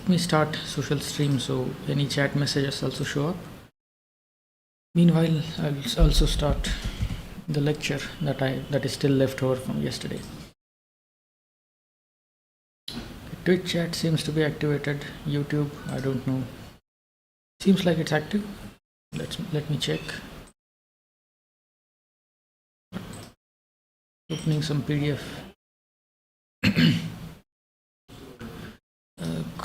Let me start social stream so any chat messages also show up. Meanwhile, I'll also start the lecture that is still left over from yesterday. Twitch chat seems to be activated. YouTube, I don't know. Seems like it's active. Let me check. Opening some PDF.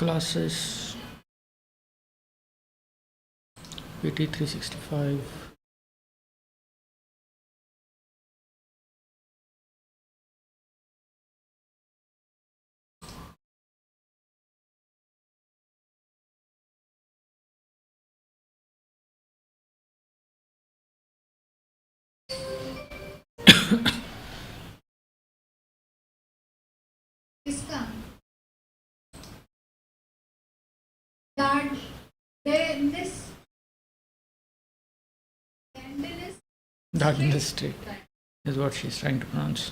Classes. PT365. Darkness Street is what she's trying to pronounce.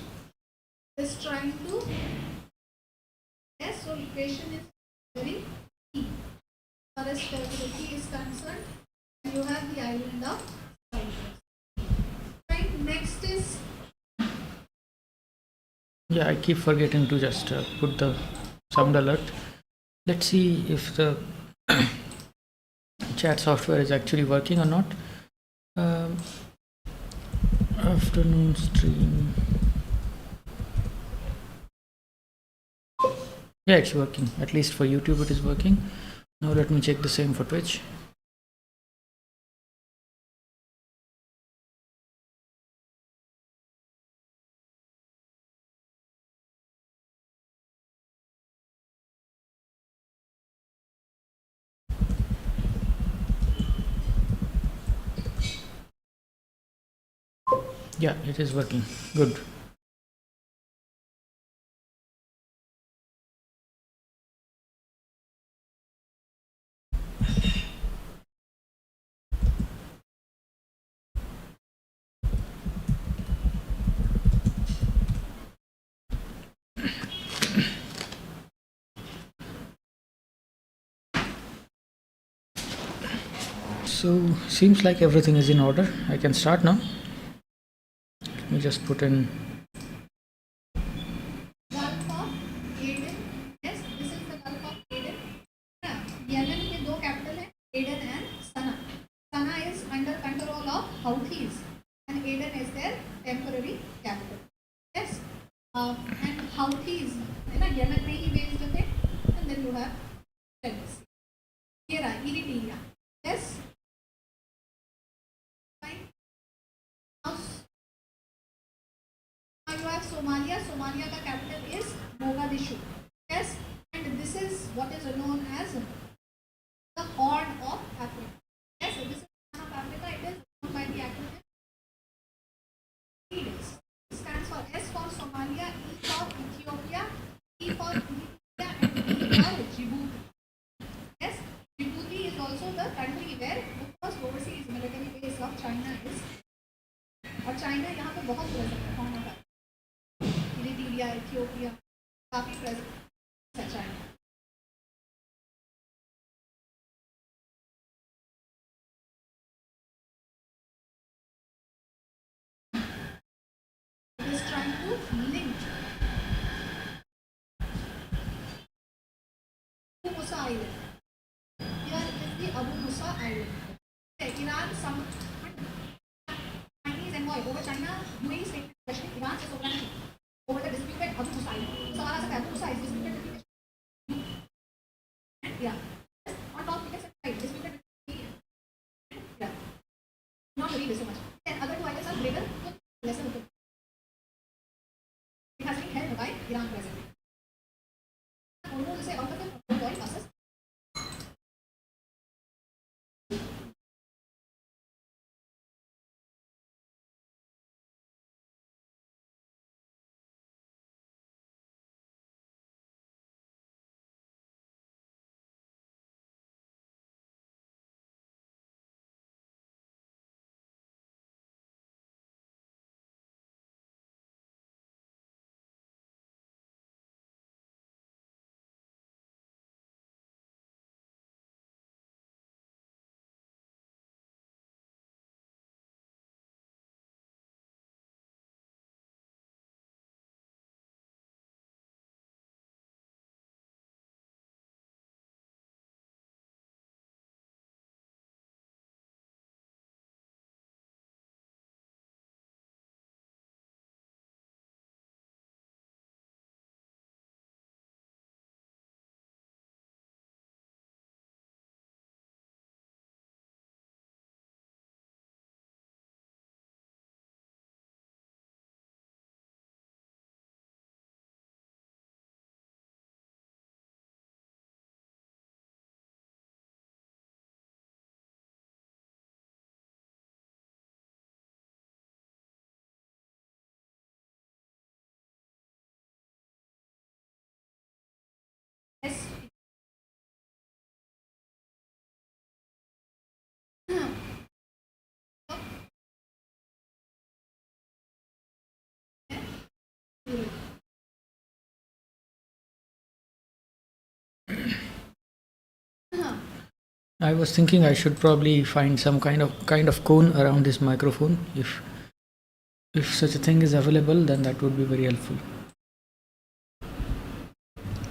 Is trying to. Yes, so equation is very key. As far as stability is concerned, you have the island of Cyprus. Right, next is. Yeah, I keep forgetting to just put the sound alert. Let's see if the chat software is actually working or not. Afternoon stream. Yeah, it's working. At least for YouTube it is working. Now let me check the same for Twitch. Yeah, it is working. Good. So seems like everything is in order. I can start now. Let me just put in. Gulf of Aden. Yes, this is the Gulf of Aden. Yemen के दो capital हैं, Aden and Sana'a. Sana'a is under control of Houthis, and Aden is their temporary capital. Yes, and Houthis, है ना, Yemen में ही based थे, and then you have Tennessee. Here are Eritrea. Yes. You have Somalia. Somalia ka capital is Mogadishu. Yes, and this is what is known as the Horn of Africa. Yes, so this is Horn of Africa. It is known by the acronym EDIS. It stands for S for Somalia, E for Ethiopia, E for Eritrea, and D for Djibouti. Yes, Djibouti is also the country where the first overseas military base of China is. और China यहाँ पे बहुत present है Horn of Africa. Eritrea, Ethiopia, काफी present है China. It is trying to link Abu Musa Island. Here is the Abu Musa Island. Iran some Chinese envoy over China UAE statement questioning Iran's sovereignty over the disputed Abu Musa Island. सवाल आ सकता है Abu Musa is disputed between Iran. On top we can say disputed between Iran. Not read this so much. Then other two items are greater, lesser. It has been held by Iran presently. Hormuz is out of the oil passes. I was thinking I should probably find some kind of cone around this microphone. If such a thing is available, then that would be very helpful.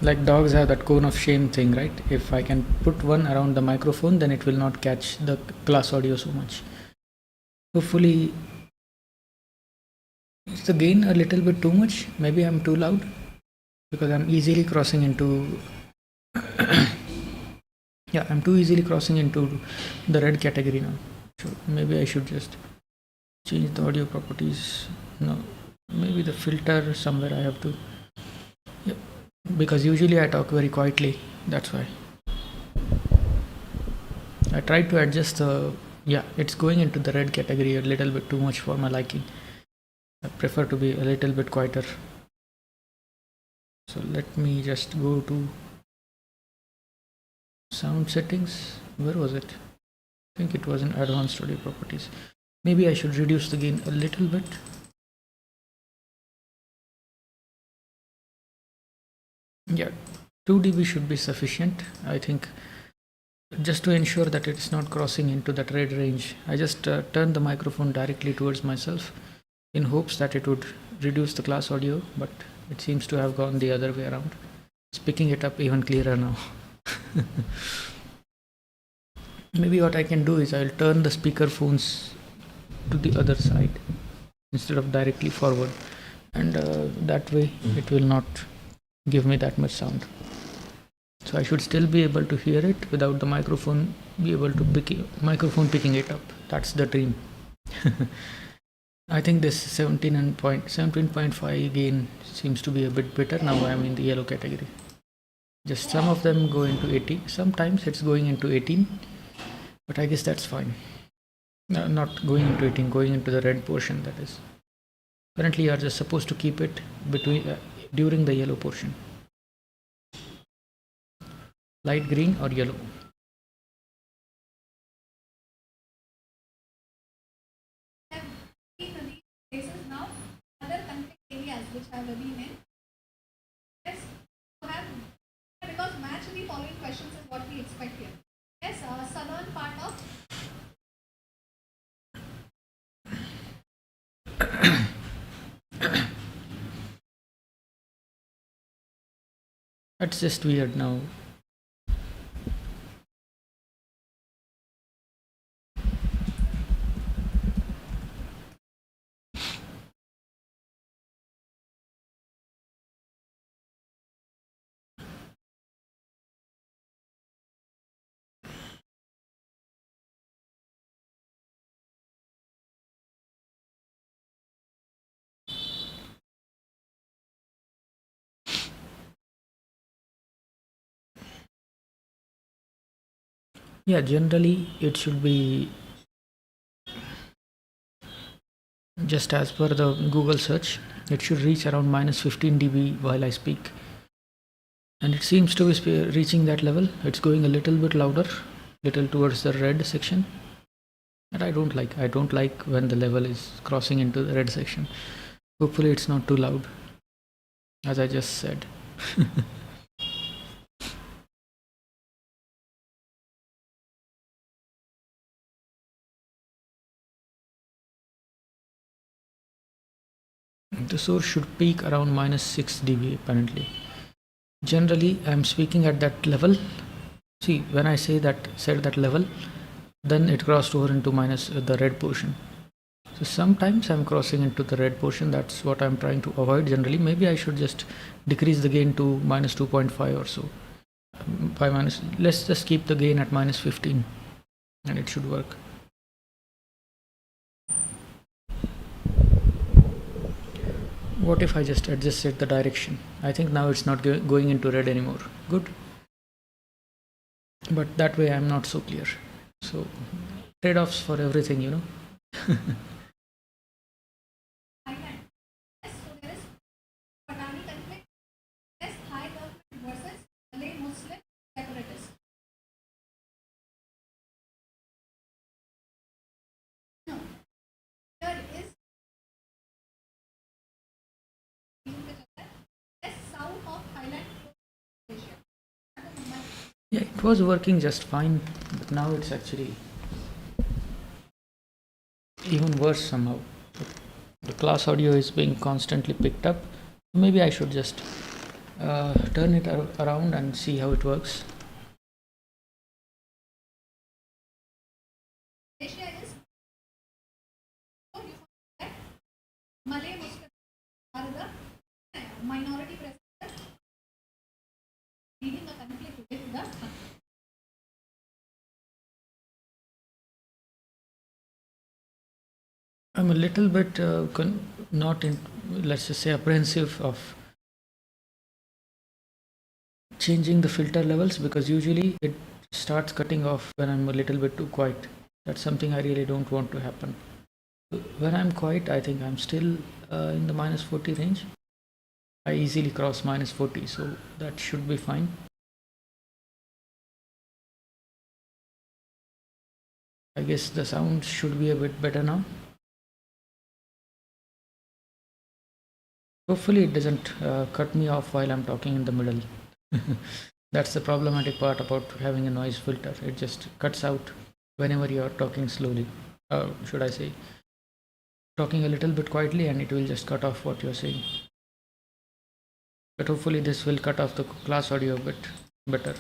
Like dogs have that cone of shame thing, right? If I can put one around the microphone, then it will not catch the class audio so much. Hopefully, is the gain a little bit too much? Maybe I'm too loud because I'm easily crossing into. Yeah, I'm too easily crossing into the red category now. So maybe I should just change the audio properties. No, maybe the filter somewhere I have to. Yeah, because usually I talk very quietly. That's why. I tried to adjust the. Yeah, it's going into the red category a little bit too much for my liking. I prefer to be a little bit quieter. So let me just go to sound settings. Where was it? I think it was in advanced audio properties. Maybe I should reduce the gain a little bit. Yeah, 2 dB should be sufficient. I think just to ensure that it's not crossing into that red range, I just turned the microphone directly towards myself in hopes that it would reduce the class audio, but it seems to have gone the other way around. It's picking it up even clearer now. Maybe what I can do is I'll turn the speaker phones to the other side instead of directly forward, and that way it will not give me that much sound. So I should still be able to hear it without the microphone microphone picking it up. That's the dream. I think this 17.5 gain seems to be a bit better. Now I'm in the yellow category. Just some of them go into 80. Sometimes it's going into 18, but I guess that's fine. No, not going into 18, going into the red portion, that is. Currently you are just supposed to keep it between during the yellow portion. Light green or yellow. Have been these places now, other conflict areas which have been in. Yes, to have because match the following questions is what we expect here. Yes, southern part of That's just weird now. Yeah, generally it should be just as per the Google search. It should reach around minus 15 dB while I speak. And it seems to be reaching that level. It's going a little bit louder, little towards the red section. And I don't like when the level is crossing into the red section. Hopefully it's not too loud, as I just said. The source should peak around minus 6 dB apparently. Generally I'm speaking at that level. See, when I said that level, then it crossed over into minus the red portion. So sometimes I'm crossing into the red portion. That's what I'm trying to avoid generally. Maybe I should just decrease the gain to minus 2.5 or so. Let's just keep the gain at minus 15 and it should work. What if I just adjusted the direction? I think now it's not going into red anymore. Good. But that way I'm not so clear. So trade-offs for everything, you know. Thailand. Yes, so there is Patani conflict. Yes, Thai government versus Malay Muslim separatists. No, there is yes, south of Thailand, Asia. Yeah, it was working just fine. but now it's actually even worse somehow. The class audio is being constantly picked up. Maybe I should just turn it around and see how it works. Malaysia is, so you find that Malay Muslims are the minority present, leading the conflict with the country. I'm a little bit not in, let's just say, apprehensive of changing the filter levels, because usually it starts cutting off when I'm a little bit too quiet. That's something I really don't want to happen. When I'm quiet, I think I'm still in the minus 40 range. I easily cross minus 40, so that should be fine. I guess the sound should be a bit better now. Hopefully it doesn't cut me off while I'm talking in the middle. That's the problematic part about having a noise filter. It just cuts out whenever you're talking slowly. Should I say, talking a little bit quietly, and it will just cut off what you're saying. But hopefully this will cut off the class audio a bit better.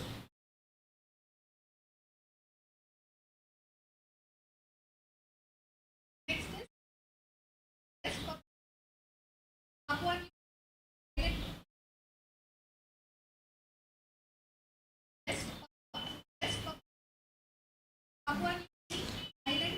Next is West Papua New Guinea. West Papua New Guinea island.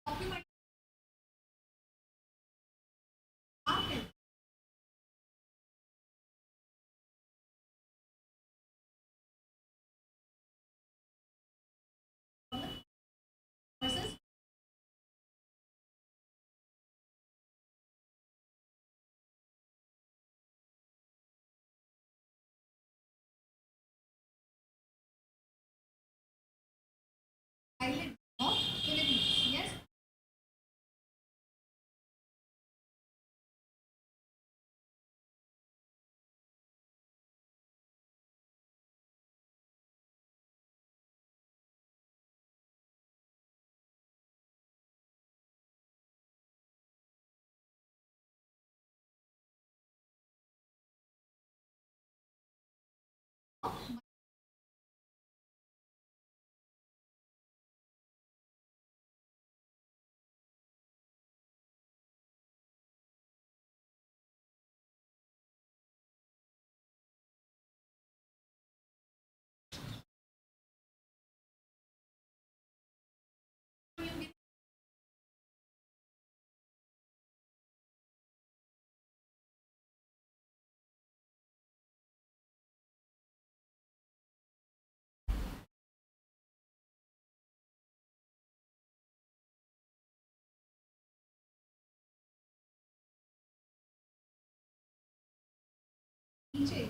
Document after versus island of Philippines. Yes. New Guinea DJ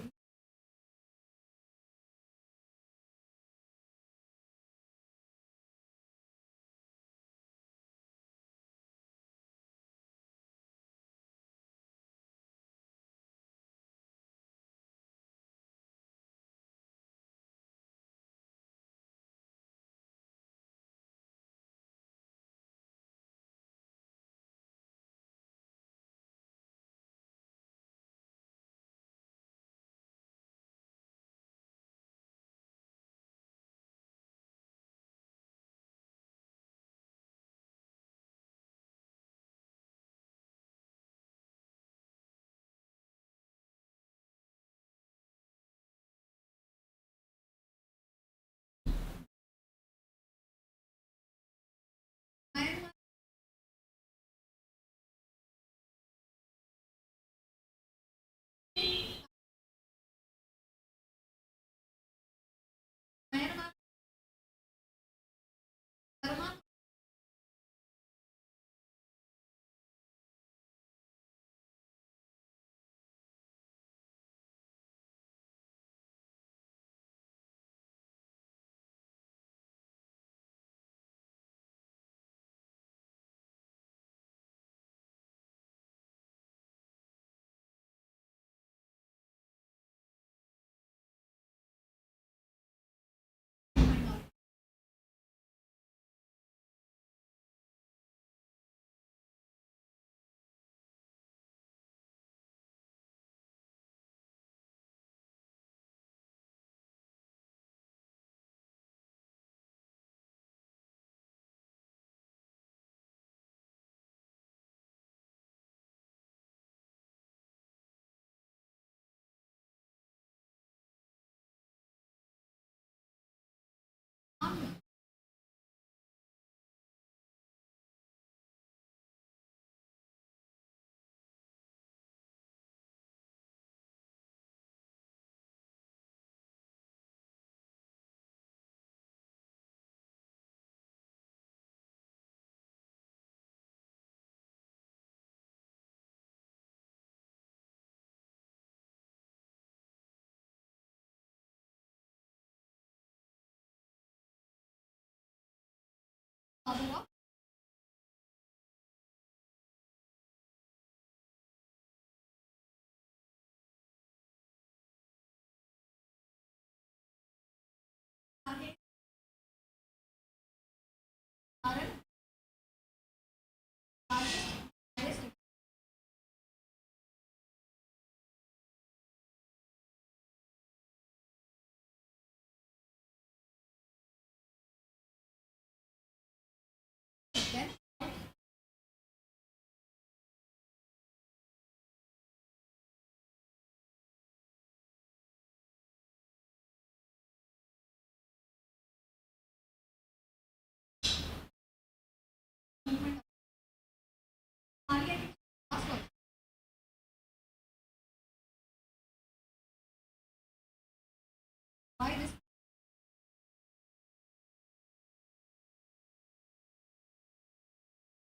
Why this?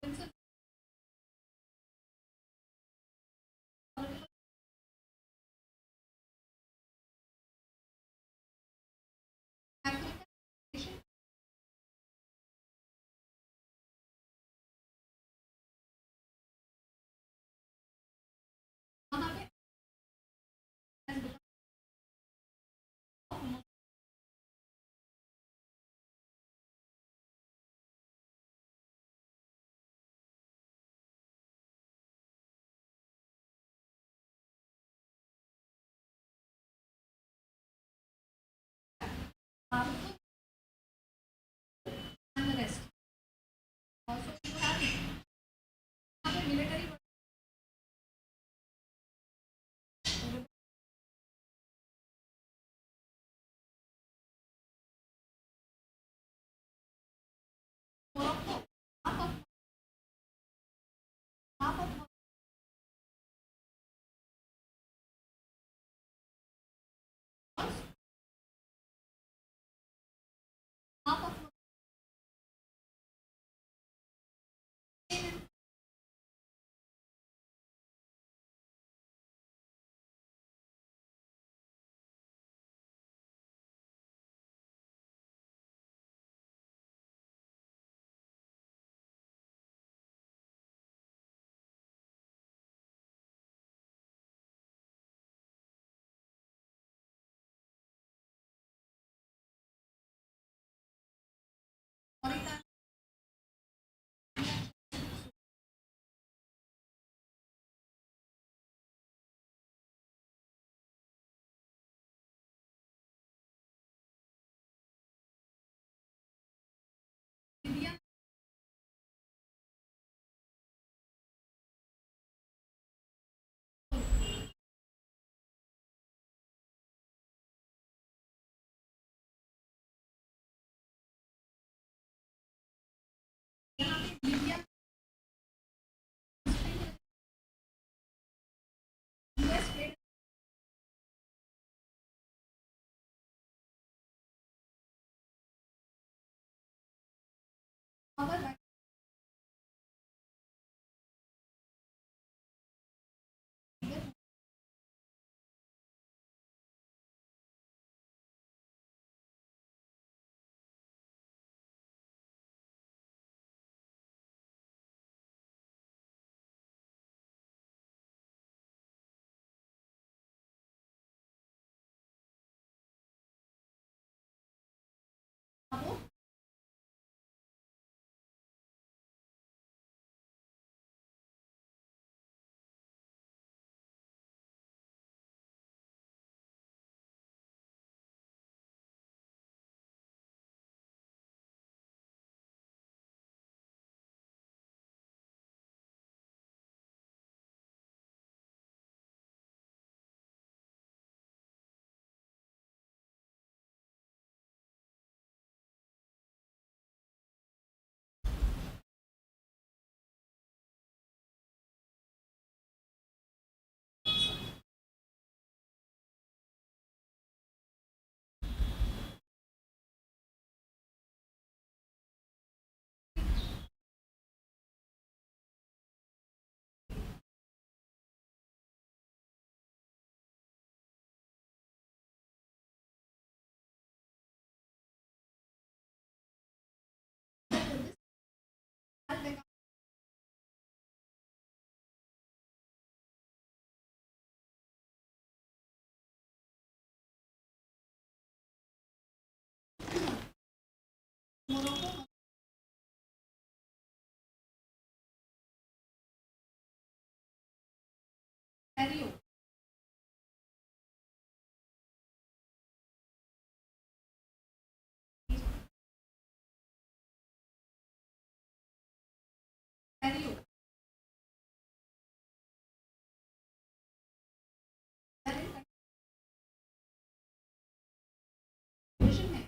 Principle African nation वहाँ पे has become powerful and the rest. Also, you have वहाँ पे military Morocco, half of half of Mauritania Libya यहाँ पे Libya US trade power वो has become Morocco Peru Peru condition है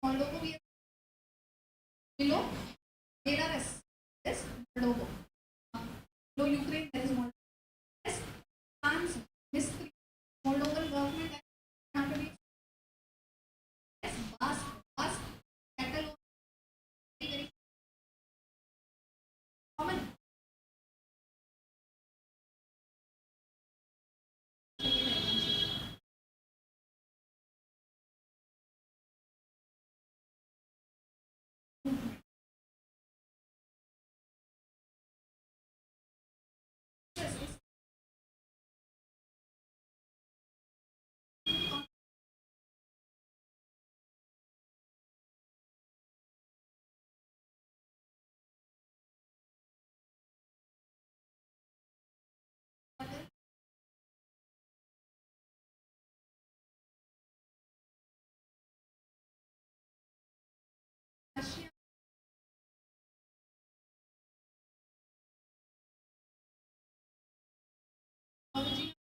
Moldova we have below Belarus is Moldova. Below Ukraine there is Moldova. Yes, France, Missouri, Moldovan government and country. Yes, vast Catalonia, very common. Yes, it's Russia, Georgia,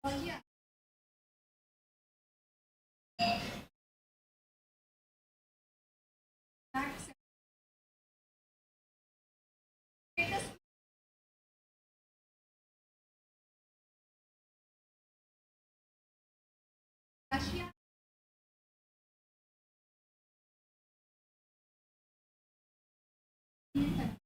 Georgia, that's status Russia, Yemen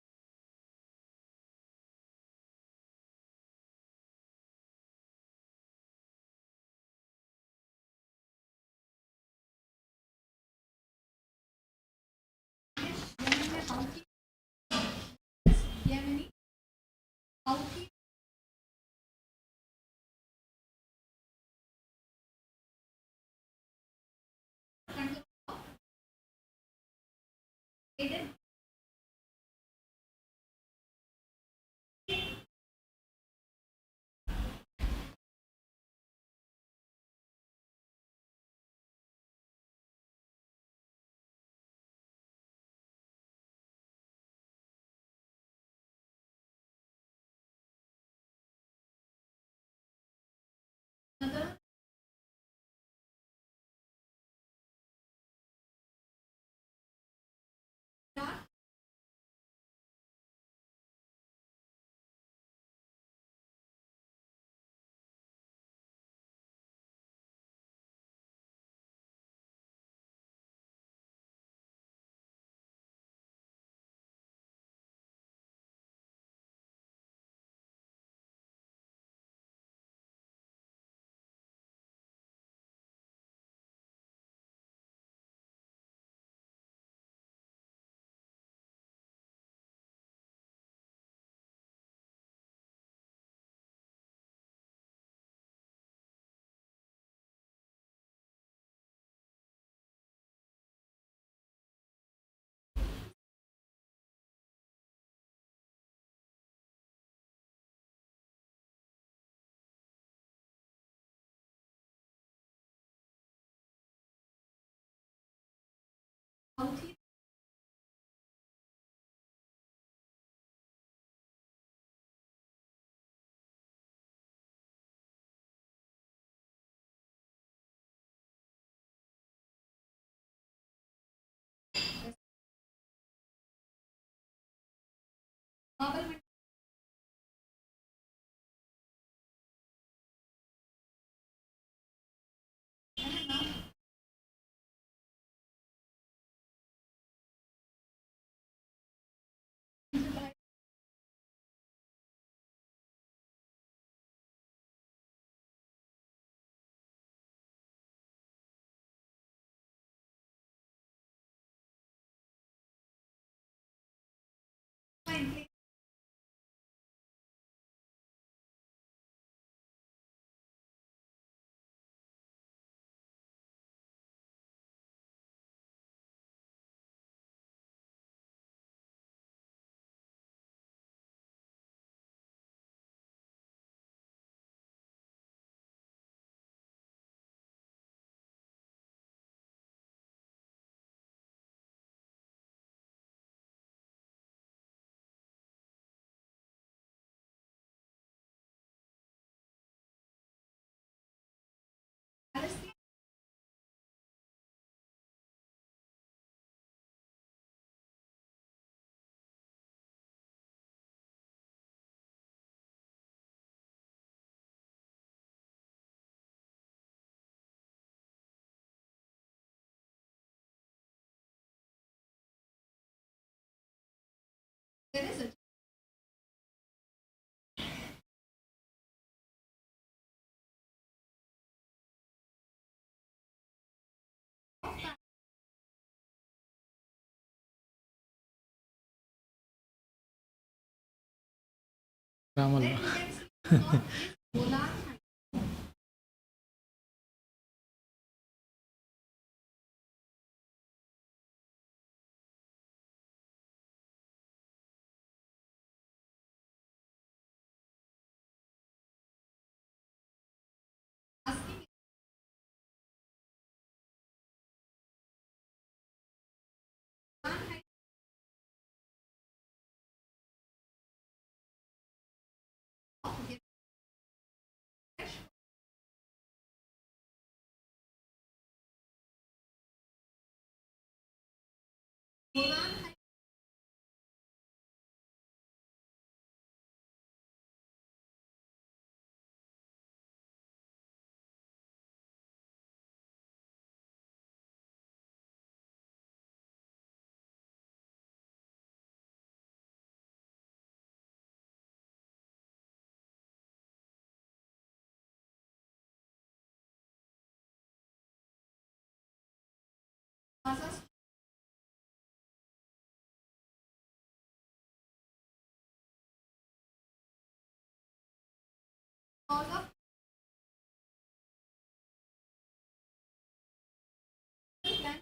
में Houthi, Yemeni, Houthi, control of Aden, another Iraq, Houthi, Babel Fine. there is a Ramal. then you can see the thought is Golan asking Golan height of the fresh Golan height Gaza because of plan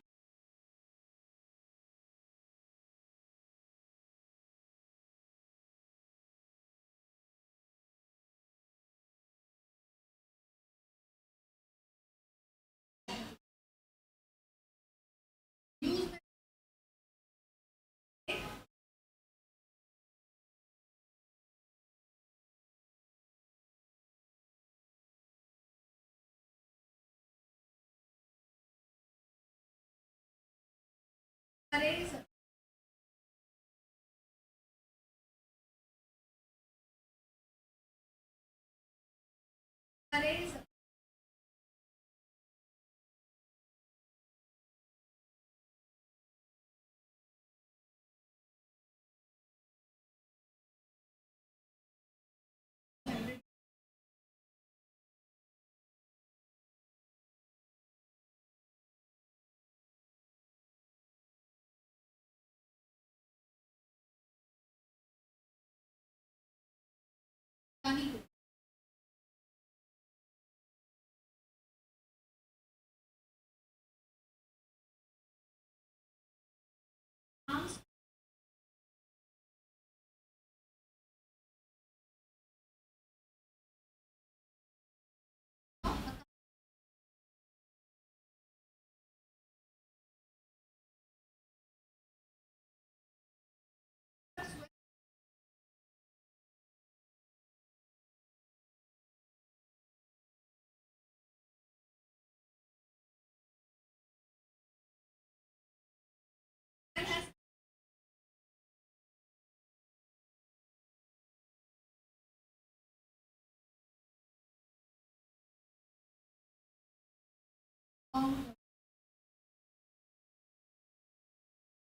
use arrays arrays Sunny arms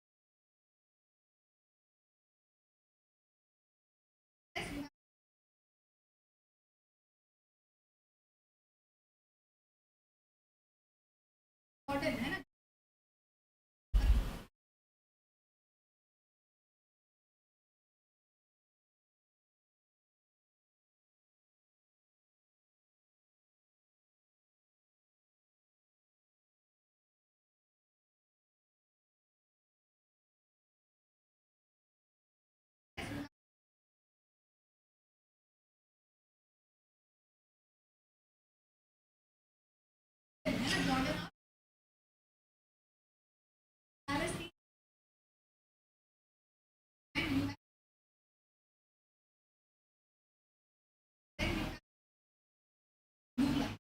has yes, we have gotten है ना Jordan Palestine and you have then you have blue line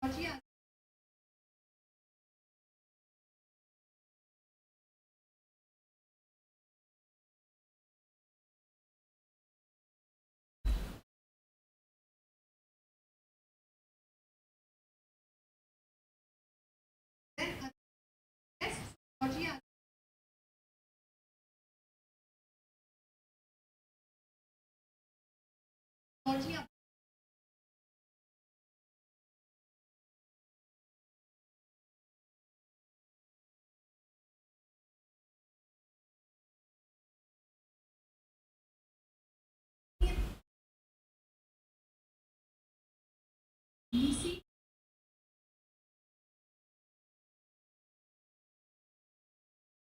Georgia. Then yes, Georgia. Georgia. BC.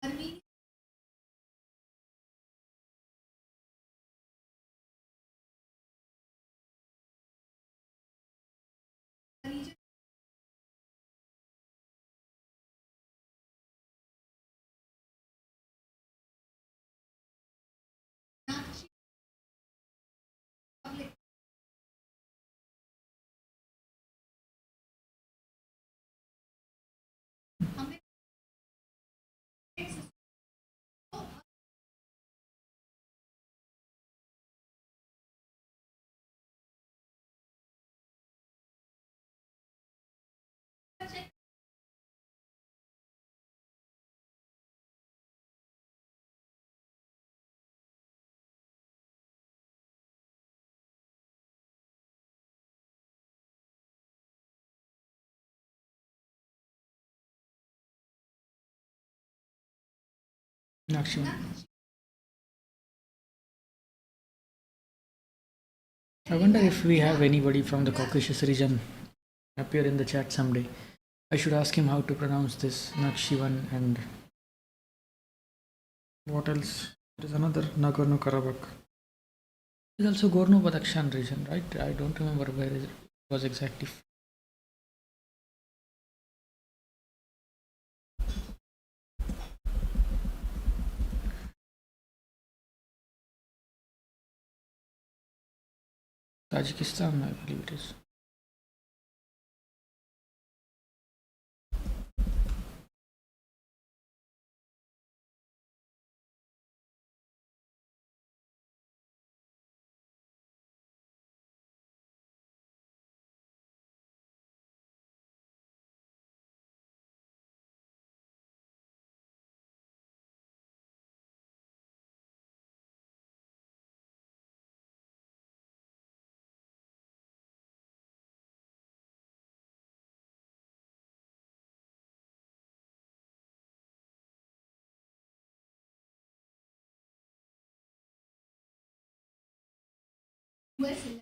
Armenia. Region. Nakchi. Public. American. Nakshi. I wonder if we have anybody from the Caucasus region appear in the chat someday. I should ask him how to pronounce this Nakshivan and what else? There is another Nagorno Karabakh. There's also Gorno Badakhshan region, right? I don't remember where it was exactly. Tajikistan, I believe it is. US.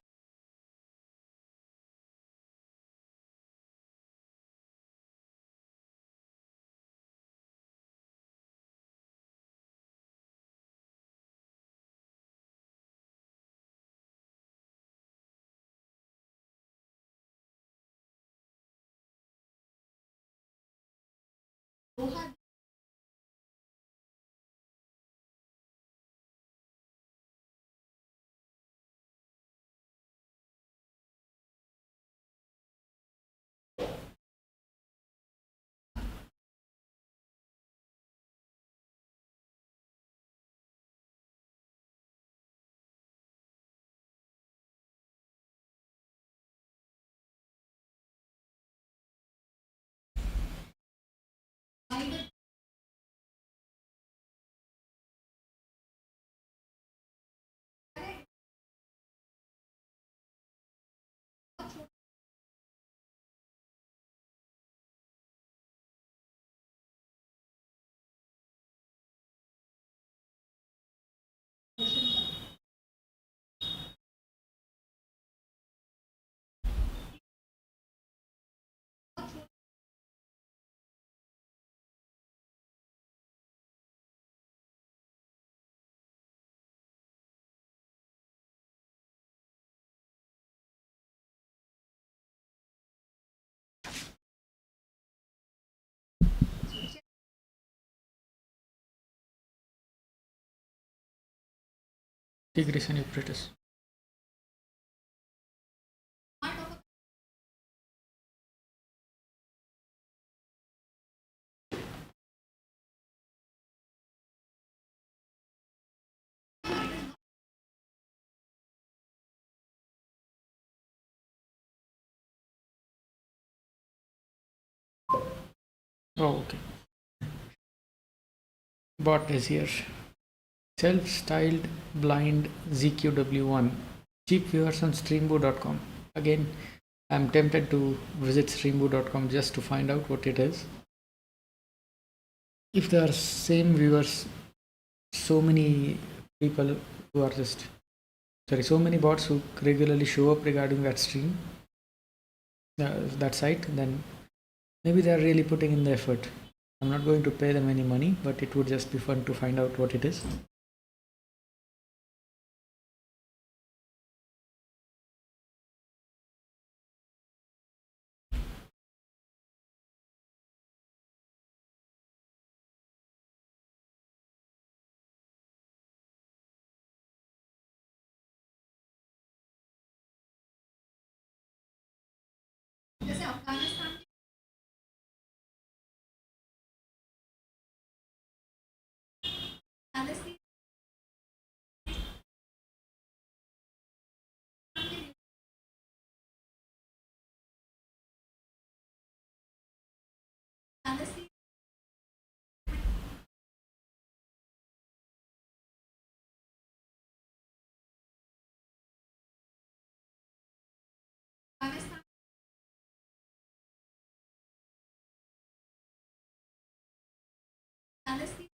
Doha. Biden. Tigris and Euphrates. Oh, okay. Bot is here. Self-styled blind ZQW1. Cheap viewers on streambo.com. Again, I'm tempted to visit streambo.com just to find out what it is. If there are same viewers, so many people who are just so many bots who regularly show up regarding that stream, that site, then maybe they are really putting in the effort. I'm not going to pay them any money, but it would just be fun to find out what it is. जैसे Afghanistan Palestine Palestine Afghanistan Palestine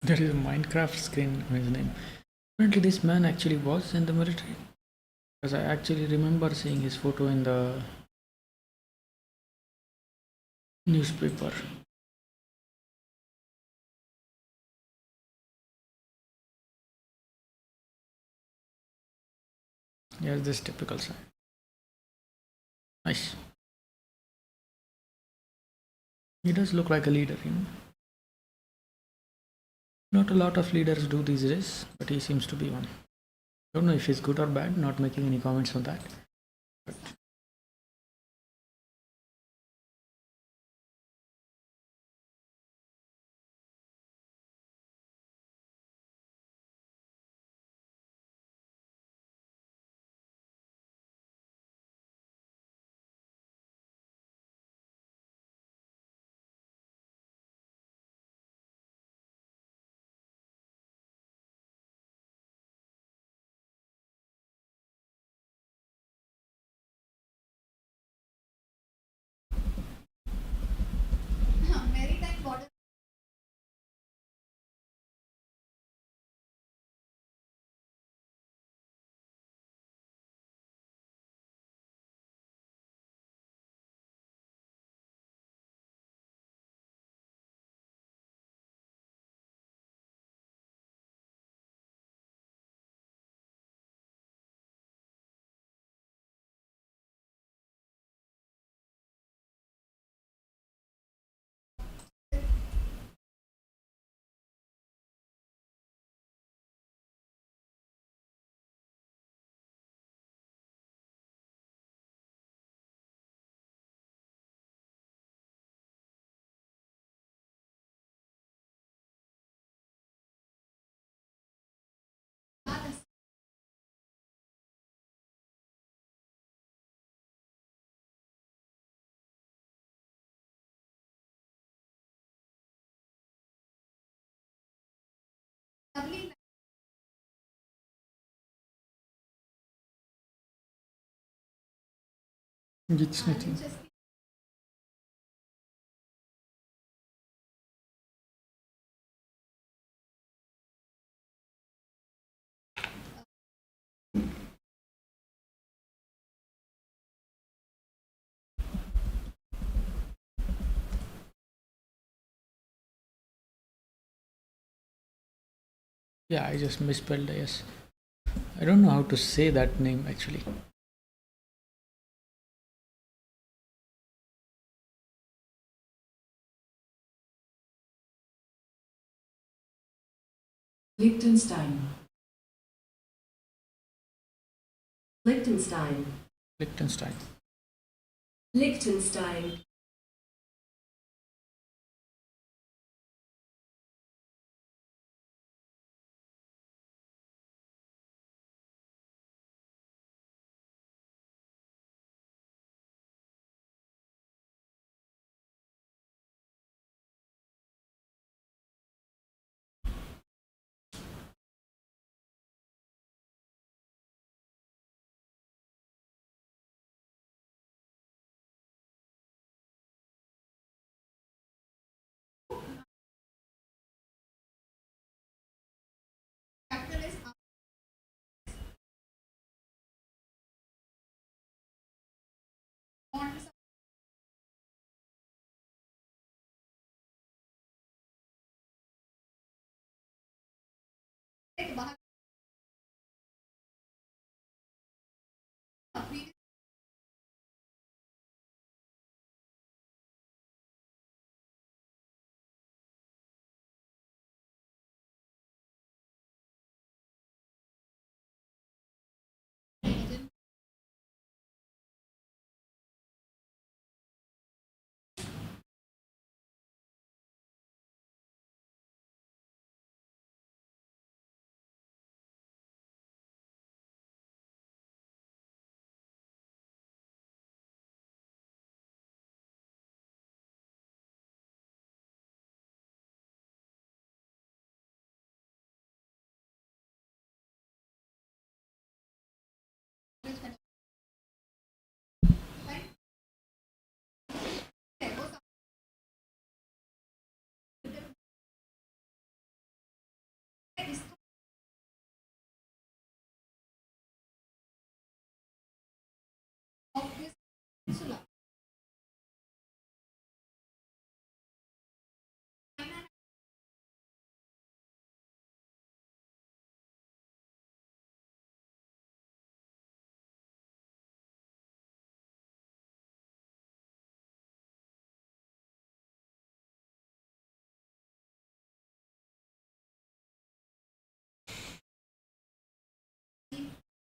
There is a Minecraft screen on his name. Apparently, this man actually was in the military, because I actually remember seeing his photo in the newspaper. Yes, this typical sign. Nice. He does look like a leader, you know. Not a lot of leaders do these days, but he seems to be one. Don't know if he's good or bad, not making any comments on that. But It's nothing. Just Yeah, I just misspelled yes. I don't know how to say that name actually. Liechtenstein. Liechtenstein. Liechtenstein. Liechtenstein. capital is on बाहर previous of this peninsula.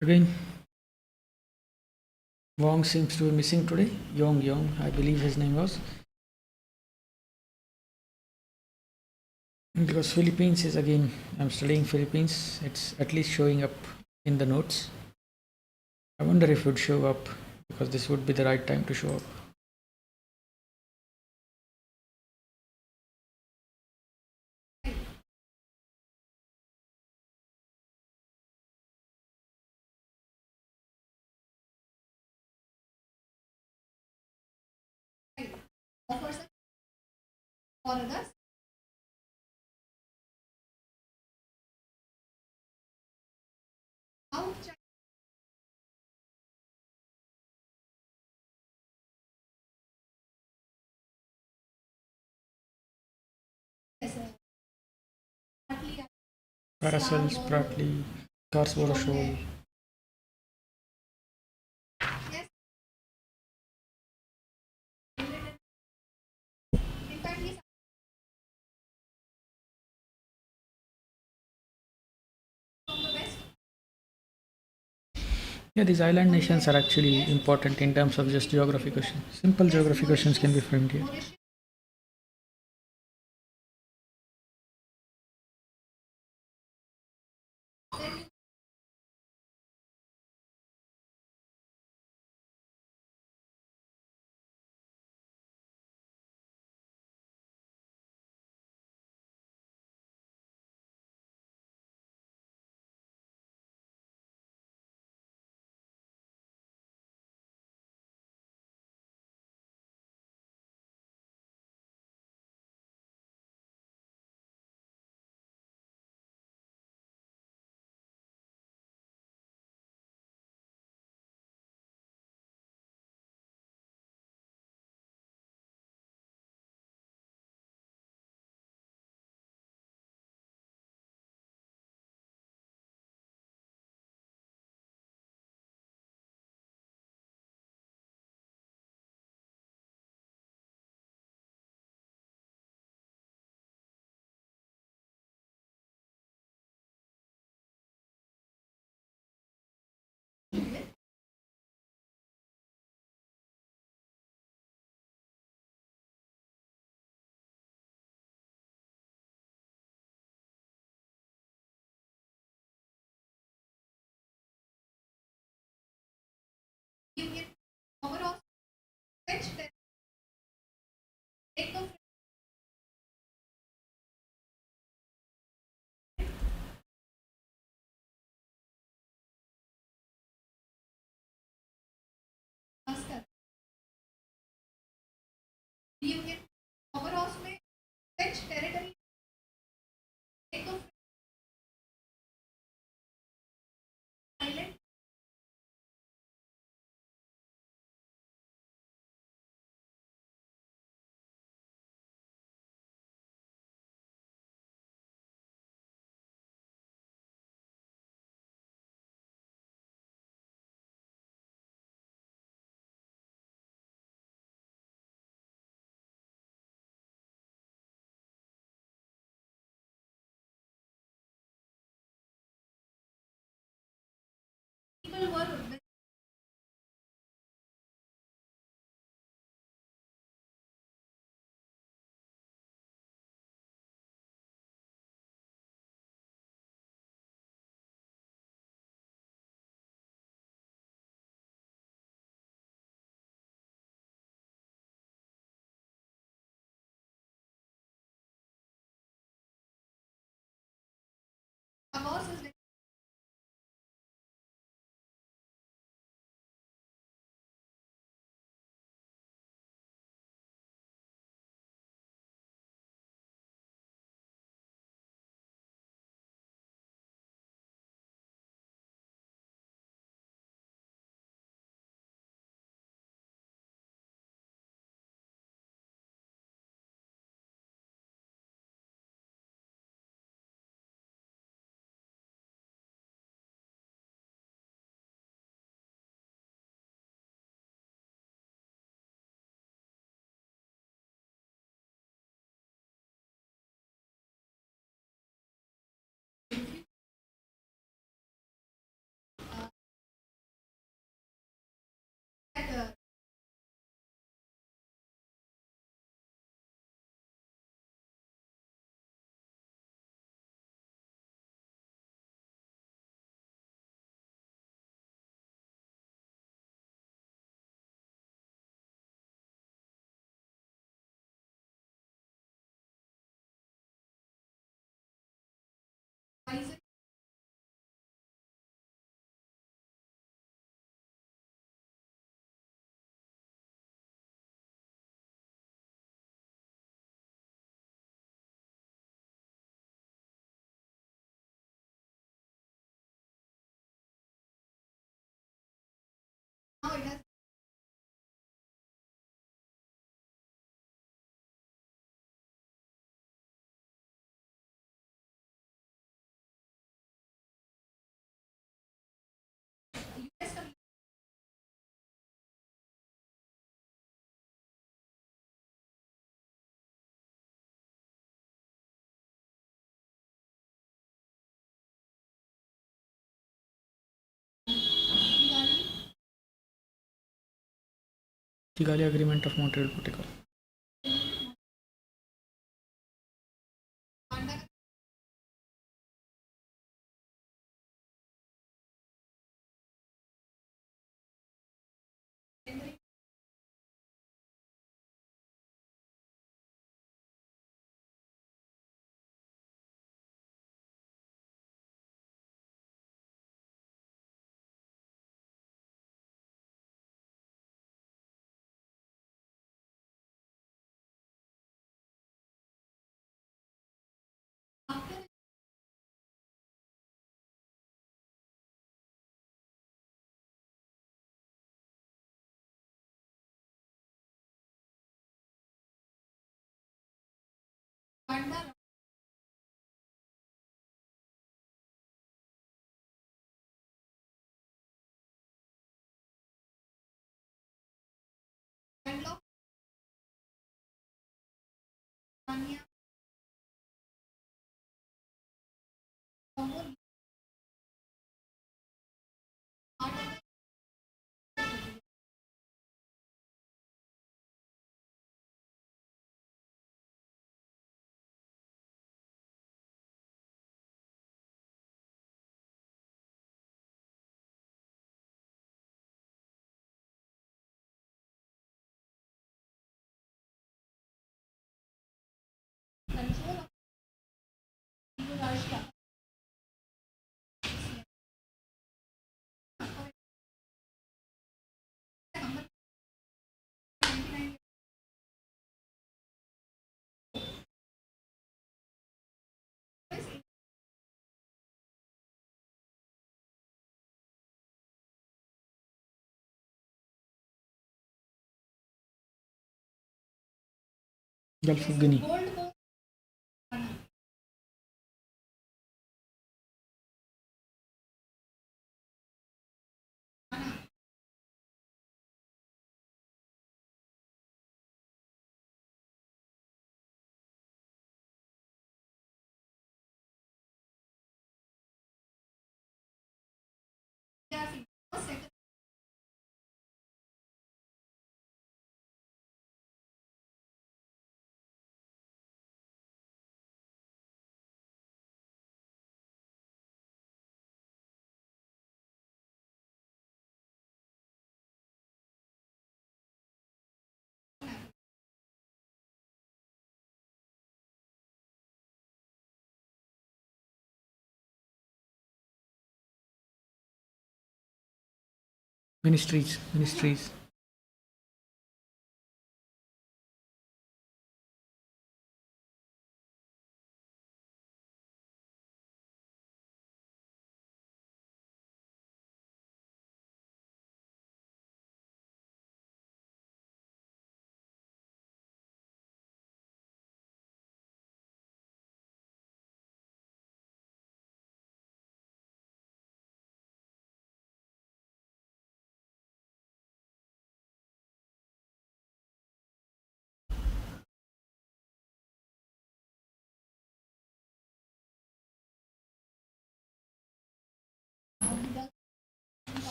Again, Wong seems to be missing today. Yong, I believe his name was. Because Philippines is again, I'm studying Philippines. It's at least showing up in the notes. I wonder if it would show up because this would be the right time to show up. Offers for others. Out partly Paracels, Prattley, Carsborough Shoal. yes. In fact, he's from the west. Yeah, these island nations are actually important in terms of just geography questions. Simple geography questions can be framed here. Mauritius union power house में French territory एक तो island people were a horse is that Isaac now it has US का गाड़ी Kigali Agreement of Montreal Protocol. पांडा after पांडा landlock पानिया और आठ Gulf Yes, of Guinea. Gold Coast, Ghana. Ghana. Yes, second. Ministries.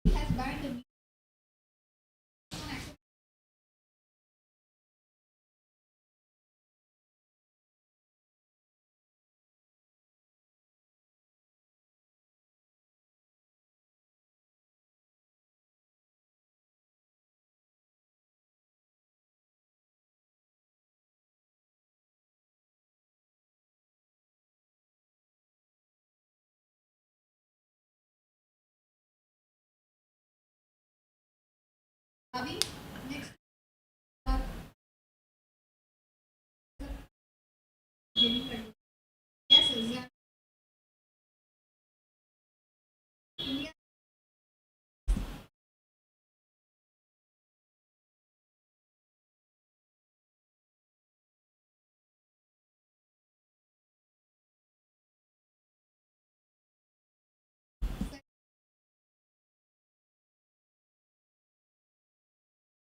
Has banned the Ravi. Next, uh, yes, India. India.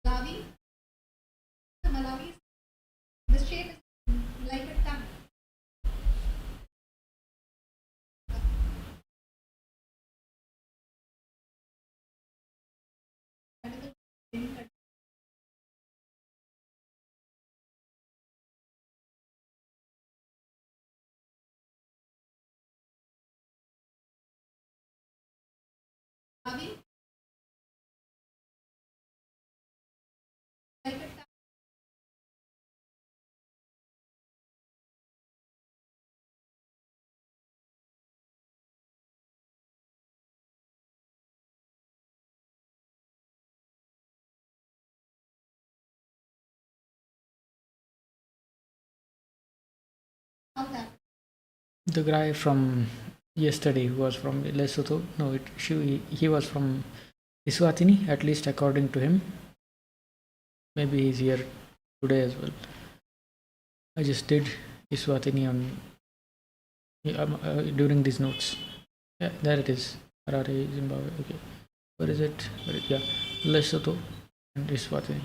Malawi. Malawi. The shape is like a tongue. That is the Ravi. Like a tongue. South Africa. The guy from yesterday who was from Lesotho. No, he was from Eswatini, at least according to him. Maybe he's here today as well. I just did Eswatini on during these notes. Yeah, there it is. Harare, Zimbabwe. Okay, where is it? Yeah, Lesotho and Eswatini.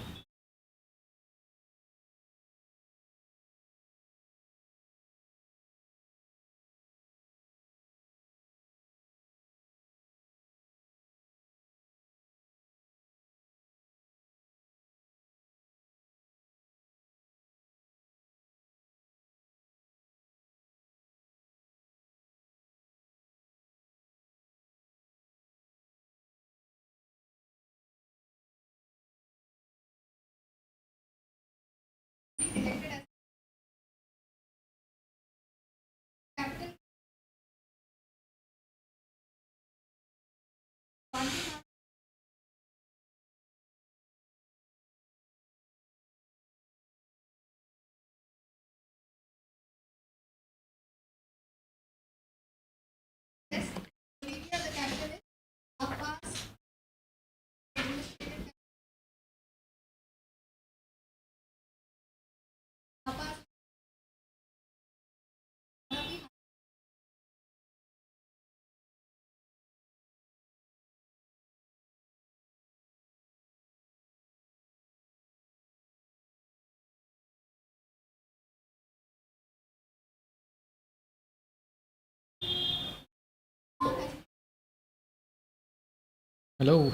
Hello.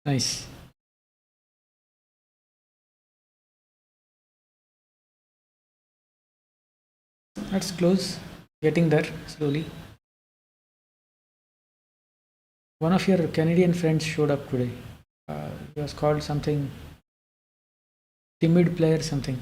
Nice. That's close. Getting there slowly. One of your Canadian friends showed up today. He was called something timid player something.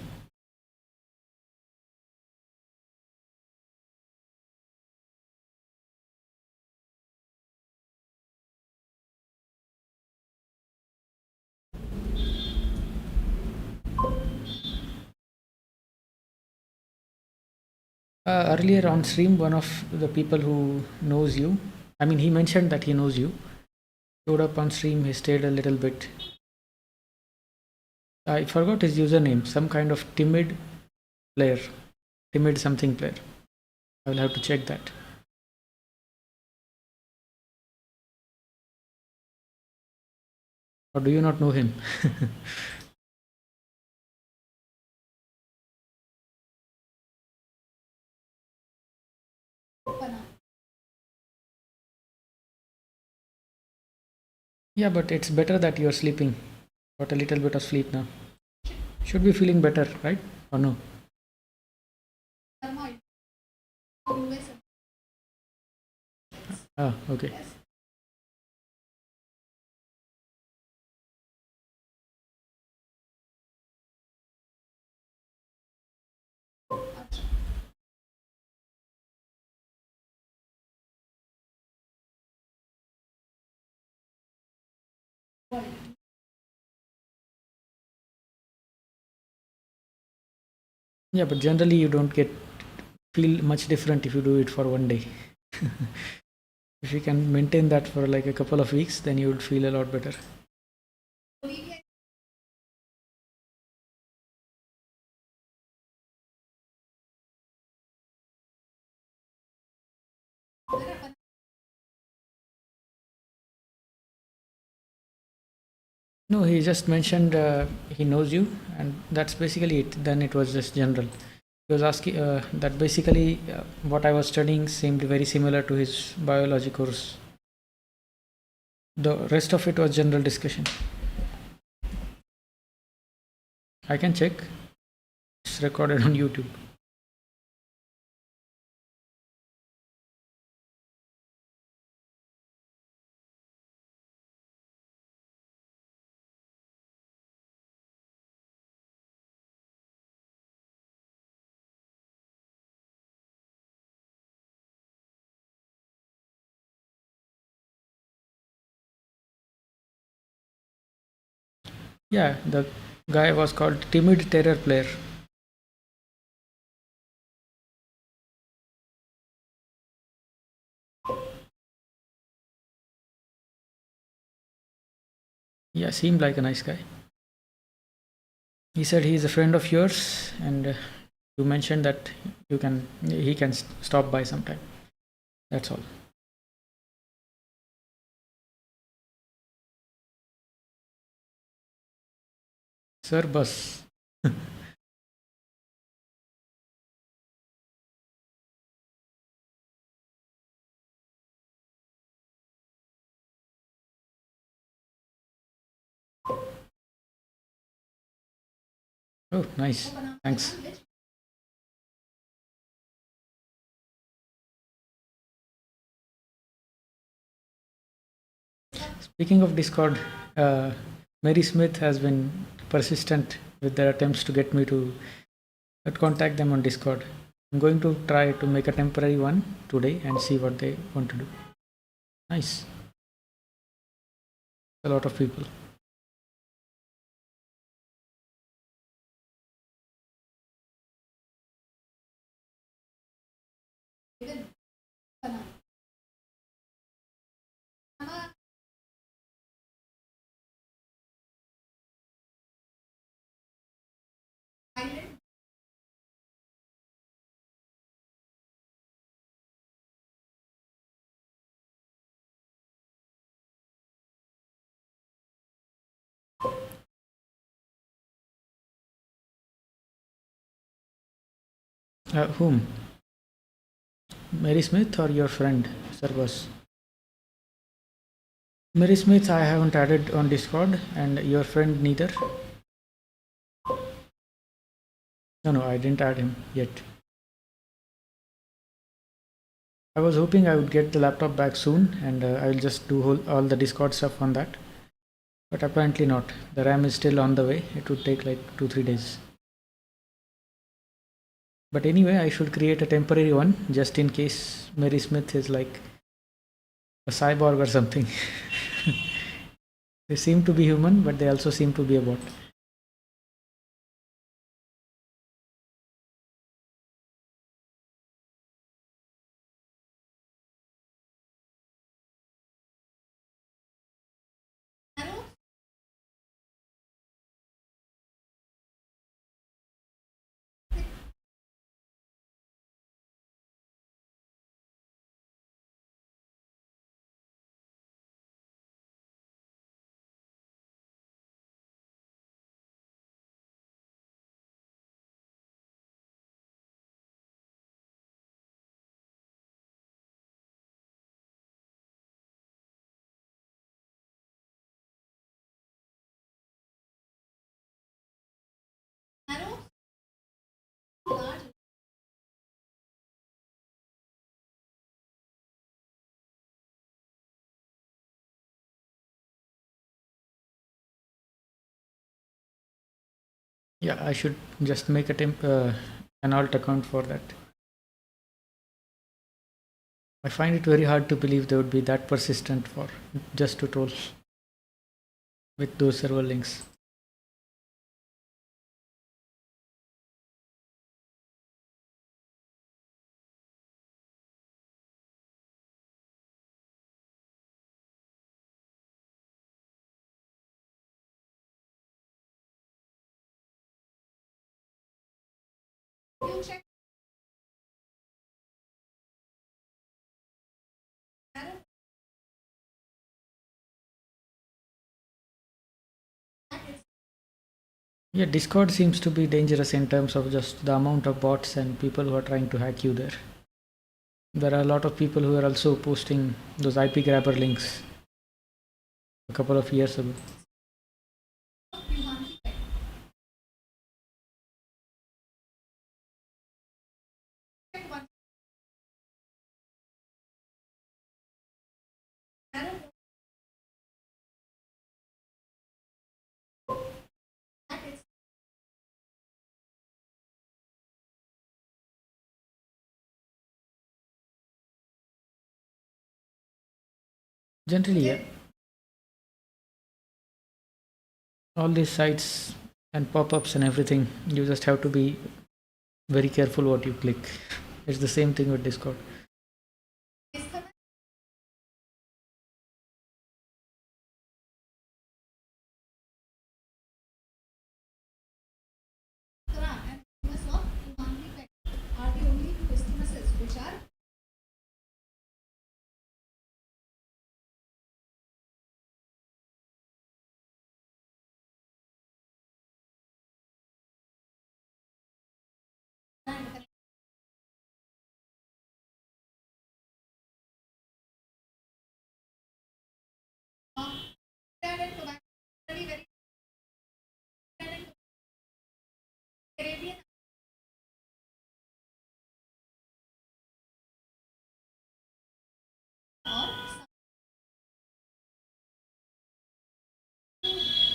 Earlier on stream, one of the people who knows you, I mean, he mentioned that he knows you, showed up on stream. He stayed a little bit. I forgot his username, some kind of timid player, timid something player. I will have to check that. Or do you not know him? Yeah, but it's better that you're sleeping. Got a little bit of sleep now. Should be feeling better, right? Or no? Thermoid. US. Ah, okay. Yes. Yeah, but generally you don't get feel much different if you do it for one day. If you can maintain that for like a couple of weeks, then you would feel a lot better. Bolivia. No, he just mentioned he knows you, and that's basically it. Then it was just general. He was asking that basically what I was studying seemed very similar to his biology course. The rest of it was general discussion. I can check. It's recorded on YouTube. Yeah, the guy was called Timid Terror Player. Yeah, seemed like a nice guy. He said he is a friend of yours, and you mentioned that he can stop by sometime. That's all. Sir Bus. Oh, nice. Thanks. Speaking of Discord, Mary Smith has been persistent with their attempts to get me to contact them on Discord. I'm going to try to make a temporary one today and see what they want to do. Nice. A lot of people. Island. Whom? Mary Smith or your friend, Sir Bus? Mary Smith, I haven't added on Discord, and your friend neither. No, I didn't add him yet. I was hoping I would get the laptop back soon, and I will just do all the Discord stuff on that. But apparently not. The RAM is still on the way. It would take like 2-3 days. But anyway, I should create a temporary one just in case Mary Smith is like a cyborg or something. They seem to be human, but they also seem to be a bot. Arrow. Arrow. Large. Yeah, I should just make an alt account for that. I find it very hard to believe they would be that persistent for just to troll with those server links. You check. Arrow. That is Yeah, Discord seems to be dangerous in terms of just the amount of bots and people who are trying to hack you there. There are a lot of people who are also posting those IP grabber links a couple of years ago. you want to check. Check one. Arrow. That is Generally, yeah, all these sites and pop-ups and everything, you just have to be very careful what you click. It's the same thing with Discord. disconnect. Kra and famous of Umami Pet are the only two businesses which are Trinidad and Tobago, very Trinidad and Caribbean or some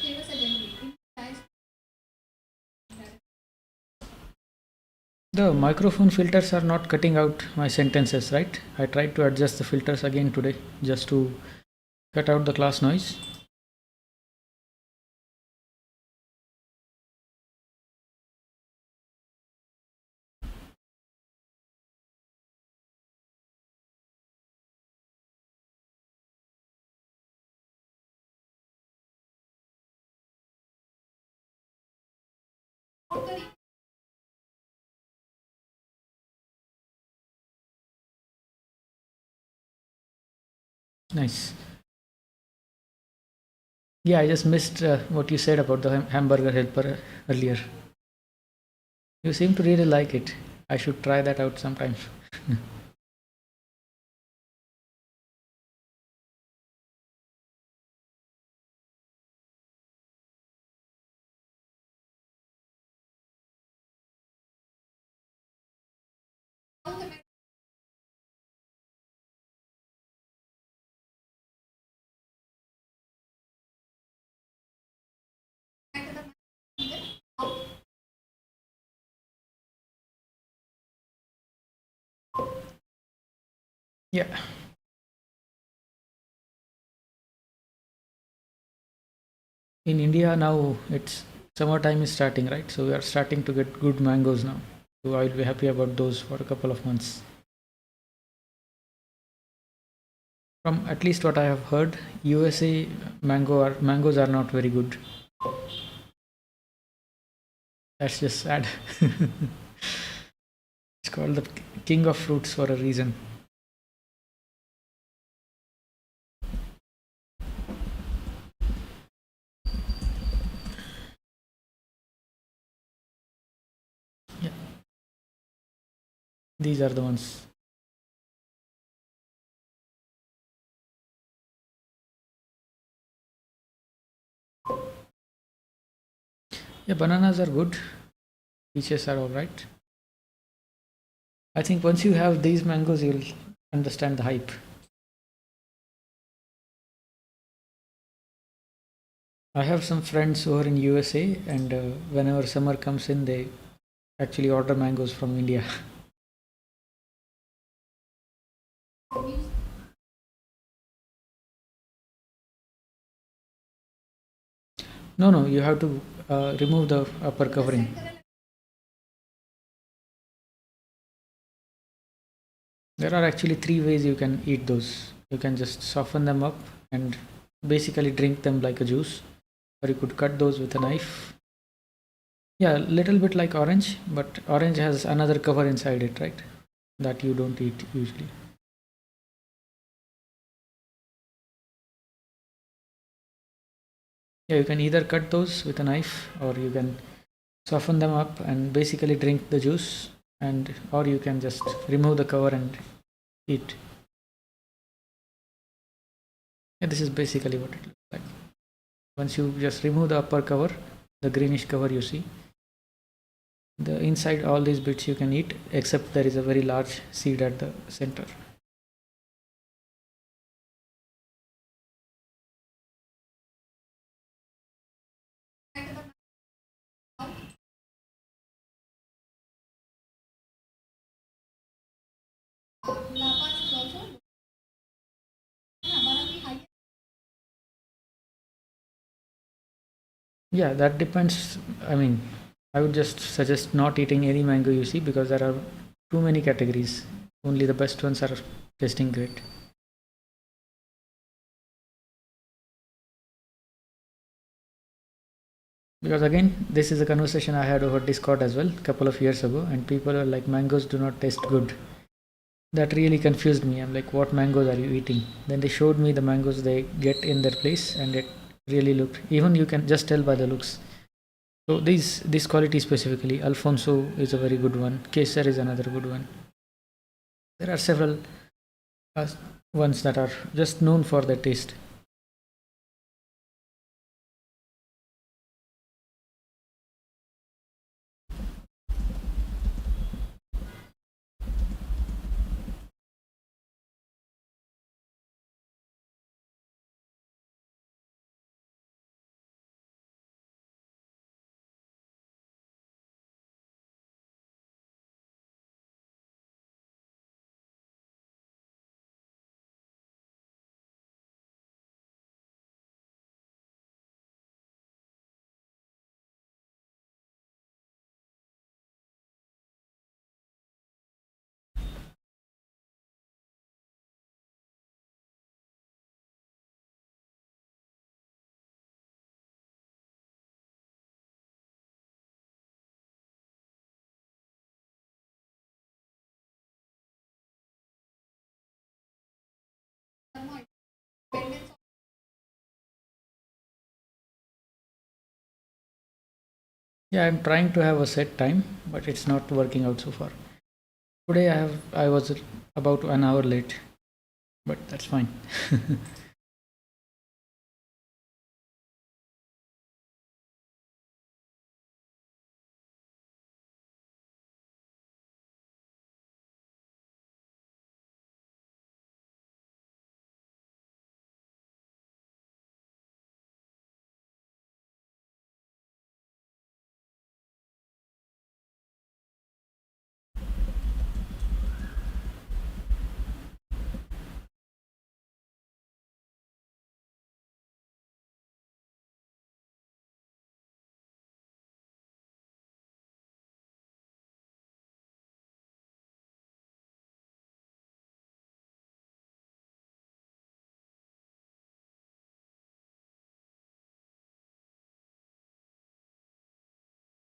famous generally in size. The microphone filters are not cutting out my sentences, right? I tried to adjust the filters again today just to cut out the class noise. Totally. Nice. Yeah, I just missed what you said about the hamburger helper earlier. You seem to really like it. I should try that out sometime. Yeah. In India now, it's summertime is starting, right? So we are starting to get good mangoes now. So I will be happy about those for a couple of months. From at least what I have heard, USA mangoes are not very good. That's just sad. It's called the king of fruits for a reason. Yeah, these are the ones. Yeah, bananas are good. Peaches are all right. I think once you have these mangoes, you'll understand the hype. I have some friends who are in USA, and whenever summer comes in, they actually order mangoes from India. No, no, you have to remove the upper covering. There are actually three ways you can eat those. You can just soften them up and basically drink them like a juice, or you could cut those with a knife. Yeah, a little bit like orange, but orange has another cover inside it, right? That you don't eat usually. Yeah, you can either cut those with a knife, or you can soften them up and basically drink the juice, and or you can just remove the cover and eat. Yeah, this is basically what it looks like. Once you just remove the upper cover, the greenish cover you see, the inside all these bits you can eat, except there is a very large seed at the center. Lapas is also one of the highest. Yeah, that depends. I mean, I would just suggest not eating any mango you see, because there are too many categories. Only the best ones are tasting great. Because again, this is a conversation I had over Discord as well a couple of years ago, and people are like, mangoes do not taste good. That really confused me. I'm like, what mangoes are you eating? Then they showed me the mangoes they get in their place, and it really looked, even you can just tell by the looks. So this quality specifically, Alfonso is a very good one. Kesar is another good one. There are several uh, ones that are just known for their taste. Yeah, I'm trying to have a set time, but it's not working out so far. Today I was about an hour late, but that's fine.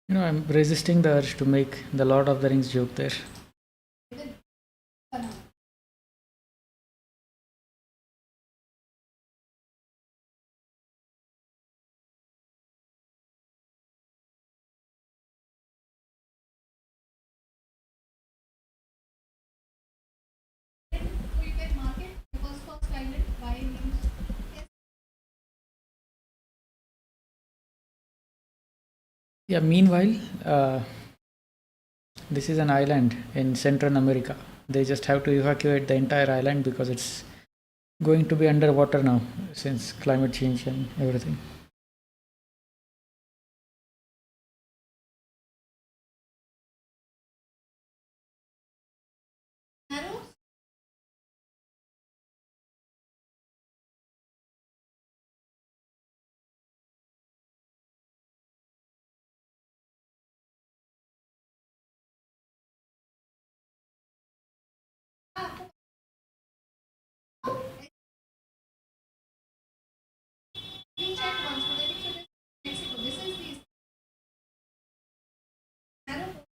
I'm resisting the urge to make the Lord of the Rings joke there. Even Sana. So you can mark it because first island by means yes. Yeah, meanwhile, this is an island in Central America. They just have to evacuate the entire island because it's going to be underwater now since climate change and everything. Narrow. Ah, you check once, but I think so this is Mexico. This is the narrow.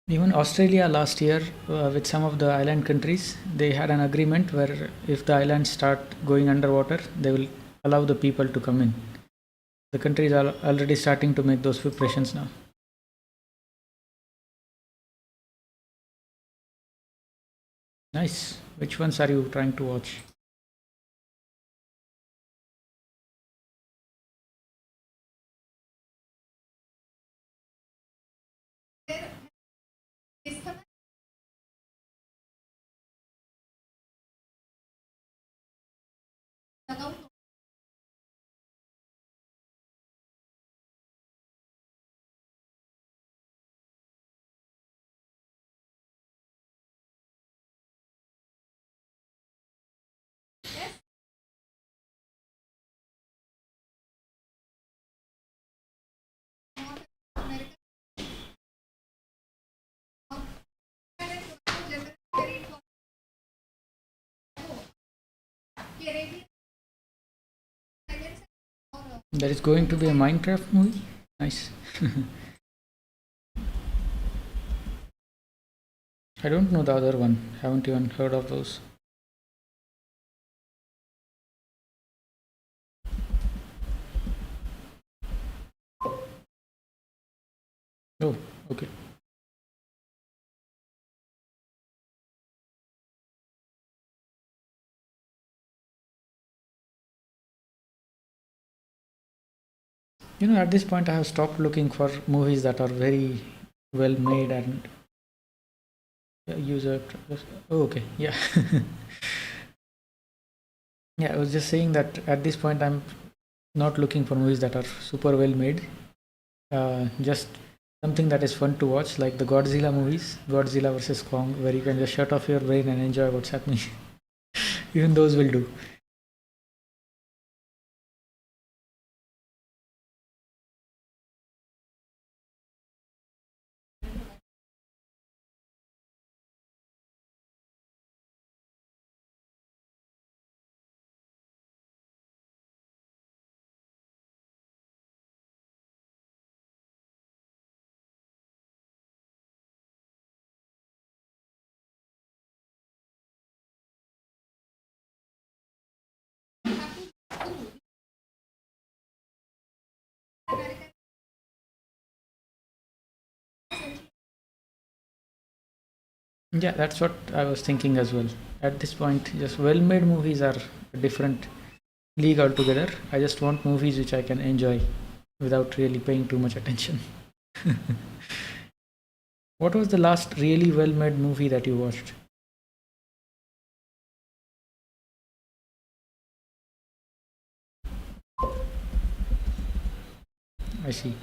Even Australia last year, with some of the island countries, they had an agreement where if the islands start going underwater, they will allow the people to come in. The countries are already starting to make those preparations now. Nice. Which ones are you trying to watch? There is the account. Yes. North America. North America generally very for the Arabian islands or There is going to be a Minecraft movie. Nice. I don't know the other one. Haven't even heard of those. Oh, okay. At this point, I have stopped looking for movies that are very well made and user. Oh, okay, yeah. Yeah, I was just saying that at this point, I'm not looking for movies that are super well made. Just something that is fun to watch, like the Godzilla movies, Godzilla versus Kong, where you can just shut off your brain and enjoy what's happening. Even those will do. American. Yeah, that's what I was thinking as well. At this point, just well made movies are a different league altogether. I just want movies which I can enjoy without really paying too much attention. What was the last really well made movie that you watched? I see.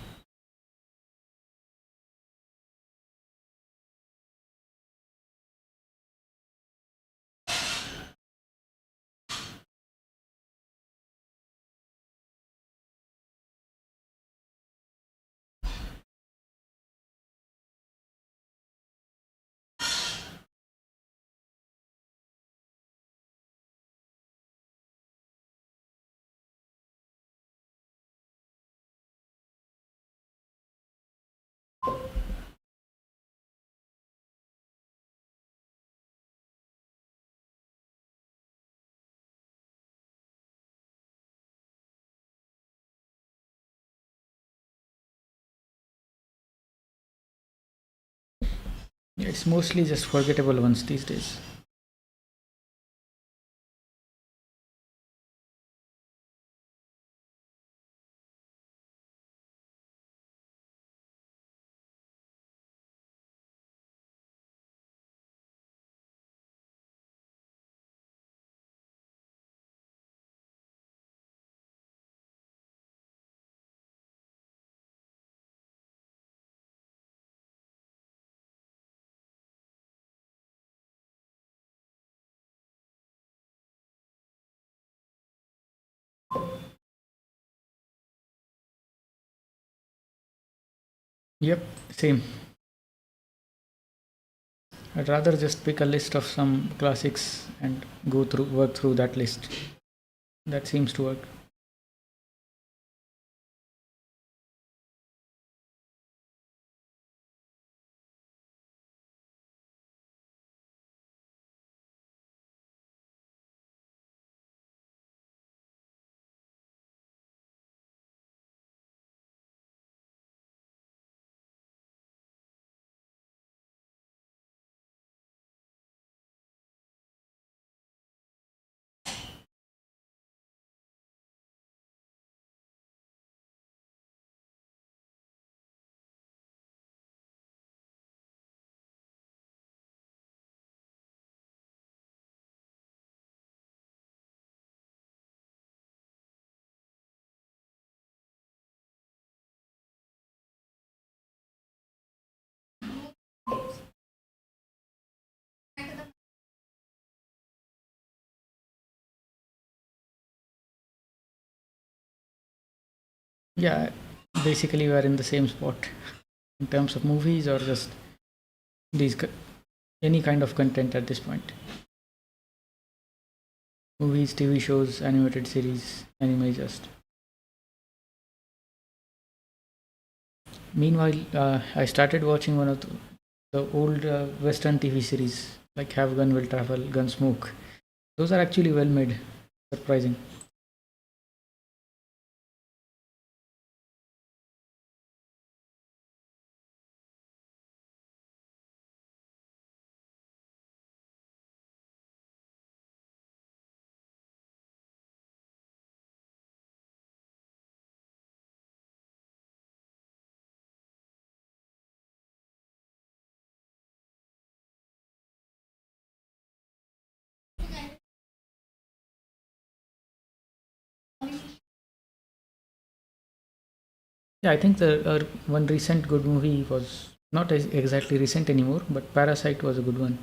It's mostly just forgettable ones these days. Yep, same. I'd rather just pick a list of some classics and work through that list. That seems to work. Yeah, basically we are in the same spot in terms of movies or just these any kind of content at this point. Movies, TV shows, animated series, anime just. Meanwhile, I started watching one of the old Western TV series like Have Gun Will Travel, Gunsmoke. Those are actually well made, surprising. Yeah, I think the one recent good movie was not exactly recent anymore, but Parasite was a good one.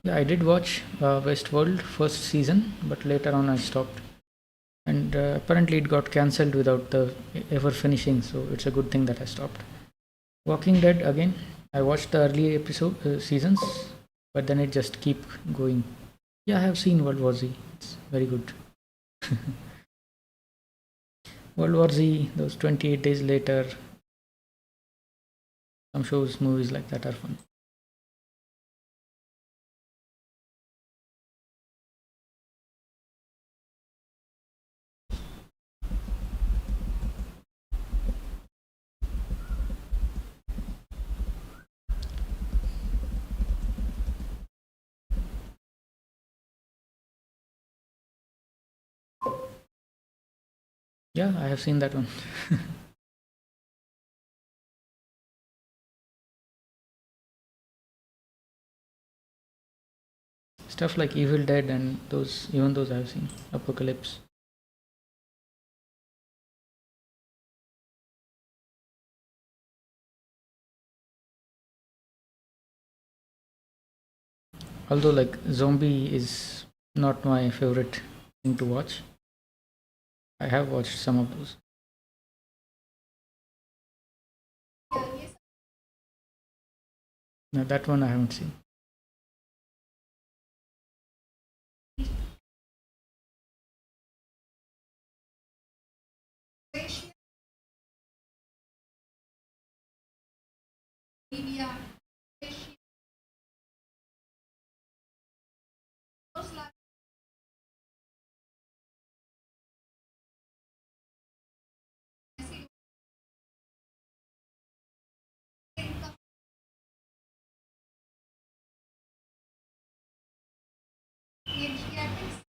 Yeah, I did watch Westworld first season, but later on I stopped. And apparently it got cancelled without the ever finishing, so it's a good thing that I stopped. Walking Dead again. I watched the early episode seasons, but then it just keep going. Yeah, I have seen World War Z. It's very good. World War Z, those 28 days later, some shows, movies like that are fun. Yeah, I have seen that one. Stuff like Evil Dead and those, even those I have seen. Apocalypse. Although, like, zombie is not my favorite thing to watch. I have watched some of those. No, that one I haven't seen. India, Asia, Yugoslavia, Macedonia, Adriatic,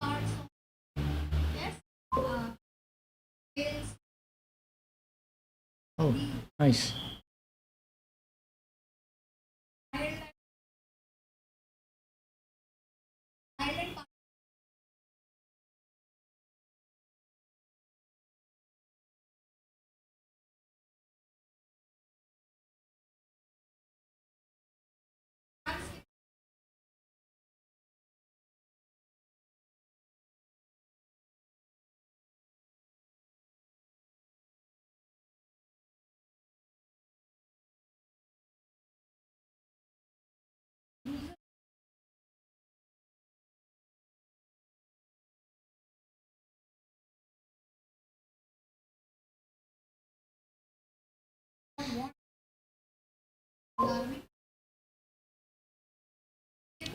parts of yes, Wales, Oh, nice. Ireland, Ireland, France, what alarming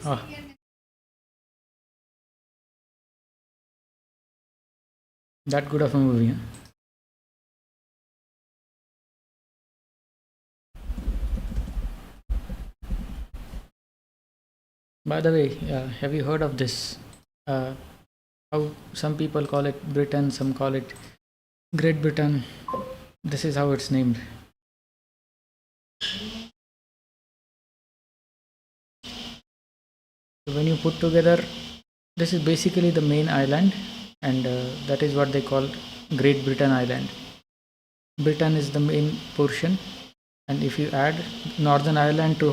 Ah, Indian that good of a movie, huh? By the way, have you heard of this? Uh, how some people call it Britain, some call it Great Britain. This is how it's named. So when you put together, this is basically the main island, and that is what they call Great Britain Island. Britain is the main portion, and if you add Northern Ireland to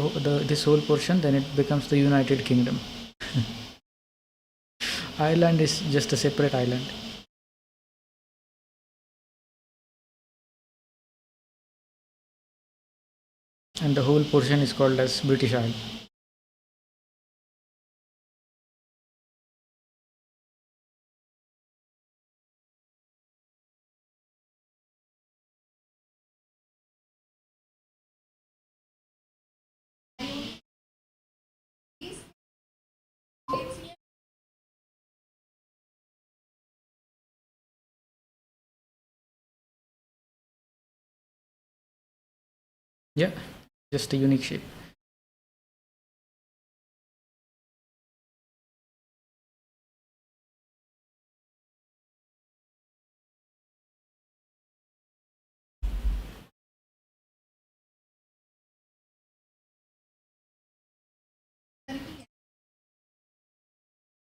this whole portion, then it becomes the United Kingdom. Ireland is just a separate island. And the whole portion is called as British Isle. East, Asia, Yeah, just a unique shape. Turkey,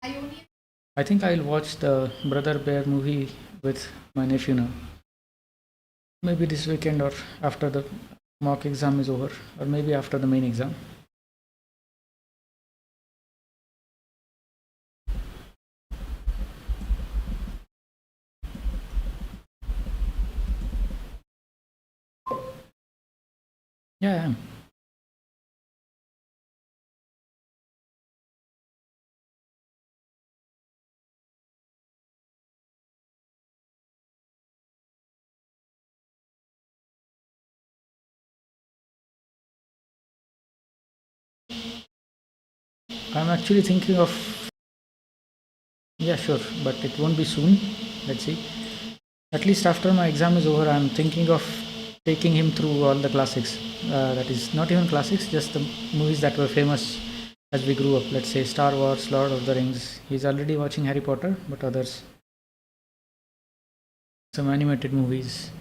Ionian, I think I'll watch the Brother Bear movie with my nephew now. Maybe this weekend or after the mock exam is over, or maybe after the main exam. Yeah, I am. I'm actually thinking of, yeah, sure, but it won't be soon. Let's see. At least after my exam is over, I'm thinking of taking him through all the classics. That is not even classics, just the movies that were famous as we grew up. Let's say Star Wars, Lord of the Rings. He's already watching Harry Potter, but others, some animated movies.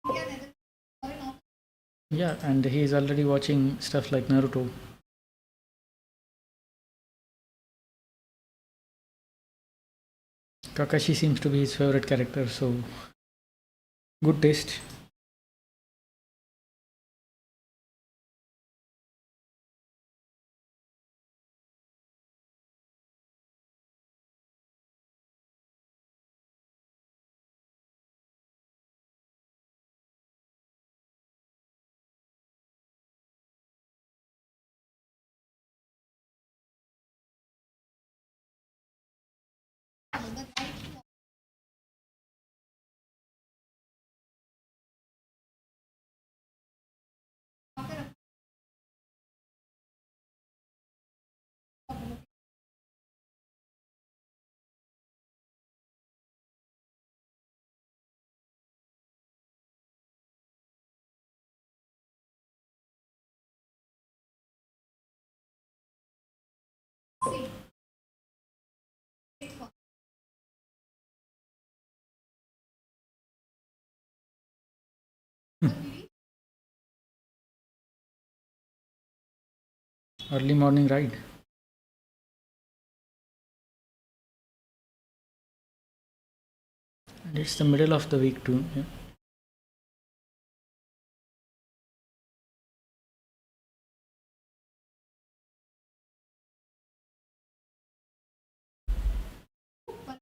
Netherlands, foreign office, Yeah, and he's already watching stuff like Naruto. Kakashi seems to be his favorite character, so good taste. the right after see it for Early morning ride. And it's the middle of the week too. Yeah.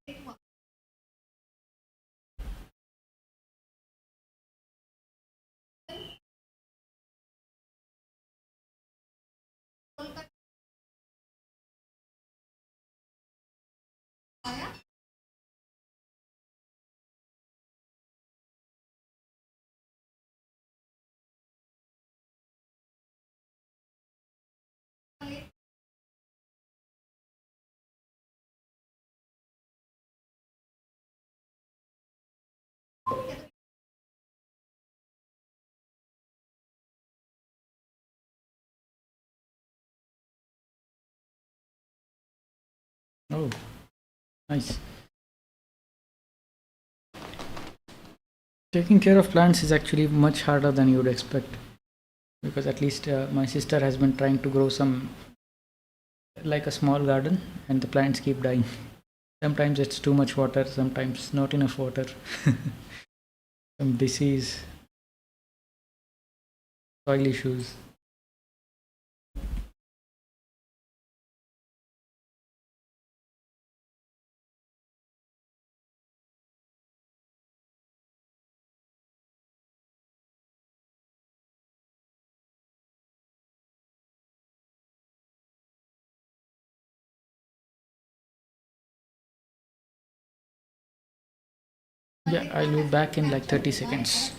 it for Kolkata आया Oh, nice. Taking care of plants is actually much harder than you would expect, because at least my sister has been trying to grow some, like a small garden, and the plants keep dying. Sometimes it's too much water, sometimes not enough water. Some disease, soil issues. Yeah, I'll be back in like 30 seconds.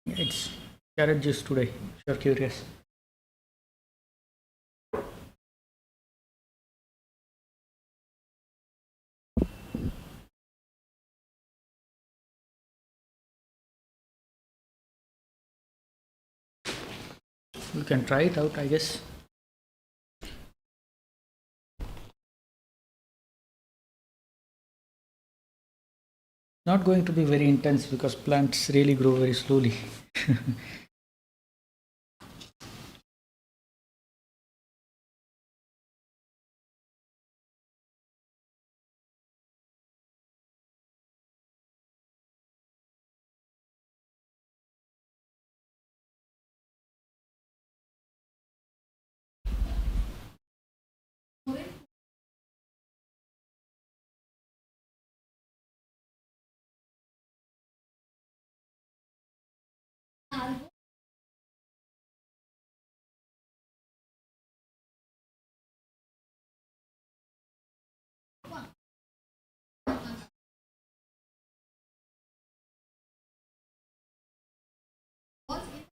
It's carrot juice today, if you're curious. You can try it out, I guess. Not going to be very intense because plants really grow very slowly. was in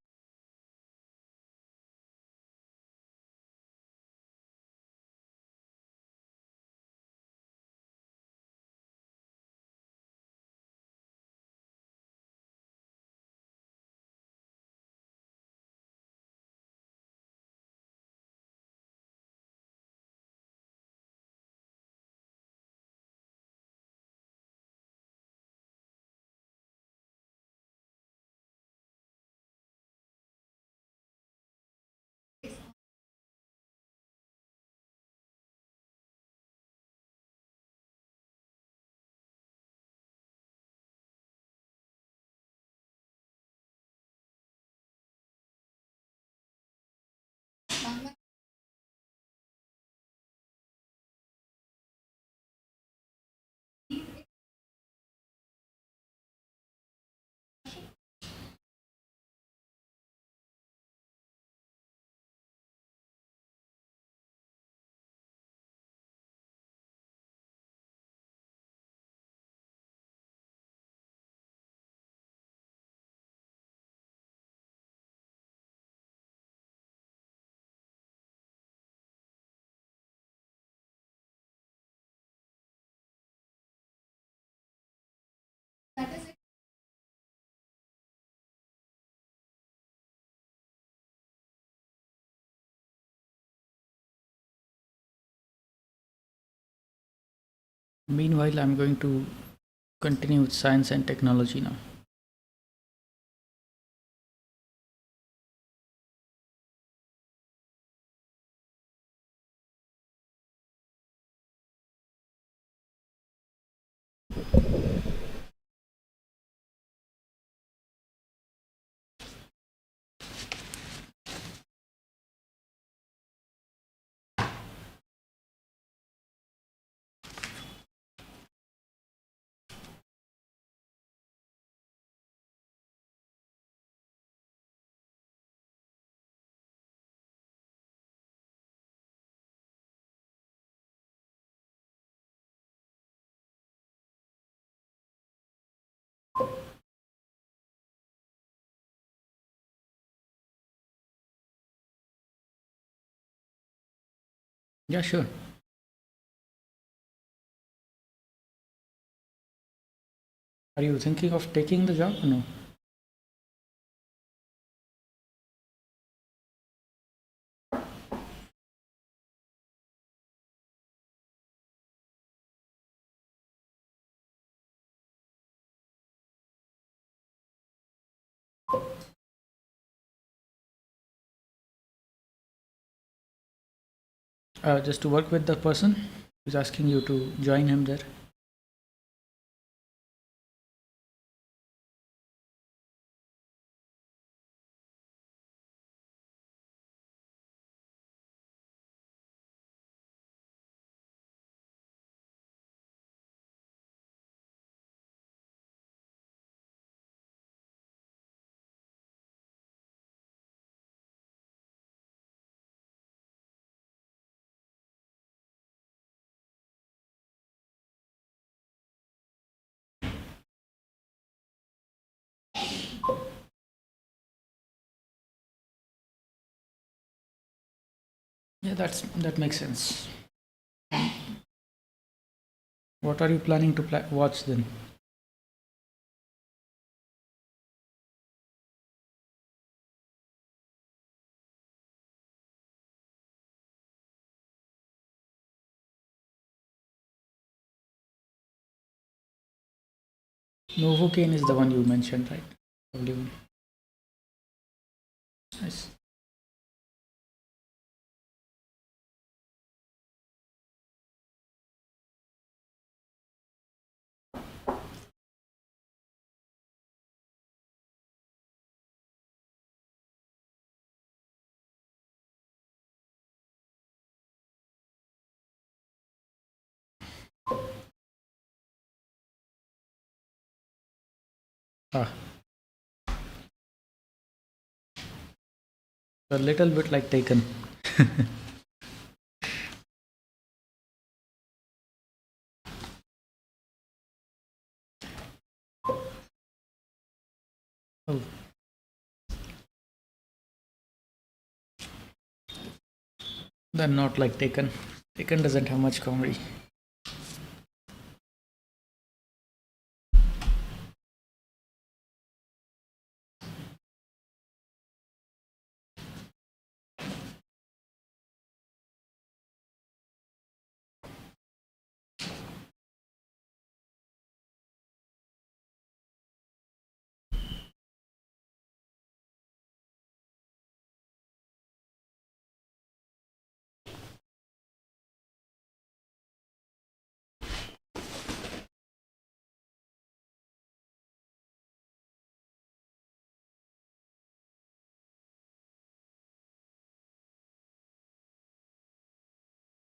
Meanwhile, I'm going to continue with science and technology now. Yeah, sure. Are you thinking of taking the job or no? Just to work with the person who's asking you to join him there. Yeah, that makes sense. What are you planning to watch then? Novocaine is the one you mentioned, right? Only one. Nice. Ah, a little bit like Taken. Oh, then not like Taken. Taken doesn't have much comedy.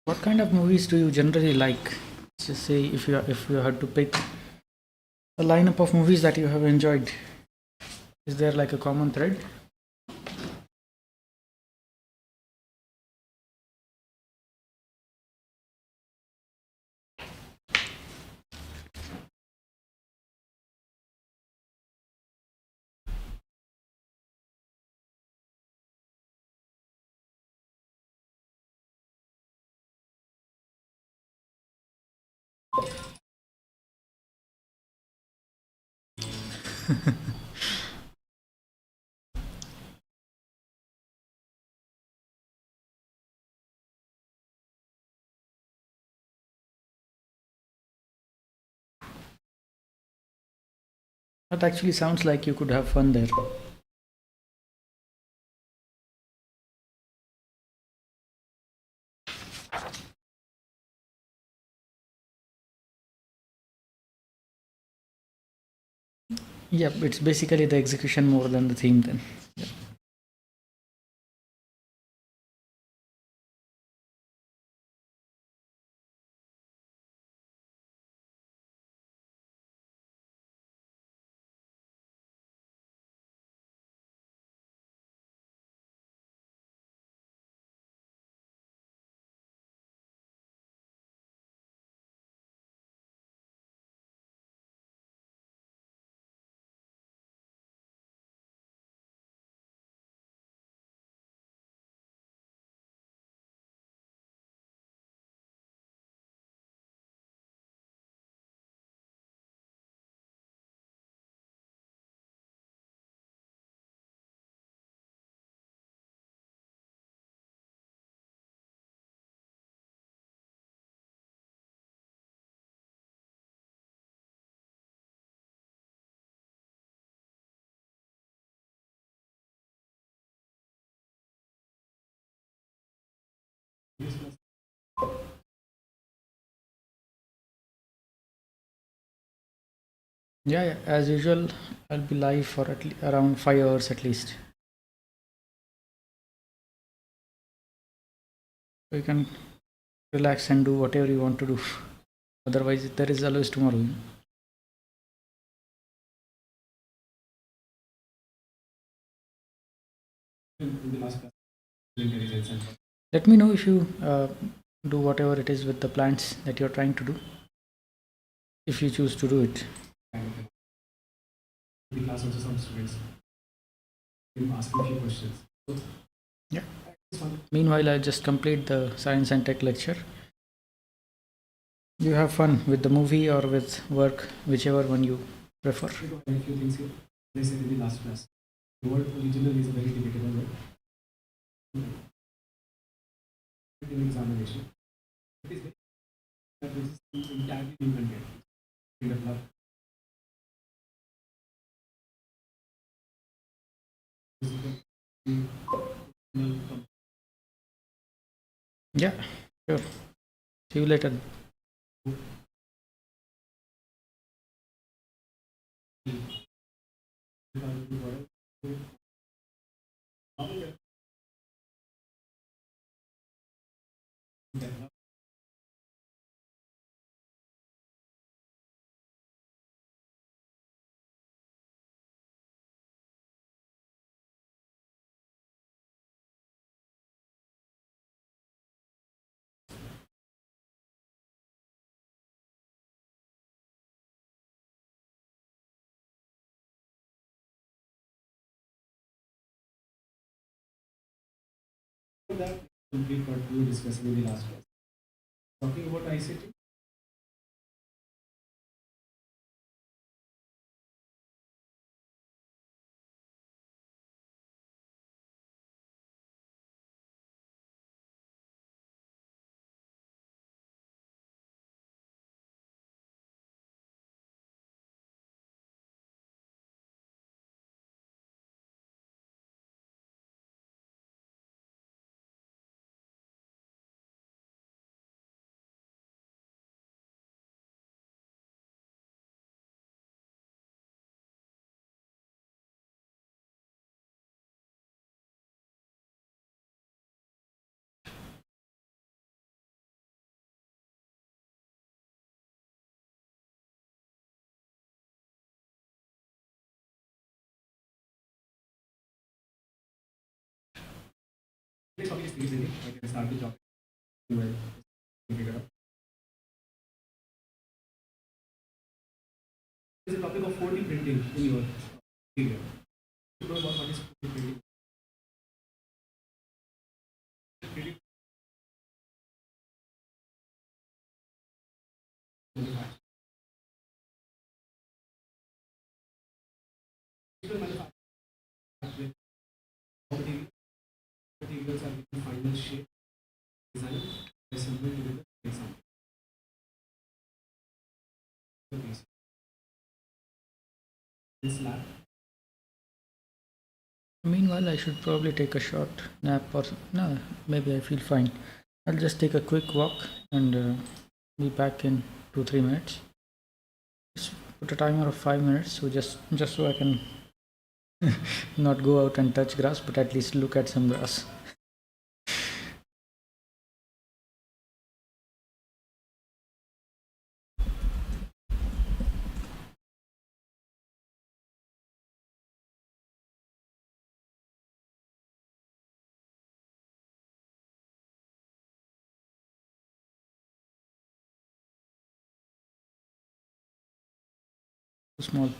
What kind of movies do you generally like? Just say if you had to pick a lineup of movies that you have enjoyed, is there like a common thread? That actually sounds like you could have fun there. Yeah, it's basically the execution more than the theme then. Yeah. Yeah, yeah, as usual, I'll be live for around 5 hours at least. So you can relax and do whatever you want to do. Otherwise, there is always tomorrow. In the last class, intelligence and let me know if you do whatever it is with the plants that you're trying to do, if you choose to do it. The class also some students will ask a few questions. So, yeah. Meanwhile, I just complete the science and tech lecture. You have fun with the movie or with work, whichever one you prefer. A few things here. They said in the last class. The word original is a very debatable word. In examination, it is that this is entirely new content. Yeah, sure. See you later. That complete what we were discussing in the last class. Talking about ICT. This topic is easy. I can start the topic. Well, pick it up. There's a topic of 4D printing in your area. You know about what is 4D printing? 3D manufacturing. Materials are given final shape, design, assembled together, example. this lab. Meanwhile, I should probably take a short nap or no, maybe I feel fine. I'll just take a quick walk and be back in 2-3 minutes. Just put a timer of 5 minutes, so just so I can not go out and touch grass, but at least look at some grass. Too small.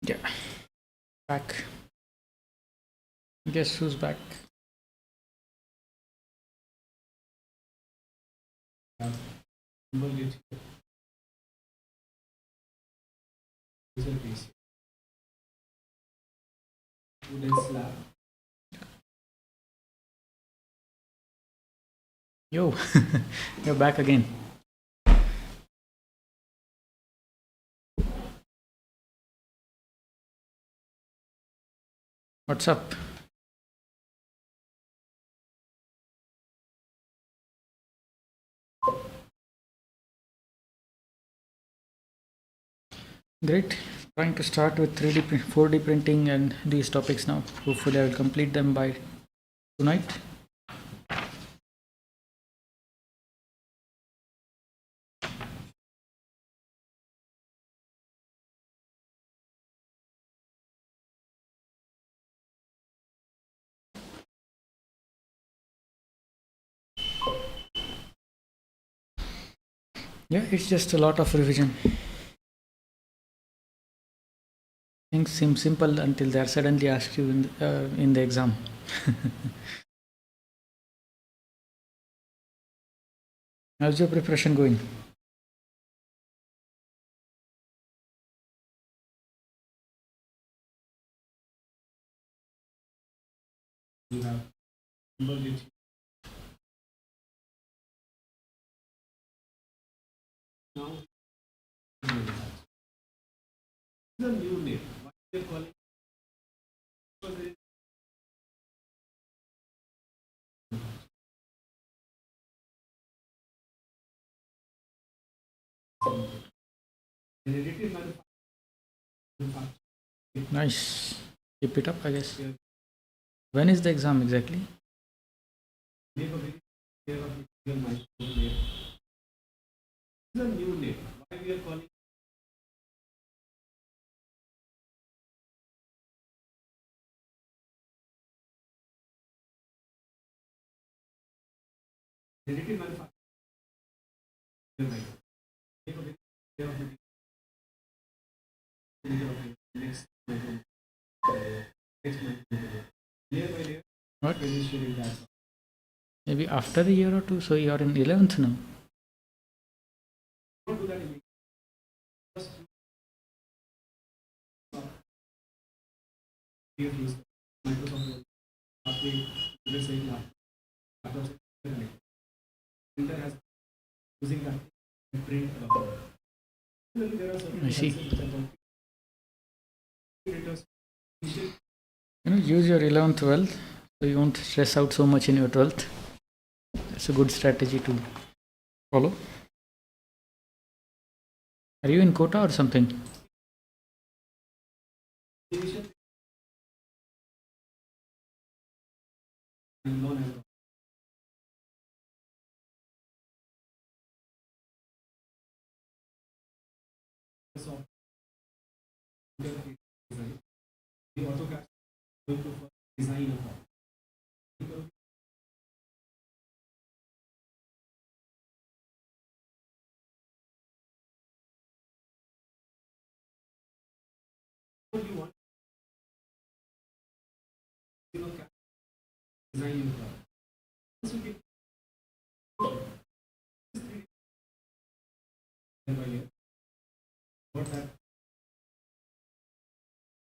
Yeah, back. Guess who's back? Yo, you're back again. What's up? Great. Trying to start with 3D, 4D printing and these topics now. Hopefully, I will complete them by tonight. Yeah, it's just a lot of revision. Things seem simple until they are suddenly asked you in the exam. How's your preparation going? Nice. Keep it up, I guess. When is the exam exactly? What? Maybe after a year or two. So you are in 11th now. I see. Use your 11th well, so you won't stress out so much in your 12th. That's a good strategy to follow. Are you in quota or something?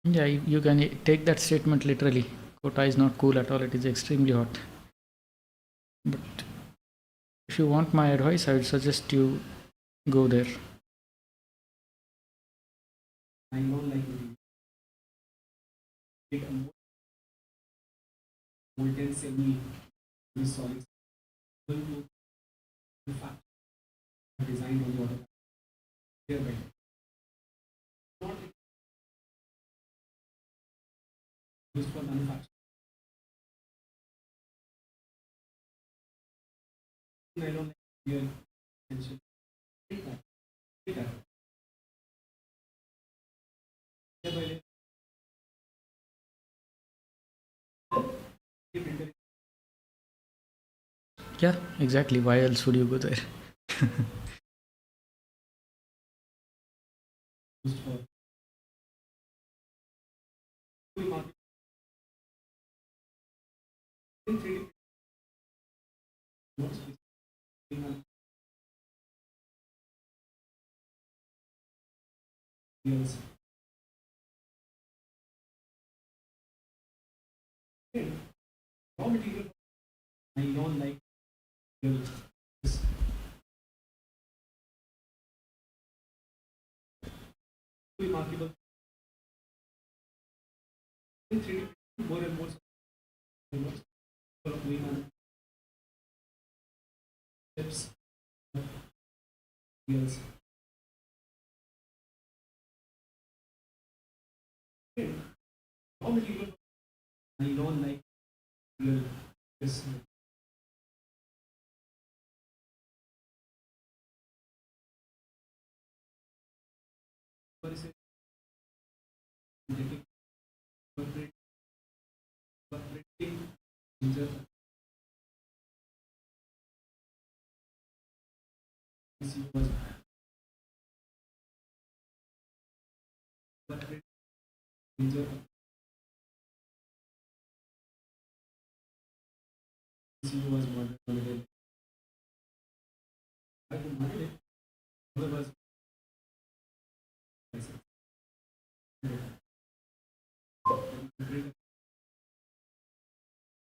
Yeah, you can take that statement literally. Quota is not cool at all, it is extremely hot. But if you want my advice, I would suggest you go there. Yeah, exactly. Why else would you go there?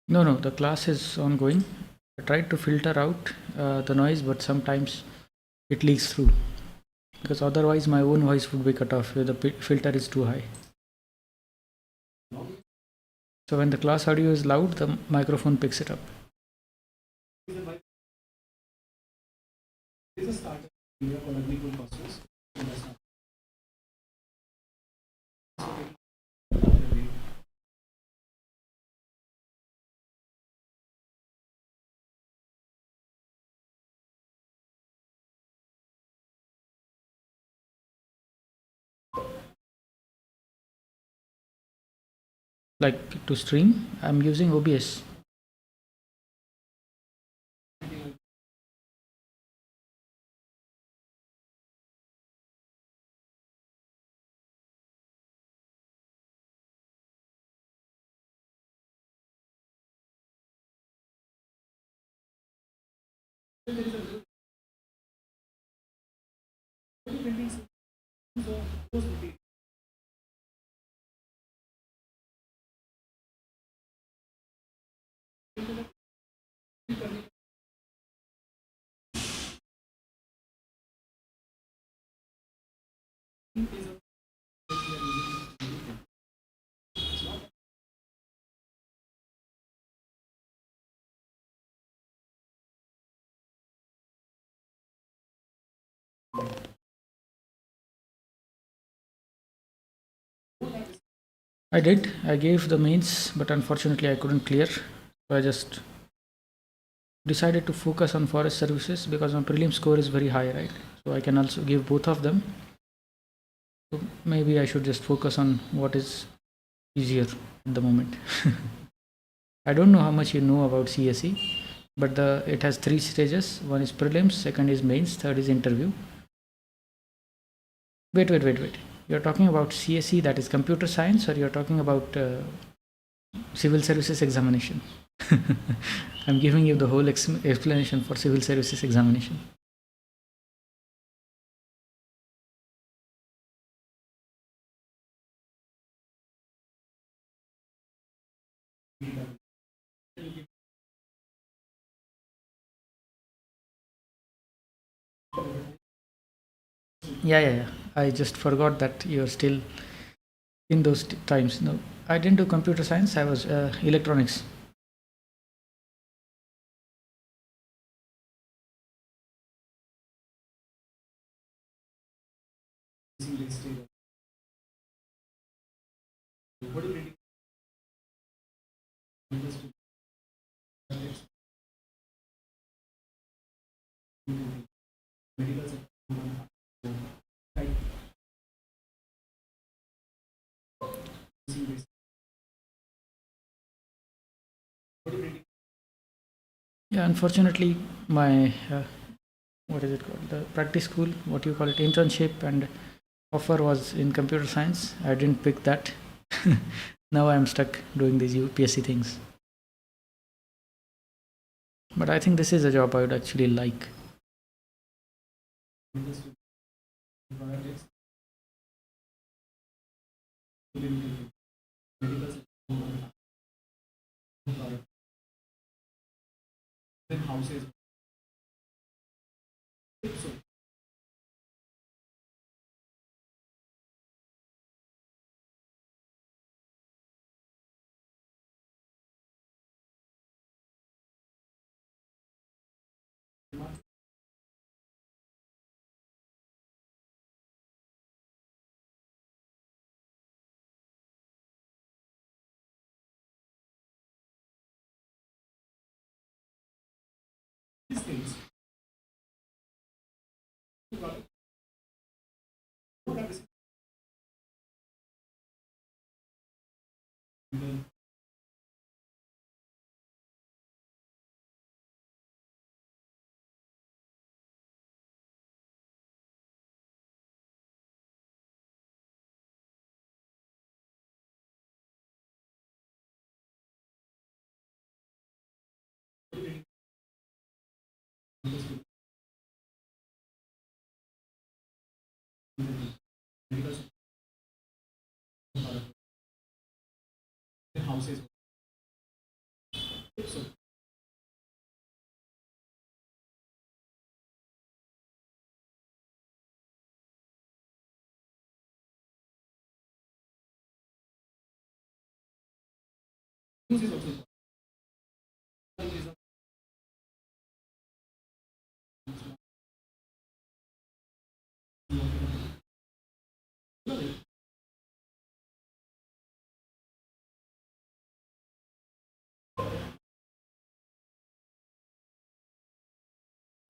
No, no, the class is ongoing. I tried to filter out the noise, but sometimes it leaks through because otherwise my own voice would be cut off if the filter is too high. So when the class audio is loud, the microphone picks it up. Like to stream, I'm using OBS. I did. I gave the mains, but unfortunately I couldn't clear. So I just decided to focus on forest services because my prelim score is very high, right? So I can also give both of them. So maybe I should just focus on what is easier at the moment. I don't know how much you know about CSE, but it has 3 stages. One is prelims, second is mains, third is interview. Wait. You're talking about CSE, that is computer science, or you're talking about civil services examination? I'm giving you the whole explanation for civil services examination. Yeah. I just forgot that you're still in those times. No, I didn't do computer science. I was electronics. Yeah, unfortunately, my what is it called? The practice school, what you call it, internship and offer was in computer science. I didn't pick that. Now I'm stuck doing these UPSC things. But I think this is a job I would actually like.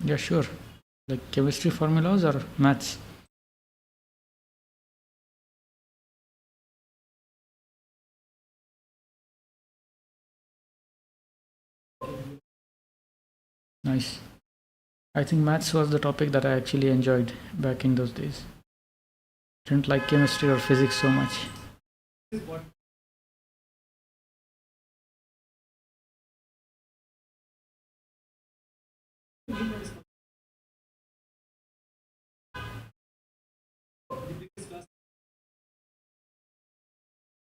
Yeah, sure. Like chemistry formulas or maths? Nice. I think maths was the topic that I actually enjoyed back in those days. Didn't like chemistry or physics so much.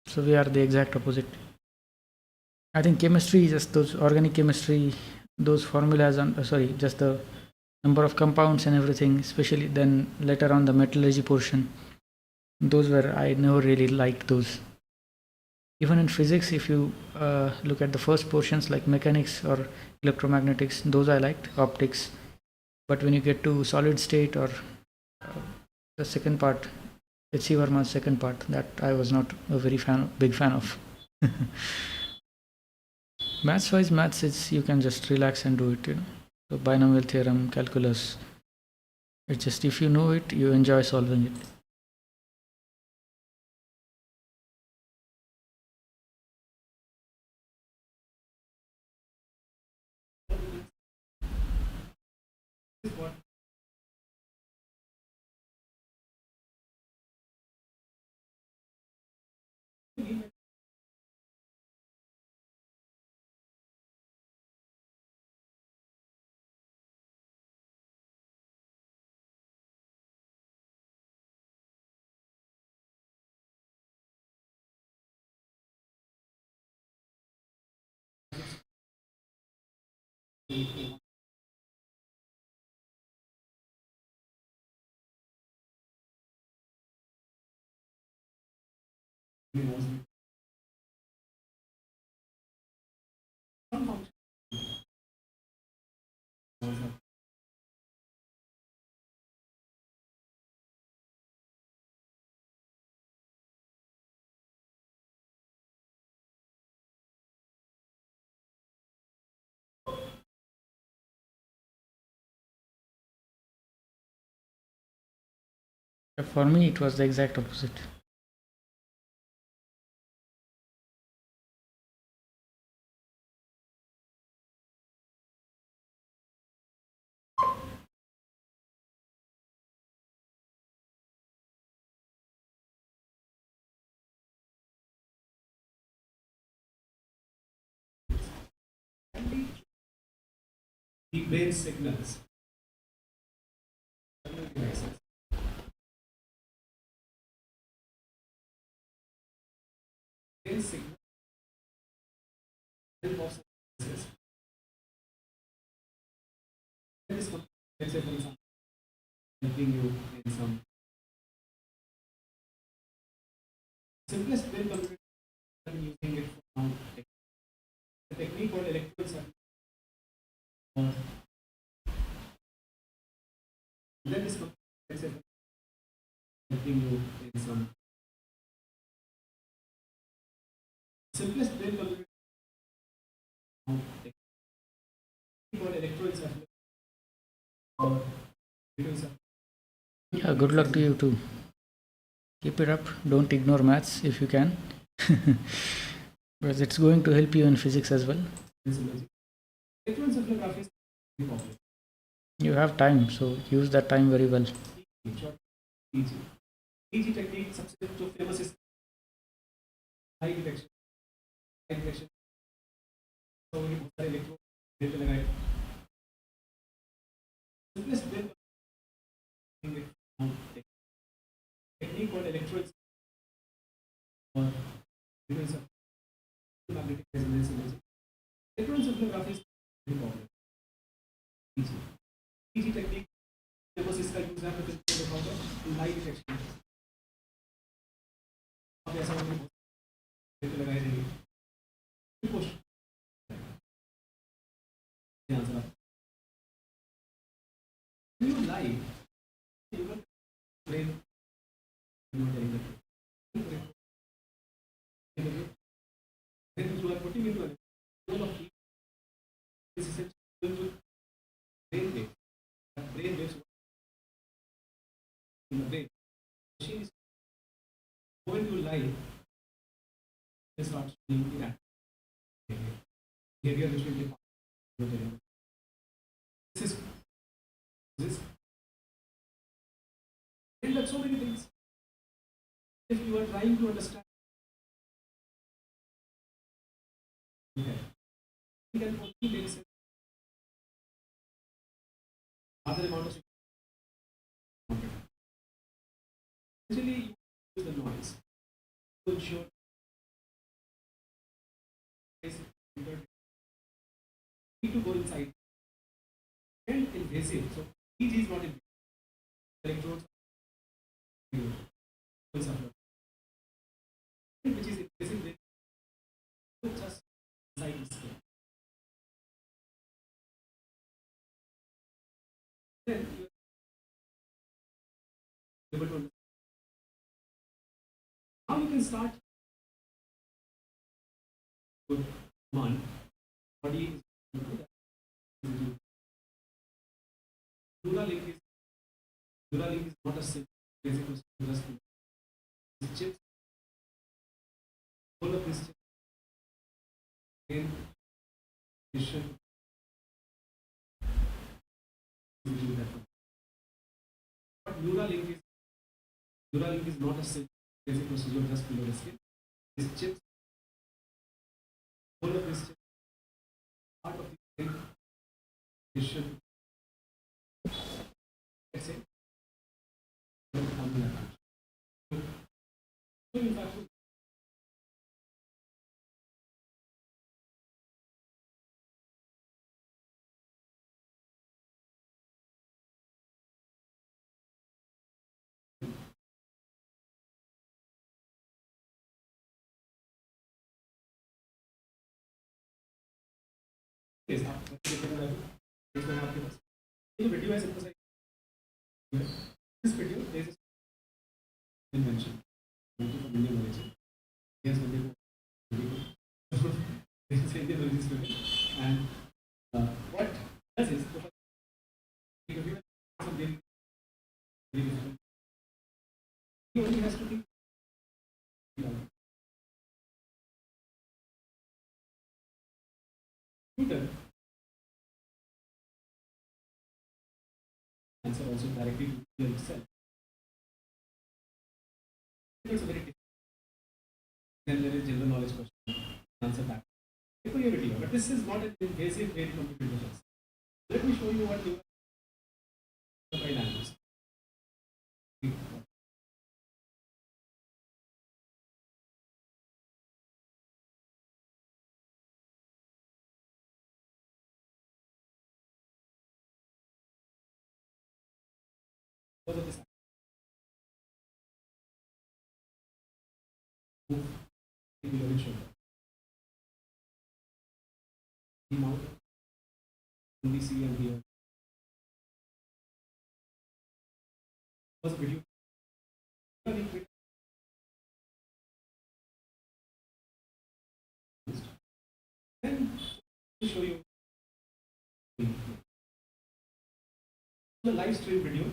So we are the exact opposite. I think chemistry, just those organic chemistry, those formulas, and sorry, just the number of compounds and everything, especially then later on the metallurgy portion. Those were, I never really liked those. Even in physics, if you look at the first portions like mechanics or electromagnetics, those I liked, optics. But when you get to solid state or uh, the second part, H.C. Verma's second part, that I was not a very big fan of. Maths wise, maths is you can just relax and do it, you know. So binomial theorem, calculus. It's just if you know it, you enjoy solving it. For me, it was the exact opposite. the brain signals. Devices. Brain signal help of services. Let's say, for example, helping you in some simplest brain computer using it for now. The technique called electrical circuit. Then this let's say helping you in some simplest brain computer called electrical circuit or electrical circuit. Yeah, good luck to you too. Keep it up. Don't ignore maths if you can. Because it's going to help you in physics as well. Electroencephalography is very popular. You have time, so use that time very well. EG. EG technique सबसे जो famous is high detection. High detection. तो ये बहुत सारे electro belt लगाए. Simplest belt technique called electrodes or magnetic resonance imaging. Electroencephalography is very popular. EG. EG technique famous इसका use है तो देखा होगा लाइट डिटेक्शन. अब ऐसा होगा कि लगाए जाएंगे. Question answer you lie you will brain you are telling the truth. Then you are putting into a role of this is going to brain waves. Brain waves in the brain. Machine is when you lie, it starts doing the behavior which will be part of this is and like so many things. If you are trying to understand, okay, you can only make sense. Other amount of actually you use the noise to ensure need to go inside and invasive. So EG is not invasive. Electrodes which is invasive just inside the skin. Then you are able to understand. Now you can start with one body is Neuralink is not a simple basic just these chips. All of these chips in addition but Neuralink is not a simple basic procedure just below the skin. These chips, all of these chips, part of the addition. Let's say, so in fact, yes, video has emphasized this video. There is a invention. Yes, and what does is he only has to think. Answer also directly to yourself. It's a very difficult. Then there is general knowledge question. Answer back. But this is not an invasive way to computer vision. Let me show you what neural language. Because of this move below his shoulder. He now only see and hear. Was video. Then to show you the live stream video.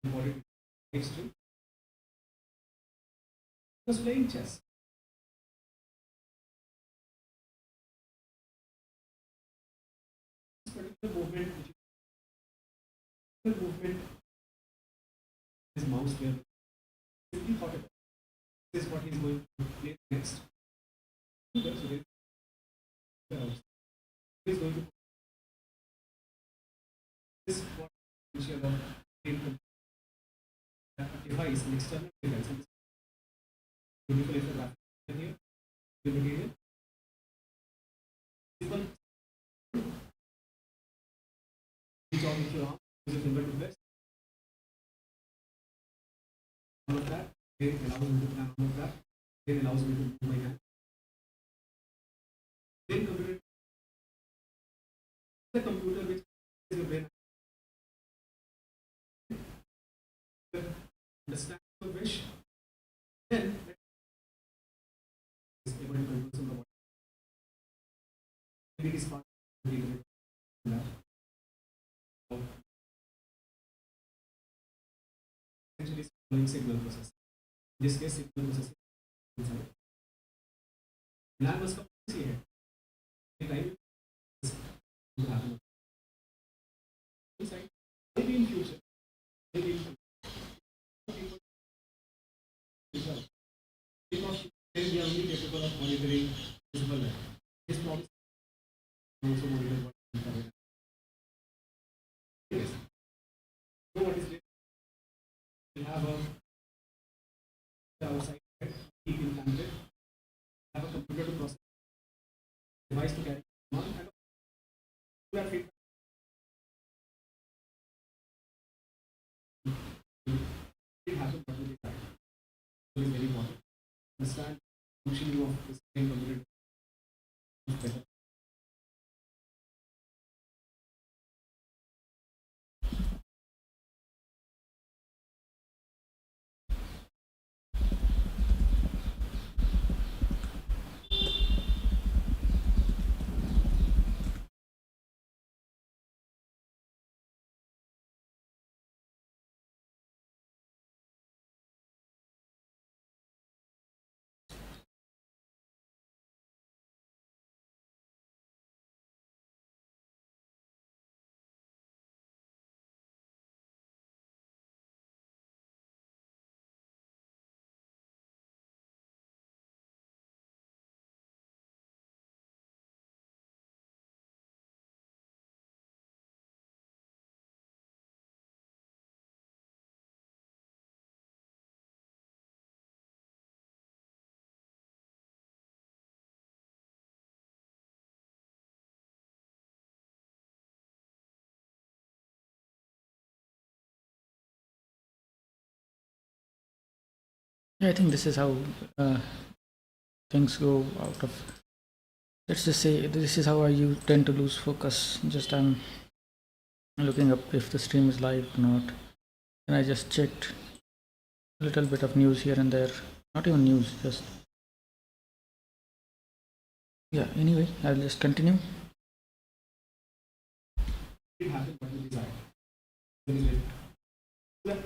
Recorded live stream. He was playing chess. This particular movement, his mouse there, simply thought about this is what he's going to play next. So he's going to this is what potential of a device, an external device. And this beautiful if the here, the material. Simple. Reach out with your arm, use your finger to press. All of that, it allows me to plan all of that. It allows me to move my hand. Then computer, the computer which is your brain. Understand the wish, then is able to control some robot. Maybe it is part of the essentially following signal processing. In this case, signal processing inside. Plan was see here. The time is to happen. Inside, maybe in future, maybe in future. Because then we are only capable of monitoring visible light. This problem also monitor what is happening. Yes. So what is this? We have a outside keep implanted. Have a computer to process, device to carry on, and we are feedback. It happens what will be right. So it's very important. Understand the functioning of this same computer is better. Yeah, I think this is how things go out of. Let's just say this is how you tend to lose focus. Just I'm looking up if the stream is live or not, and I just checked a little bit of news here and there. Not even news, just yeah. Anyway, I'll just continue. It happens what will be right. There is a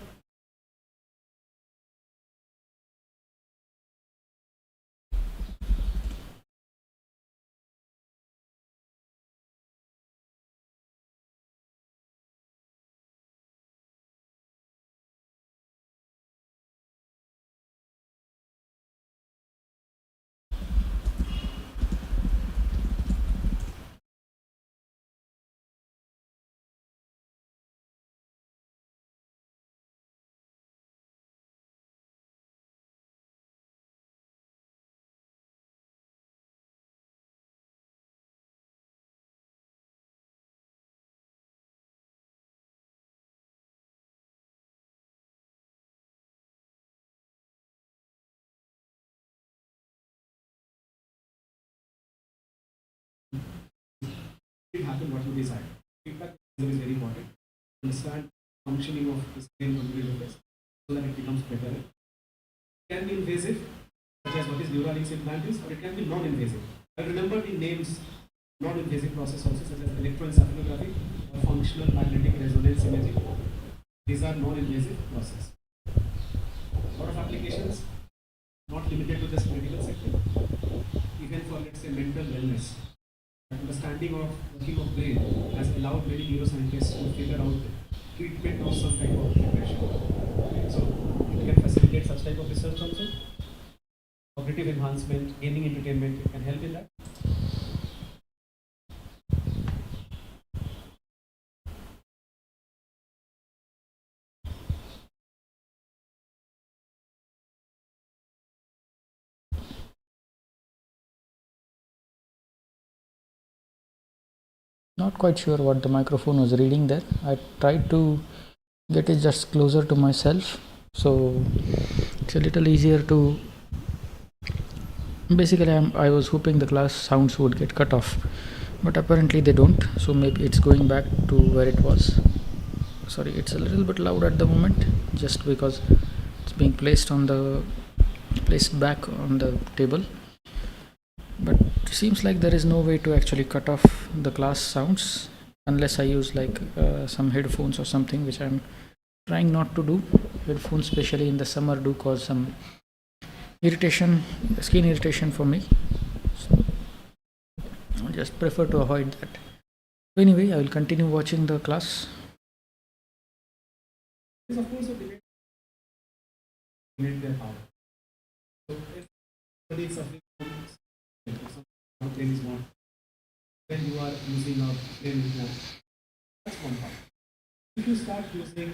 it happen, what you decide. Feedback is very important. Understand functioning of the same computer interface so that it becomes better. It can be invasive, such as what is Neuralink implant is, or it can be non-invasive. I remember the names non-invasive process also, such as electroencephalography or functional magnetic resonance imaging. These are non-invasive process. A lot of applications, not limited to just medical sector, even for let's say mental wellness. Understanding of working of brain has allowed many neuroscientists to figure out treatment of some type of depression. Okay, so it can facilitate such type of research also. Cognitive enhancement, gaming entertainment, it can help in that. Not quite sure what the microphone was reading there. I tried to get it just closer to myself, so it's a little easier to. Basically, I was hoping the class sounds would get cut off, but apparently they don't. So maybe it's going back to where it was. Sorry, it's a little bit loud at the moment, just because it's being placed back on the table. But it seems like there is no way to actually cut off the class sounds unless I use like some headphones or something, which I'm trying not to do. Headphones, especially in the summer, do cause some irritation, skin irritation for me. So I just prefer to avoid that. Anyway, I will continue watching the class. This of course a debate their power. So if somebody is suffering from some brain is not, when you are using a brain implant, that's one part. If you start using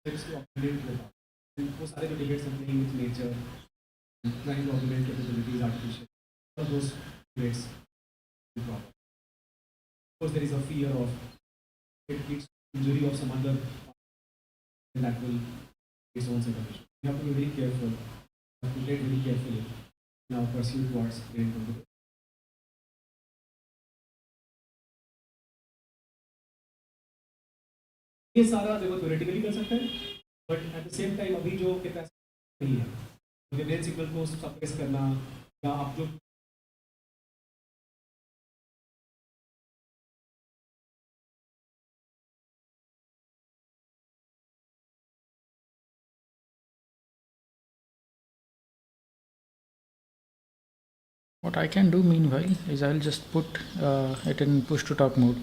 things to augment your power, वो सारे जो debates हम playing with nature, trying to augment capabilities artificial, all of those debates will problem. Of course, there is a fear of it leads to injury of some other, and that will be its own set of issues. You have to be very careful. You have to tread very carefully in our pursuit towards brain computer. ये सारा देखो theoretically कर सकते हैं, but at the same time अभी जो capacity नहीं है, मुझे ब्रेन सिग्नल को सप्रेस करना या आप जो What I can do meanwhile is I'll just put it in push to talk mode.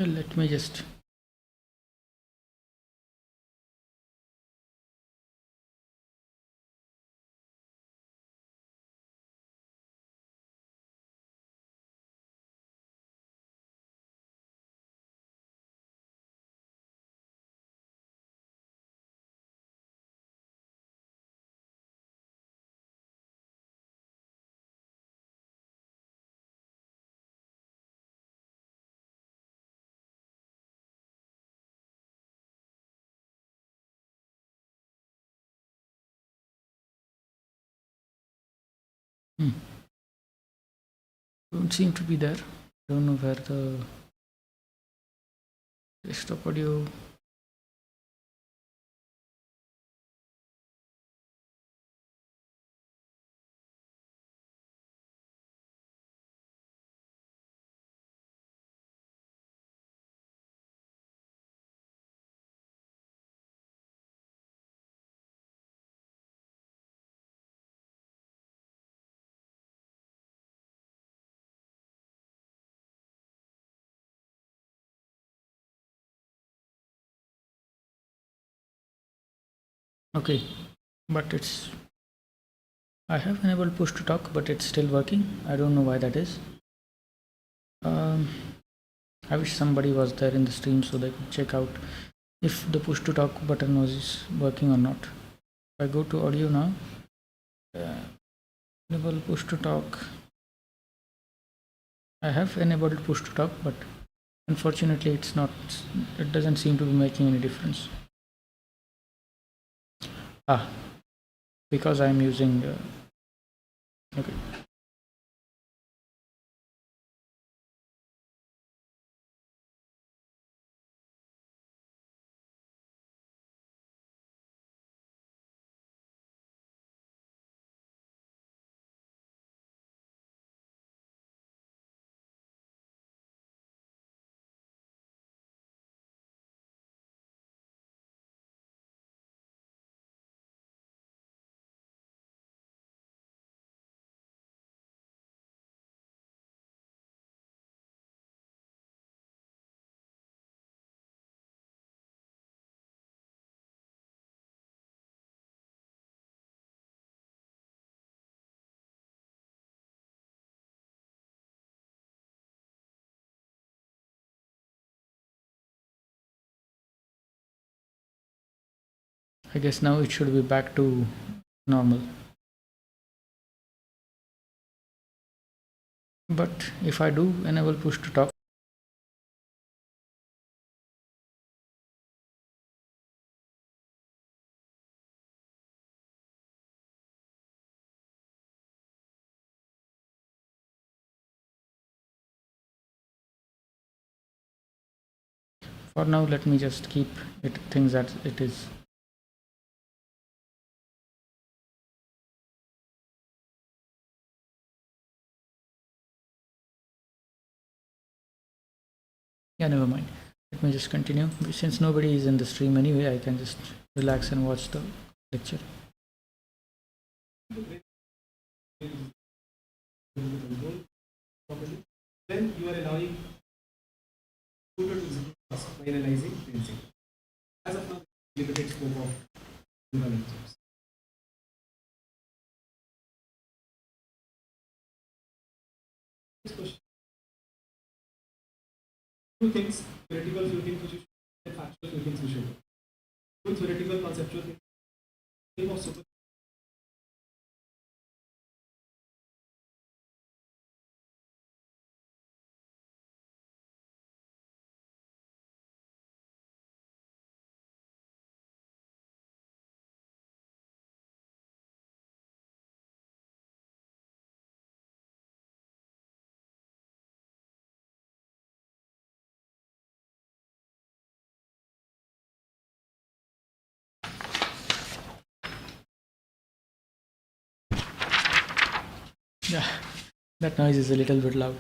Let me just don't seem to be there. Don't know where the desktop audio. Okay, but I have enabled push to talk, but it's still working. I don't know why that is. um, I wish somebody was there in the stream so they could check out if the push to talk button was working or not. If I go to audio now, uh, enable push to talk. I have enabled push to talk, but unfortunately it's not, it doesn't seem to be making any difference. Because I'm using okay. I guess now it should be back to normal. But if I do enable push to talk, for now let me just keep it things that it is. Yeah, never mind. Let me just continue. Since nobody is in the stream anyway, I can just relax and watch the lecture. Then you are allowing computer to execute task by analyzing principle. As of now, limited scope of neural networks. Next question. Two things, theoretical few things which you should, and factual few things we should do. Two theoretical conceptual things. Name of super. Yeah, that noise is a little bit loud.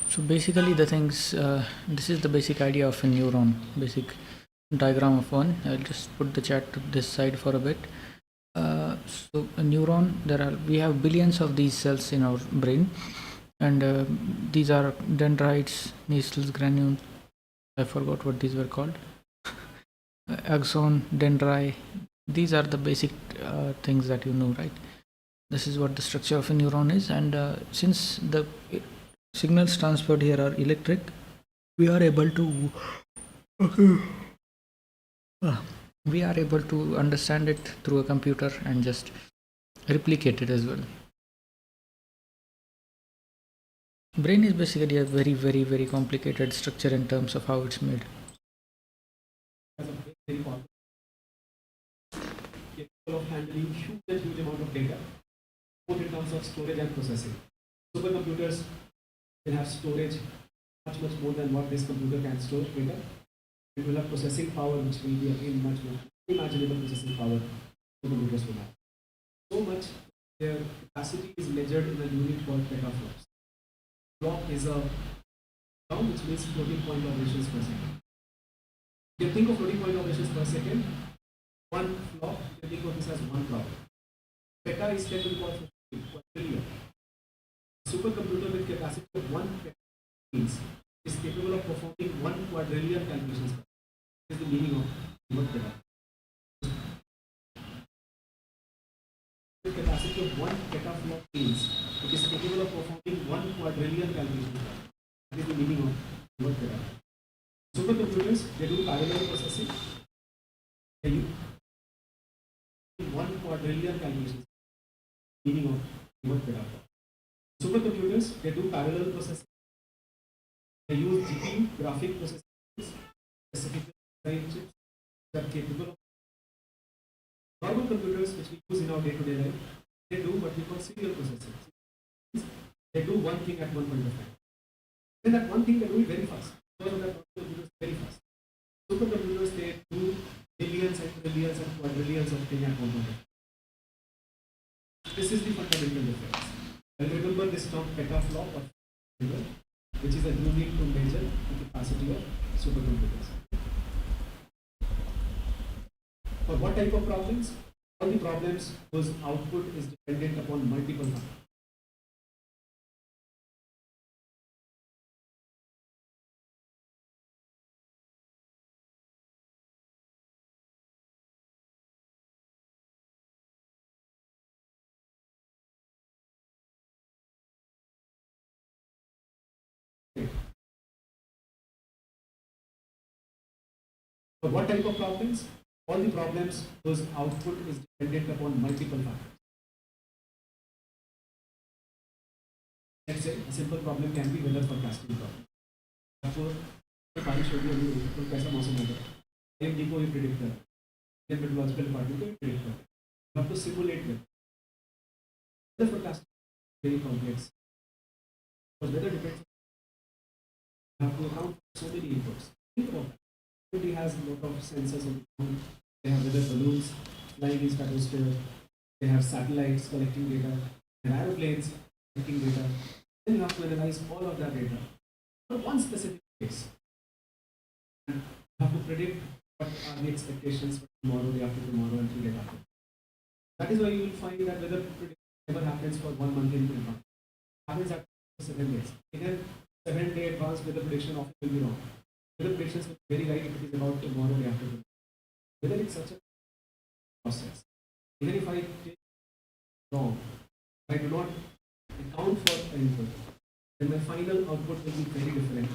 So basically the things, this is the basic idea of a neuron, basic diagram of one. I'll just put the chat to this side for a bit. So a neuron, we have billions of these cells in our brain, and these are dendrites, nucleus, granules. I forgot what these were called. Axon, dendrite. These are the basic things that you know, right? This is what the structure of a neuron is, and since the signals transferred here are electric, we are able to we are able to understand it through a computer and just replicate it as well. Brain is basically a very complicated structure in terms of how it's made. As a very complex, capable of handling huge amount of data, both in terms of storage and processing. Supercomputers can have storage much more than what this computer can store data. It will have processing power, which will be again much more unimaginable processing power supercomputers will have. So much their capacity is measured in a unit called petaflops. Flop is a term which means floating point operations per second. You think of floating point operations per second, one flop, you think of this as one problem. Peta is 10 to the power 15 quadrillion. Supercomputer with capacity of 1 peta is capable of performing 1 quadrillion calculations. This is the meaning of word peta. With capacity of 1 petaflop means it is capable of performing 1 quadrillion calculations. That is the meaning of word peta. Supercomputers, they do parallel processing. They use 1 quadrillion calculations. Meaning of word peta. Supercomputers, they do parallel processing. They use GPU, graphic processing, specific design chips that are capable of. Normal computers, which we use in our day-to-day life, they do what we call serial processing. They do one thing at one point of time. Then that one thing they do it very fast. Because of that, computers very fast. Supercomputers, they do billions and trillions and quadrillions of things at one point of time. This is the fundamental difference. And remember this term petaflop or which is a unit to measure the capacity of supercomputers. For what type of problems? All the problems whose output is dependent upon multiple factors. For what type of problems? All the problems whose output is dependent upon multiple factors. Let's say a simple problem can be weather forecasting problem. Therefore, बारिश होगी अभी तो कैसा मौसम होगा IMD को भी predict कर है meteorological department को भी predict कर you have to simulate it. Weather forecasting is very complex because weather depends. You have to account for so many inputs. Think about that. Everybody has a lot of sensors on the ground. They have weather balloons flying in stratosphere. They have satellites collecting data. They have aeroplanes collecting data. Then you have to analyze all of that data for one specific case. And you have to predict what are the expectations for tomorrow, day after tomorrow, and 3 days after. That is why you will find that weather prediction never happens for 1 month in advance. It happens after 7 days. In a 7-day advance, weather prediction often will be wrong. Weather predictions will be very right if it is about tomorrow, day after tomorrow. Whether it's such a process, even if I take wrong, I do not account for the input, then the final output will be very different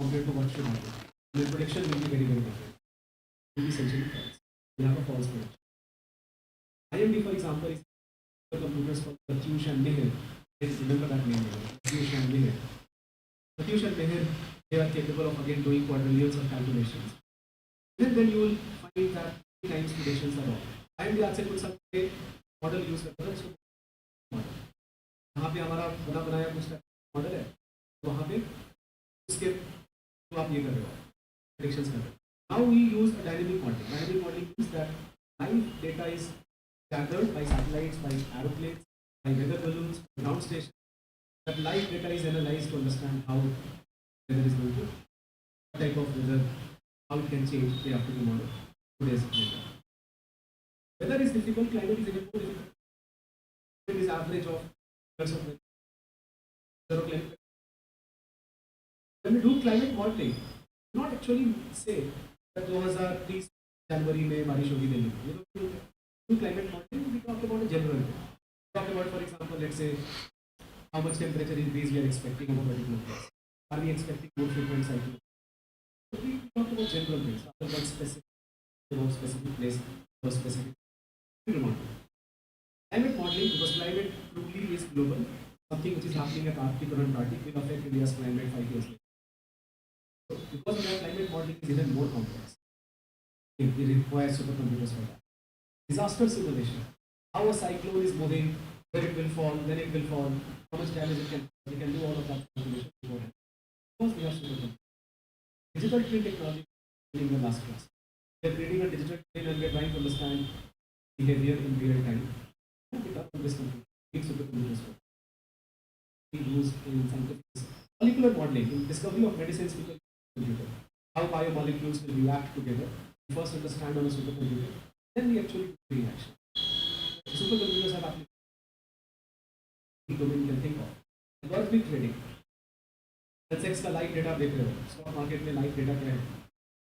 compared to what should happen. The prediction will be very different. It will be essentially false. You have a false prediction. IMD, for example, is the computers called Pratyush and Mihir. Let's remember that name. Pratyush and Mihir. Pratyush and Mihir, they are capable of again doing quadrillions of calculations. Then you will find that many times predictions are wrong. IMD आज से कुछ साल पहले model use करता था उसको model यहाँ पे हमारा बना बनाया कुछ मॉडल है वहाँ पे उसके तो आप ये कर रहे हो predictions कर रहे हो. Now we use a dynamic modeling. Dynamic modeling means that live data is gathered by satellites, by aeroplanes, by weather balloons, ground stations. That live data is analyzed to understand how weather is going to, what type of weather, how it can change day after tomorrow, 2 days later. Weather is difficult, climate is even more difficult. It is average of years of weather. When we do climate modeling, we not actually say that 2030 January में बारिश होगी दिल्ली में. We don't do climate modeling. We talk about a general thing. Talk about, for example, let's say how much temperature increase we are expecting in a particular place. Are we expecting more frequent cycles? So we talk about general things rather than specific place or specific environment. Climate modeling, because climate truly is global, something which is happening at Arctic or Antarctic will affect India's climate 5 years later. So because of that, climate modeling is even more complex. It requires supercomputers for that. Disaster simulation. How a cyclone is moving, where it will fall, when it will fall, how much damage it can cause. We can do all of that calculation beforehand. Of course, we have supercomputers. Digital twin technology in the last class. We are creating a digital twin and we are trying to understand behavior in real time. And we talk on this computer. Big supercomputers for. We use in scientific molecular modeling. In discovery of medicines, we can use computer. How biomolecules will react together. We first understand on a supercomputer, then we actually do the reaction. Supercomputers have applications domain you can think of. Algorithmic trading. Sensex का live data देख रहे हो, stock market में live data क्या है,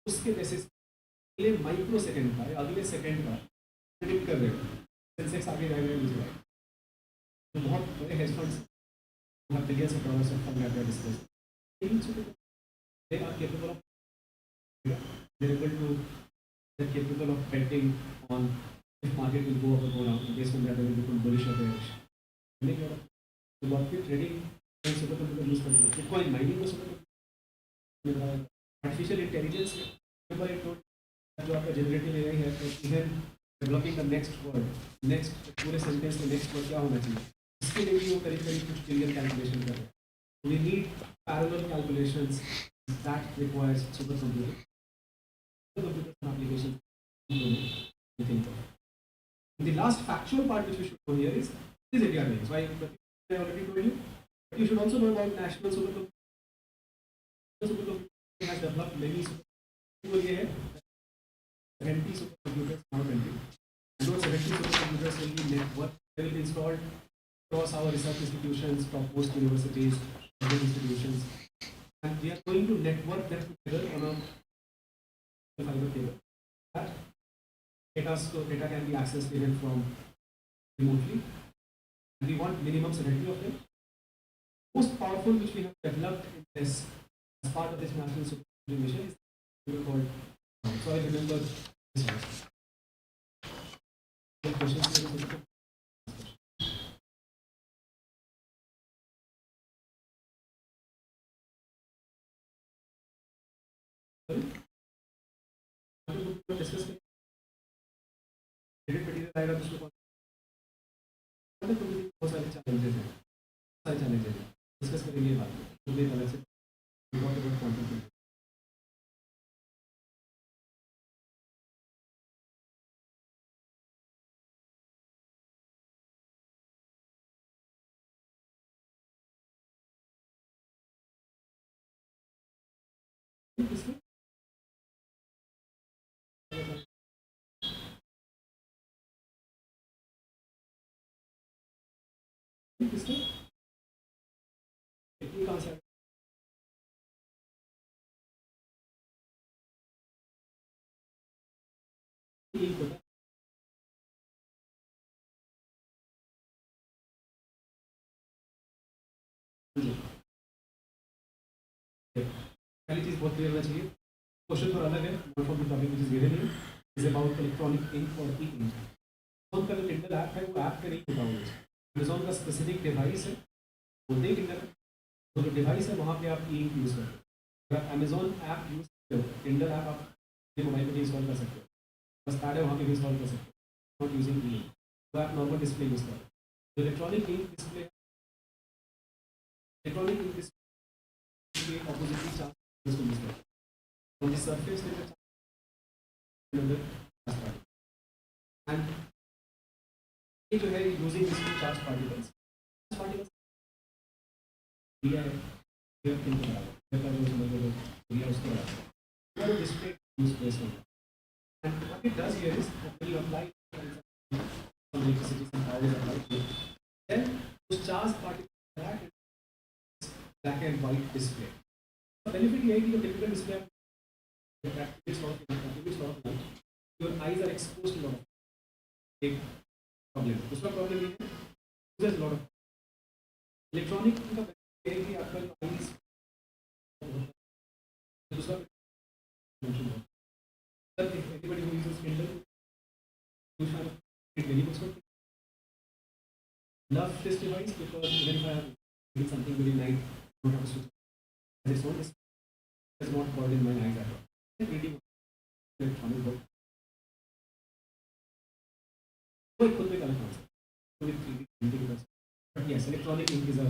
उसके basis अगले micro second का या अगले सेकंड का प्रेडिक्ट कर रहे हो सेंसेक्स आगे जाएगा या नीचे जाएगा. तो बहुत बड़े hedge funds have billions of dollars of fund at their disposal. They are capable of they're capable of betting on if market will go up or go down. Based on that, they will become bullish or bearish. So what we trading and supercomputer use करते हैं. Bitcoin mining में supercomputer. Artificial intelligence में एक tool जो आपका generative AI है, even developing the next word, next पूरे sentence में next word क्या होना चाहिए. इसके लिए भी वो करीब कुछ ट्रिलियन कैलकुलेशन कर रहे हैं. We need parallel calculations that requires supercomputer. Supercomputer application. We think of. The last factual part which we should know here is India range. So I already told you, but you should also know about national supercomputer. Supercomputer has developed many supercomputers. 70 supercomputers now pending. And those 70 supercomputers will be networked. They will be installed across our research institutions, topmost universities, other institutions, and we are going to network them together on a fiber cable. That data can be accessed even from remotely, and we want minimum 70 of them. Most powerful which we have developed in this as part of this national supercomputing mission is called. So I remember this one. Any questions here? Discuss material आएगा तो उसको बहुत सारे challenges हैं discuss करेंगे ये बात तो एक अलग से बहुत कॉन्टेंट कहाँ से पहली चीज बहुत क्लियर होना चाहिए. क्वेश्चन थोड़ा अलग है. One for the topic which is given is about electronic ink और ई इंक. अमेज़न का जो टिंडल ऐप है वो ऐप पे नहीं होता होगा. अमेज़न का स्पेसिफिक डिवाइस है, वो दे टिंडल तो जो डिवाइस है वहाँ पे आप ई इंक यूज़ करते हो. अगर अमेज़न ऐप यूज़ करते हो, टिंडल ऐप आप अपने मोबाइल पर भी इंस्टॉल कर सकते हो. बस कार्ड है वहाँ पे भी इंस्टॉल कर सकते हो. Not using E ink. तो आप नॉर्मल डिस्प्ले यूज़ करो. जो इलेक्ट्रॉनिक इंक डिस्प्ले के ऑपोजिटली चार्ज इसको यूज़ करते हो. On the surface there is another charge particle, and ये जो है using these two charge particles दिया है ये किन को बराबर का जो समझ लो दिया उसके बराबर वो डिस्प्ले यूज प्लेस होगा. And what it does here is when you apply some electricity, some power is applied to it, then those charge particles react in black and white display. The benefit ये है कि जो typical display your eyes are exposed to lot of एक problem. दूसरा problem ये है there's a lot of electronic का है कि आपका noise दूसरा mention है. Sir, if anybody who uses Kindle, you have it very much. Love this device because even if I am reading something very nice, I don't have to switch. As its own, this does not burden my eyes at all. Reading electronic book. So it could be color concept. With 3D printing does. But yes, electronic ink is a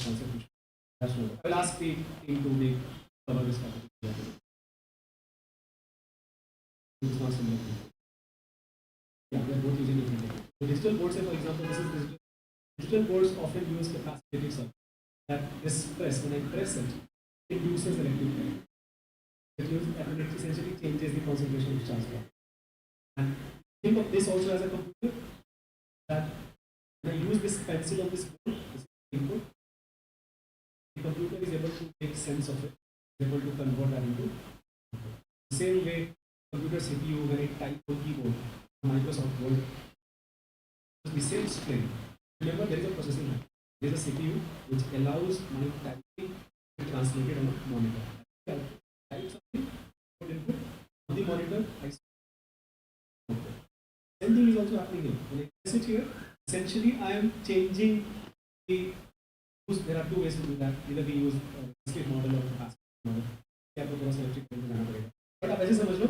concept which that's no. I will ask the team to make cover this topic. It's not similar. Yeah, we are both using different techniques. So digital boards, say for example, this is digital. Digital boards often use capacitive circuit. That this press, when I press it, it induces electric current. It essentially changes the concentration of charge. And think of this also as a computer. That when I use this pencil on this board, this input, the computer is able to make sense of it, is able to convert that into. The same way, computer CPU, when I type on keyboard, Microsoft Word, the same string. Remember, there is a processing unit. There is a CPU which allows my typing to be translated on a monitor. I type something, put input on the monitor, I see. Same thing is also happening here. When I press it here, essentially I am changing the use. There are two ways to do that. Either we use discrete model or capacitive model. But आप ऐसे समझ लो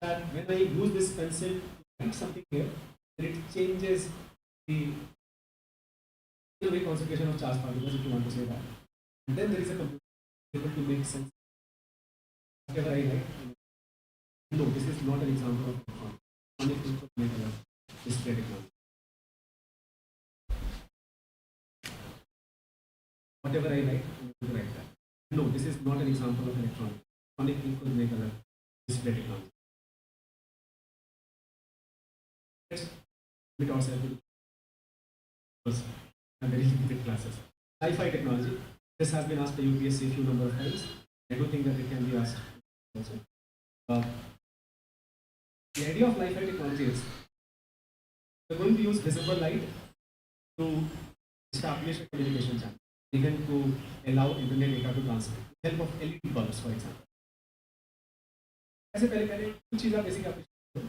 that when I use this pencil to write something here, then it changes the concentration of charge particles, if you want to say that. And then there is a computer able to make sense. Whatever I write. No, this is not an example of electronics. Only thing to make a display technology. Whatever I write, I'm going to write that. No, this is not an example of electronics. Only thing to make a display technology. Let's limit ourselves to very limited classes. Wi-Fi technology. This has been asked by UPSC a few number of times. I do think that it can be asked also. The idea of Wi-Fi technology is we're going to use visible light to establish a communication channel, even to allow internet data to transmit with help of LED bulbs, for example. ऐसे पहले कुछ चीज़ आप basic application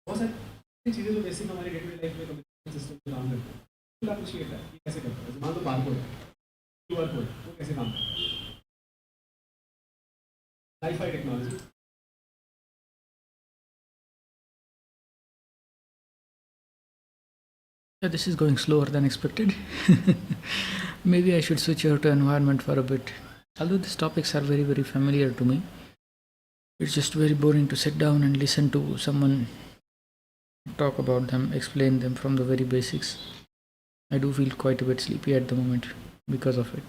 बहुत सारी चीज़ें जो basic हमारे day to day life में कम्युनिकेशन सिस्टम में काम करते हैं तो अप्रिशिएट है कि कैसे करते हैं. मान लो बारकोड है, QR कोड, वो कैसे काम करता है. Wi-Fi technology. Yeah, this is going slower than expected. Maybe I should switch over to environment for a bit. Although these topics are very, very familiar to me, it's just very boring to sit down and listen to someone talk about them, explain them from the very basics. I do feel quite a bit sleepy at the moment because of it.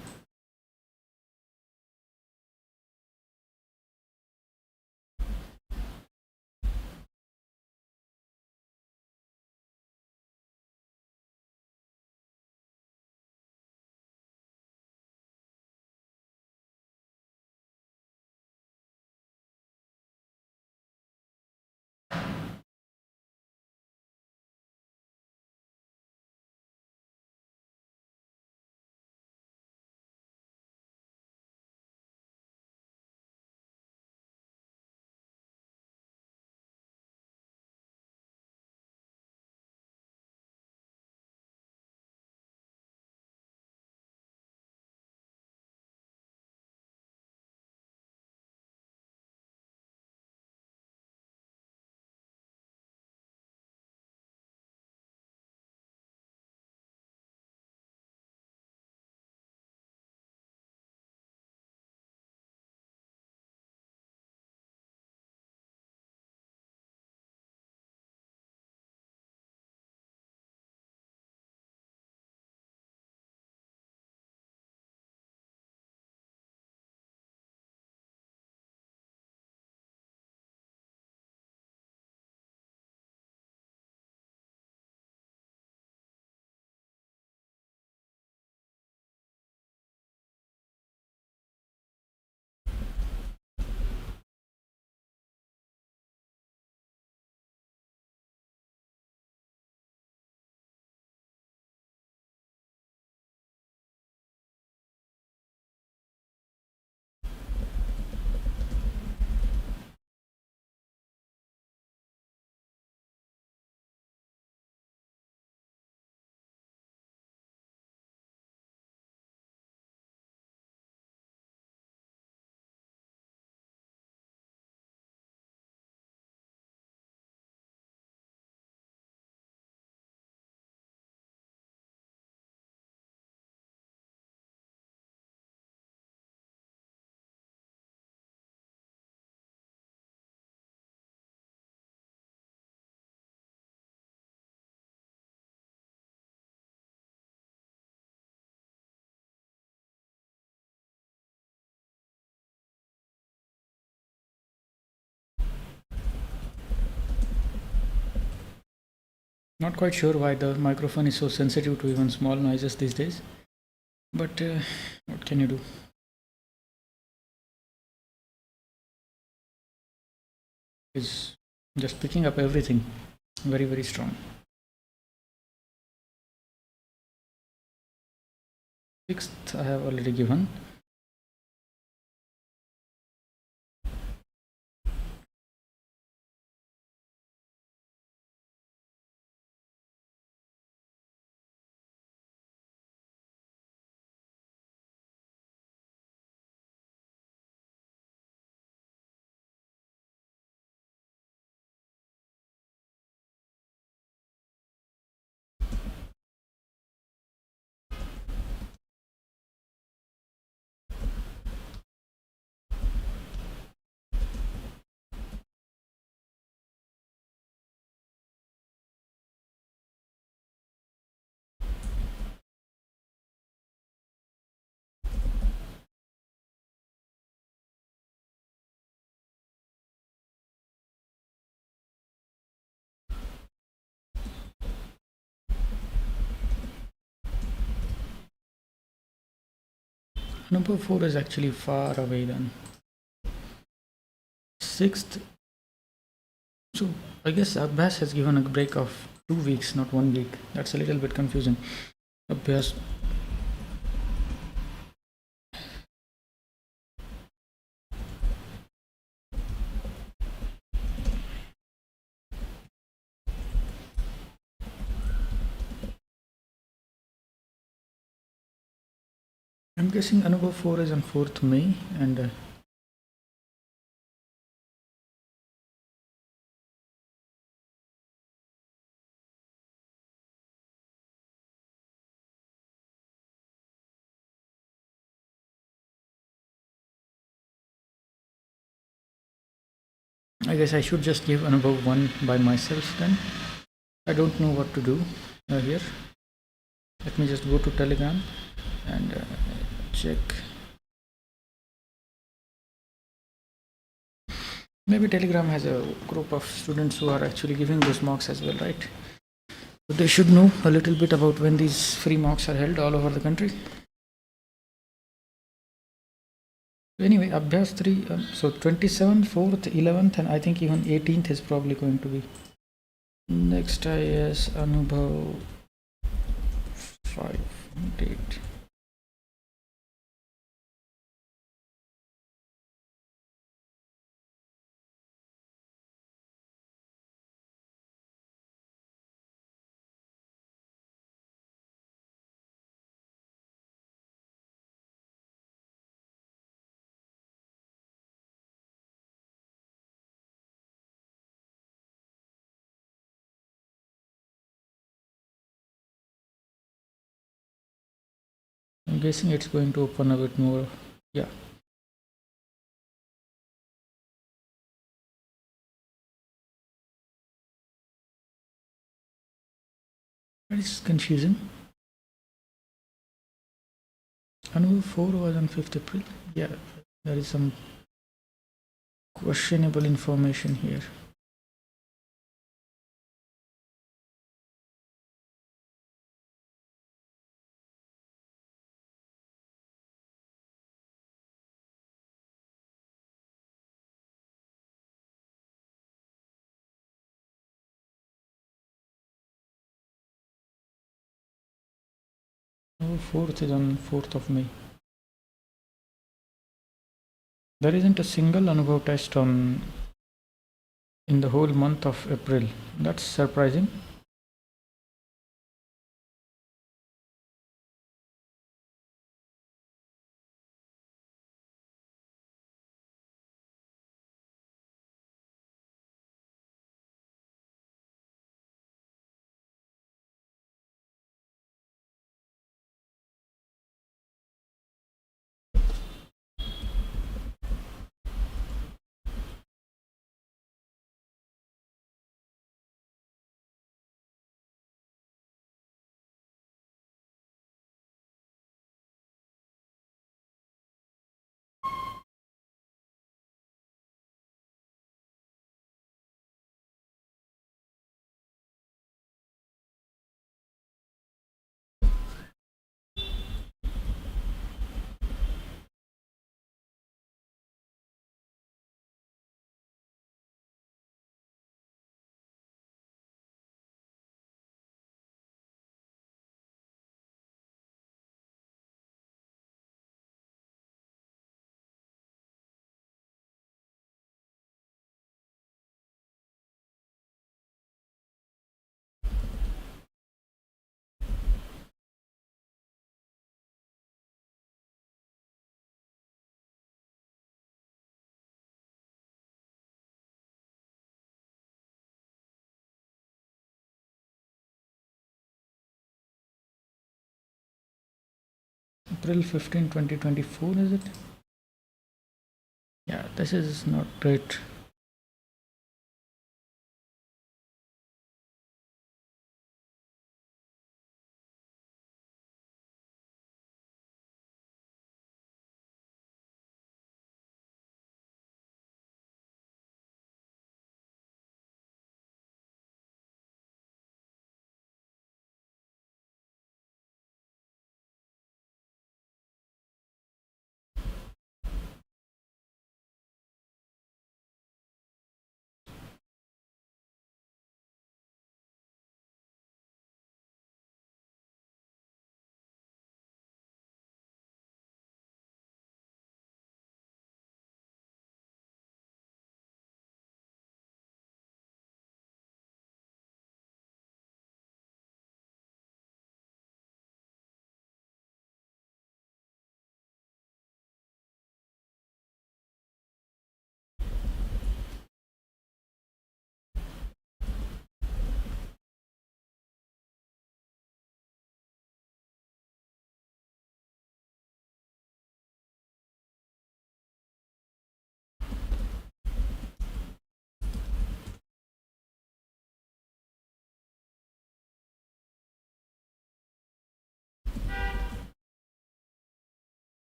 Not quite sure why the microphone is so sensitive to even small noises these days, but what can you do? It's just picking up everything very, very strong. Sixth, I have already given. Number 4 is actually far away then. Sixth, so I guess Abhyas has given a break of 2 weeks, not 1 week. That's a little bit confusing. Abhyas. I'm guessing Anubhav 4 is on 4th May, and I guess I should just give Anubhav 1 by myself then. I don't know what to do here. Let me just go to Telegram and check. Maybe Telegram has a group of students who are actually giving those mocks as well, right? So they should know a little bit about when these free mocks are held all over the country. Anyway, Abhyas 3, so 27th, 4th, 11th, and I think even 18th is probably going to be. Next IS Anubhav 5 date. I'm guessing it's going to open a bit more. Yeah. That is confusing. Anubhav 4 was on 5th April. Yeah, there is some questionable information here. Oh, 4th is on 4th of May. There isn't a single Anubhav test on in the whole month of April. That's surprising. April 15, 2024, is it? Yeah, this is not great.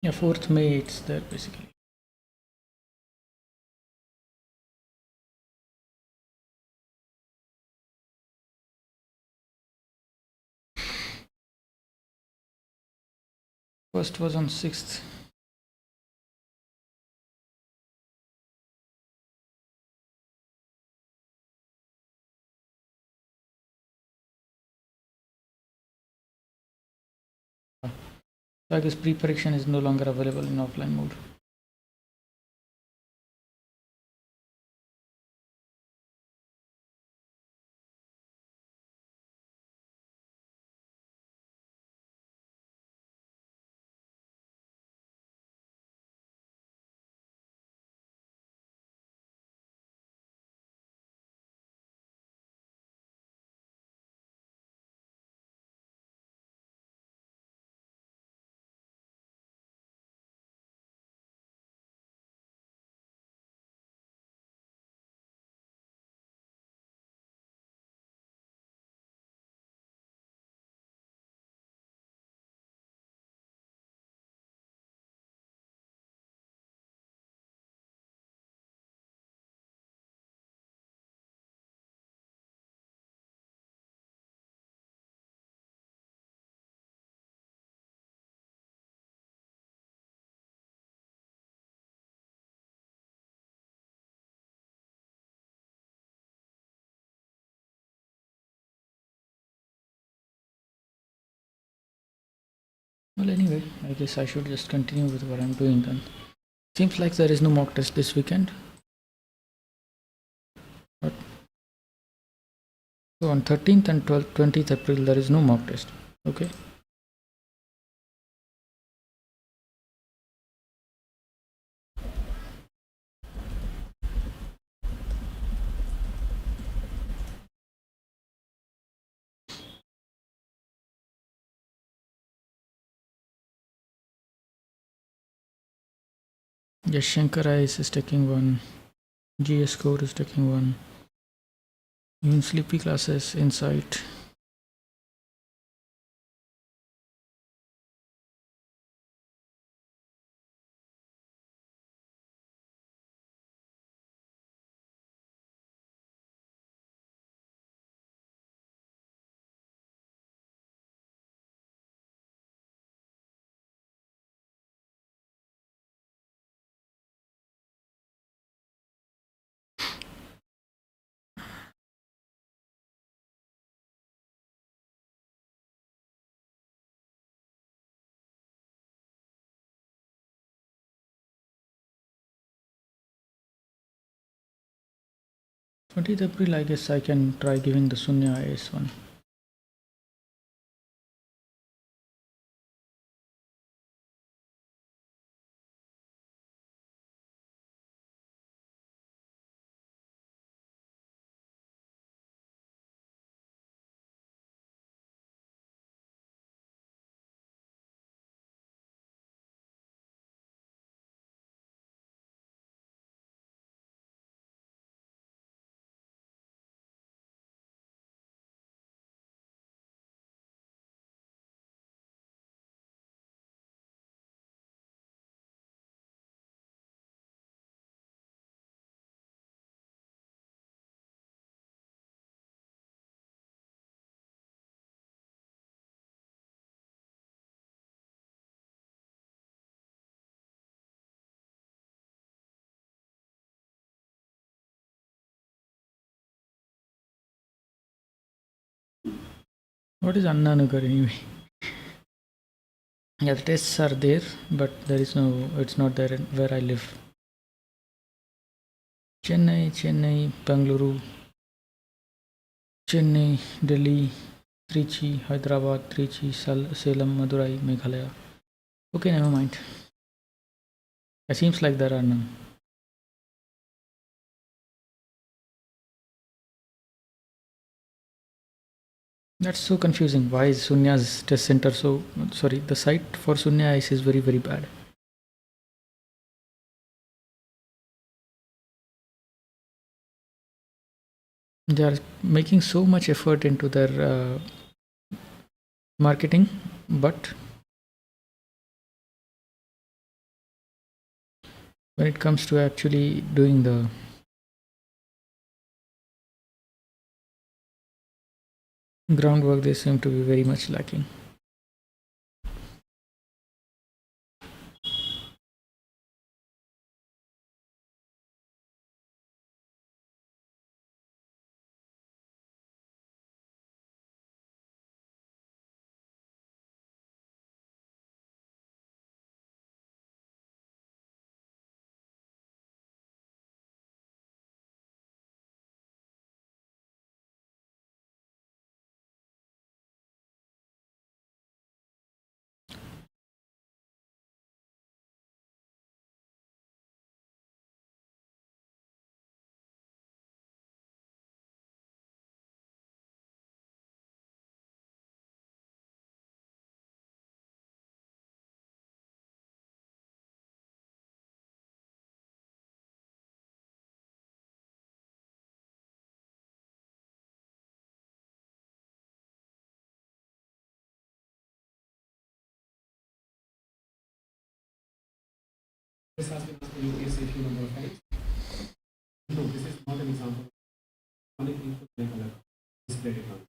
Yeah, 4th May, it's there basically. First was on 6th. So I guess pre-prediction is no longer available in offline mode. Well, anyway, I guess I should just continue with what I'm doing then. Seems like there is no mock test this weekend. But so on 13th and 12th, 20th April, there is no mock test. Okay. Yes, Shankar Ice is taking one. GS Code is taking one. Even Sleepy Classes, Insight. April, I guess I can try giving the Sunya IS one. What is Annanagar anyway? Yeah, the tests are there, but there is no, it's not there where I live. Chennai, Bangalore, Chennai, Delhi, Trichy, Hyderabad, Trichy, Salem, Madurai, Meghalaya. Okay, never mind. It seems like there are none. That's so confusing. Why is Sunya's test center so sorry? The site for Sunya ICE is very bad. They are making so much effort into their marketing, but when it comes to actually doing the groundwork, they seem to be very much lacking. This has been asked in UPSC a few number of times. No, this is not an example. Only input like color display technology.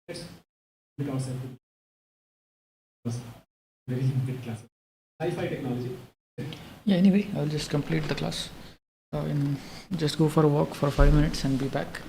Let's limit ourselves to very limited classes. Sci-fi technology. Yeah. Anyway, I'll just complete the class. And just go for a walk for 5 minutes and be back.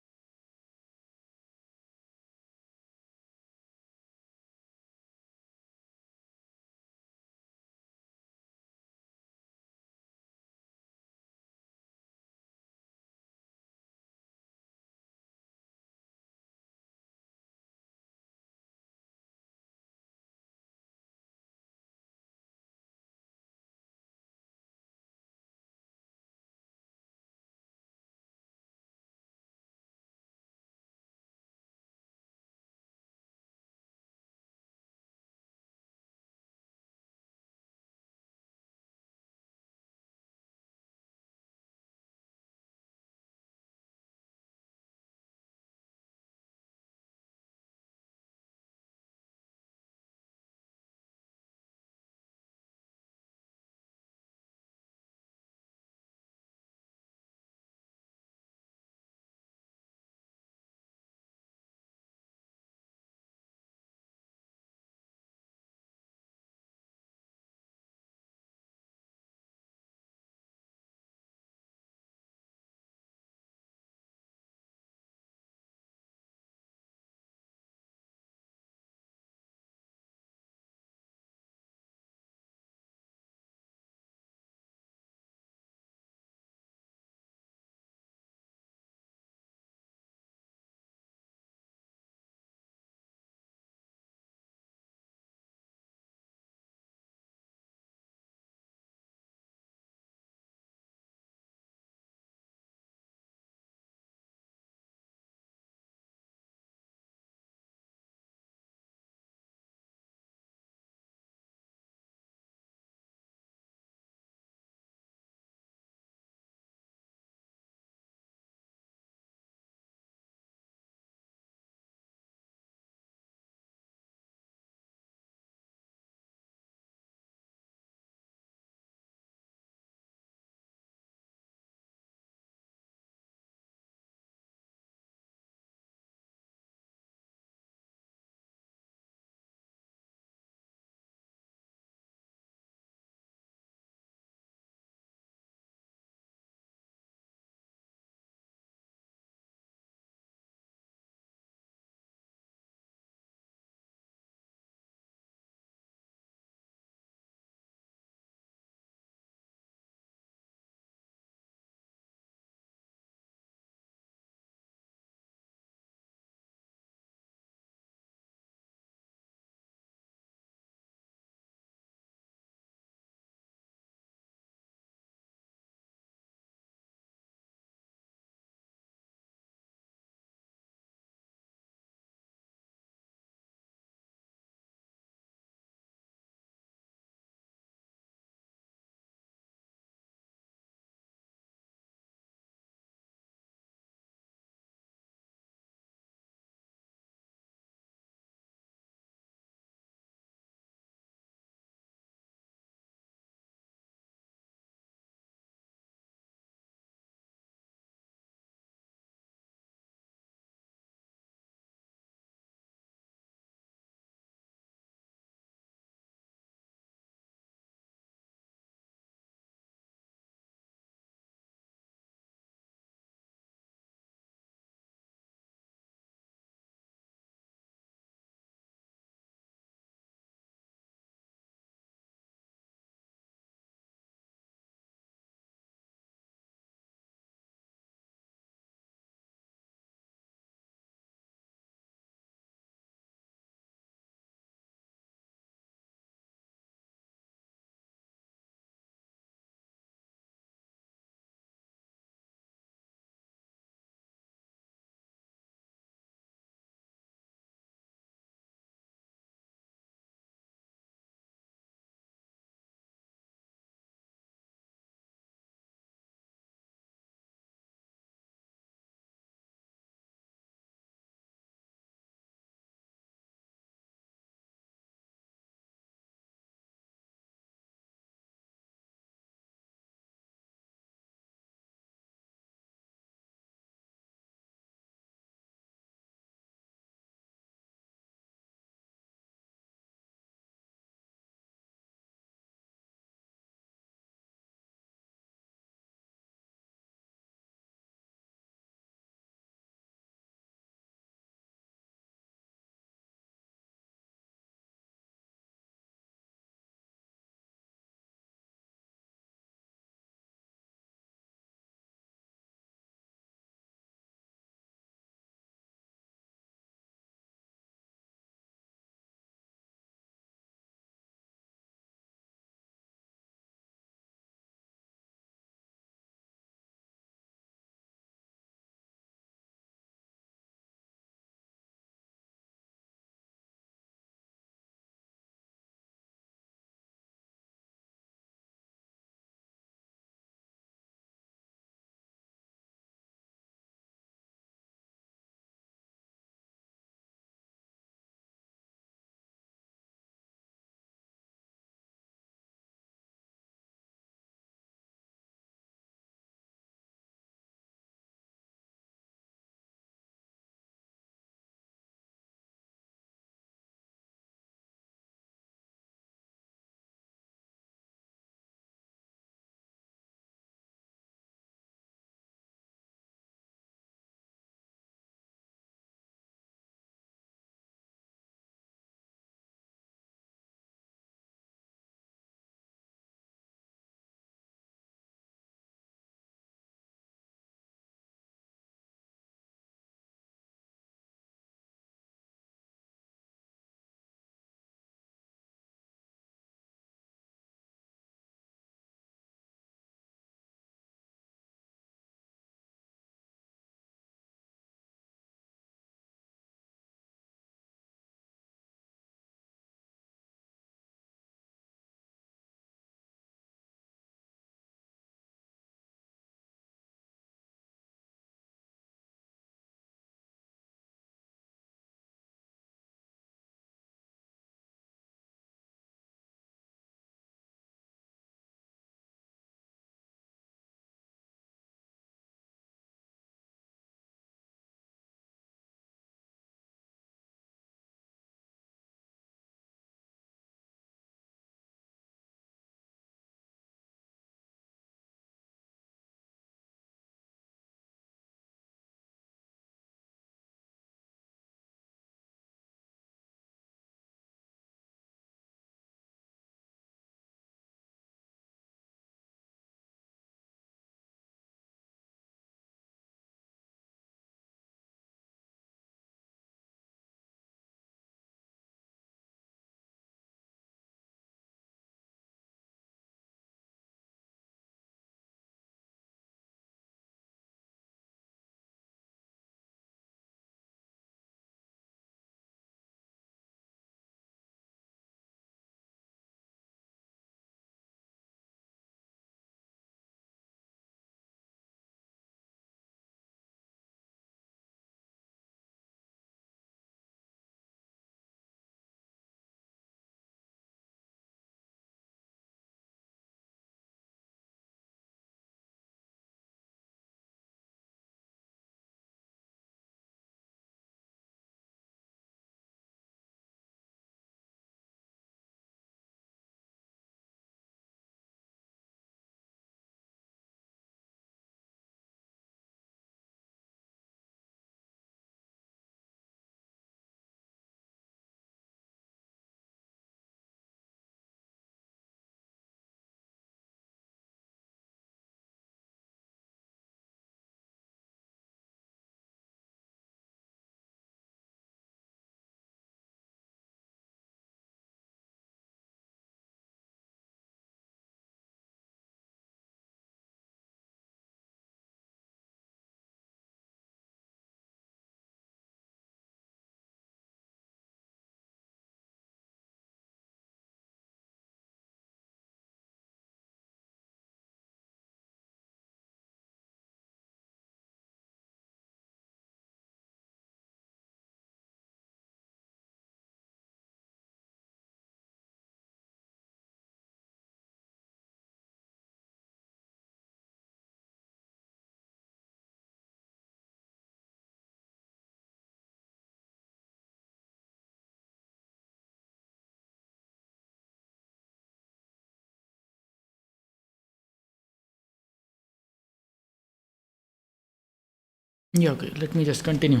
Yeah, okay, let me just continue.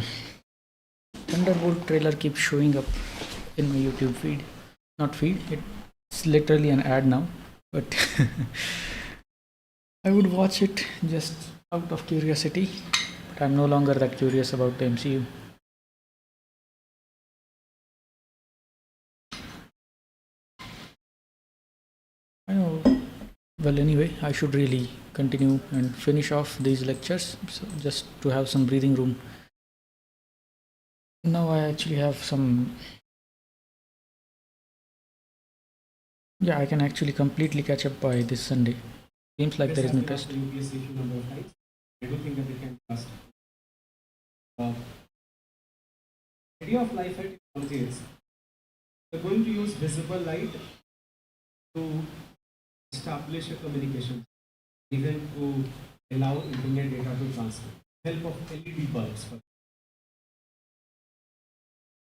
Thunderbolt trailer keeps showing up in my YouTube feed. Not feed, it's literally an ad now, but I would watch it just out of curiosity, but I'm no longer that curious about the MCU. I know. Well, anyway, I should really continue and finish off these lectures, so just to have some breathing room. Now I actually have some. Yeah, I can actually completely catch up by this Sunday. Seems like This there is has no been asked test. by UPSC issue number of times. I don't think that it can be asked. Idea of life at technology is we're going to use visible light to establish a communication, even to allow internet data to transfer. Help of LED bulbs.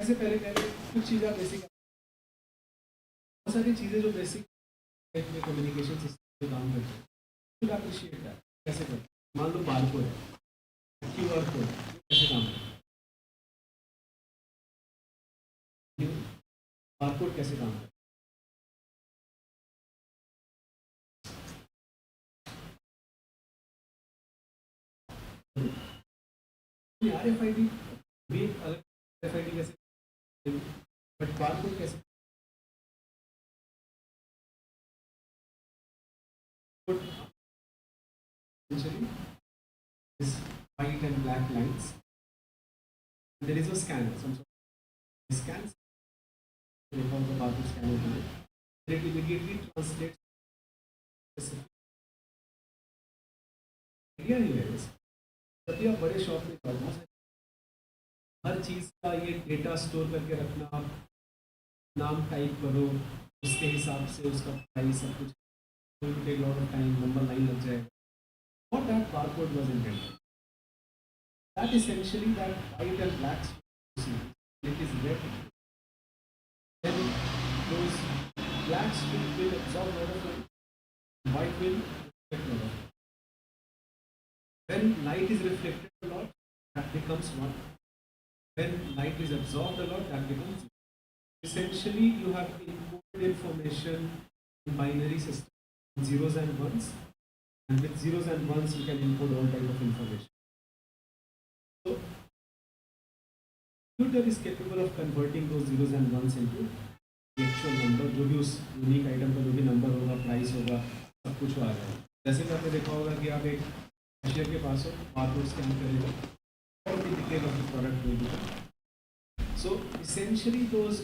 ऐसे पहले पहले कुछ चीज़ें basic बहुत सारी चीज़ें जो basic life में कम्युनिकेशन सिस्टम में काम करते हैं शुड अप्रिशिएट दैट कैसे करते हैं मान लो बारकोड है क्यूआर कोड कैसे काम करते हैं बारकोड कैसे काम करते हैं आरएफआईडी भी अलग आरएफआईडी कैसे बट बारकोड कैसे essentially is white and black lines. There is a scanner, some sort of scans. They call the barcode scanner to it. It immediately translates specific. Idea here is जब भी आप बड़े shop में जाओ हर चीज़ का ये data store करके रखना आप नाम टाइप करो उसके हिसाब से उसका प्राइस सब कुछ take lot of time number line लग जाए what that barcode was intended. That essentially that white and black strip it is red. Then those black strip will absorb a lot of light. White will reflect a lot. When light is reflected a lot, that becomes one. When light is absorbed a lot, that becomes zero. Essentially, you have encoded information in binary system, zeros and ones. And with zeros and ones, you can encode all type of information. So, computer is capable of converting those zeros and ones into the actual number. जो भी उस unique item का जो भी number होगा, price होगा, सब कुछ आ जाएगा. जैसे कि आपने देखा होगा कि आप एक कैशियर के पास हो, बारकोड स्कैन करेगा, और भी detail of the product will be. So essentially, those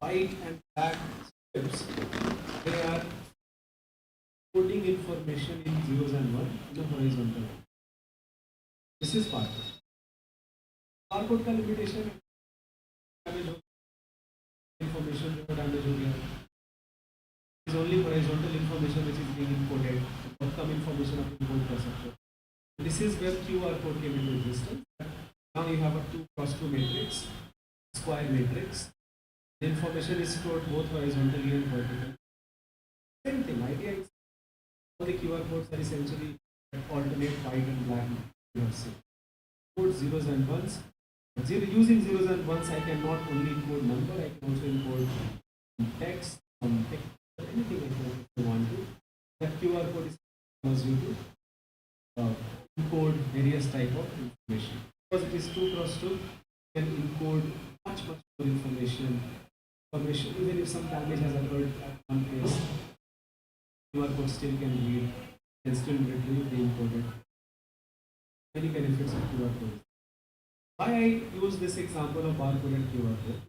white and black strips, they are coding information in zeros and ones in a horizontal. This is barcode. Barcode का limitation है information जो damage हो गया is only horizontal information which is being encoded. बहुत कम information आप encode कर सकते हो. This is where QR code came into existence. Now you have a 2x2 matrix, square matrix. The information is stored both horizontally and vertically. Same thing. Idea is all the QR codes are essentially alternate white and black. You have seen. Code zeros and ones. Using zeros and ones, I can not only encode number, I can also encode text, anything I want to. That QR code is allows you to encode various type of information. Because it is 2x2, you can encode much more information. Even if some damage has occurred at one place, QR code still can read and still retrieve the encoded. Many benefits of QR code. Why I use this example of barcode and QR code?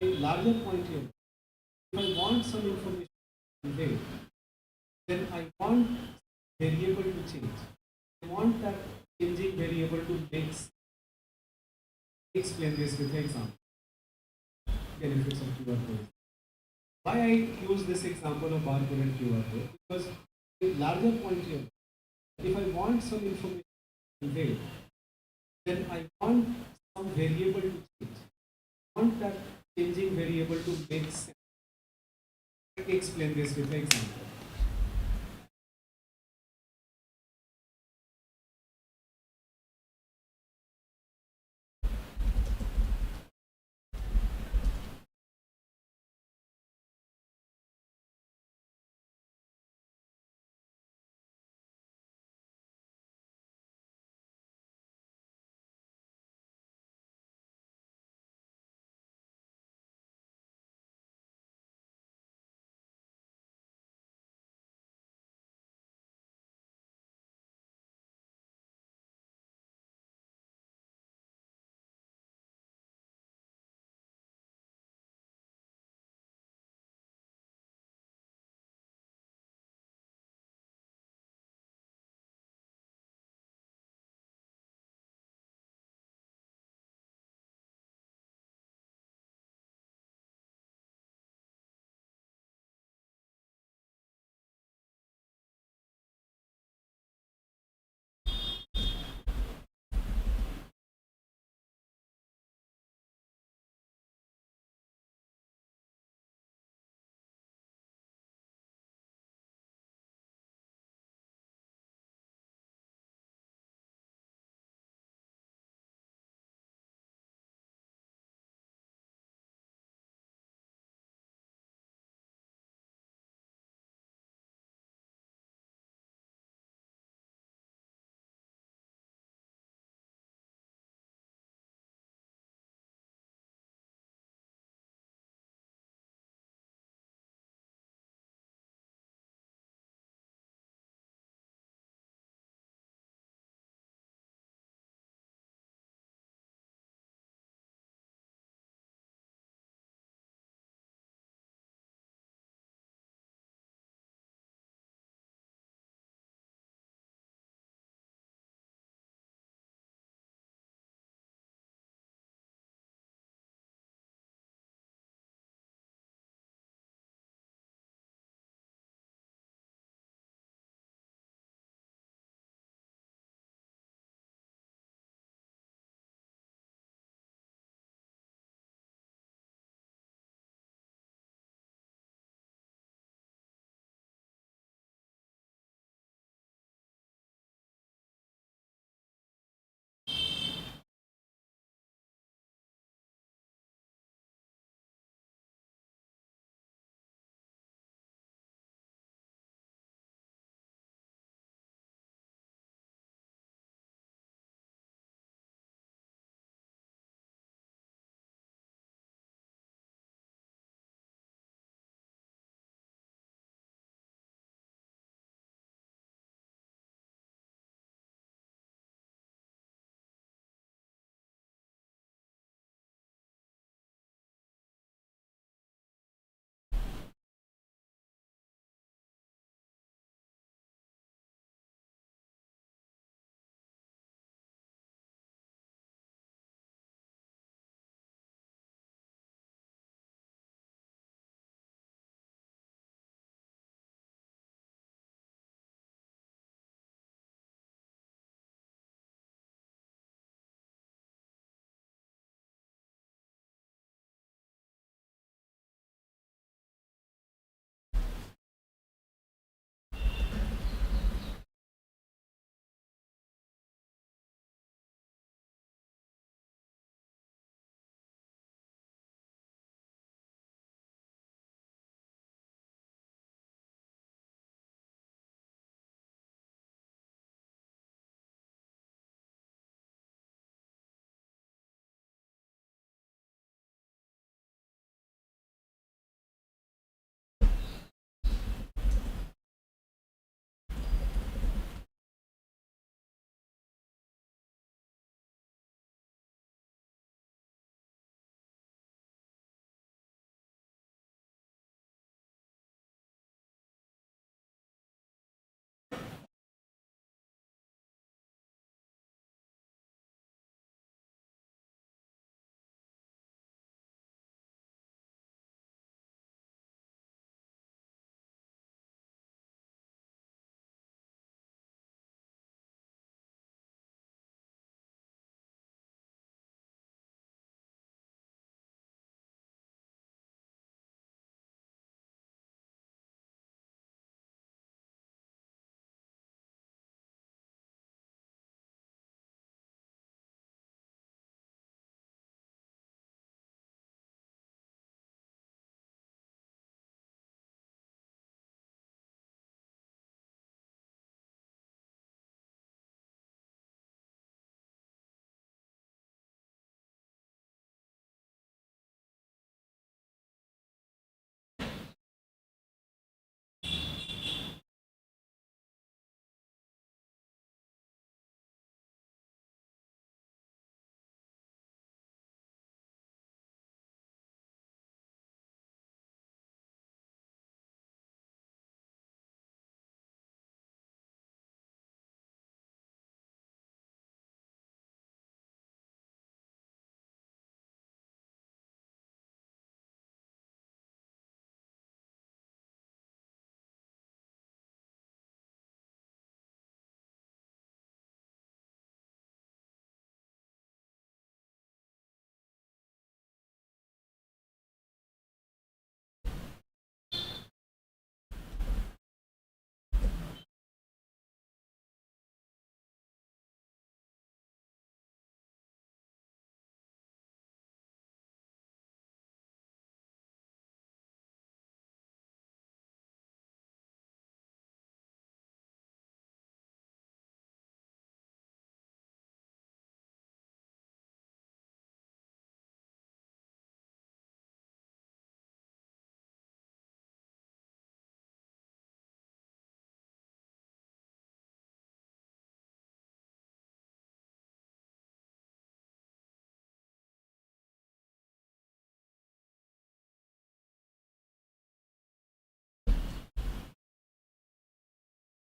A larger point here, if I want some information conveyed, then I want variable to change. I want that changing variable to make sense. Explain this with an example. Benefits of QR code. Why I use this example of barcode and QR code? Because a larger point here, if I want some information conveyed, then I want some variable to change. I want that changing variable to make sense. Let me explain this with an example.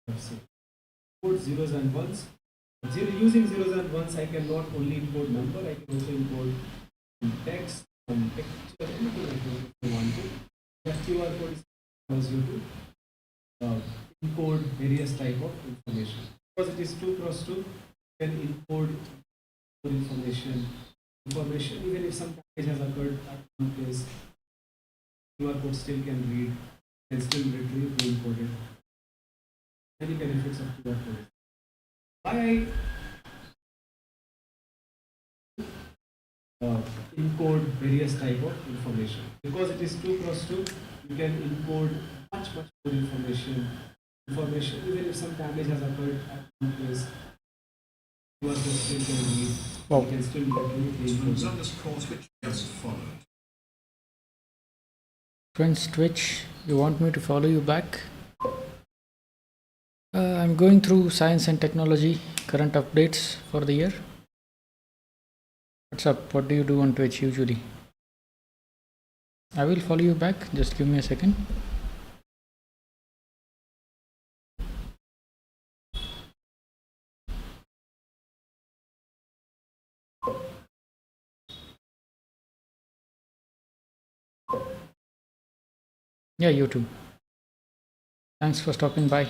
Import zeros and ones. Using zeros and ones, I can not only import number, I can also import text, picture, anything like that if you want to. The QR code allows you to encode various type of information. Because it is 2x2, you can encode more information. Even if some damage has occurred at one place, QR code still can read and still retrieve the encoded. Many benefits of QR code. Why I encode various type of information? Because it is 2x2, you can encode much more information. Even if some damage has occurred at one place, QR code still can read. Wow. You can still retrieve the Students encoded. on this course which just followed. Friends, Twitch, you want me to follow you back? I'm going through science and technology current updates for the year. What's up? What do you do on Twitch usually? I will follow you back. Just give me a second. Yeah, you too. Thanks for stopping by.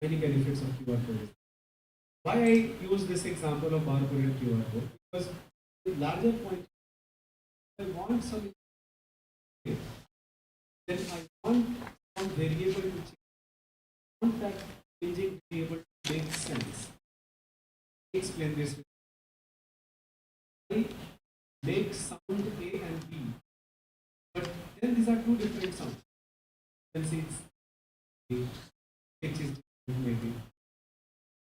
Many benefits of QR code. Why I use this example of barcode and QR code? Because the larger point, I want some, then I want some variable to change. I want that changing variable to make sense. Explain this. I make sound A and B, but then these are two different sounds. Then see it's maybe.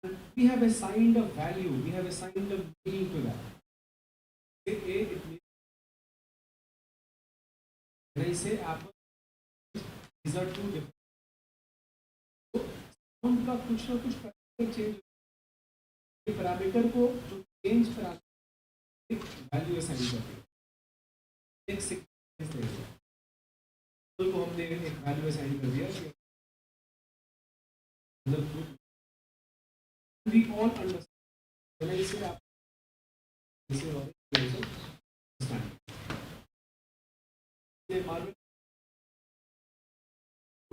And we have assigned a value, we have assigned a meaning to that. Say A, it means when I say apple, these are two different. So sound का कुछ ना कुछ parameter change, parameter को जो change parameter value assign करते हैं, एक sequence देगा, तो को हमने एक वैल्यू असाइन कर दिया कि we all understand when I say apple, this is also understand.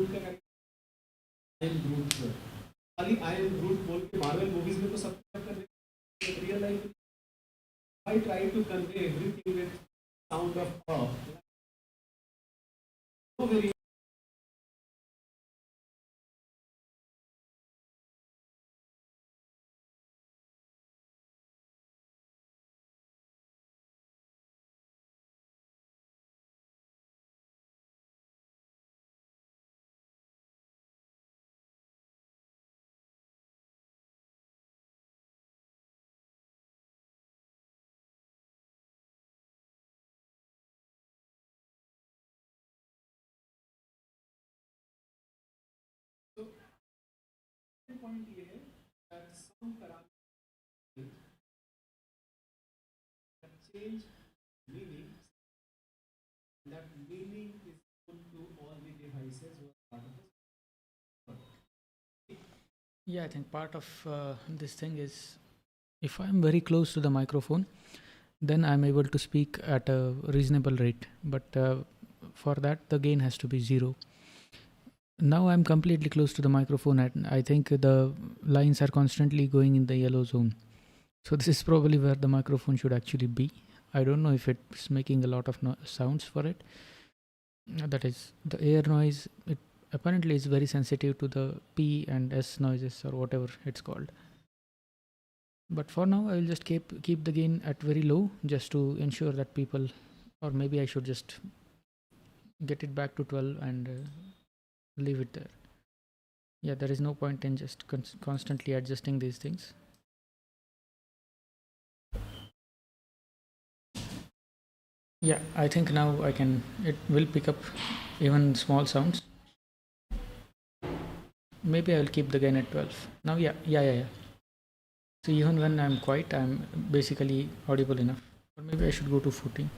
ग्रूट का character I am grout sir, खाली आई एम ग्रूट बोल के मार्वल मूवीज में तो सब कर रहे हैं, real life I try to convey everything with sound of no very point ये है that some parameters that change meaning, that meaning is known to all the devices who are part of this. Yeah, I think part of this thing is if I'm very close to the microphone, then I'm able to speak at a reasonable rate. But for that, the gain has to be 0. Now I'm completely close to the microphone, and I think the lines are constantly going in the yellow zone. So this is probably where the microphone should actually be. I don't know if it's making a lot of sounds for it. That is the air noise. It apparently is very sensitive to the P and S noises or whatever it's called. But for now, I will just keep the gain at very low just to ensure that people, or maybe I should just get it back to 12 and leave it there. Yeah, there is no point in just constantly adjusting these things. Yeah, I think now it will pick up even small sounds. Maybe I will keep the gain at 12. Now, yeah. So even when I'm quiet, I'm basically audible enough. Or maybe I should go to 14.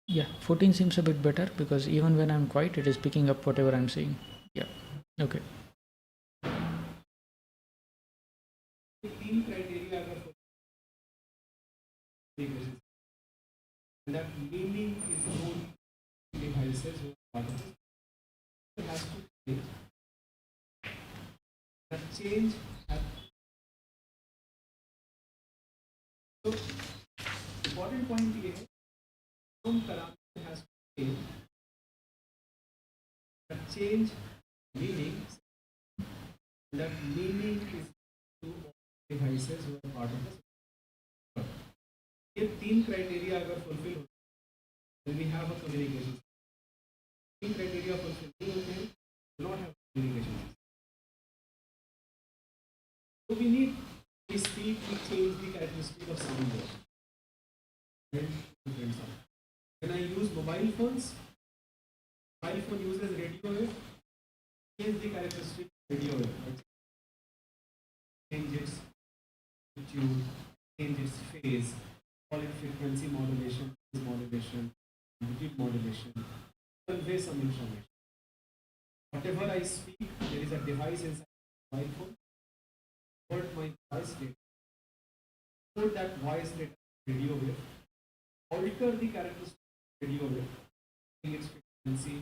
Yeah, 14 seems a bit better because even when I'm quiet, it is picking up whatever I'm saying. Yeah, okay. तीन criteria अगर and that meaning is known to devices who are part of this. It has to change. That change has so important point here है some parameter has to change. That change meaning, that meaning is to all devices who are part of this. ये तीन criteria अगर fulfil हो then we have a communication. तीन criteria fulfil नहीं होते हैं, do not have communication. So we need, we speak, we change the characteristic of sound there. Different sound. When I use mobile phones, mobile phone uses radio wave, change the characteristic of radio wave. Right? Change its amplitude, change its phase, call it frequency modulation, phase modulation, amplitude modulation, convey some information. Whatever I speak, there is a device inside my mobile phone. Convert my voice data, put that voice data radio wave, alter the characteristic of radio wave, its frequency,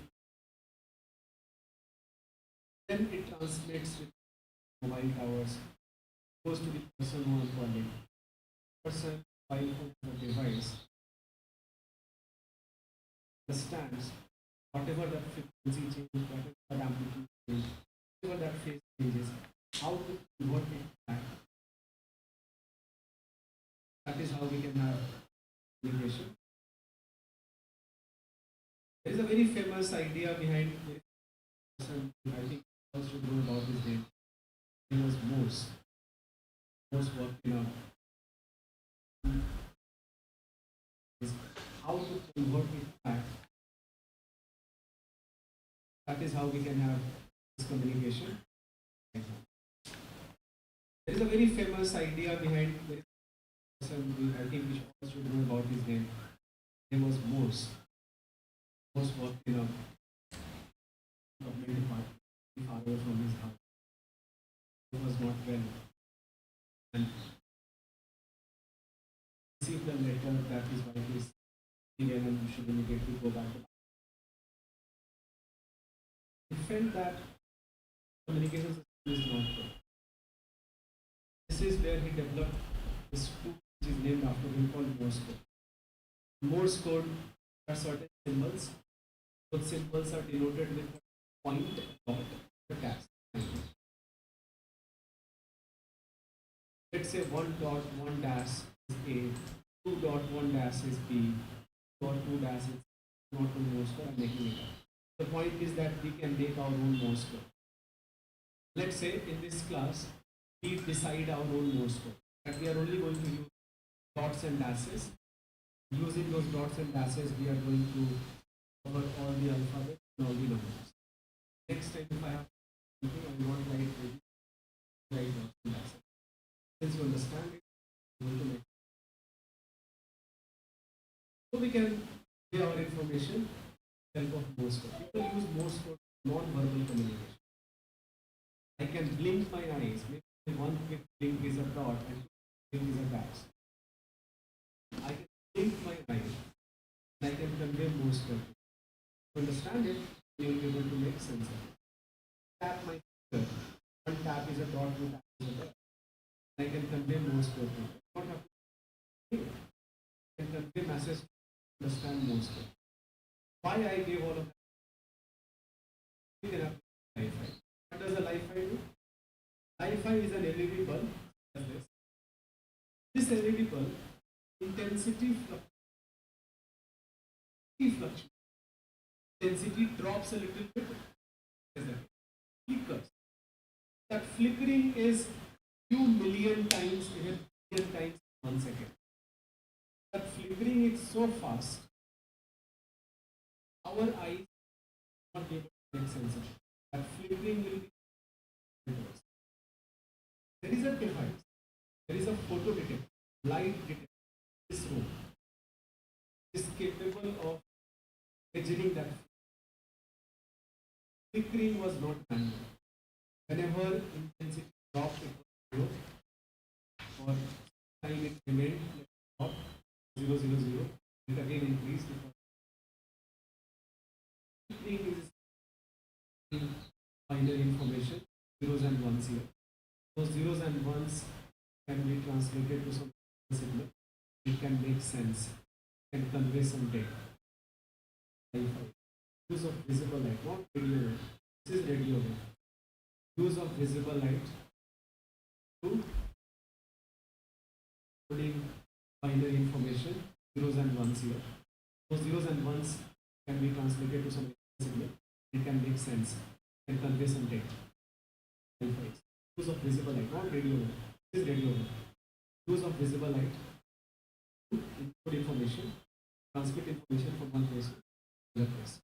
then it transmits with mobile towers, goes to the person who is calling. Person mobile phone the device understands whatever that frequency change, whatever that amplitude change, whatever that phase changes, how to convert it back. That is how we can have communication. There is a very famous idea behind this person, I think all should know about his name. He was Morse. Morse worked in a is how to convert it back. That is how we can have this communication. There is a very famous idea behind this person, I think we all should know about his name. His name was Morse. Morse worked in a government department far away from his house. He was not well. And received a letter that his wife is ill and should immediately go back. He felt that communication system is not good. This is where he developed this tool which is named after him called Morse code. Morse code are certain symbols. Those symbols are denoted with a point, dot, a dash. Let's say 1 dot 1 dash is A, 2 dot 1 dash is B, dot 2 dash is not to Morse code. I'm making it up. The point is that we can make our own Morse code. Let's say in this class we decide our own Morse code that we are only going to use dots and dashes. Using those dots and dashes, we are going to cover all the alphabet and all the numbers. Next time, if I have something, I want to write dots and dashes. Since you understand it, you want to make. So we can give our information with the help of Morse code. People use Morse code for non-verbal communication. I can blink my eyes. Maybe one quick blink is a dot and blink is a dash. I can blink my eyes and I can convey Morse code. To understand it, you will be able to make sense of it. Tap my finger. One tap is a dot, two tap is a dot. I can convey Morse code to it. I don't have to. I can convey message to understand Morse code. Why I gave all of that? We can have Li-Fi. What does a Li-Fi do? Li-Fi is an LED bulb as this. This LED bulb intensity fluctuates. Intensity drops a little bit. Flickers. That flickering is few million times in a billion times in 1 second. That flickering is so fast, our eyes are not able to make sense of it. That flickering will be. There is a device. There is a photo detector, light detector. This room is capable of measuring that flickering was not manual. Whenever intensity dropped, it was 0. For time it remained drop 0, 0, 0. It again increased. Flickering is binary information, zeros and ones here. Those zeros and ones can be translated to some signal. It can make sense, can convey some data. Use of visible light, not radio wave. This is radio wave. Use of visible light to putting binary information, zeros and ones here. Those zeros and ones can be translated to some signal. It can make sense, can convey some data. Use of visible light, not radio wave. This is radio wave. Use of visible light. Input information, transmit information from one place to another place.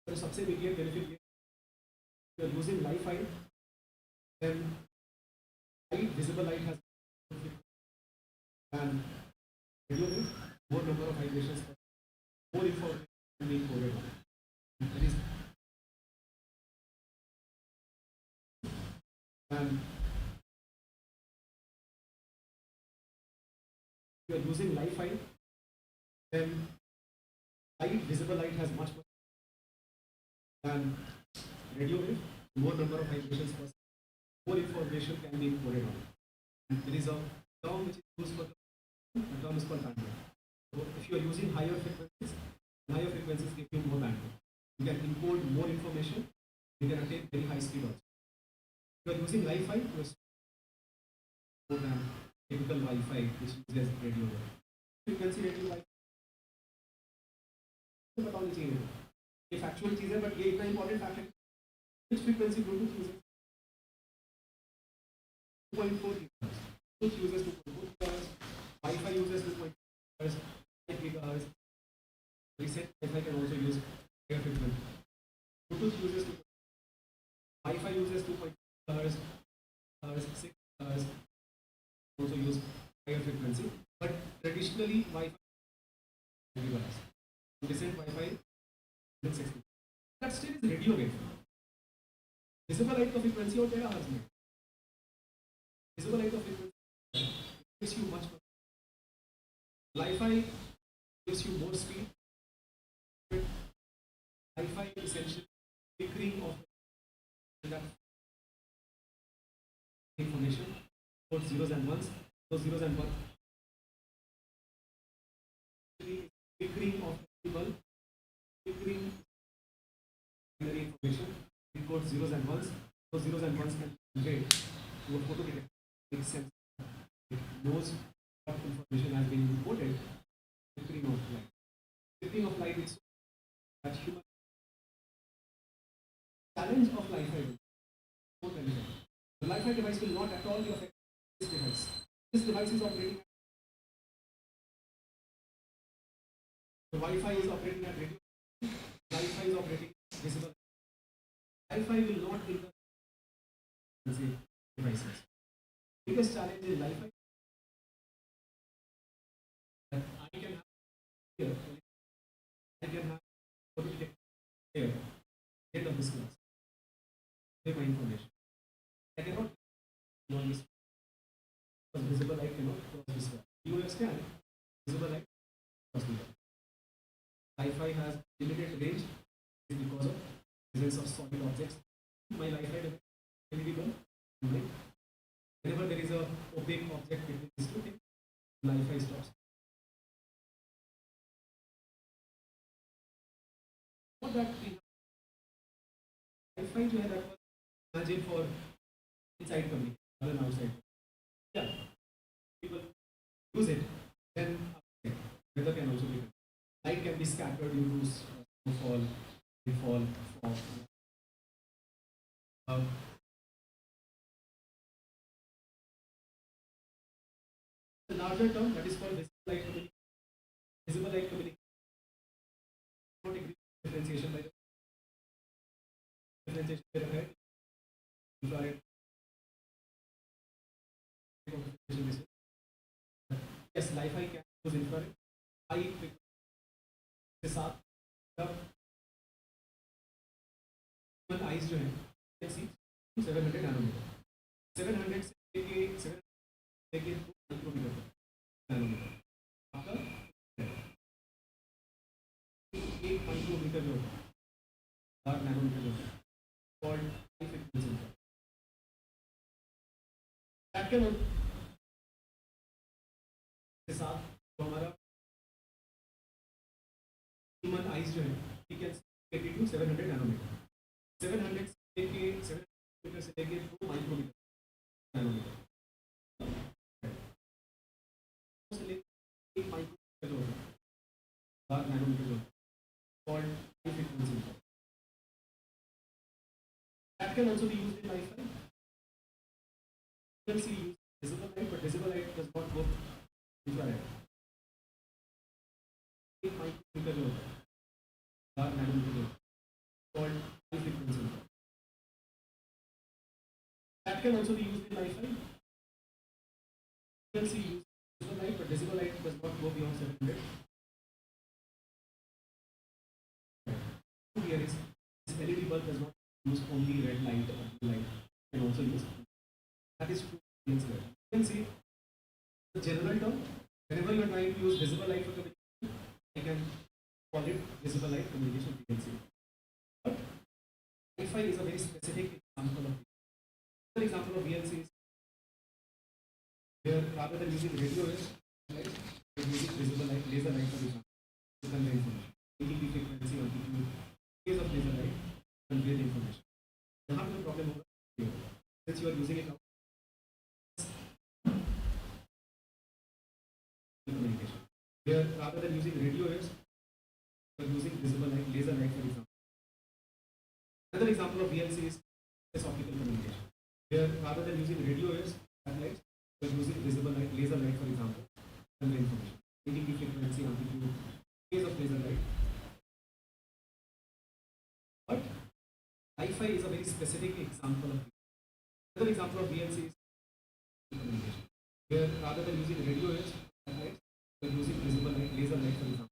So, सबसे immediate benefit is you are using Li-Fi, then light, visible light has and radio wave, more number of vibrations, more information being coded on. That is, and you are using Li-Fi, then light, visible light has much more than radio wave, more number of vibrations per second, more information can be encoded on. And there is a term which is used for the term is called bandwidth. So if you are using higher frequencies give you more bandwidth. You can encode more information, you can attain very high speed also. If you are using Li-Fi, you are more than typical Wi-Fi which uses radio wave. Frequency radio Wi-Fi बताओ नहीं चाहिए ये factual चीज है but ये इतना important fact है which frequency Bluetooth uses 2.4 gigahertz. Bluetooth uses 2.4 gigahertz. Wi-Fi uses 2.4 gigahertz. 5 gigahertz. Reset Wi-Fi can also use higher frequency. Bluetooth uses 2. Wi-Fi uses 2.4 gigahertz. 6 gigahertz. Also use higher frequency, but traditionally Wi-Fi gigahertz. Decent Wi-Fi 60. That still is radio wave. Visible light का frequency और terahertz में. Visible light का frequency gives you much more. Li-Fi gives you more speed. Wi-Fi essentially flickering of that information, both zeros and ones. Those zeros and ones. Flickering of the bulb, flickering binary information. It codes zeros and ones. Those zeros and ones can convey to a photo detector. Makes sense. It knows what information has been encoded. Flickering of light. Flickering of light is that human challenge of Li-Fi. The Li-Fi device will not at all be affected by this device. This device is operating. The Wi-Fi is operating at radio. Wi-Fi is operating visible. Wi-Fi will not interfere devices. Biggest challenge in Wi-Fi that I can have here. I can have photo detector here. End of this class. Give my information. I cannot beyond this because visible light cannot cross this wall. UFs can. Visible light cross the wall. Wi-Fi has limited range because of presence of solid objects. My Wi-Fi LED bulb, whenever there is a opaque object between these two things, Wi-Fi stops. Not that we Wi-Fi जो है that was imagine for inside community rather than outside. Yeah, people use it. Then weather can also be. Light can be scattered due to snowfall, rainfall, fog. The larger term that is called visible light communication. Visible light communication. Not agree differentiation by the differentiation by infrared. Yes, Li-Fi can use infrared. के साथ जब human eyes जो है सी 700 nanometre 700 से लेके 700 लेके 2 micrometer nanometre आपका 1 micrometer जो होता है 4 नैनोमीटर जो होता है called high frequency that can के साथ तो हमारा ह्यूमन आइज जो है ठीक है 80 to 700 नैनोमीटर 700 से लेके 700 से लेके 2 माइक्रोमीटर नैनोमीटर से लेके 1 माइक्रोमीटर जो होता है 4 नैनोमीटर जो called high frequency that can also be used in Wi-Fi. You can see visible light, but visible light does not go infrared. 1 micrometer जो होता है 4 nanometre called high frequency. That can also be used in Wi-Fi. You can see visible light, but visible light does not go beyond 700. Here is this LED bulb does not use only red light or blue light. It can also use. That is true. You can see the general term. Whenever you are trying to use visible light for communication, I can call it visible light communication frequency. But Wi-Fi is a very specific example of it. Another example of VLC is where rather than using radio waves, light, we are using visible light, laser light for example, to convey information. ATP frequency, amplitude, phase of laser light, convey the information. यहाँ पे problem होगा since you are using it now. Communication. Where rather than using radio waves, you are using visible light, laser light for example. Another example of VLC is optical communication. Where rather than using radio waves, satellites, you are using visible light, laser light for example, convey information. ATP frequency, amplitude, phase of laser light. But Wi-Fi is a very specific example of it. Another example of VLC is communication. Where rather than using radio waves, satellites, you are using visible light, laser light for example,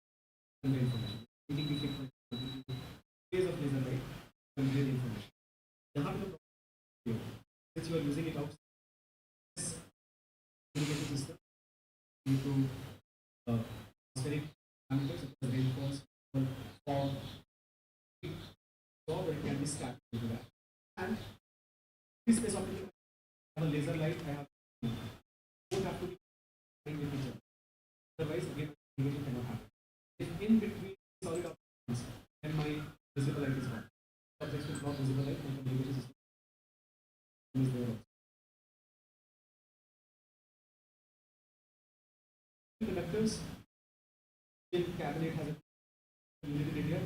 convey information. ATP frequency, amplitude, phase of laser light, convey the information. यहाँ पे since you are using it outside this communication system, you need to atmospheric parameters such as rainfall, fog, or it can be scattered. And this space optical, I have a laser light, I have both have to be aligned with each other. Otherwise, again, imaging cannot happen. If in between solid objects, then my visible light is gone. Objects will block visible light, and the communication system is there also. Conductors in cabinet has a unit in India.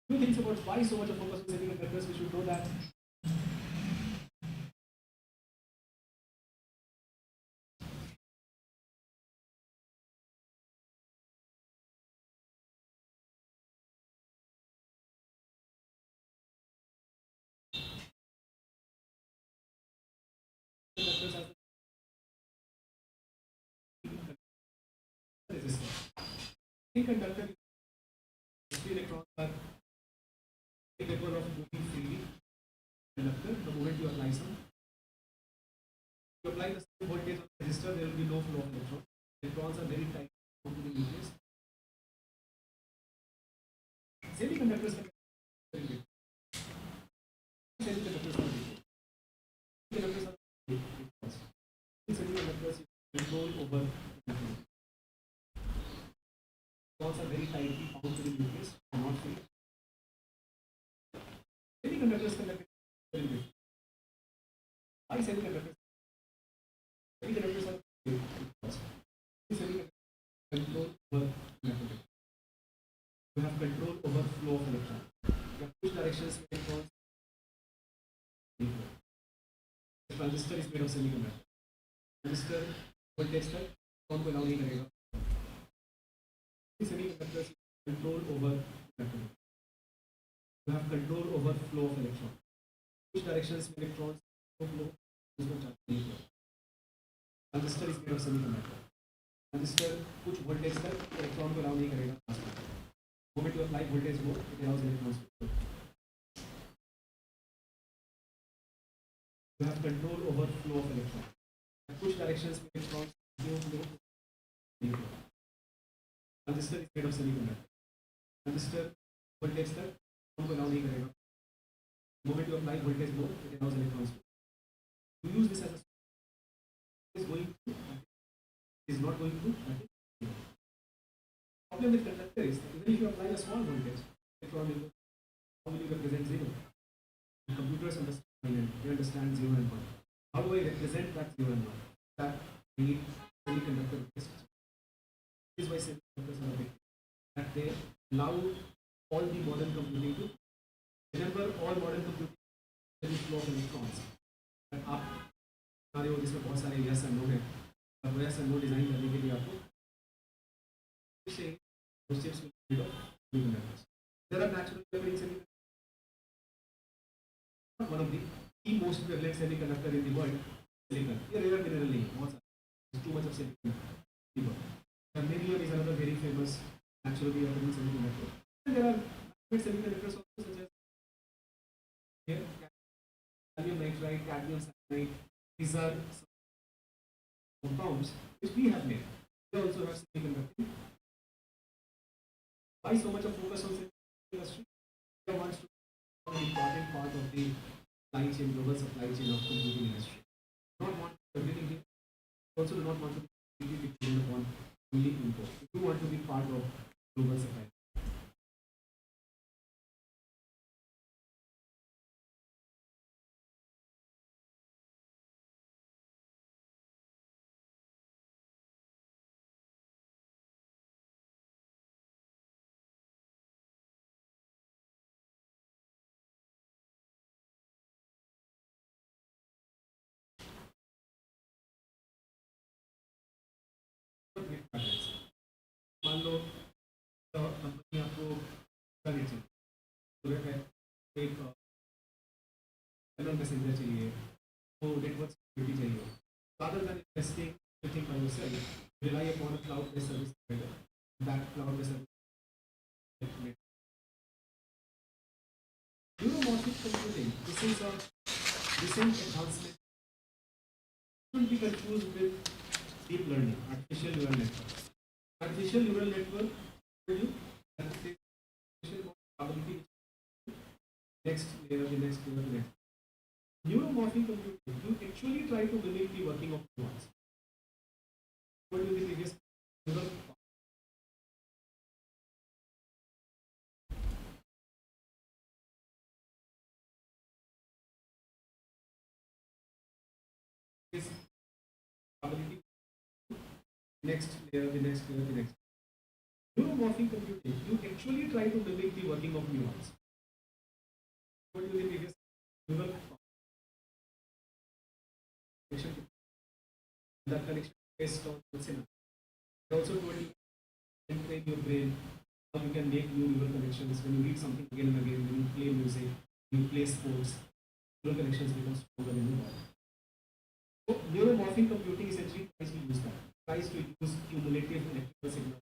Two things about why so much of focus on semiconductors. We should know that conductors have the resistance. In conductor, free electrons are capable of moving freely. Conductor, the moment you apply some, you apply the same voltage on the resistor, there will be no flow of electrons. Electrons are very tight to the nucleus. Semiconductors are very big. Semiconductors are big. Semiconductors are big. In semiconductors, you control over electrons. Electrons are very tightly bound to the nucleus, and not free. Semiconductors conduct very big. Why semiconductors? Semiconductors are big because semiconductors control over electrons. You have control over flow of electrons. You have which directions electrons. The transistor is made of semiconductor. Transistor voltage तक कौन को allow नहीं करेगा. Semiconductors control over electrons. You have control over flow of electrons. Which directions electrons flow is not charged. Transistor is made of semiconductor. Transistor कुछ voltage तक electron को allow नहीं करेगा. The moment you apply voltage more, it allows electrons to flow. You have control over flow of electrons. Which directions electrons flow. Transistor is made of semiconductor. Transistor voltage तक electron को allow नहीं करेगा. The moment you apply voltage more, it allows electrons to flow. You use this as a is going to, is not going to. Problem with conductor is that even if you apply a small voltage, electron will, how will you represent zero? The computers understand, they understand 0 and 1. How do I represent that 0 and 1? That I need semiconductor resistance. This is why semiconductors are a big thing. That they allow all the modern computing to remember all modern computing is flow of electrons. That आप हमारे वो जिसमें बहुत सारे yes and no है, अब yes and no design करने के लिए आपको say those chips will be made of semiconductors. There are naturally occurring semiconductors. One of the most prevalent semiconductor in the world, silicon. ये rare mineral नहीं है, बहुत सारा. There's too much of silicon. Germanium is another very famous naturally occurring semiconductor. And there are semiconductors also such as here, gallium nitride, cadmium cyanide. These are compounds which we have made. They also have semiconducting. Why so much of focus on semiconductor industry? India wants to become an important part of the supply chain, global supply chain of computing industry. Do not want everything here. Also do not want to be completely dependent upon only import. We do want to be part of global supply. मान लो company आपको करनी चाहिए, एक passenger चाहिए, तो network security चाहिए. Rather than investing everything by yourself, rely upon a cloud-based service provider. That cloud-based service. Neuromorphic computing. This is a recent enhancement. Shouldn't be confused with deep learning, artificial neural network. Artificial neural network will you artificial probability next layer, the next layer, the next. Neuromorphic computing, you actually try to mimic the working of neurons. What do you think is neural is ability next layer, the next layer, the next. Neuromorphic computing, you actually try to mimic the working of neurons. What do you think is neural connection? That connection based on the synapse. Also told you can train your brain how you can make new neural connections when you read something again and again, when you play music, when you play sports, neural connections become stronger in your body. So neuromorphic computing essentially tries to use that, tries to use cumulative electrical signals,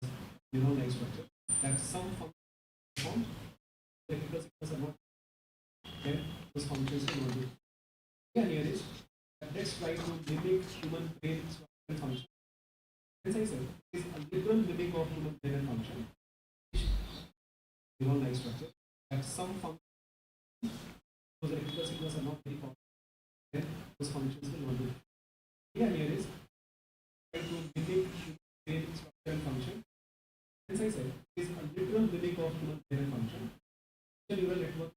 neuron-like structure, that some function electrical signals are not, then those functions will not do. And here is that let's try to mimic human brain structure and function. As I said, it is a literal mimic of human brain and function, neuron-like structure, that some function, those electrical signals are not very powerful, then those functions will not do. Here is try to mimic human brain structure and function. As I said, it is a literal mimic of human brain and function. The neural network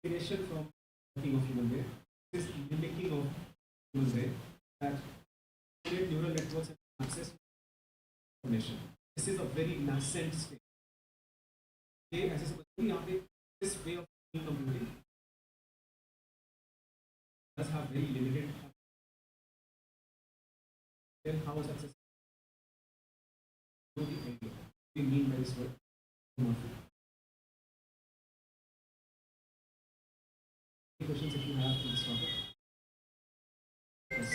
creation from working of human brain. This is mimicking of human brain that create neural networks and access to information. This is a very nascent state. ये ऐसे समझिए यहाँ पे this way of computing does have very limited. Then how success? What do you mean by this word? Any questions if you have in this topic? Yes.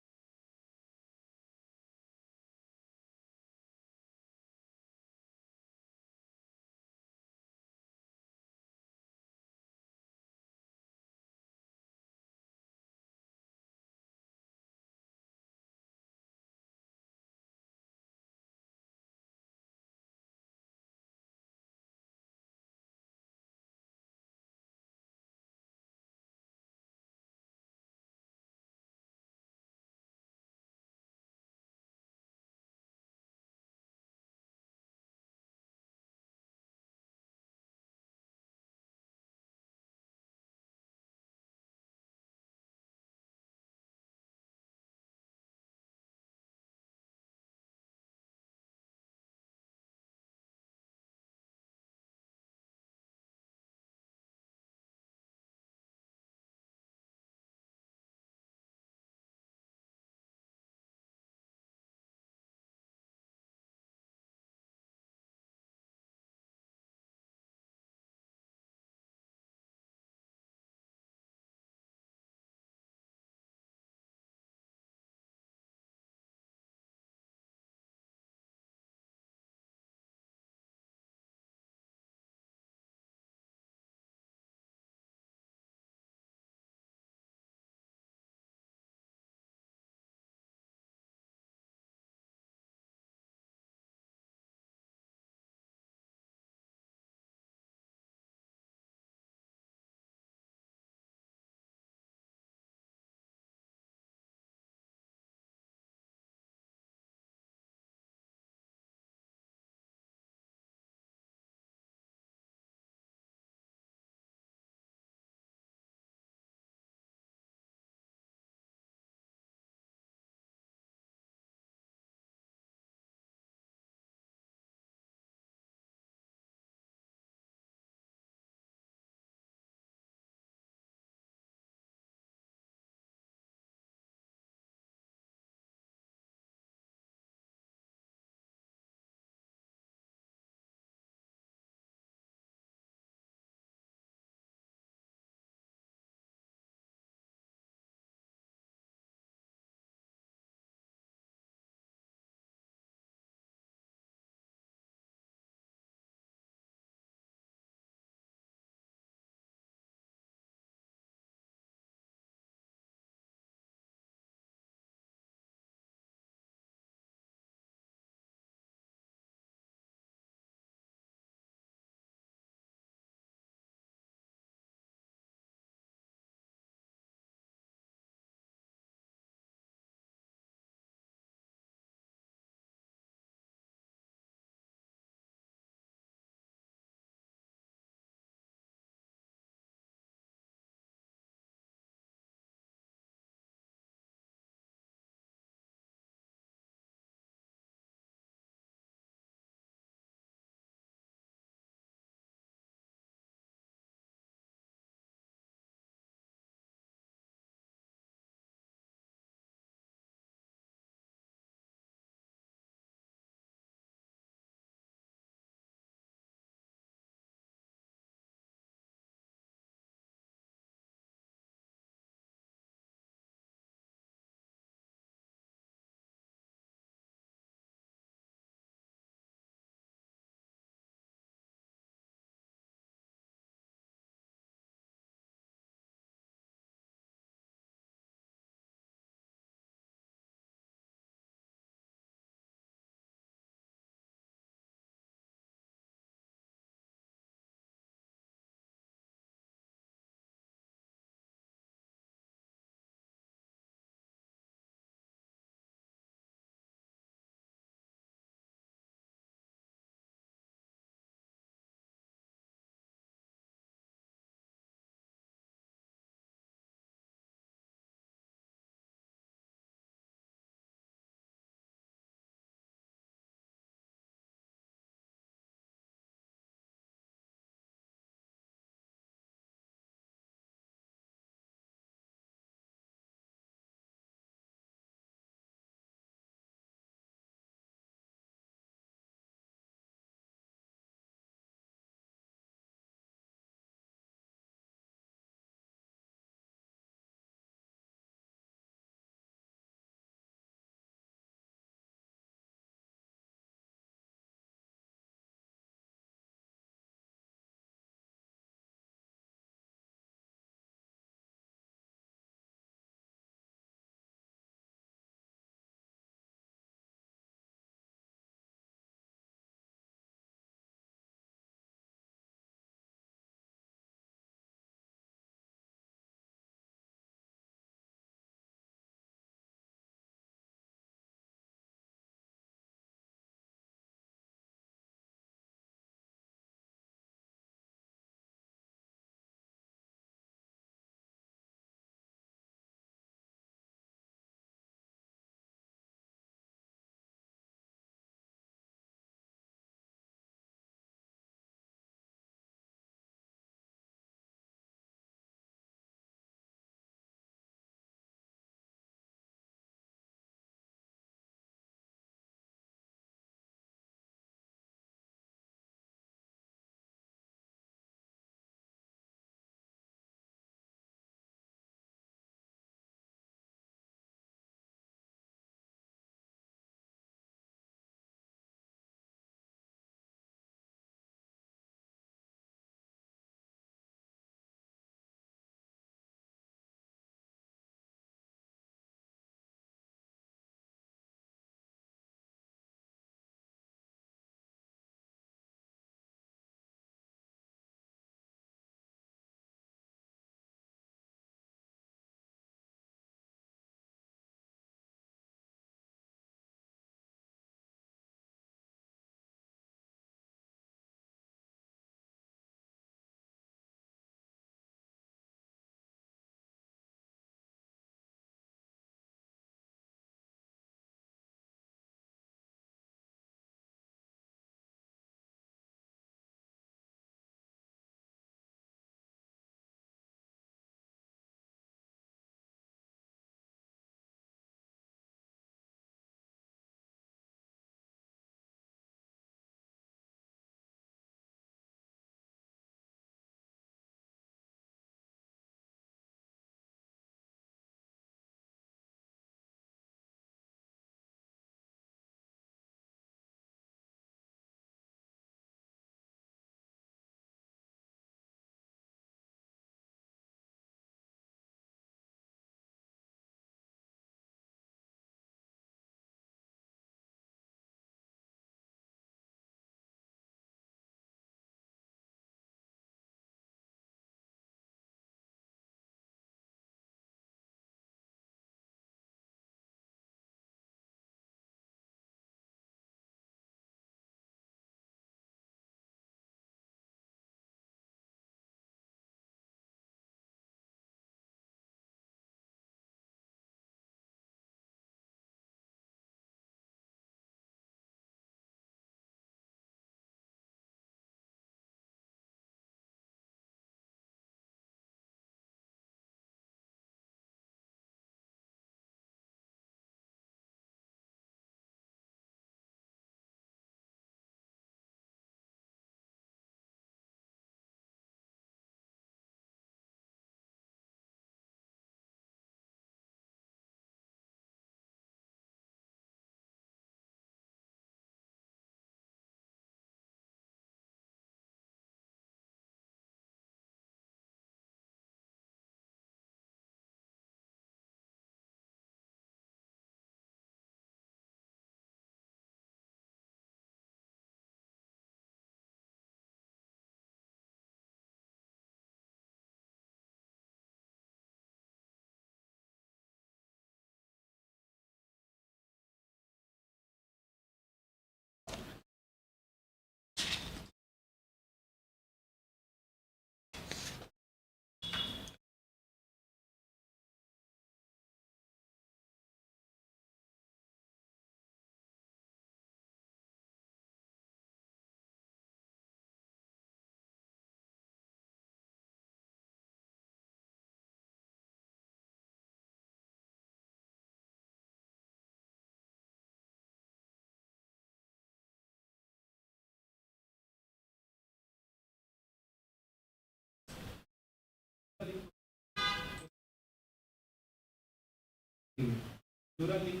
Neural link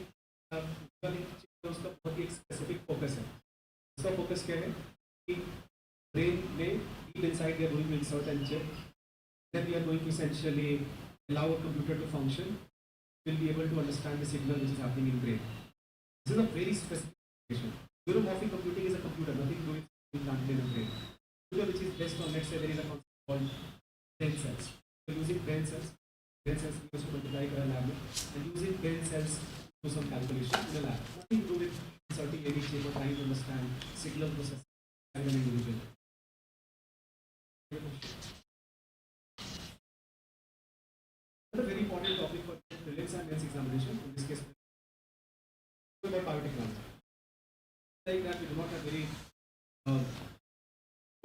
का उसका बहुत ही एक specific focus है. उसका focus क्या है कि brain में deep inside we are going to insert and chip. Then we are going to essentially allow a computer to function. Will be able to understand the signal which is happening in brain. This is a very specific application. Neuromorphic computing is a computer, nothing to do with implanted in the brain. Computer which is based on, let's say, there is a concept called brain cells. So using brain cells used to multiply in a lab, and using brain cells to do some calculation in a lab. Nothing to do with inserting any chip or trying to understand signal processing in an individual. Another very important topic for prelims and mains examination, in this case, about biotechnology. Like that, we do not have very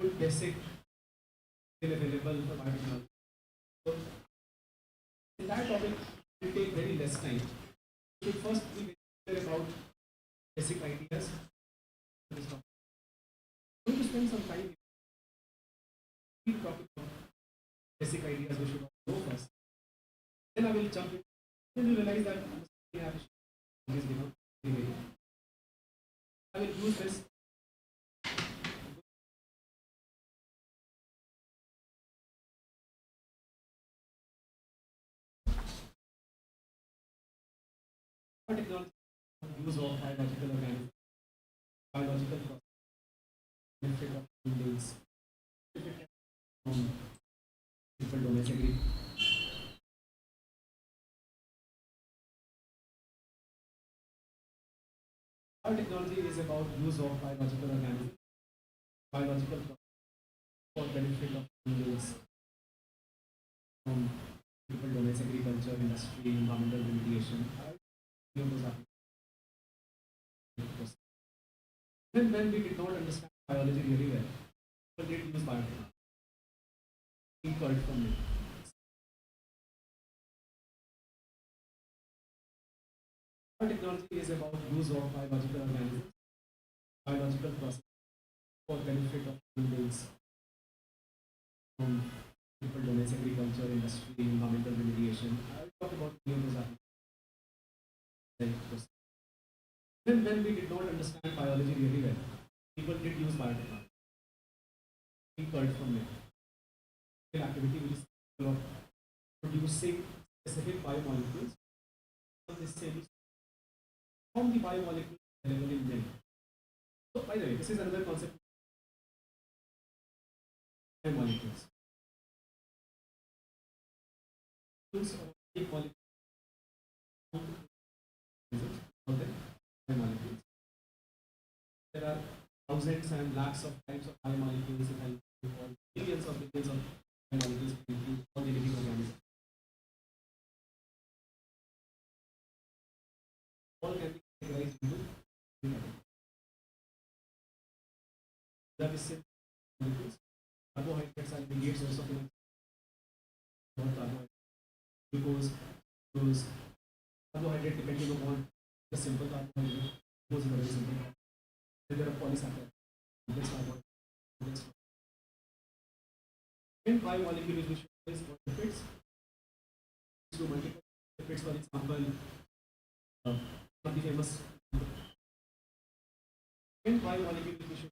good basic skill available for biotechnology. So, in that topic, will take very less time. We should first be very clear about basic ideas. I'm going to spend some time talking about basic ideas we should know first. Then I will jump in. Then you realize that we have is given. I will use this. Technology use of biological organisms, biological process, benefit of buildings, from people domestically. Biotechnology is about use of biological organisms, biological process for benefit of buildings, from people domains, agriculture, industry, environmental remediation. Even when we did not understand biology really well, people did use biotechnology. We called from it. Biotechnology is about use of biological organisms, biological process for benefit of buildings, from people domains, agriculture, industry, environmental remediation. I will talk about many of those applications. Even when we did not understand biology really well, people did use biotechnology. We called from it. Activity which is of producing specific biomolecules from the biomolecules available in them. So, by the way, this is another concept. Biomolecules. Biomolecules. There are thousands and lakhs of types of biomolecules, and billions of biomolecules in all the living organisms. All can be categorized into three categories. That is simple molecules. Carbohydrates are immediate source of energy. Glucose, glucose, carbohydrate depending upon the simple carbohydrate. Glucose is very simple. Then there are polysaccharides. Complex carbohydrates. And biomolecule which is what lipids. To multiple lipids, for example, one of the famous and biomolecule which is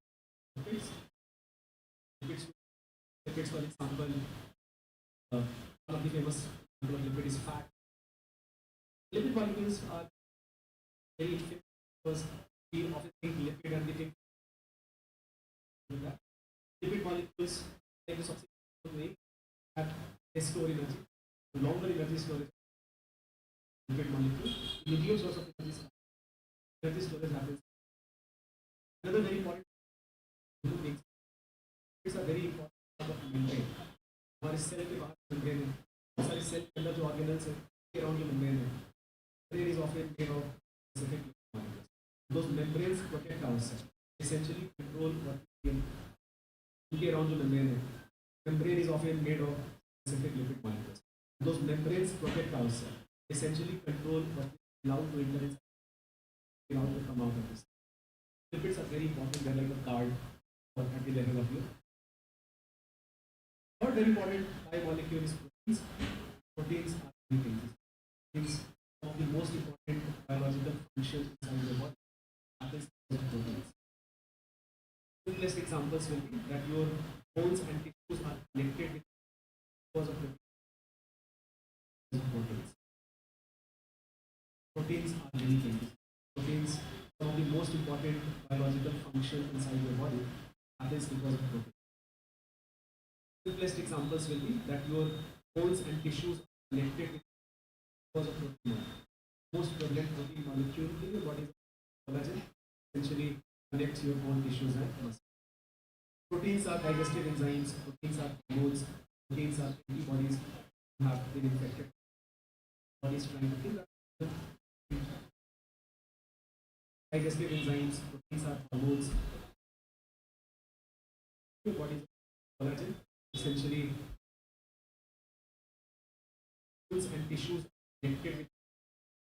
lipids. Lipids, for example, one of the famous lipid is fat. Lipid molecules are very interesting because we often think lipid and we think that lipid molecules like the subsequent way that they store energy. The longer energy storage lipid molecule, immediate source of energy storage happens. Another very important thing, it's a very important part of membrane. हमारे cell के बाहर membrane है. बहुत सारे cell के अंदर जो organelles हैं around जो membrane है. Membrane is often made of specific molecules. Those membranes protect ourselves. Essentially control what we can around the membrane. Membrane is often made of specific lipid molecules. Those membranes protect ourselves. Essentially control what we allow to enter inside, allow to come out of this. Lipids are very important. They're like a guard at the level of you. Third very important biomolecule is proteins. Proteins are many things. Things of the most important biological functions inside your body happens because of proteins. Simplest examples will be that your bones and tissues are connected with because of proteins. Proteins are many things. Proteins, one of the most important biological functions inside your body happens because of proteins. Simplest examples will be that your bones and tissues are connected with because of protein. Most prevalent protein molecule in your body is collagen, essentially connects your bone tissues and muscles. Proteins are digestive enzymes, proteins are hormones, proteins are antibodies who have been infected. Bodies trying to kill that. Digestive enzymes, proteins are hormones. Your body collagen, essentially bones and tissues connected with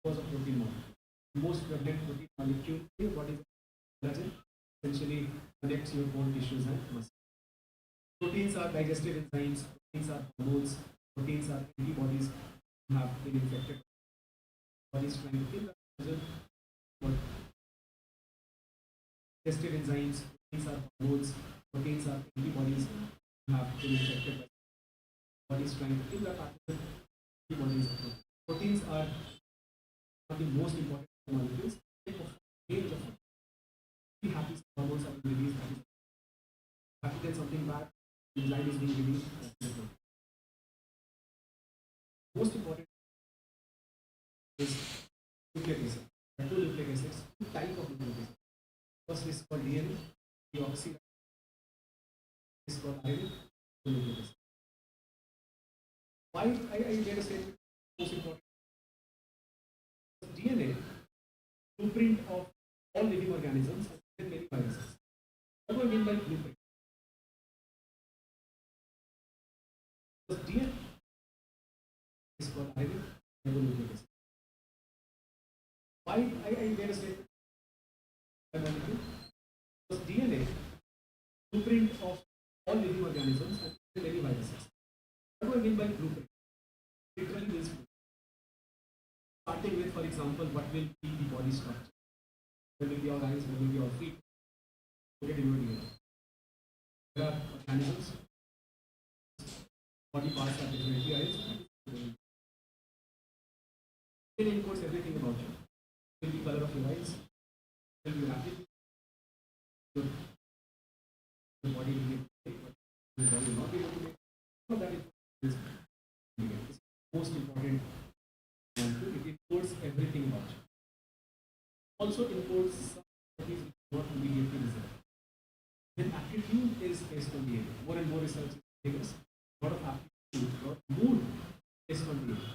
because of protein molecule. Most prevalent protein molecule in your body is collagen, essentially connects your bone tissues and muscles. Proteins are digestive enzymes, proteins are hormones, proteins are antibodies who have been infected. Bodies trying to kill the collagen. Digestive enzymes, proteins are hormones, proteins are antibodies who have been infected by bodies trying to kill the pathogen. Antibodies. Proteins are one of the most important molecules. Range of be happy hormones are being released. Happy then something bad, enzyme is being released. Most important is nucleic acid. There are two nucleic acids, two types of nucleic acids. First is called DNA, deoxy is called RNA, nucleic acid. Why I made a statement most important? DNA, blueprint of all living organisms and many viruses. What do I mean by blueprint? Because DNA is called RNA, nucleic acid. Why I made a statement? Because DNA, blueprint of all living organisms and many viruses. What do I mean by blueprint? Literally means blueprint. Starting with, for example, what will be the body structure? Where will be our eyes? Where will be our feet? Look at your DNA. There are organisms. Body parts are differently arranged. It encodes everything about you. It will be color of your eyes. It will be rapid. Your body will be big, but your body will not be able to make. So that is most important. It encodes everything about you. Also encodes some properties which are not immediately visible. Then aptitude is based on DNA. More and more research is telling us a lot of aptitude, a lot of mood based on DNA.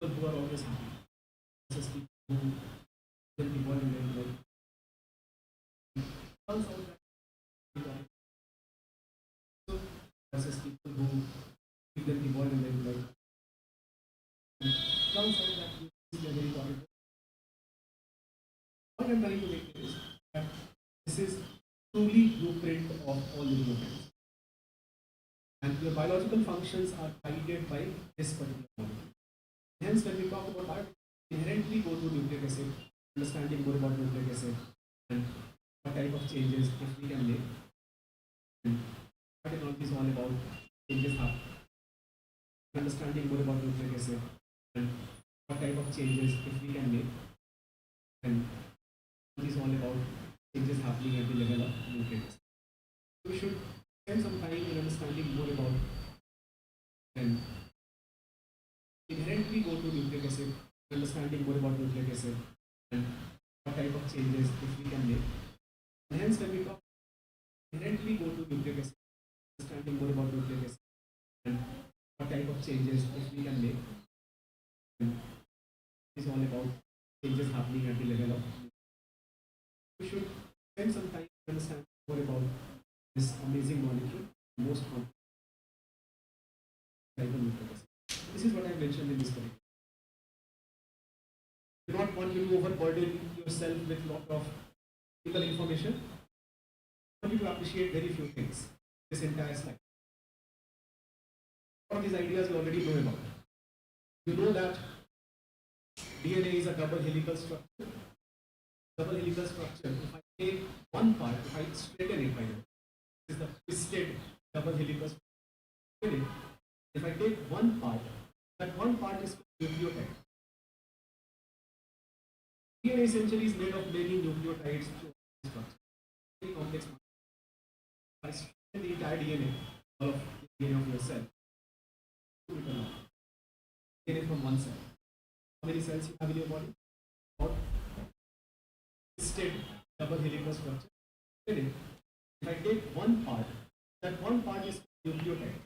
People who are always happy. Versus people who will be born in their life. Turns out that so versus people who will be born in their life. Turns out that you are very important. What I'm trying to make is that this is truly blueprint of all living organisms. And your biological functions are guided by this particular molecule. Hence, when we talk about biology, inherently go to nucleic acid, understanding more about nucleic acid and what type of changes if we can make. And technology is all about changes happen. Understanding more about nucleic acid and what type of changes if we can make. And it is all about changes happening at the level of nucleic acid. So we should spend some time in understanding more about and inherently go to nucleic acid, understanding more about nucleic acid and what type of changes if we can make. And hence when we talk inherently go to nucleic acid, understanding more about nucleic acid and what type of changes if we can make. And it is all about changes happening at the level of we should spend some time to understand more about this amazing molecule, most complex type of nucleic acid. This is what I mentioned in this curriculum. Do not want you to overburden yourself with a lot of technical information. I want you to appreciate very few things. This entire slide. All of these ideas you already know about. You know that DNA is a double helical structure. Double helical structure. If I take one part, if I straighten it, by the way, this is the twisted double helical structure. If I take one part, that one part is nucleotide. DNA essentially is made of many nucleotides through structure. Very complex. If I straighten the entire DNA, all of the DNA of your cell, DNA from one cell. How many cells you have in your body? About twisted double helical structure. If I take one part, that one part is nucleotide.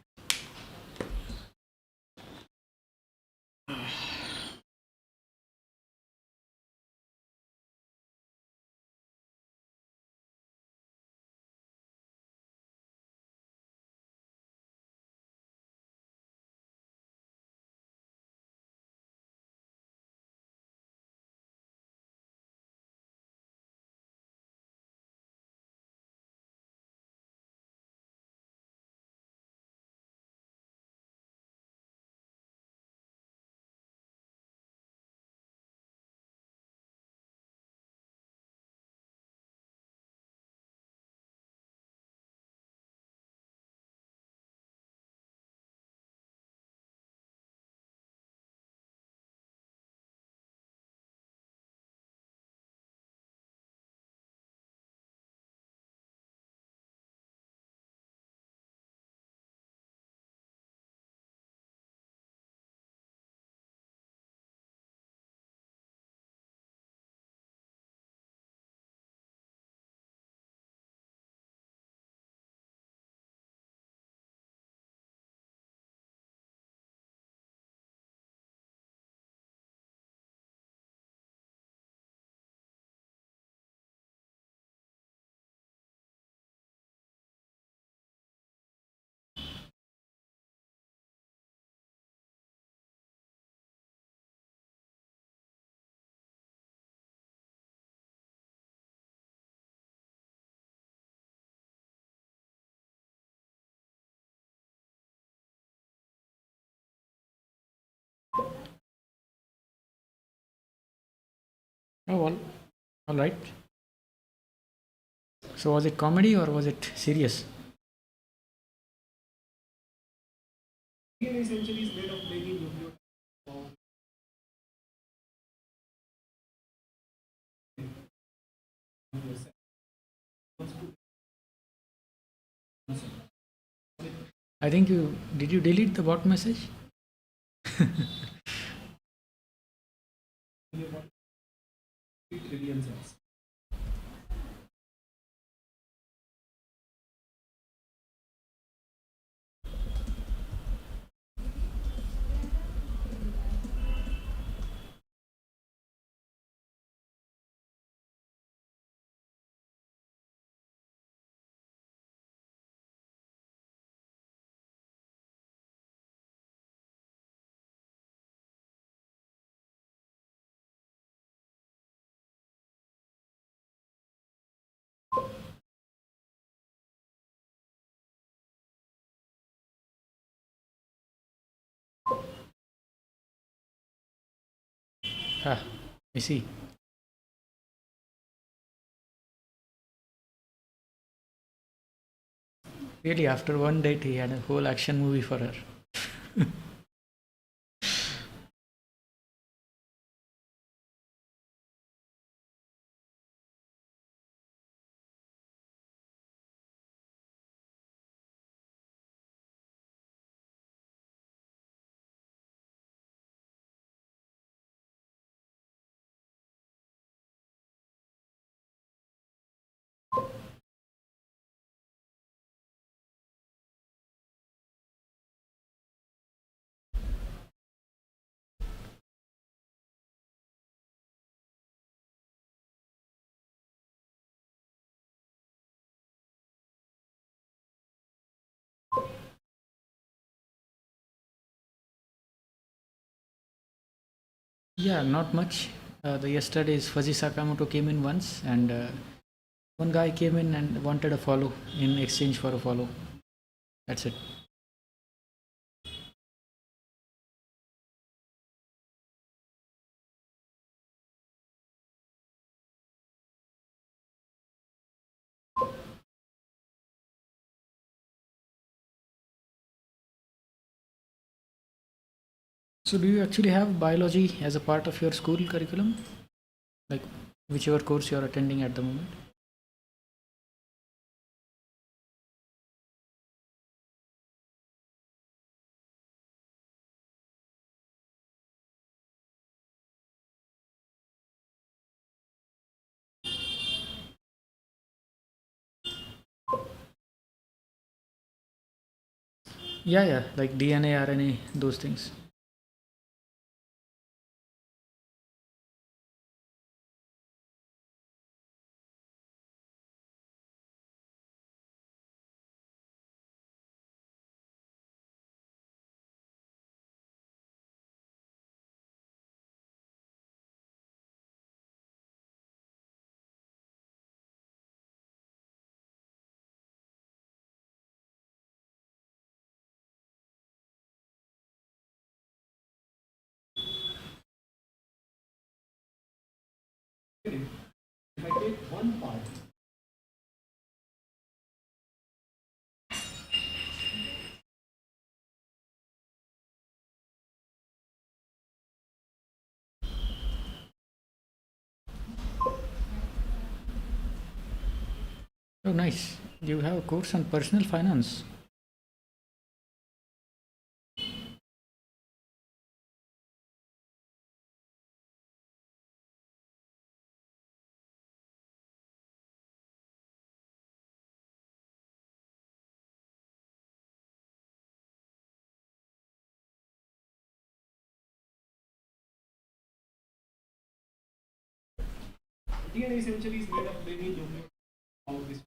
Oh, all right. So was it comedy or was it serious? DNA essentially is made of many nucleotides. I think did you delete the bot message? In your body, 3 trillion cells. Ah, I see. Really, after one date, he had a whole action movie for her. Yeah, not much. The yesterday's Fuzzy Sakamoto came in once, and one guy came in and wanted a follow in exchange for a follow. That's it. So, do you actually have biology as a part of your school curriculum? Like whichever course you are attending at the moment? Yeah, yeah, like DNA, RNA, those things. If I take one part, Oh, nice. You have a course on personal finance. DNA essentially is made of many nucleotides. How this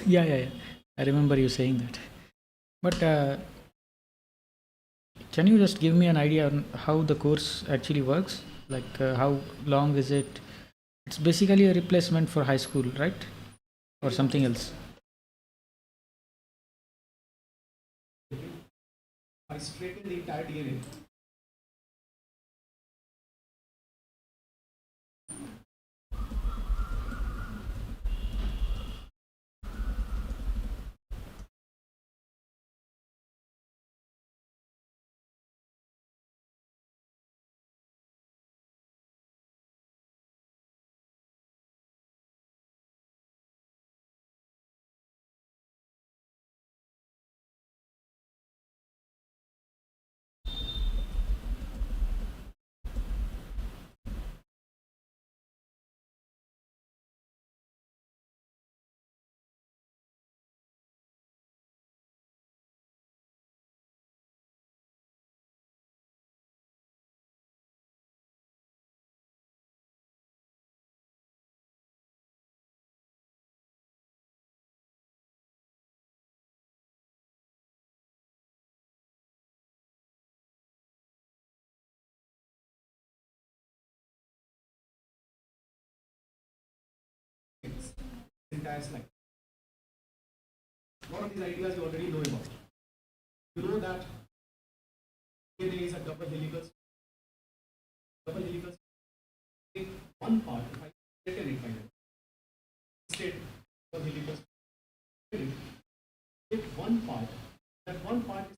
Yeah, yeah, yeah. I remember you saying that. But can you just give me an idea on how the course actually works? Like how long is it? It's basically a replacement for high school, right? Or something else? I straighten the entire DNA. Entire slide. A lot of these ideas you already know about. You know that DNA is a double helical. Double helical. Take one part. If I straighten it like that, straight double helical. Take one part. That one part is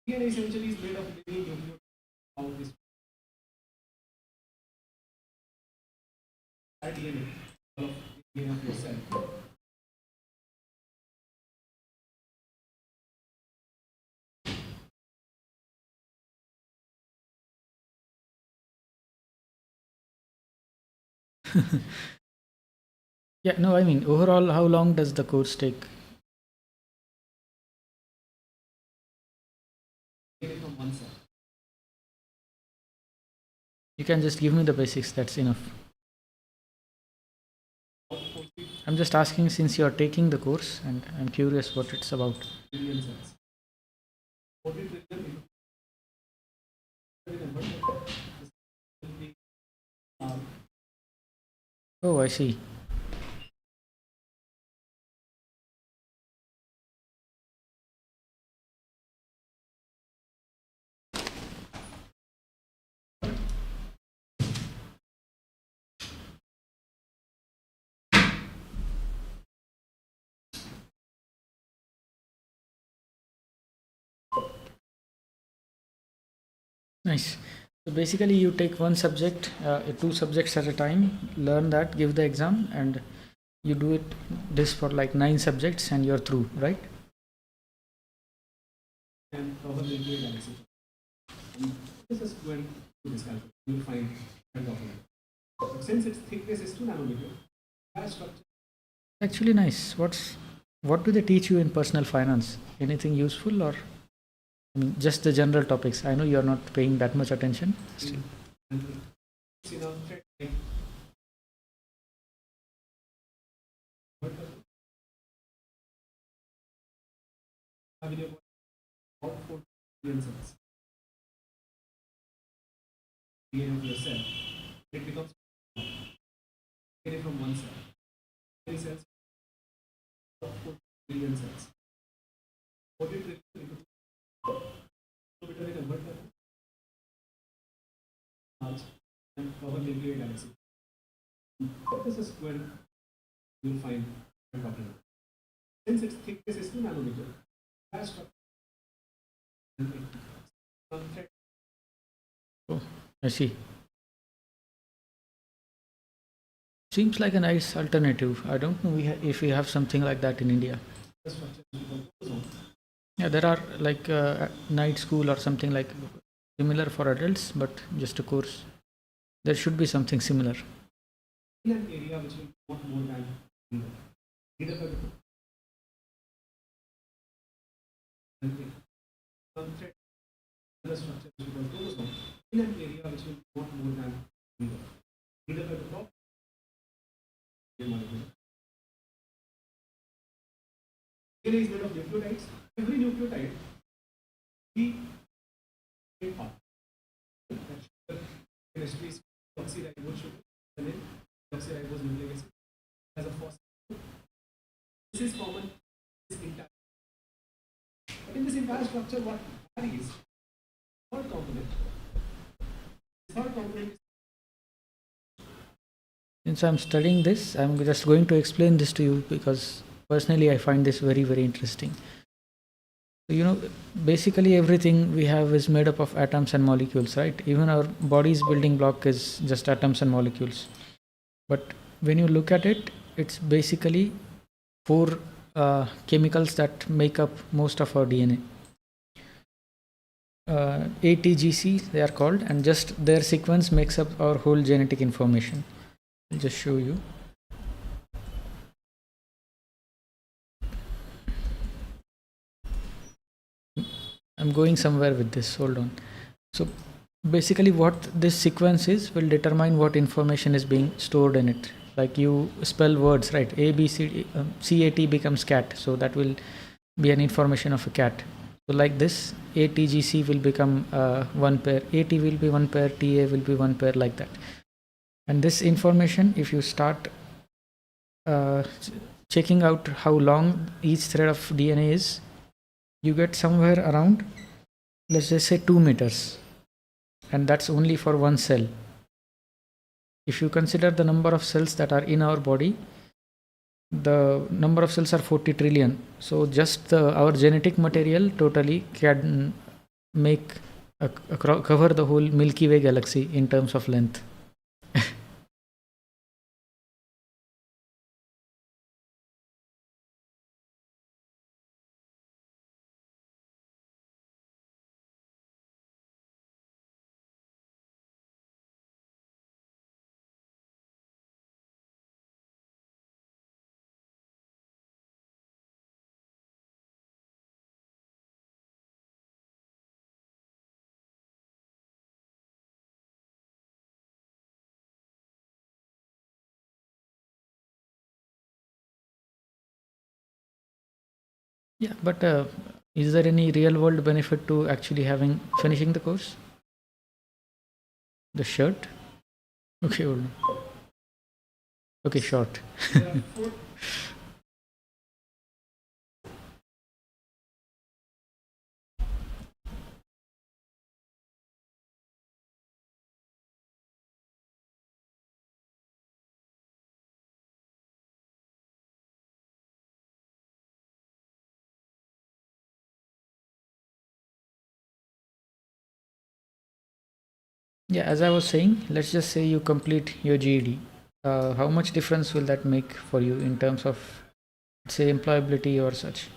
DNA essentially is made of many nucleotides. How this DNA of DNA of your cell. Yeah, no, I mean, overall, how long does the course take? DNA from one cell. You can just give me the basics, that's enough. I'm just asking since you're taking the course and I'm curious what it's about. Billion cells. 40 trillion remember Oh, I see. Nice. So basically, you take one subject, two subjects at a time, learn that, give the exam, and you do it this for like 9 subjects, and you're through, right? And cover the linear galaxy. This is when do this calculation. You will find and document. But since its thickness is 2 nanometer, that structure Actually, nice. What do they teach you in personal finance? Anything useful, or I mean, just the general topics? I know you're not paying that much attention. Still. and it's in a thread like what have in your body about 4 billion cells. DNA of your cell, it becomes DNA from one cell. Many cells, about 4 billion cells. What it really kilometer convert करना large and cover nuclear galaxy. This is when you will find a problem. Since its thickness is 2 nanometer, that structure I see. Seems like a nice alternative. I don't know if we have something like that in India. the structure is called ozone. Yeah, there are like night school or something like similar for adults, but just a course. There should be something similar. In an area which will not more than either. Either by the some thread the structure which is called chromosome in an area which will not more than either. Either by the top molecule. DNA is made of nucleotides. Every nucleotide we take part. Chemistry is deoxyribose sugar, and then deoxyribose nucleic acid as a phosphate. This is common. This entire. But in this entire structure, what varies? Third component. Third component is Since I'm studying this, I'm just going to explain this to you because personally I find this very, very interesting. So, you know, basically everything we have is made up of atoms and molecules, right? Even our body's building block is just atoms and molecules. But when you look at it, it's basically four chemicals that make up most of our DNA. ATGC, they are called, and just their sequence makes up our whole genetic information. I'll just show you. I'm going somewhere with this, hold on. So basically what this sequence is will determine what information is being stored in it. Like you spell words, right? A, B, C, D, CAT becomes cat, so that will be an information of a cat. So like this, ATGC will become one pair, AT will be one pair, TA will be one pair, like that. And this information, if you start checking out how long each thread of DNA is, you get somewhere around, let's just say 2 meters, and that's only for one cell. If you consider the number of cells that are in our body, the number of cells are 40 trillion. So just our genetic material totally can make cover the whole Milky Way galaxy in terms of length. Yeah, but is there any real world benefit to actually finishing the course? The shirt? Okay, hold on. Okay, short. there are 4 Yeah, as I was saying, let's just say you complete your GED. How much difference will that make for you in terms of, say, employability or such?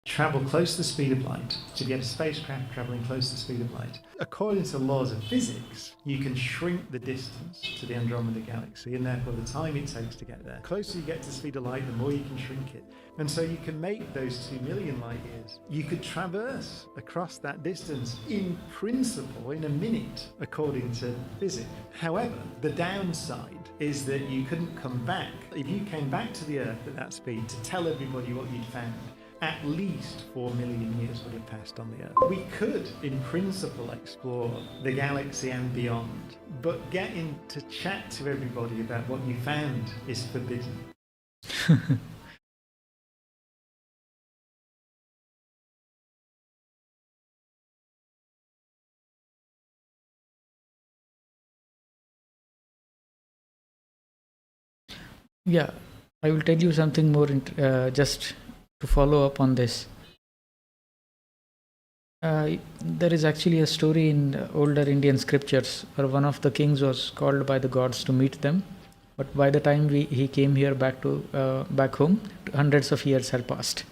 Travel close to the speed of light, to get a spacecraft traveling close to the speed of light. According to laws of physics, you can shrink the distance to the Andromeda Galaxy, and therefore the time it takes to get there. The closer you get to the speed of light, the more you can shrink it. And so you can make those 2 million light years. You could traverse across that distance in principle in a minute, according to physics. However, the downside is that you couldn't come back. If you came back to the Earth at that speed to tell everybody what you'd found, at least 4 million years would have passed on the Earth. We could, in principle, explore the galaxy and beyond, but getting to chat to everybody about what you found is forbidden. Yeah, I will tell you something more just to follow up on this. There is actually a story in older Indian scriptures where one of the kings was called by the gods to meet them, but by the time he came here back home, hundreds of years had passed.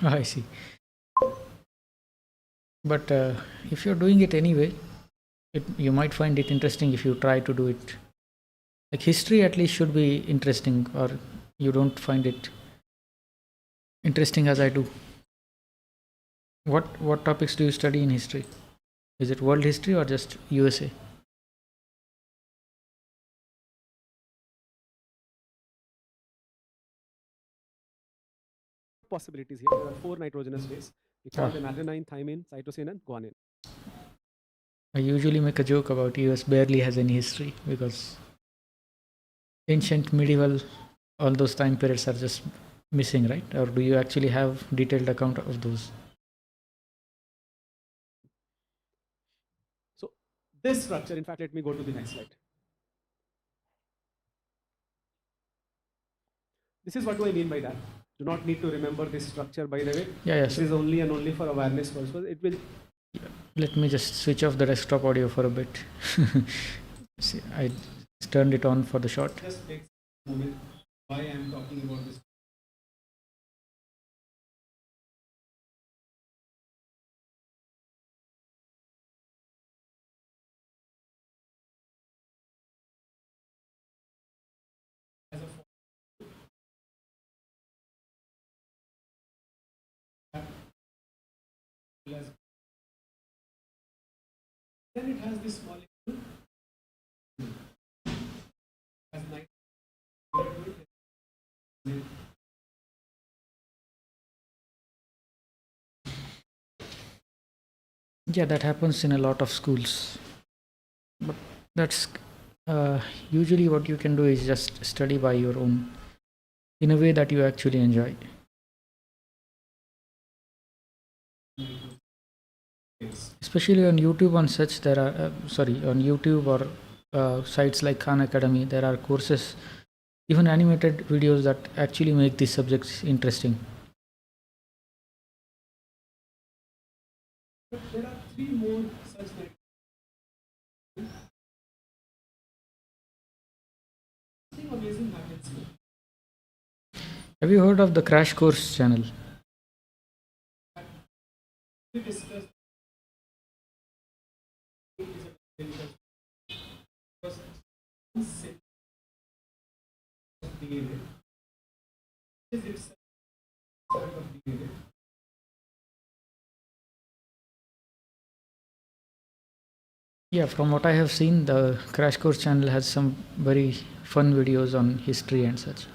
I see. But if you're doing it anyway, you might find it interesting if you try to do it. Like history at least should be interesting, or you don't find it interesting as I do. What topics do you study in history? Is it world history or just USA? Possibilities here. There are 4 nitrogenous bases. We call them adenine, thymine, cytosine, and guanine. I usually make a joke about US barely has any history because ancient, medieval, all those time periods are just missing, right? Or do you actually have detailed account of those? So this structure, in fact, let me go to the next slide. This is what do I mean by that. Do not need to remember this structure, by the way. Yeah. This is only and only for awareness purposes. It will. Let me just switch off the desktop audio for a bit. See, I turned it on for the shot. Just take a moment why I am talking about this. As a then it has this molecule as Yeah, that happens in a lot of schools. But that's usually what you can do is just study by your own in a way that you actually enjoy. Yes. Especially on YouTube, on such there are on YouTube or sites like Khan Academy, there are courses, even animated videos that actually make these subjects interesting. But there are three more such like something amazing happens here. Have you heard of the Crash Course channel? We discussed because one set of DNA is itself strand of DNA. Yeah, from what I have seen, the Crash Course channel has some very fun videos on history and such.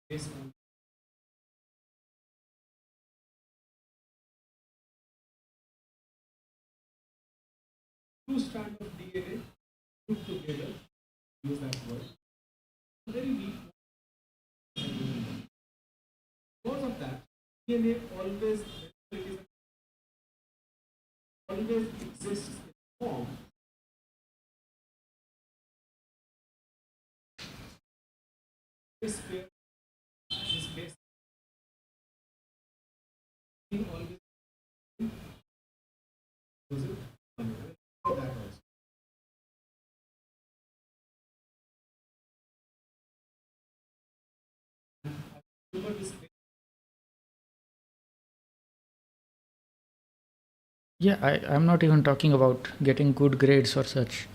Based on two strands of DNA put together, use that word, very weak. Because of that, DNA always exists in form. This pair is based on always was it? That also. Remember this pair. Yeah, I'm not even talking about getting good grades or such,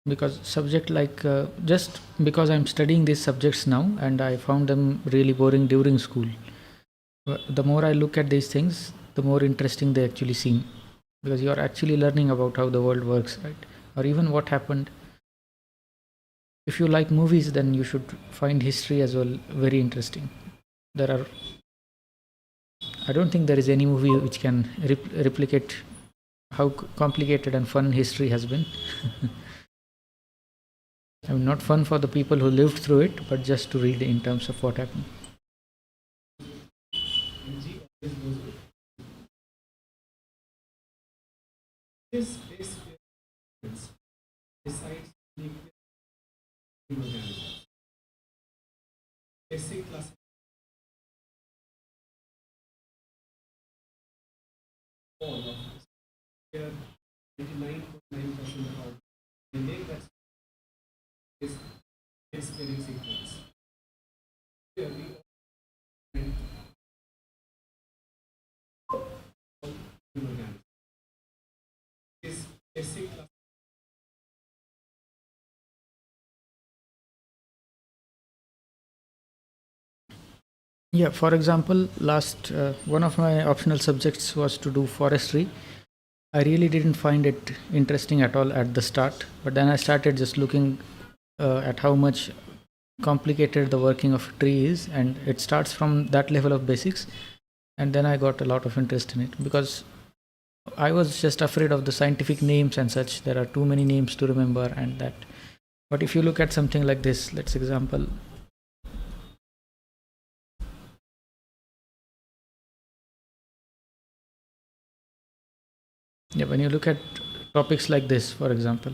because subject like just because I'm studying these subjects now and I found them really boring during school. The more I look at these things, the more interesting they actually seem, because you are actually learning about how the world works, right? Or even what happened. If you like movies, then you should find history as well very interesting. I don't think there is any movie which can replicate how complicated and fun history has been. I mean, not fun for the people who lived through it, but just to read in terms of what happened. And G always goes with this base pair decides nuclear organisms. Basic class all of this. Here 99.9% of our they make that is base pairing sequence. Here we find all organisms. This basic class Yeah, for example, last one of my optional subjects was to do forestry. I really didn't find it interesting at all at the start, but then I started just looking at how much complicated the working of a tree is, and it starts from that level of basics, and then I got a lot of interest in it because I was just afraid of the scientific names and such. There are too many names to remember and that. But if you look at something like this, let's example. Yeah, when you look at topics like this, for example,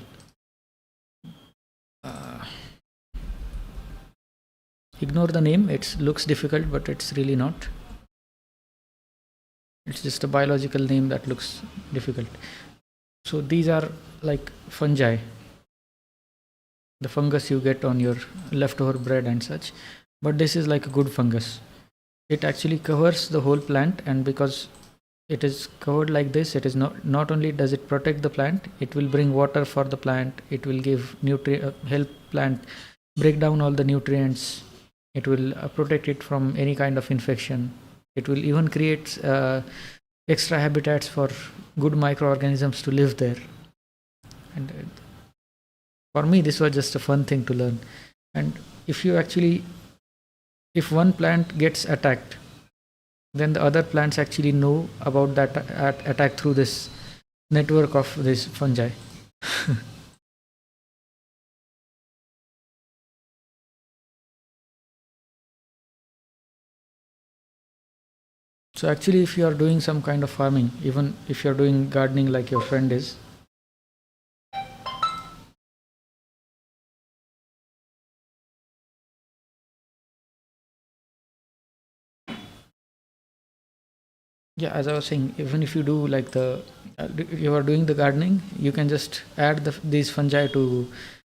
ignore the name. It looks difficult, but it's really not. It's just a biological name that looks difficult. So these are like fungi, the fungus you get on your leftover bread and such. But this is like a good fungus. It actually covers the whole plant, and because it is covered like this, it is not only does it protect the plant, it will bring water for the plant, it will give help plant break down all the nutrients, it will protect it from any kind of infection, it will even create extra habitats for good microorganisms to live there. And for me this was just a fun thing to learn. And if one plant gets attacked, then the other plants actually know about that attack through this network of this fungi. So actually, if you are doing some kind of farming, even if you are doing gardening like your friend is, yeah, as I was saying, even if you do like you are doing the gardening, you can just add these fungi to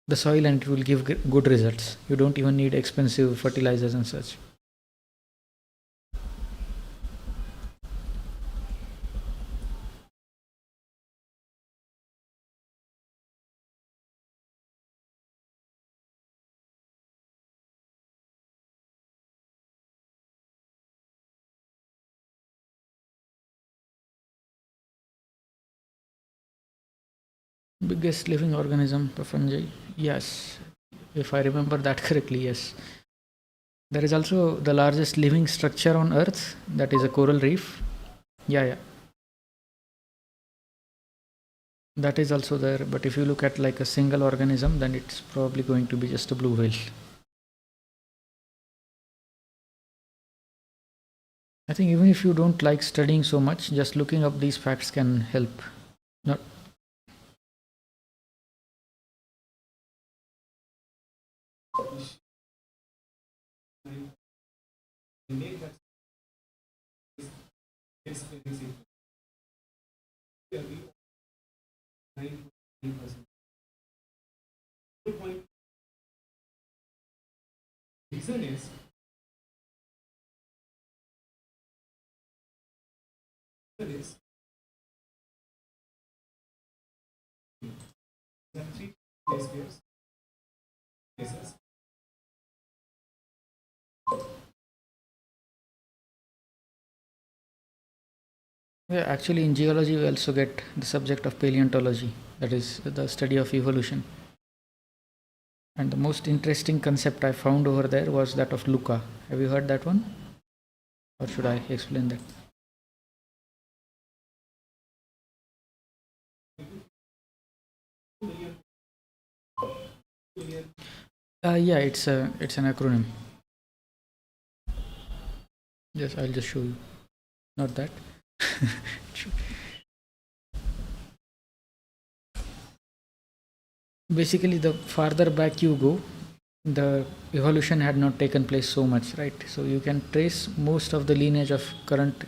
the soil and it will give good results. You don't even need expensive fertilizers and such. Biggest living organism, the fungi. Yes, if I remember that correctly, yes. There is also the largest living structure on Earth, that is a coral reef. Yeah, yeah. That is also there, but if you look at like a single organism, then it's probably going to be just a blue whale. I think even if you don't like studying so much, just looking up these facts can help. Not make that is very simple. Here we 9%. Good point. Reason is there are three places. Yeah, actually, in geology, we also get the subject of paleontology, that is the study of evolution. And the most interesting concept I found over there was that of LUCA. Have you heard that one? Or should I explain that? Yeah, it's an acronym. Yes, I'll just show you. Not that. Basically, the farther back you go, the evolution had not taken place so much, right? So you can trace most of the lineage of current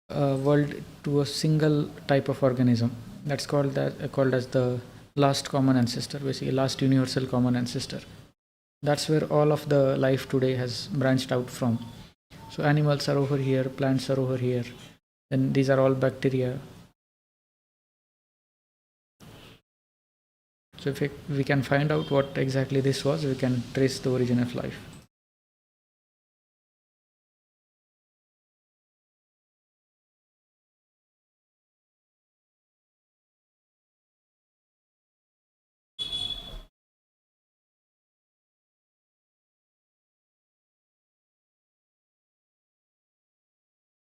world to a single type of organism. That's called as the last common ancestor, basically last universal common ancestor. That's where all of the life today has branched out from. So animals are over here, plants are over here, then these are all bacteria. So if we can find out what exactly this was, we can trace the origin of life.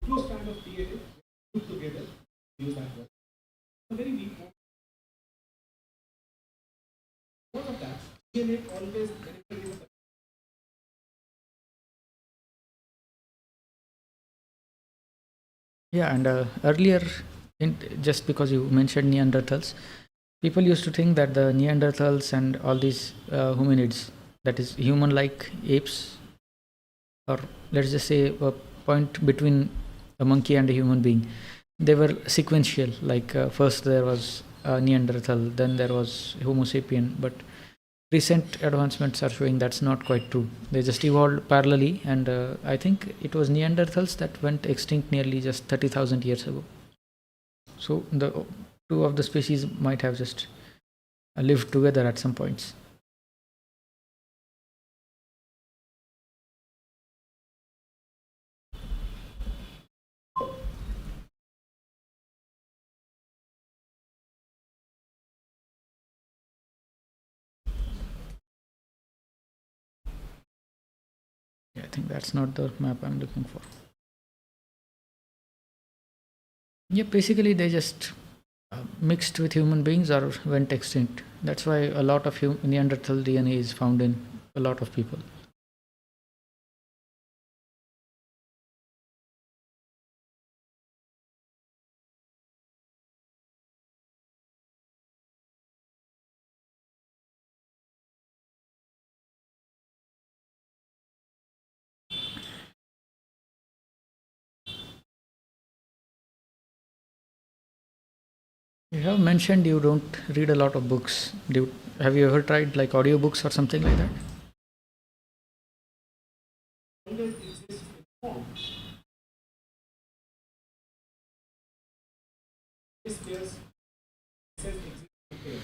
Close kind of DNA put together, use that word. A very weak one. Because of that, DNA always benefits. Yeah, and earlier, just because you mentioned Neanderthals, people used to think that the Neanderthals and all these hominids, that is human-like apes, or let's just say a point between a monkey and a human being, they were sequential. Like first there was Neanderthal, then there was Homo sapien, but recent advancements are showing that's not quite true. They just evolved parallelly, and I think it was Neanderthals that went extinct nearly just 30,000 years ago. So the two of the species might have just lived together at some points. Yeah, I think that's not the map I'm looking for. Yeah, basically they just mixed with human beings or went extinct. That's why a lot of Neanderthal DNA is found in a lot of people. You have mentioned you don't read a lot of books. Have you ever tried like audiobooks or something like that? Always exists in form. This case says exist in pair.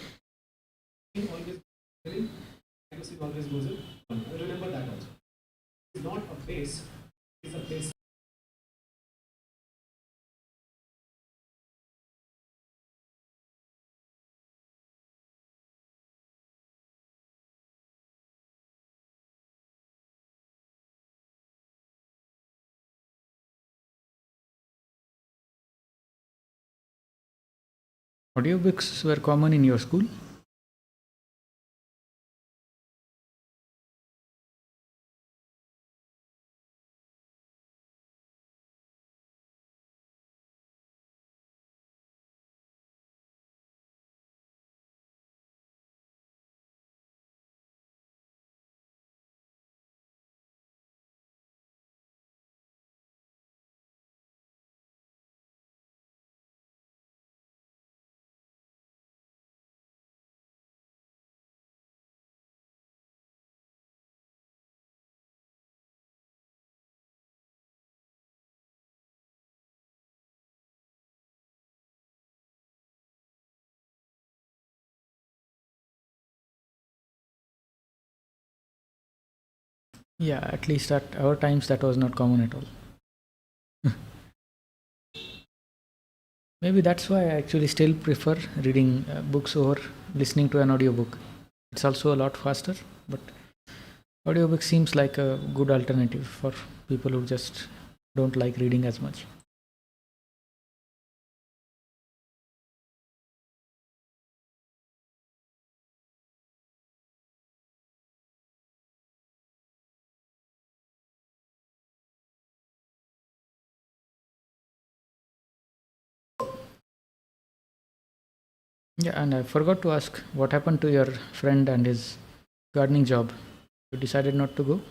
Thing always goes in, accuracy always goes in one. Remember that also. It's not a base, it's a base. Audiobooks were common in your school? Yeah, at least at our times that was not common at all. Maybe that's why I actually still prefer reading books over listening to an audiobook. It's also a lot faster, but audiobook seems like a good alternative for people who just don't like reading as much. Yeah, and I forgot to ask what happened to your friend and his gardening job. You decided not to go?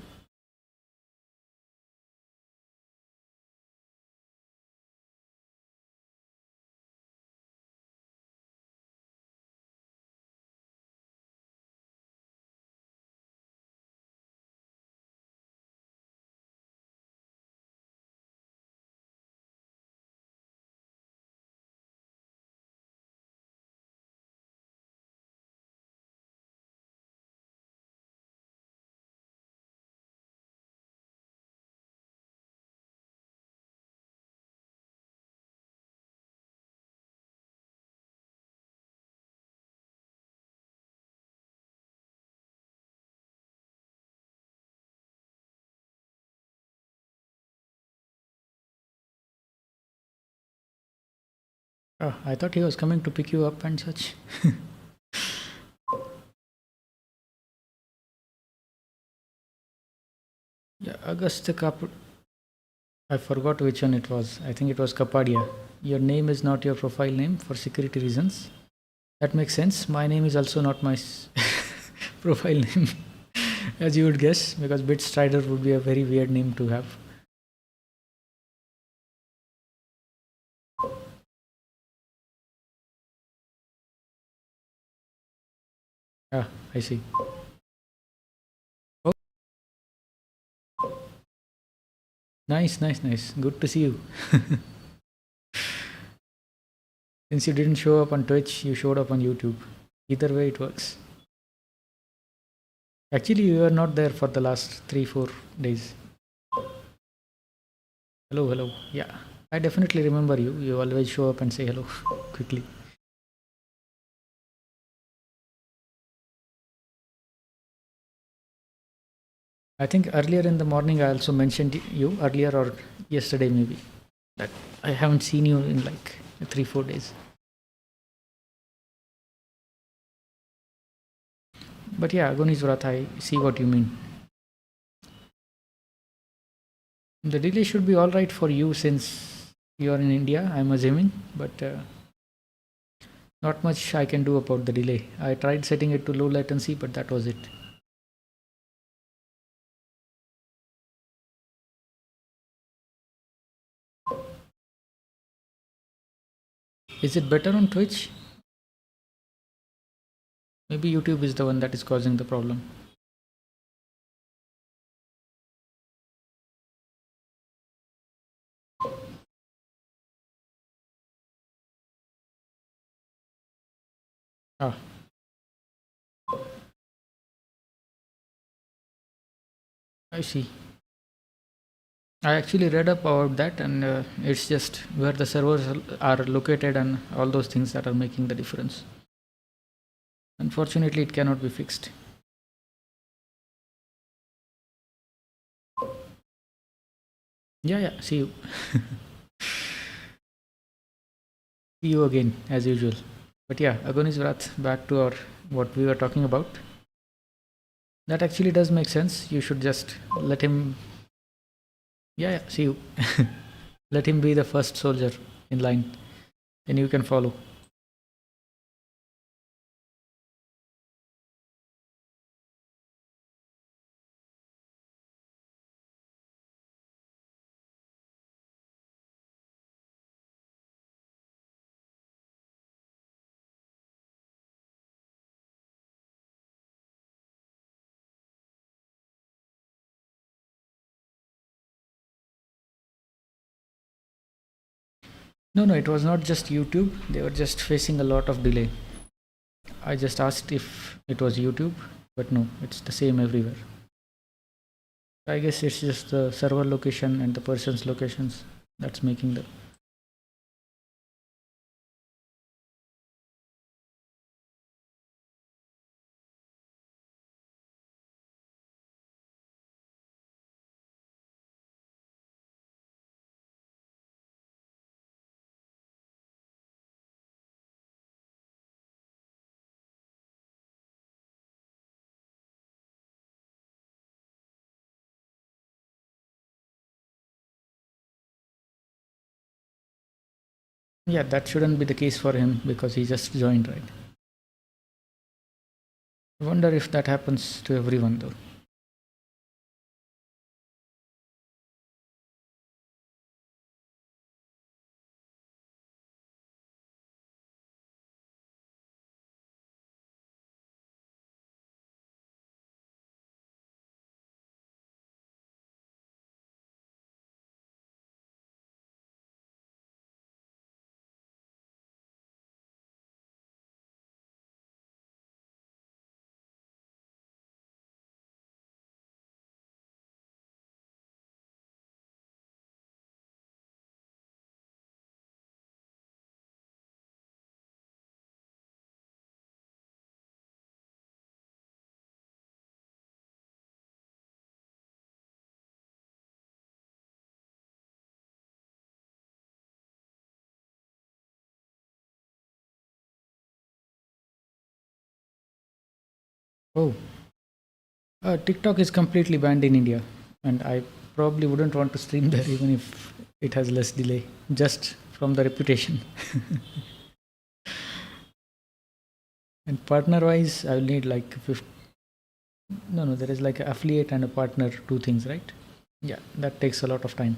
Oh, I thought he was coming to pick you up and such. Yeah, Augusta Cap. I forgot which one it was. I think it was Kapadia. Your name is not your profile name for security reasons. That makes sense. My name is also not my profile name, as you would guess, because Bitstrider would be a very weird name to have. Ah, I see. Oh, nice, nice, nice. Good to see you. Since you didn't show up on Twitch, you showed up on YouTube. Either way, it works. Actually, you were not there for the last 3-4 days. Hello, hello. Yeah, I definitely remember you. You always show up and say hello quickly. I think earlier in the morning I also mentioned you earlier or yesterday maybe that I haven't seen you in like 3-4 days. But yeah, Agoni's I see what you mean. The delay should be all right for you since you are in India, I'm assuming, but not much I can do about the delay. I tried setting it to low latency, but that was it. Is it better on Twitch? Maybe YouTube is the one that is causing the problem. Ah, I see. I actually read up about that, and it's just where the servers are located and all those things that are making the difference. Unfortunately, it cannot be fixed. Yeah, yeah. See you. See you again as usual. But yeah, Agoni's Wrath. Back to our what we were talking about. That actually does make sense. You should just let him. Yeah, yeah. See you. Let him be the first soldier in line, and you can follow. No, no, it was not just YouTube. They were just facing a lot of delay. I just asked if it was YouTube, but no, it's the same everywhere. I guess it's just the server location and the person's locations that's making the. Yeah, that shouldn't be the case for him because he just joined, right? I wonder if that happens to everyone though. Oh, TikTok is completely banned in India, and I probably wouldn't want to stream there even if it has less delay, just from the reputation. And partner wise, I'll need like 50. No, no, there is like an affiliate and a partner, two things, right? Yeah, that takes a lot of time.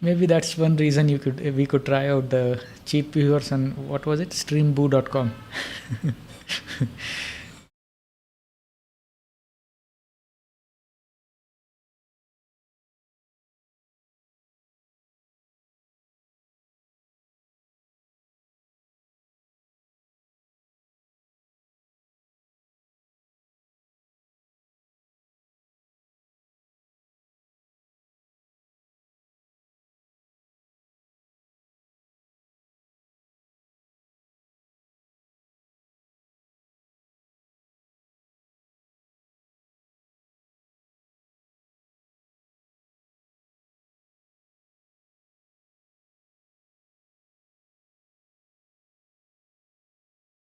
Maybe that's one reason we could try out the cheap viewers and what was it, streamboo.com.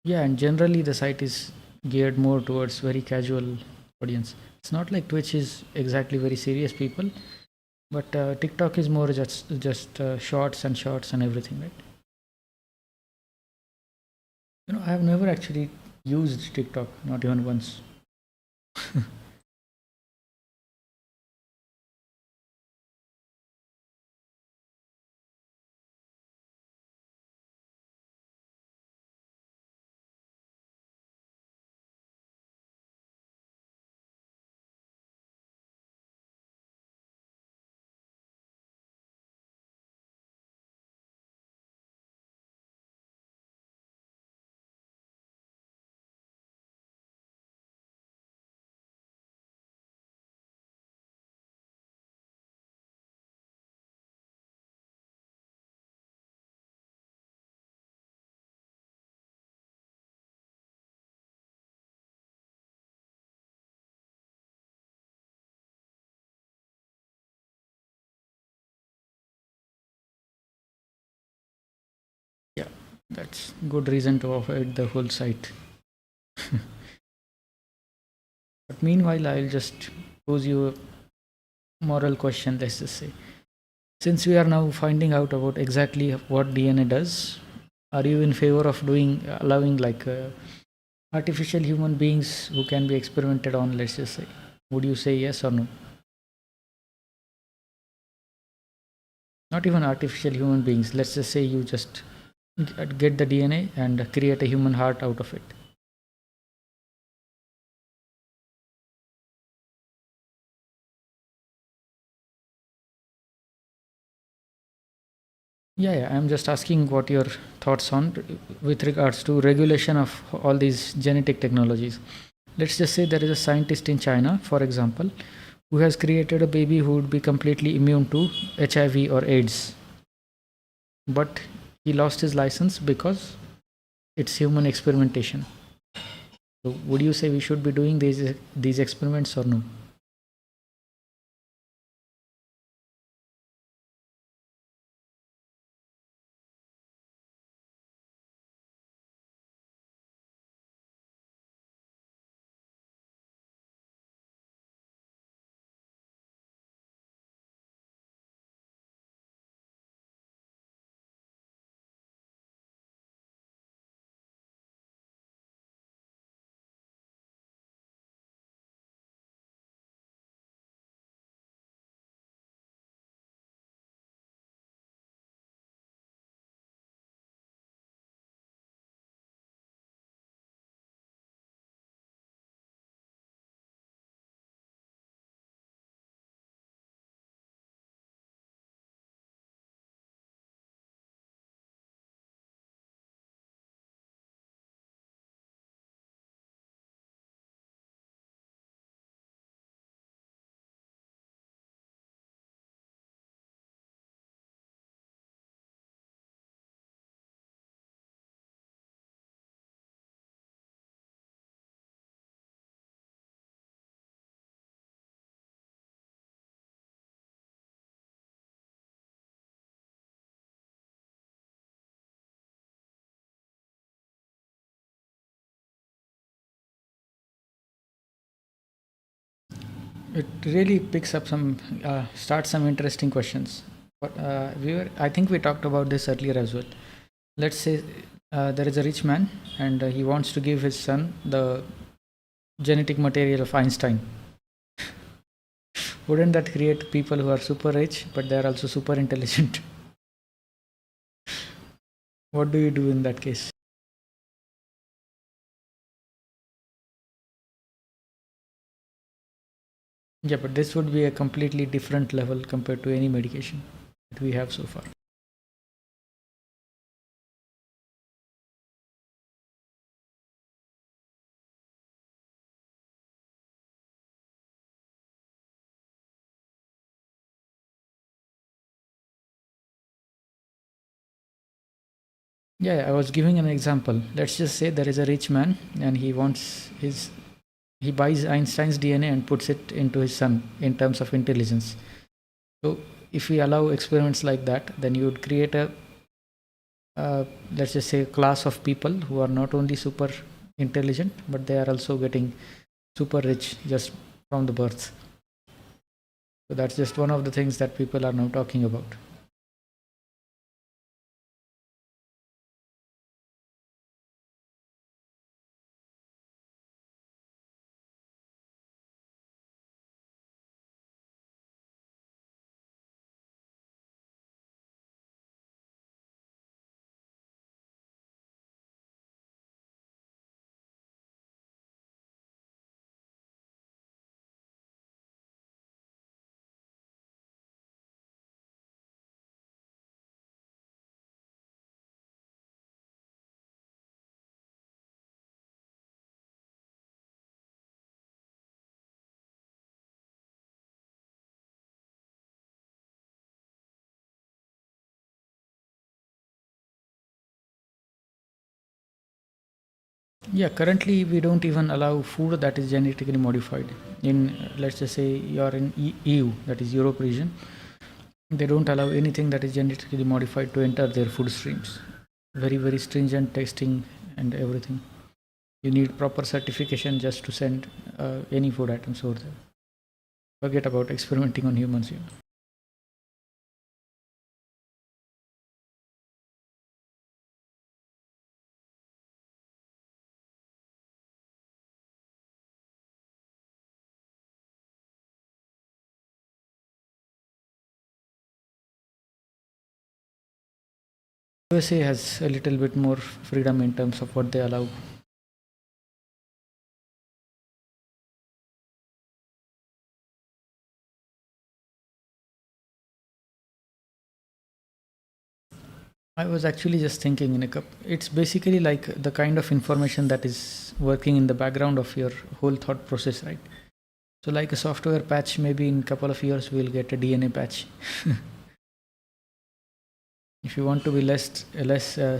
Yeah, and generally the site is geared more towards very casual audience. It's not like Twitch is exactly very serious people, but TikTok is more just shorts and everything, right? I have never actually used TikTok, not even once. Yeah, that's good reason to avoid the whole site. But meanwhile, I'll just pose you a moral question, let's just say. Since we are now finding out about exactly what DNA does, are you in favor of allowing like artificial human beings who can be experimented on, let's just say? Would you say yes or no? Not even artificial human beings. Let's just say you just get the DNA and create a human heart out of it. Yeah, I'm just asking what your thoughts on with regards to regulation of all these genetic technologies. Let's just say there is a scientist in China, for example, who has created a baby who would be completely immune to HIV or AIDS, but he lost his license because it's human experimentation. So, would you say we should be doing these experiments or no? It really picks up starts some interesting questions. But I think we talked about this earlier as well. Let's say there is a rich man and he wants to give his son the genetic material of Einstein. Wouldn't that create people who are super rich but they are also super intelligent? What do you do in that case? Yeah, but this would be a completely different level compared to any medication that we have so far. Yeah, I was giving an example. Let's just say there is a rich man and he buys Einstein's DNA and puts it into his son in terms of intelligence. So if we allow experiments like that, then you would create a let's just say class of people who are not only super intelligent but they are also getting super rich just from the birth. So that's just one of the things that people are now talking about. Yeah, currently we don't even allow food that is genetically modified. In let's just say you're in EU, that is Europe region, they don't allow anything that is genetically modified to enter their food streams. Very stringent testing and everything. You need proper certification just to send any food items over there. Forget about experimenting on humans here. USA has a little bit more freedom in terms of what they allow. I was actually just thinking in a cup. It's basically like the kind of information that is working in the background of your whole thought process, right? So, like a software patch, maybe in a couple of years we'll get a DNA patch. If you want to be less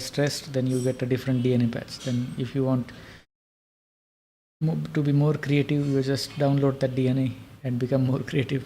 stressed, then you get a different DNA patch. Then, if you want to be more creative, you just download that DNA and become more creative.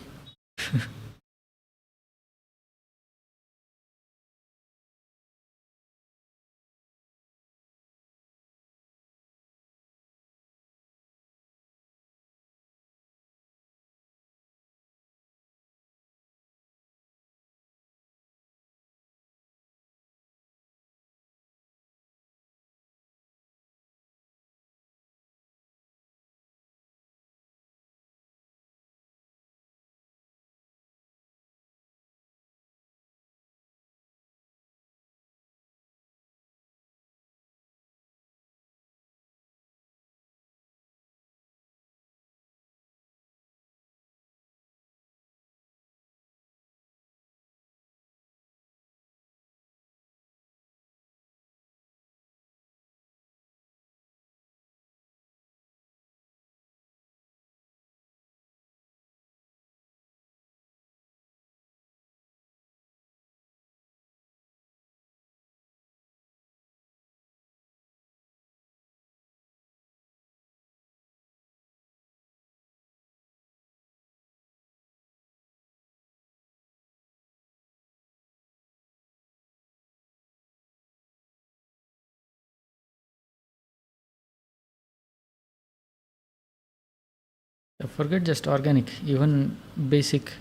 Forget just organic, even basic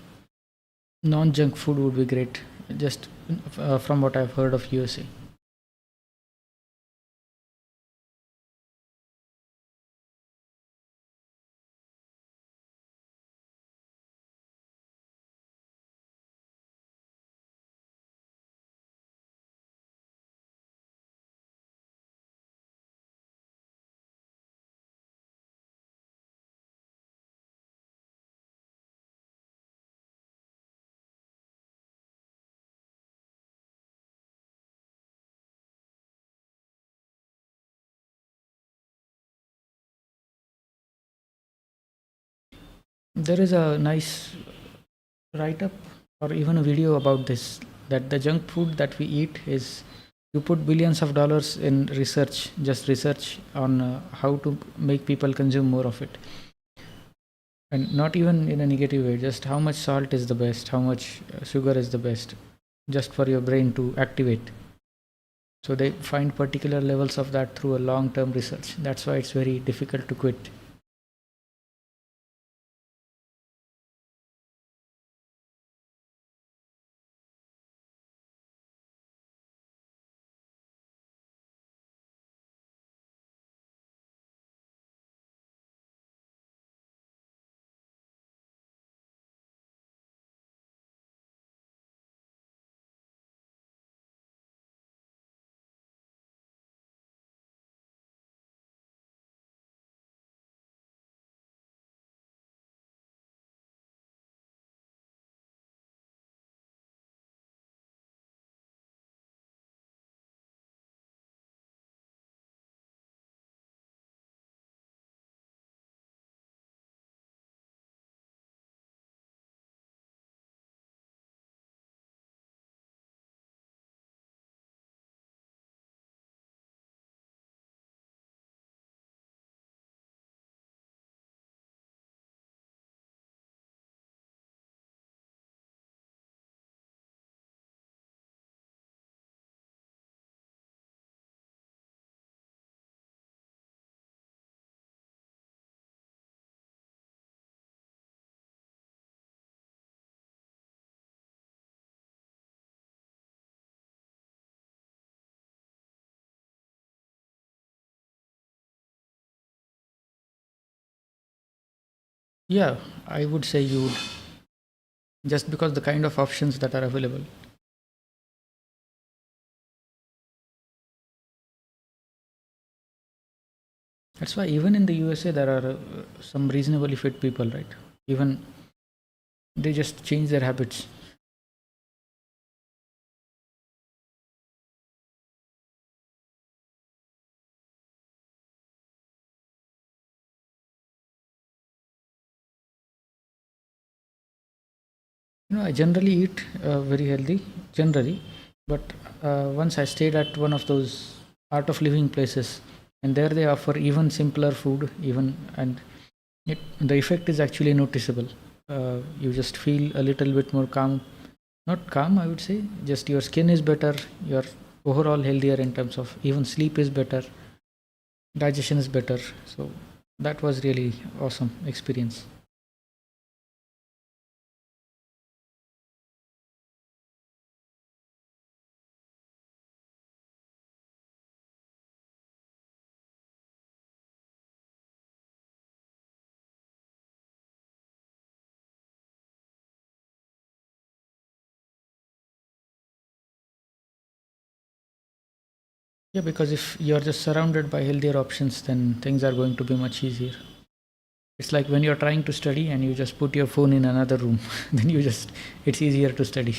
non-junk food would be great. Just from what I've heard of USA. There is a nice write up or even a video about this, that the junk food that we eat is, you put billions of dollars in research, just research on how to make people consume more of it, and not even in a negative way, just how much salt is the best, how much sugar is the best, just for your brain to activate. So they find particular levels of that through a long term research. That's why it's very difficult to quit. Yeah, I would say you would, just because the kind of options that are available. That's why even in the USA there are some reasonably fit people, right? Even they just change their habits. I generally eat very healthy, generally, but once I stayed at one of those art of living places, and there they offer even simpler food, and the effect is actually noticeable. You just feel a little bit more calm, not calm, I would say, just your skin is better, you're overall healthier in terms of even sleep is better, digestion is better. So that was really awesome experience. Yeah, because if you're just surrounded by healthier options, then things are going to be much easier. It's like when you're trying to study and you just put your phone in another room, then it's easier to study.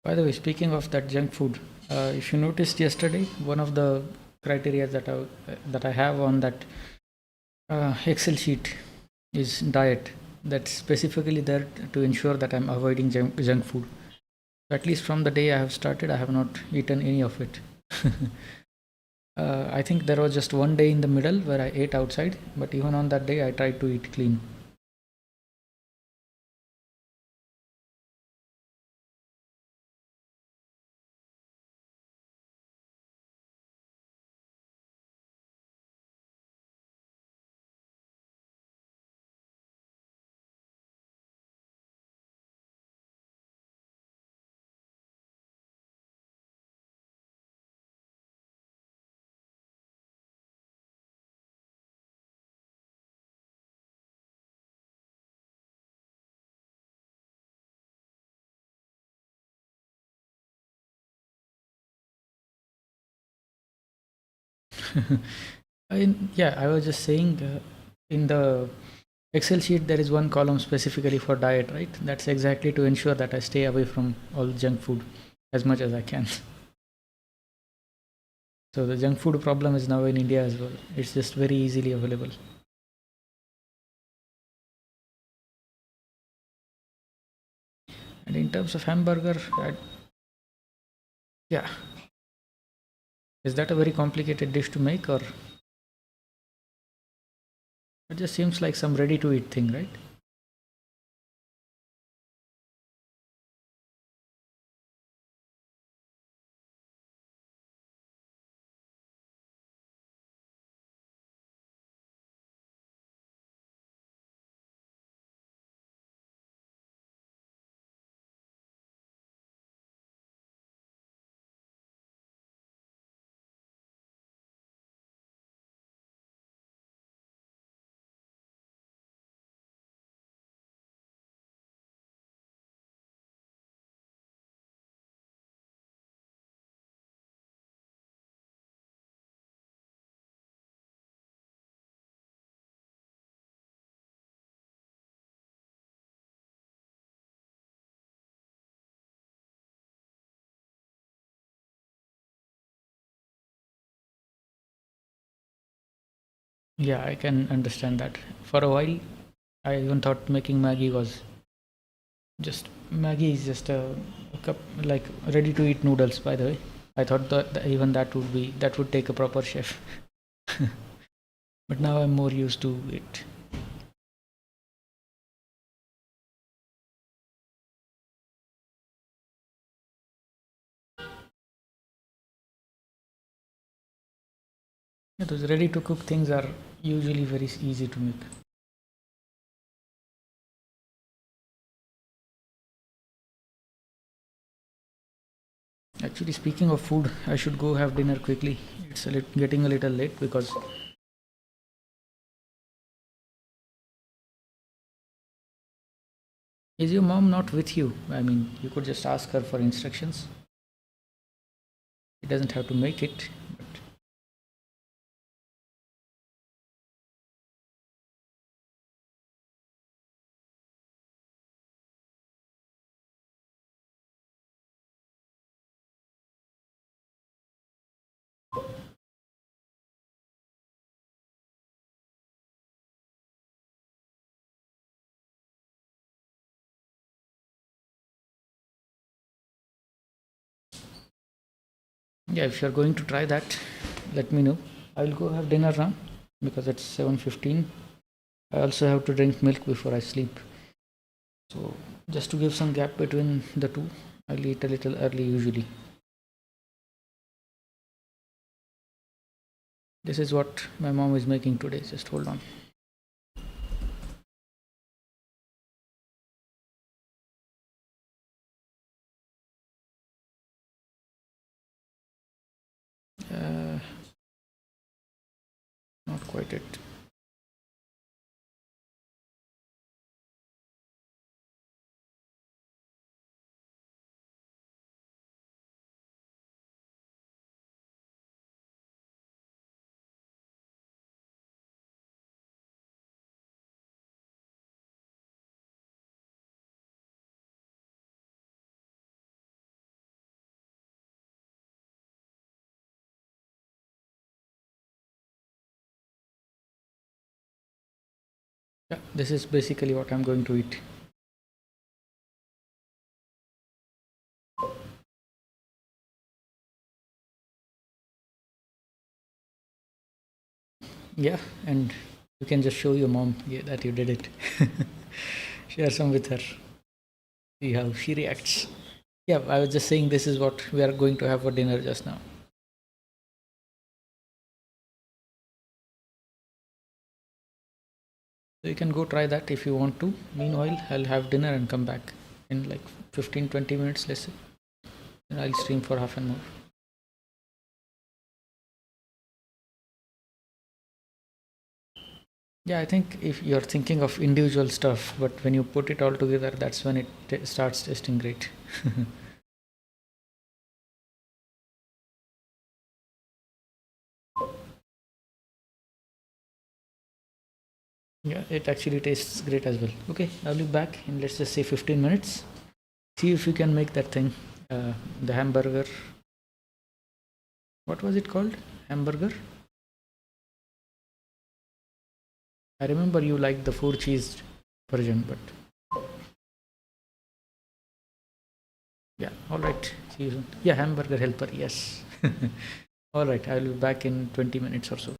By the way, speaking of that junk food, if you noticed yesterday, one of the criteria that I have on that Excel sheet is diet. That's specifically there to ensure that I'm avoiding junk food. At least from the day I have started, I have not eaten any of it. I think there was just one day in the middle where I ate outside, but even on that day, I tried to eat clean. Yeah, I was just saying in the Excel sheet, there is one column specifically for diet, right? That's exactly to ensure that I stay away from all junk food as much as I can. So the junk food problem is now in India as well. It's just very easily available. And in terms of hamburger, yeah, is that a very complicated dish to make, or it just seems like some ready to eat thing, right? Yeah, I can understand that. For a while, I even thought making Maggie was just Maggie is just a cup like ready to eat noodles. By the way, I thought that even that would take a proper chef. But now I'm more used to it. Yeah, those ready to cook things are usually very easy to make. Actually, speaking of food, I should go have dinner quickly. It's getting a little late because. Is your mom not with you? I mean, you could just ask her for instructions. It doesn't have to make it. But yeah, if you're going to try that, let me know. I will go have dinner now because it's 7:15. I also have to drink milk before I sleep. So just to give some gap between the two, I'll eat a little early usually. This is what my mom is making today. Just hold on. Uh, Not quite it. Yeah, this is basically what I'm going to eat. Yeah, and you can just show your mom, yeah, that you did it. Share some with her. See how she reacts. Yeah, I was just saying this is what we are going to have for dinner just now. So you can go try that if you want to. Meanwhile, I'll have dinner and come back in like 15-20 minutes, let's say. And I'll stream for half an hour. Yeah, I think if you're thinking of individual stuff, but when you put it all together, that's when it starts tasting great. Yeah, it actually tastes great as well. Okay, I'll be back in, let's just say, 15 minutes. See if you can make that thing, the hamburger. What was it called? Hamburger? I remember you liked the 4 cheese version, but yeah, all right. See you soon. Yeah, hamburger helper, yes. All right, I'll be back in 20 minutes or so.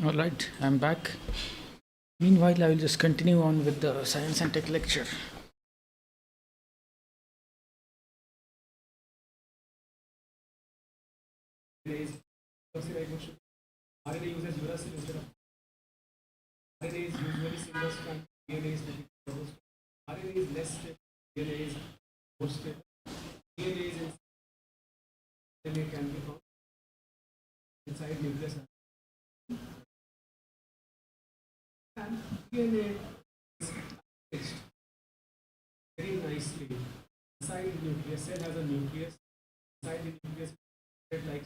All right, I'm back. Meanwhile, I will just continue on with the science and tech lecture. RNA is deoxyribose. RNA uses uracil instead of RNA is usually single strand. DNA is typically double strand. RNA is less stable. DNA is more stable. DNA is in DNA can be found inside nucleus and DNA is packaged very nicely inside the nucleus. Cell has a nucleus. Inside the nucleus, it like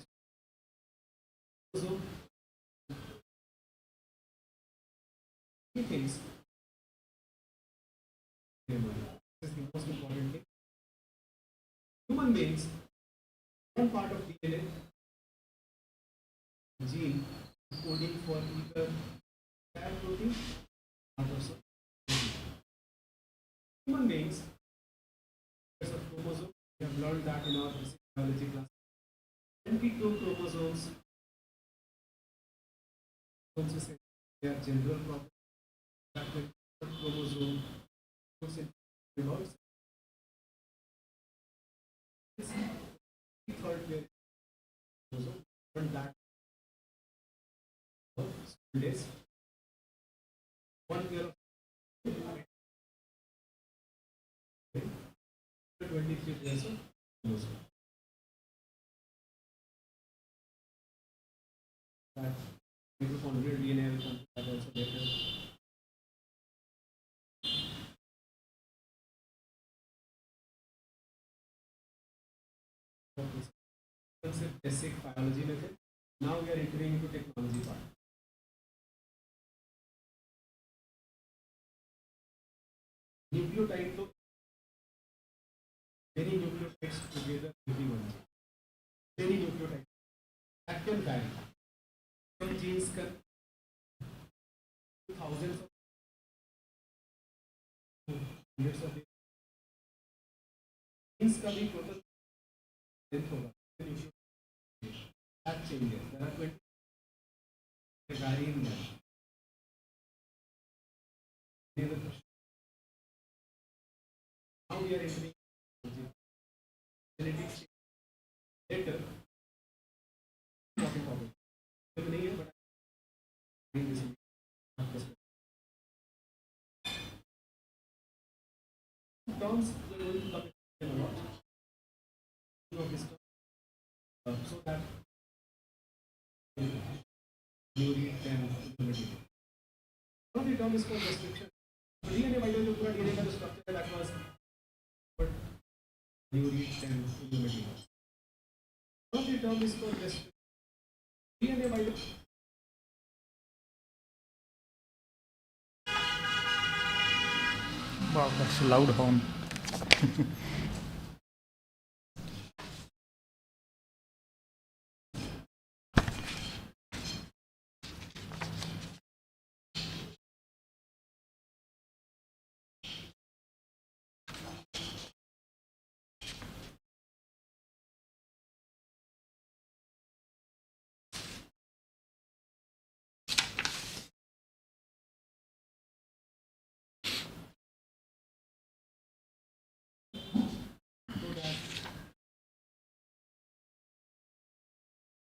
so. Three things. This is the most important thing. Human beings, one part of DNA, gene, coding for either entire protein or also protein. Human beings, there's a chromosome. We have learned that in our basic biology class. 22 chromosomes. They are general properties. That 23rd chromosome goes in about third pair chromosome. Learned that school days. 1 year of 23 pairs of chromosome. That mitochondrial DNA will come to that also later. Concept basic biology method. Now we are entering into technology part. Nucleotide to many nucleotides together will be one gene. Many nucleotides that can vary. Some genes can thousands of hundreds of genes का भी total length होगा. That changes. There are 20 they vary in that. Any other question? Now we are entering genetic change. Later, talking about it. नहीं है, but I this terms we are going to come in a lot. Of this term, so that you read them implemented. One of the term is called restriction. So DNA by the पूरा DNA का जो structure है that was but you read them implemented. One of the term is called restriction. DNA by the Wow, that's a loud horn.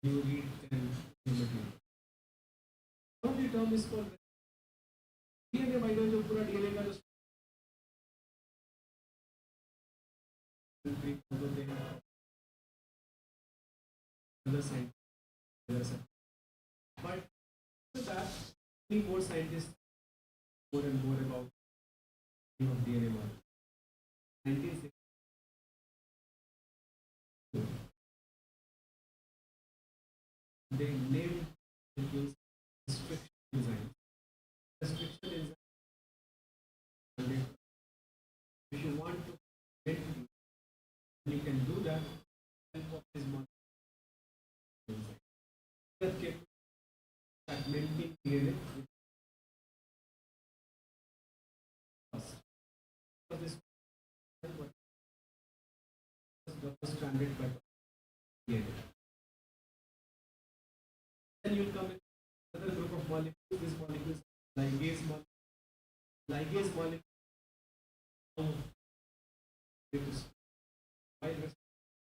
you read them implemented. One of the term is called DNA by the जो पूरा DNA का जो other side, but after that, many more scientists more and more about DNA model. 1960. They named molecules restriction enzymes. Restriction enzymes. If you want to get to you can do that and help of this molecule. That kept fragmenting DNA with us. So this was double stranded by DNA. Then you'll come in another group of These molecules, ligase molecule, how it is while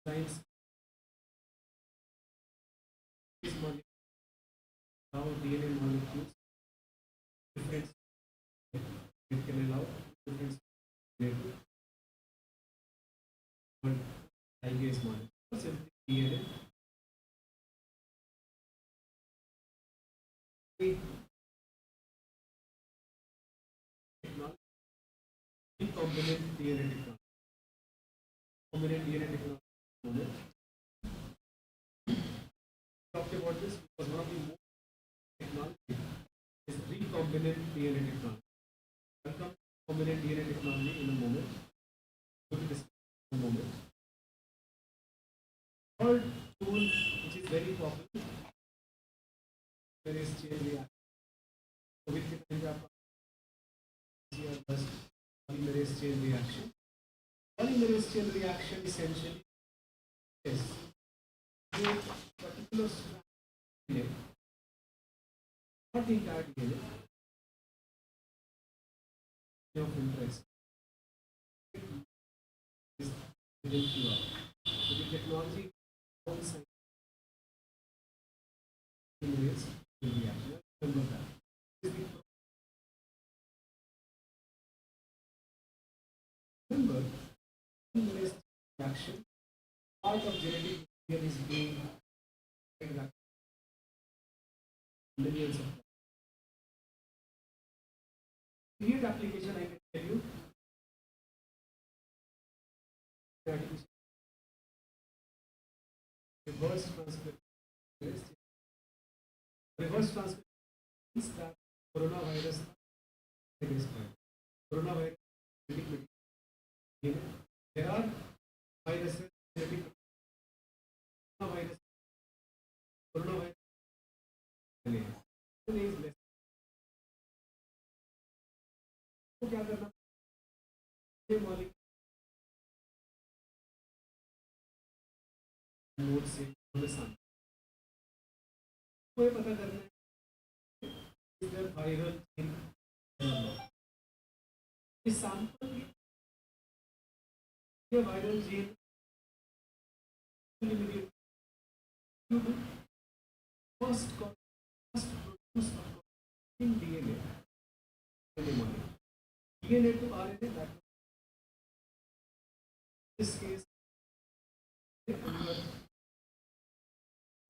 science these molecules, how DNA molecules different it can allow different but ligase molecule simply DNA technology recombinant DNA technology. Recombinant DNA technology. Talked about this because one of the most technology is recombinant DNA technology. I'll come to recombinant DNA technology in a moment. Go to this in a moment. Third tool which is very popular is chain reaction. So with the polymerase chain reaction. Polymerase chain reaction essentially is a particular strand DNA, not the entire DNA, of interest is within QR. So the technology outside polymerase chain reaction. Remember that. Remember, polymerase reaction, part of genetic material is being millions of immediate application I can tell you reverse transcription. Reverse transcription means that coronavirus coronavirus genetic material. There are viruses genetic coronavirus is less. तो क्या करना ये molecule node से नुकसान को ये पता करना है इधर वायरल इन इस सैंपल ये viral gene first produce in DNA DNA to RNA that in this case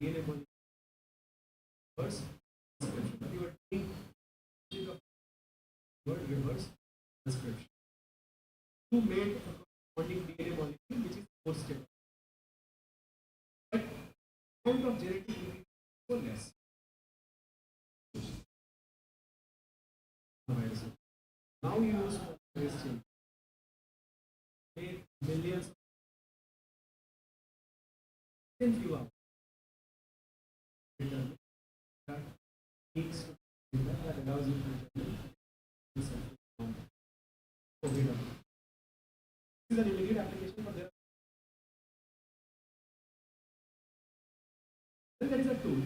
DNA molecule first transcription you are doing word reverse transcription you made a corresponding DNA molecule which is 4 step but amount of genetic material is so less. Now you use polymerase chain. Make millions in few hours. That takes that allows you to determine this is an immediate application for there. Then there is a tool.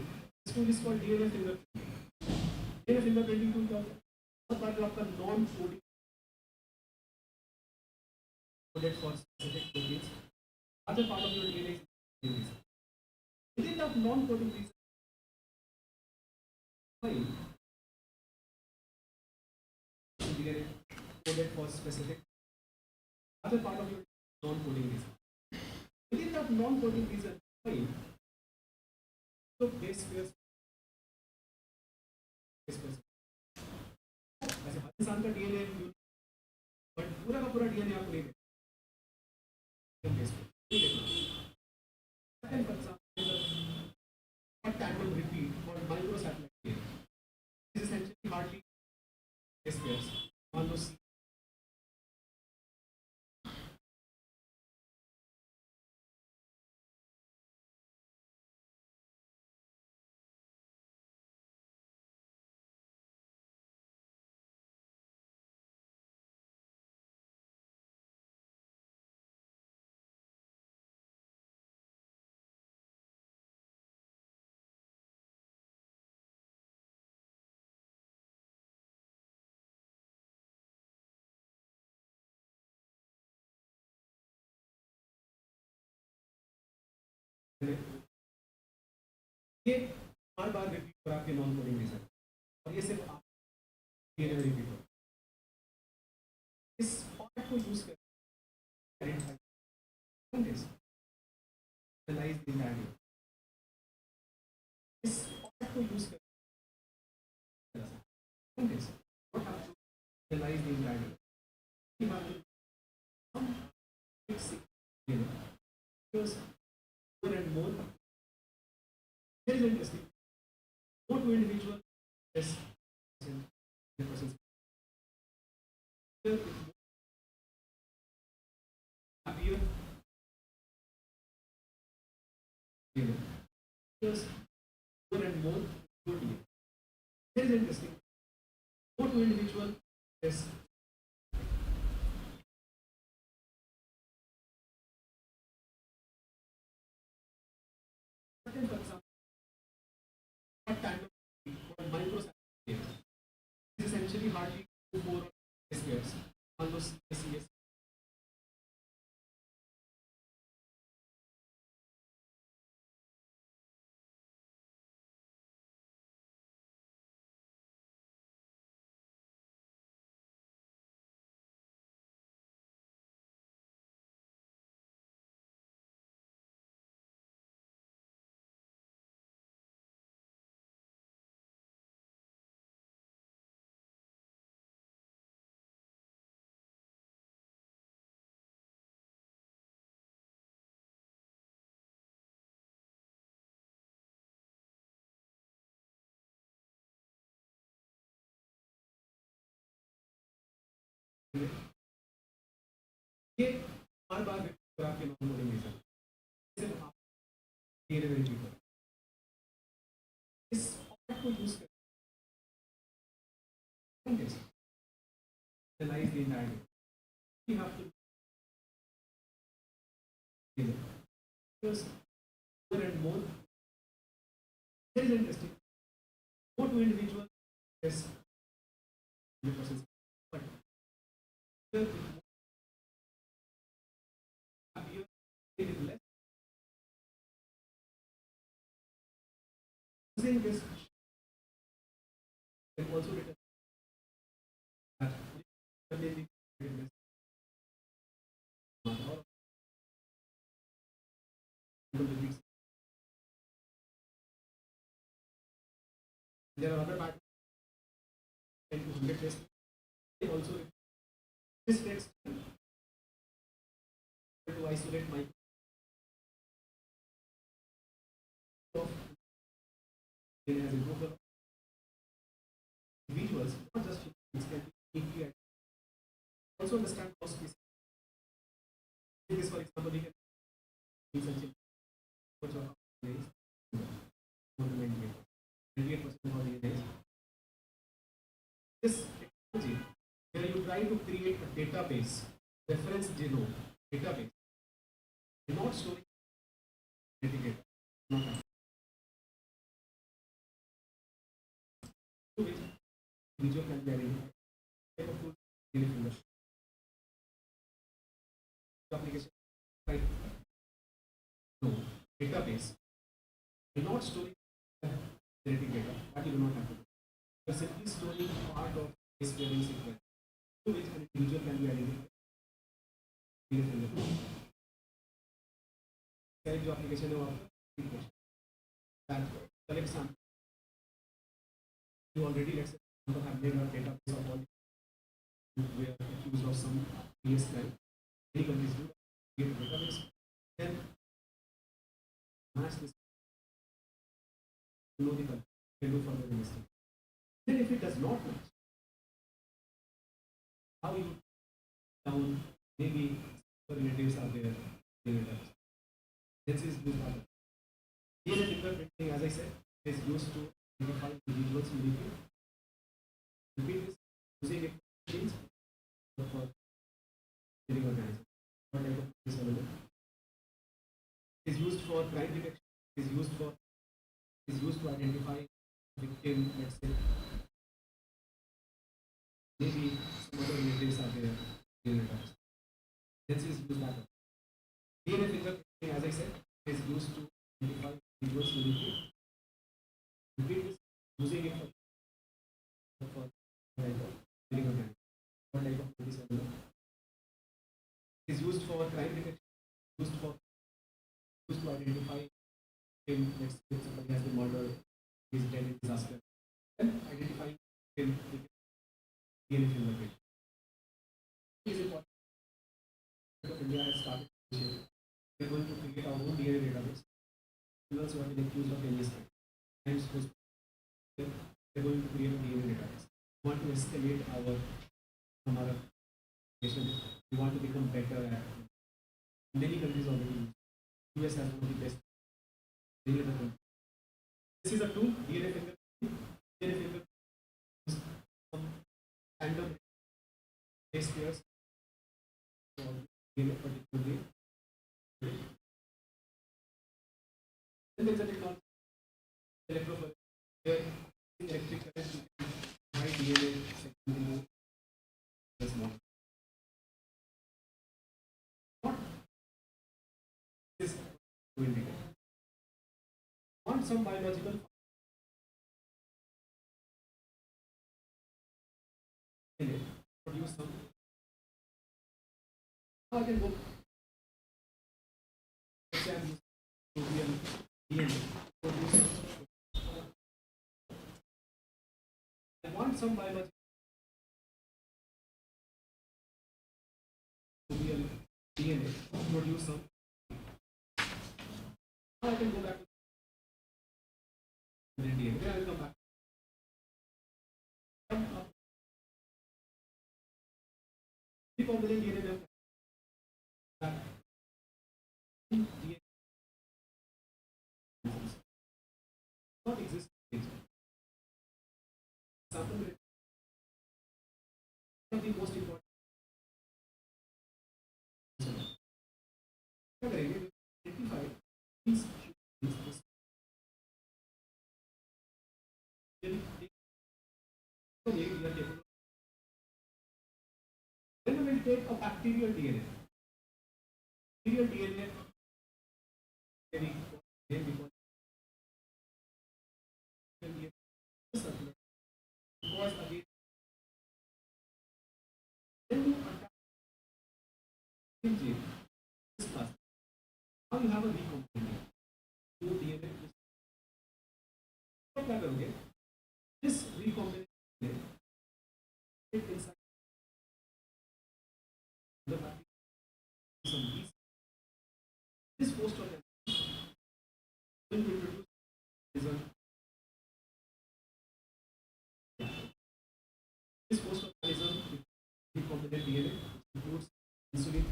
This tool is called DNA fingerprinting. DNA fingerprinting tool क्या होता है? बहुत बार जो आपका non coding coded for specific proteins, other part of your DNA is within that non-coding reason. Fine. DNA coded for specific other part of your non-coding reason. Within that non-coding reason, fine. So base pairs. ऐसे हर इंसान का DNA but पूरा का पूरा DNA आपको नहीं देगा second for example is a tandem repeat or microsatellite DNA. This is essentially hardly base pairs almost ये बार बार रिपीट हो आपके नॉन कोडिंग रीजन और ये सिर्फ आप रिपीट हो इस पार्ट को यूज कर एनालाइज द वैल्यू इस पार्ट को यूज कर what have to analyze the value you have to some fixing because more and more here is interesting more to individual yes the person appear because more and more here is interesting more to individual yes certain for example what kind of microcycle is essentially hardly 4 squares almost CS ये बार बार आपके non coding region सिर्फ आप repeat हो इस part को use कर analyze the entire you have to because more and more here is interesting more to individual yes the person but less using this can also determine that there are other patterns also this takes to isolate my it has a group of individuals, not just humans, can be deeply also understand how species. This, for example, we can use such a much of ways on the main 28% of the days. This technology, where you try to create a database, reference genome database, not storing genetic data, not happening. Which individual can be identified. Type of tool application right no database you're not storing genetic data that you do not have to do. You're simply storing part of this varying sequence to which an individual can be identified. जो application है वो that collect sample you already let's say have made a database of all where accused of some PS crime. Many countries do create a database, then match this know the country, can do further investigation. Then if it does not match, how you down maybe relatives are there, this is used by DNA fingerprinting, as I said, is used to identify individuals uniquely. Repeat this using it machines for living organisms. What type of is available? Is used for crime detection. Is used to identify victim. Let's say maybe some other relatives are there. This is used that way. DNA fingerprinting, as I said, is used to for crime detection, used to identify him. Let's say somebody has been murdered, he's dead in disaster. Then identifying him, DNA fingerprint. It is important. Of India has started. We are going to create our own DNA database. Criminals who have been accused of any crime. And we are going to create a DNA database. We want to escalate our nation. We want to become better at. Many countries already use. US has one of the best. Many other countries. This is a tool. DNA fingerprint. DNA fingerprint is some random base pairs. DNA particularly. Then there is a technology. Electrophoresis. Where electric current you can write DNA secondly. This one. What is to indicate? Want some biological in it, produce some. Now I can go. Let's say I'm using DNA, produce some. I want some biological DNA, produce some. Now I can go back to DNA. Then I will come back. Recombinant DNA now. DNA not exist. Sample rate. One of the most important. Identify these this then we will take a bacterial DNA. Bacterial DNA very important because again then you attack gene this class. Now you have a recombinant. Two DNA. What that okay? This recombinant DNA fit inside the bacteria. Some yeast. This host organism will introduce result. This host organism recombinant DNA includes insulin.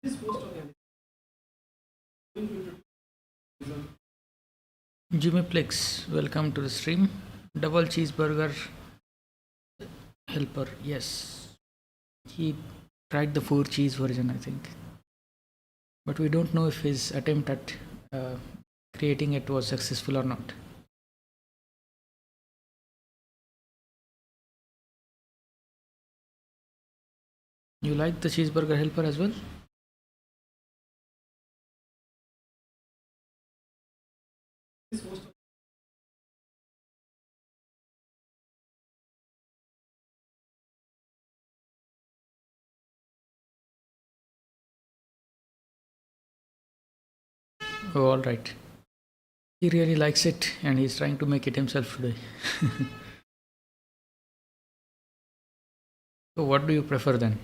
This host organism will introduce result. Jimmy Plex, welcome to the stream. Double cheeseburger helper, yes. He tried the 4 cheese version, I think. But we don't know if his attempt at creating it was successful or not. You like the cheeseburger helper as well? This host Oh, all right. He really likes it and he's trying to make it himself today. So, what do you prefer then?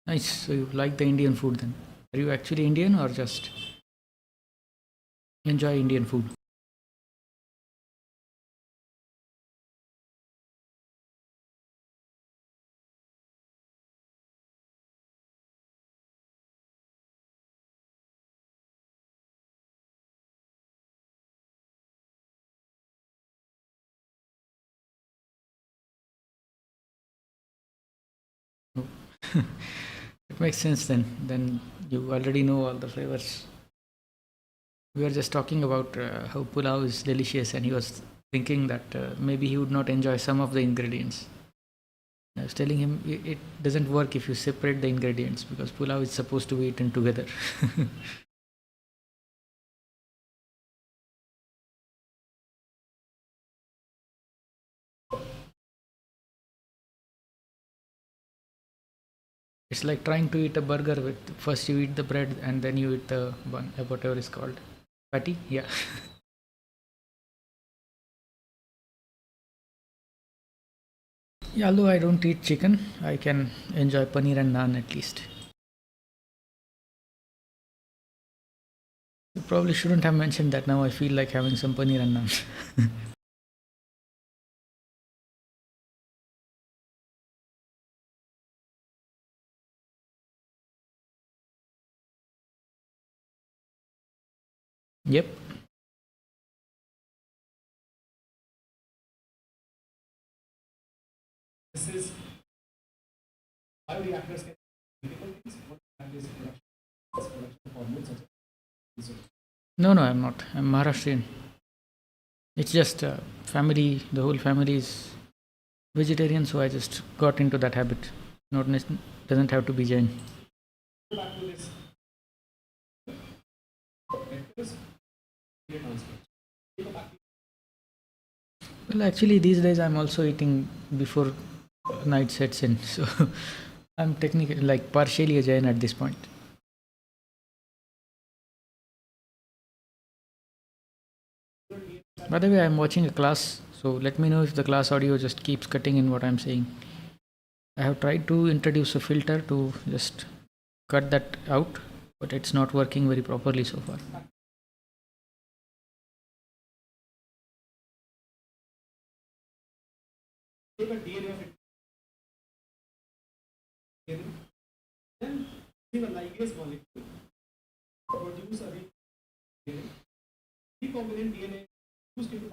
Nice. So, you like the Indian food then? Are you actually Indian or just enjoy Indian food? It makes sense then. Then you already know all the flavors. We were just talking about how pulao is delicious, and he was thinking that maybe he would not enjoy some of the ingredients. I was telling him it doesn't work if you separate the ingredients because pulao is supposed to be eaten together. It's like trying to eat a burger with first you eat the bread and then you eat the bun, whatever is called patty. Yeah. Yeah, although I don't eat chicken, I can enjoy paneer and naan at least. You probably shouldn't have mentioned that. Now I feel like having some paneer and naan. Yep. This is bioreactors can do multiple things. One that is production of hormones such as insulin. No, I'm not. I'm Maharashtrian. It's just family, the whole family is vegetarian, so I just got into that habit. Not doesn't have to be Jain. Go back to this vectors, DNA transfer. Go back to Well, actually, these days I'm also eating before night sets in, so I'm technically like partially a Jain at this point. By the way, I'm watching a class, so let me know if the class audio just keeps cutting in what I'm saying. I have tried to introduce a filter to just cut that out, but it's not working very properly so far. take a DNA of it, DNA, then using a ligase molecule produce a DNA. Recombinant DNA used into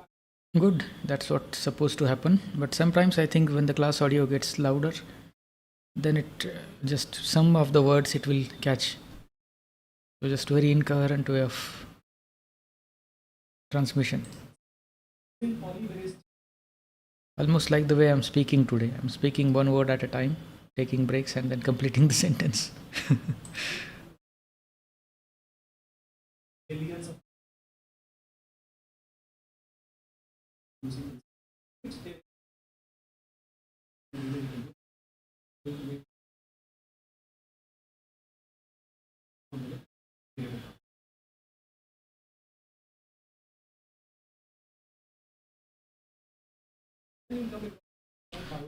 Good, that's what's supposed to happen. But sometimes I think when the class audio gets louder, then it just some of the words it will catch. So just very incoherent way of transmission. polymerase. Almost like the way I'm speaking today. I'm speaking one word at a time, taking breaks and then completing the sentence. Millions of using which they will make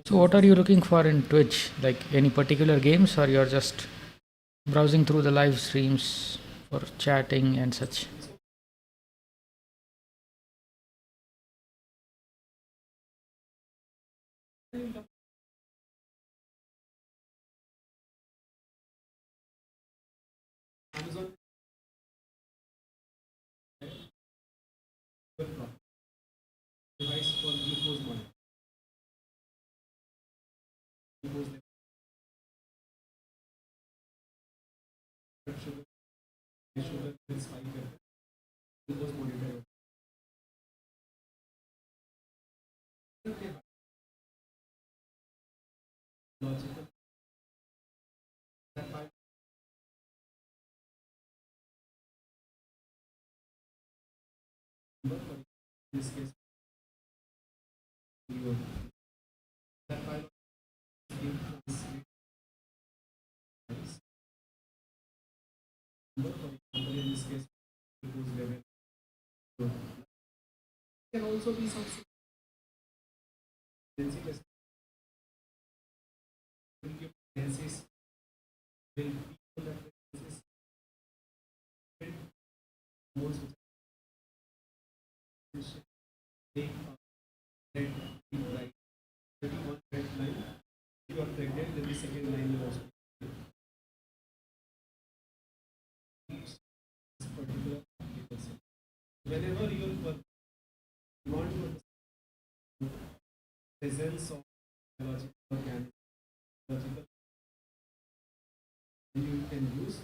So what are you looking for in Twitch? Like any particular games or you're just browsing through the live streams for chatting and such? Amazon device for glucose monitoring. Glucose level, blood sugar, sugar will spike your glucose monitor. Logical. That might number for in this case. You that might give translate number for example in this case glucose level. Can also be some density test. Will give densities will people that densities build modes which take red like 31 red line. If you are pregnant, then the second line will also reach this particular person. Whenever you want to understand presence of biological organic biological and you can use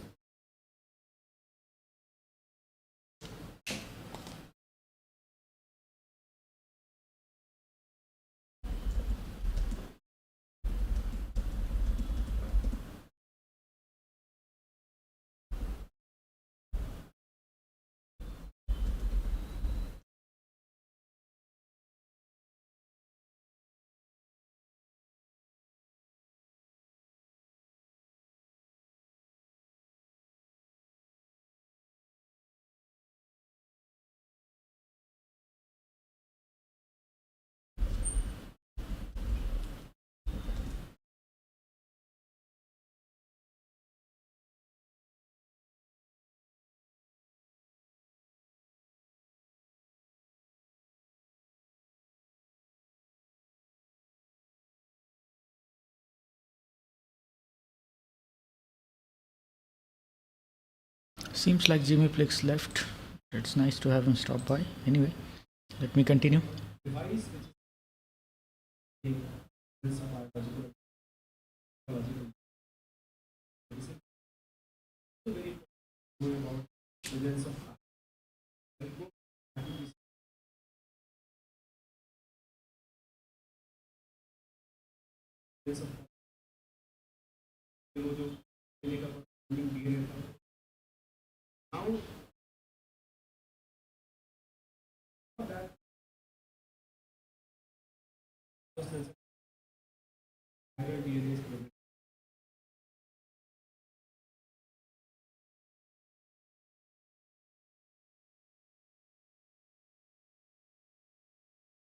Seems like Jimmy Plix left. It's nice to have him stop by. Anyway, let me continue. device which is a biological medicine. So very good about presence of very good activities. Presence of वो जो लेने का funding दिए रहता है. Now that higher DNA is present.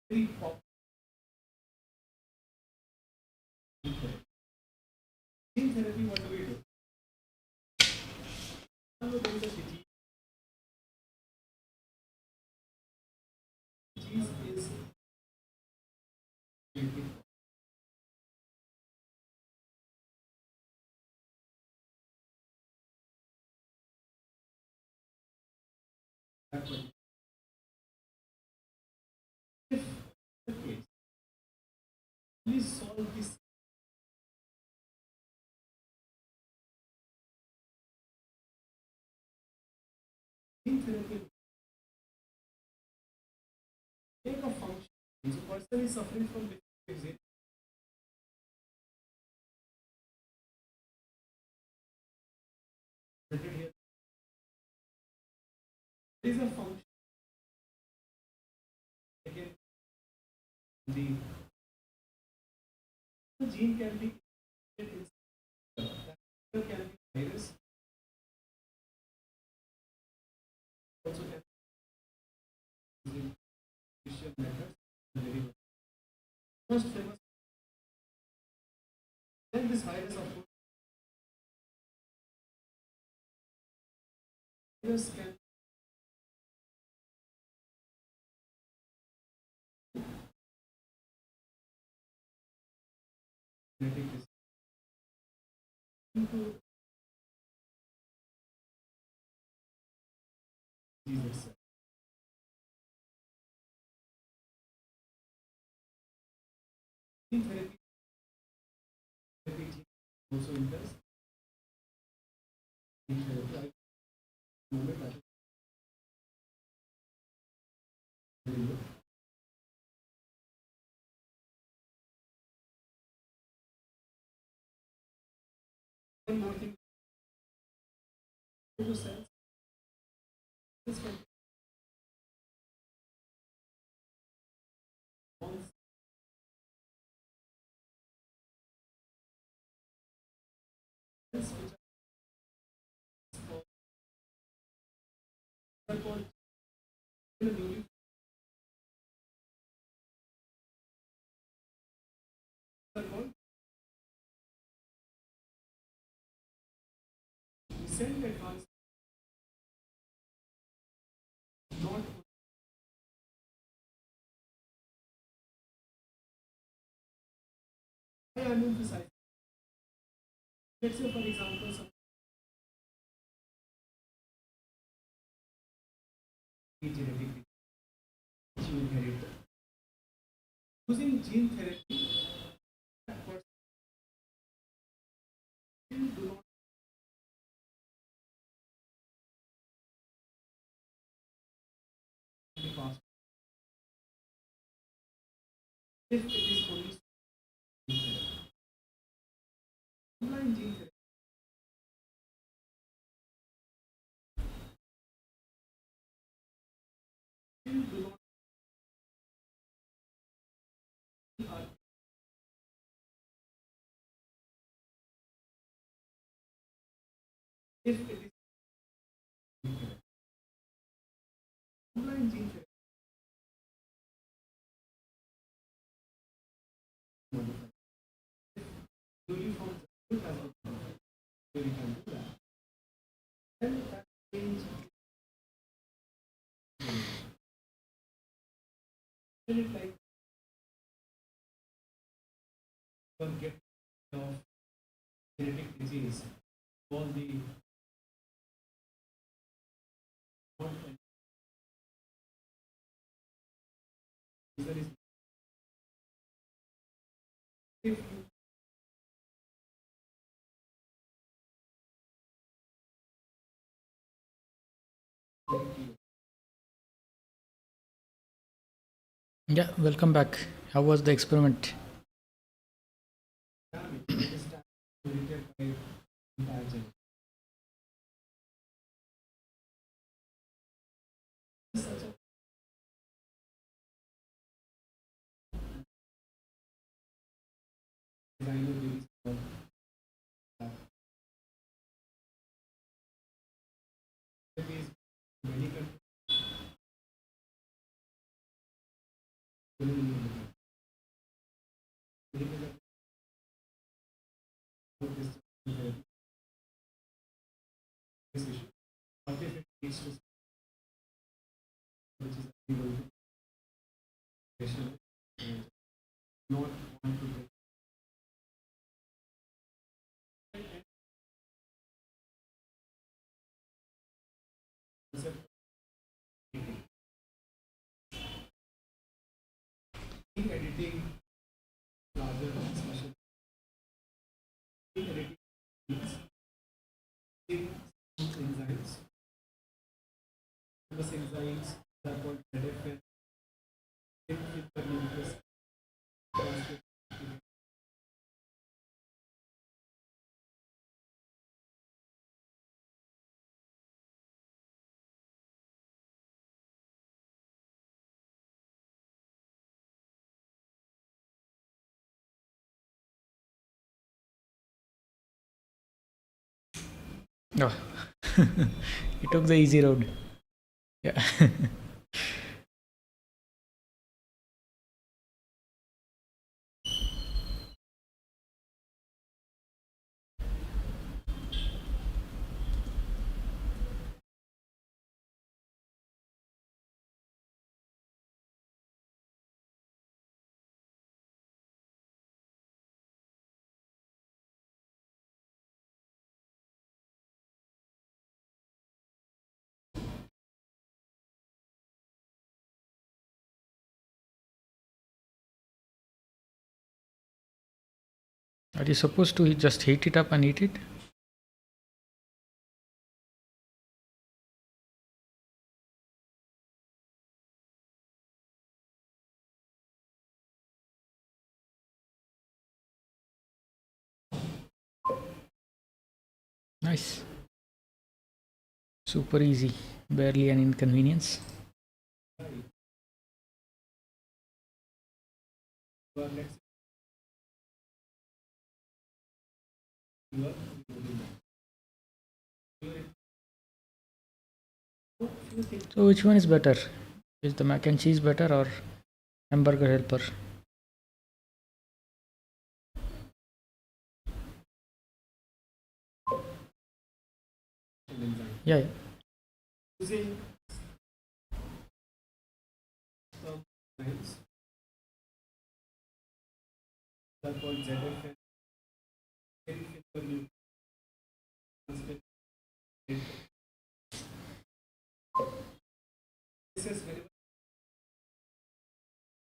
Very popular. Gene therapy, what do we do? Now there is a disease is that one. If the case, please solve this. Gene therapy take a function. So person is suffering from disease. Here. There is a function. Again, the gene can be in that can be virus. Also can be using methods. Most famous. Then this virus, of course, virus can genetic disease into disease itself. Gene therapy also enters. Gene therapy, moment that is very low. One more thing. To cells. This can once cells which are called in a newly called cell advance not I am emphasizing. Let's say for example some genetic which you inherit. Using gene therapy, that person do not fast. If it is only gene therapy. Online gene therapy. You do not if it is gene therapy. Online gene therapy. Newly found substitute has been found. So you can do that. Then that means it like you get of genetic disease, all the if you Yeah, welcome back. How was the experiment? understand related by entire gene. Such a designer release for these medical this issue. What if it leads to which is able to patient not want to get concept gene editing larger special gene editing means taking some enzymes. Those enzymes are called ZFN. Nucleus translate. Oh, you took the easy road. Yeah. Are you supposed to just heat it up and eat it? Nice. Super easy. Barely an inconvenience. But let's you are few things So which one is better? Is the mac and cheese better or hamburger helper? Yeah. using some enzymes that are called ZFN. Translate. This is very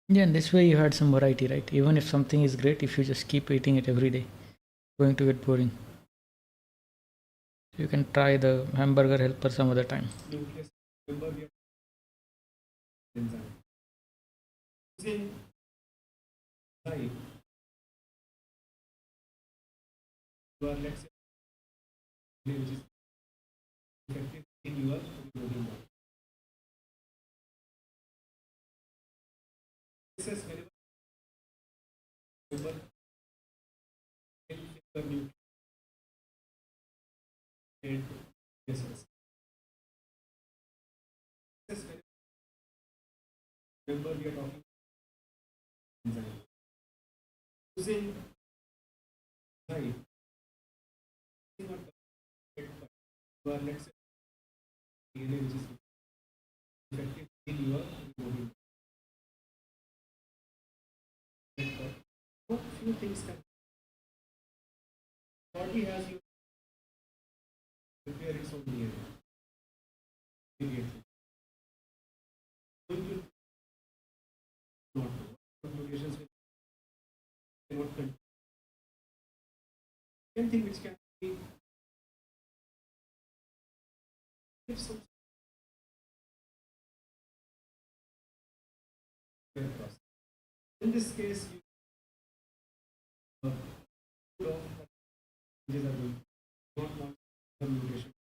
Yeah, and this way you had some variety, right? Even if something is great, if you just keep eating it every day, going to get boring. You can try the hamburger helper some other time. nucleus. Remember we enzyme. Using right, you are, let's say, which is effective in your hemoglobin body. This is very remember in finger nucleus and vessels. This is very remember we are talking enzyme. Using right, you are, let's say, DNA which is effective in your hemoglobin. What few things can body has you prepare its own DNA immediately. Going to not know what mutations will cannot continue. Same thing which can be if some process. In this case, you put off changes are going not want some mutation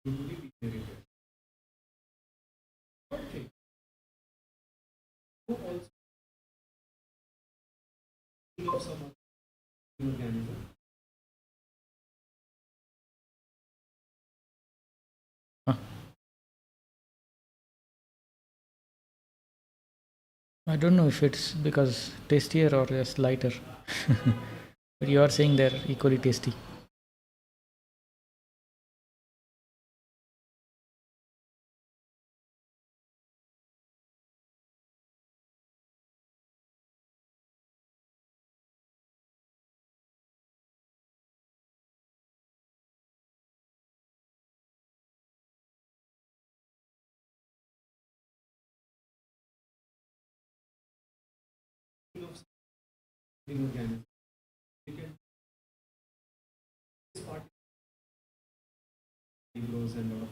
to be degenerated. Third thing, who also of some other organism. I don't know if it's because tastier or just lighter. But you are saying they're equally tasty. Of living organism. You can this part grows and lot of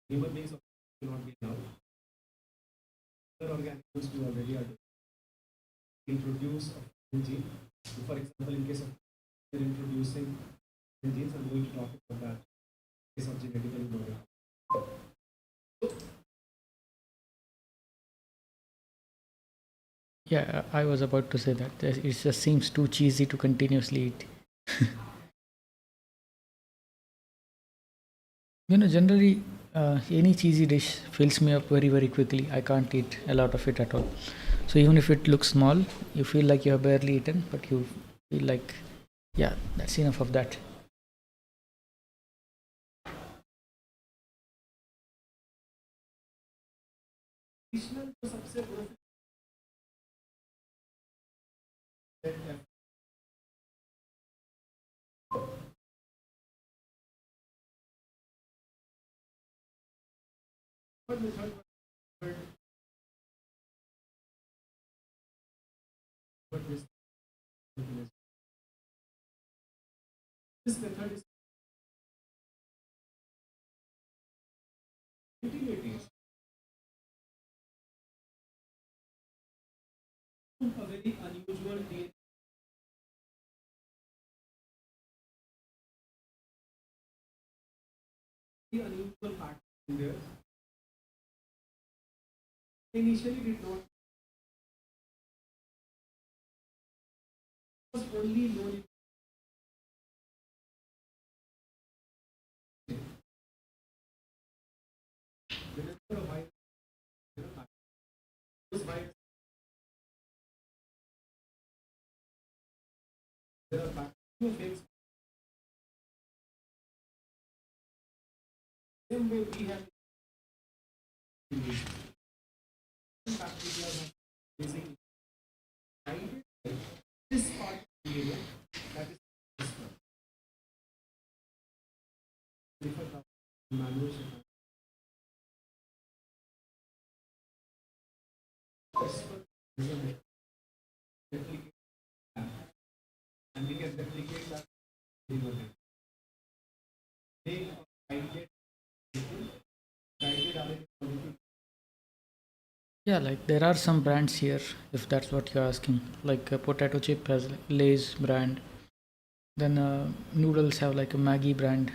human beings will not be allowed. Other organisms do already are introduce a gene. For example, in case of introducing genes, I'm going to talk about that in case of genetically modified. Yeah, I was about to say that. It just seems too cheesy to continuously eat. Generally, any cheesy dish fills me up very, very quickly. I can't eat a lot of it at all. So even if it looks small, you feel like you have barely eaten, but you feel like, yeah, that's enough of that. Additional तो सबसे बड़ा third method but this method is utilities. A very unusual DNA. The unusual pattern in there. Initially did not was only known the number of bytes those bytes there are few things same way we have bacteria using this part of the DNA that is this one. Refer to manual sheet. This one is a replicate and we can replicate that they guided RNA molecule Yeah, like there are some brands here, if that's what you're asking. Like potato chip has like Lay's brand. Then noodles have like a Maggi brand.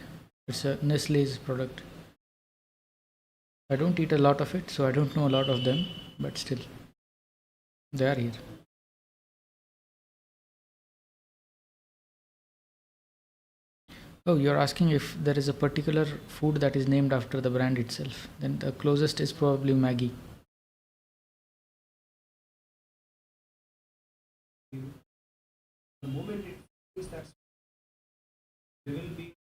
It's a Nestle's product. I don't eat a lot of it, so I don't know a lot of them, but still, they are here. Oh, you're asking if there is a particular food that is named after the brand itself. Then the closest is probably Maggi. The moment it feels that there will be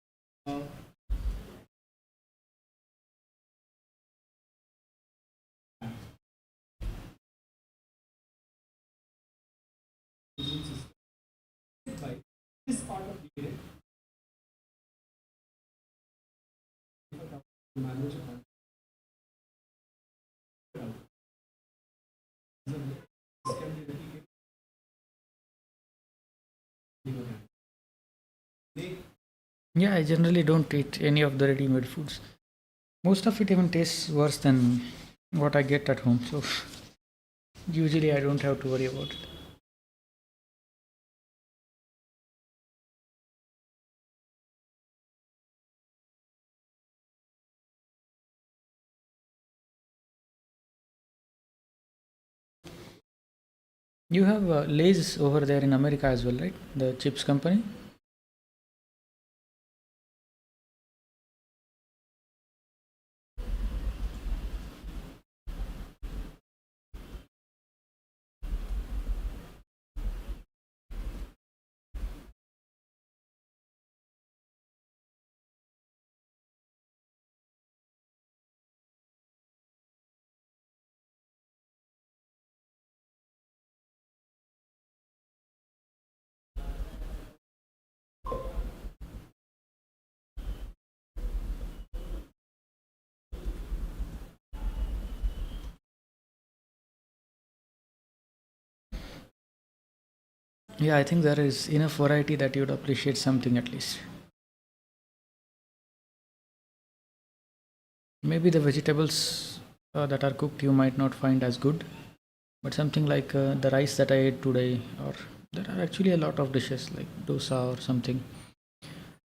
immune system by this part of DNA to manage a condition. This can be replicated. They Yeah, I generally don't eat any of the ready-made foods. Most of it even tastes worse than what I get at home. So usually I don't have to worry about it. You have Lay's over there in America as well, right? The chips company. Yeah, I think there is enough variety that you'd appreciate something at least. Maybe the vegetables that are cooked you might not find as good, but something like the rice that I ate today, or there are actually a lot of dishes like dosa or something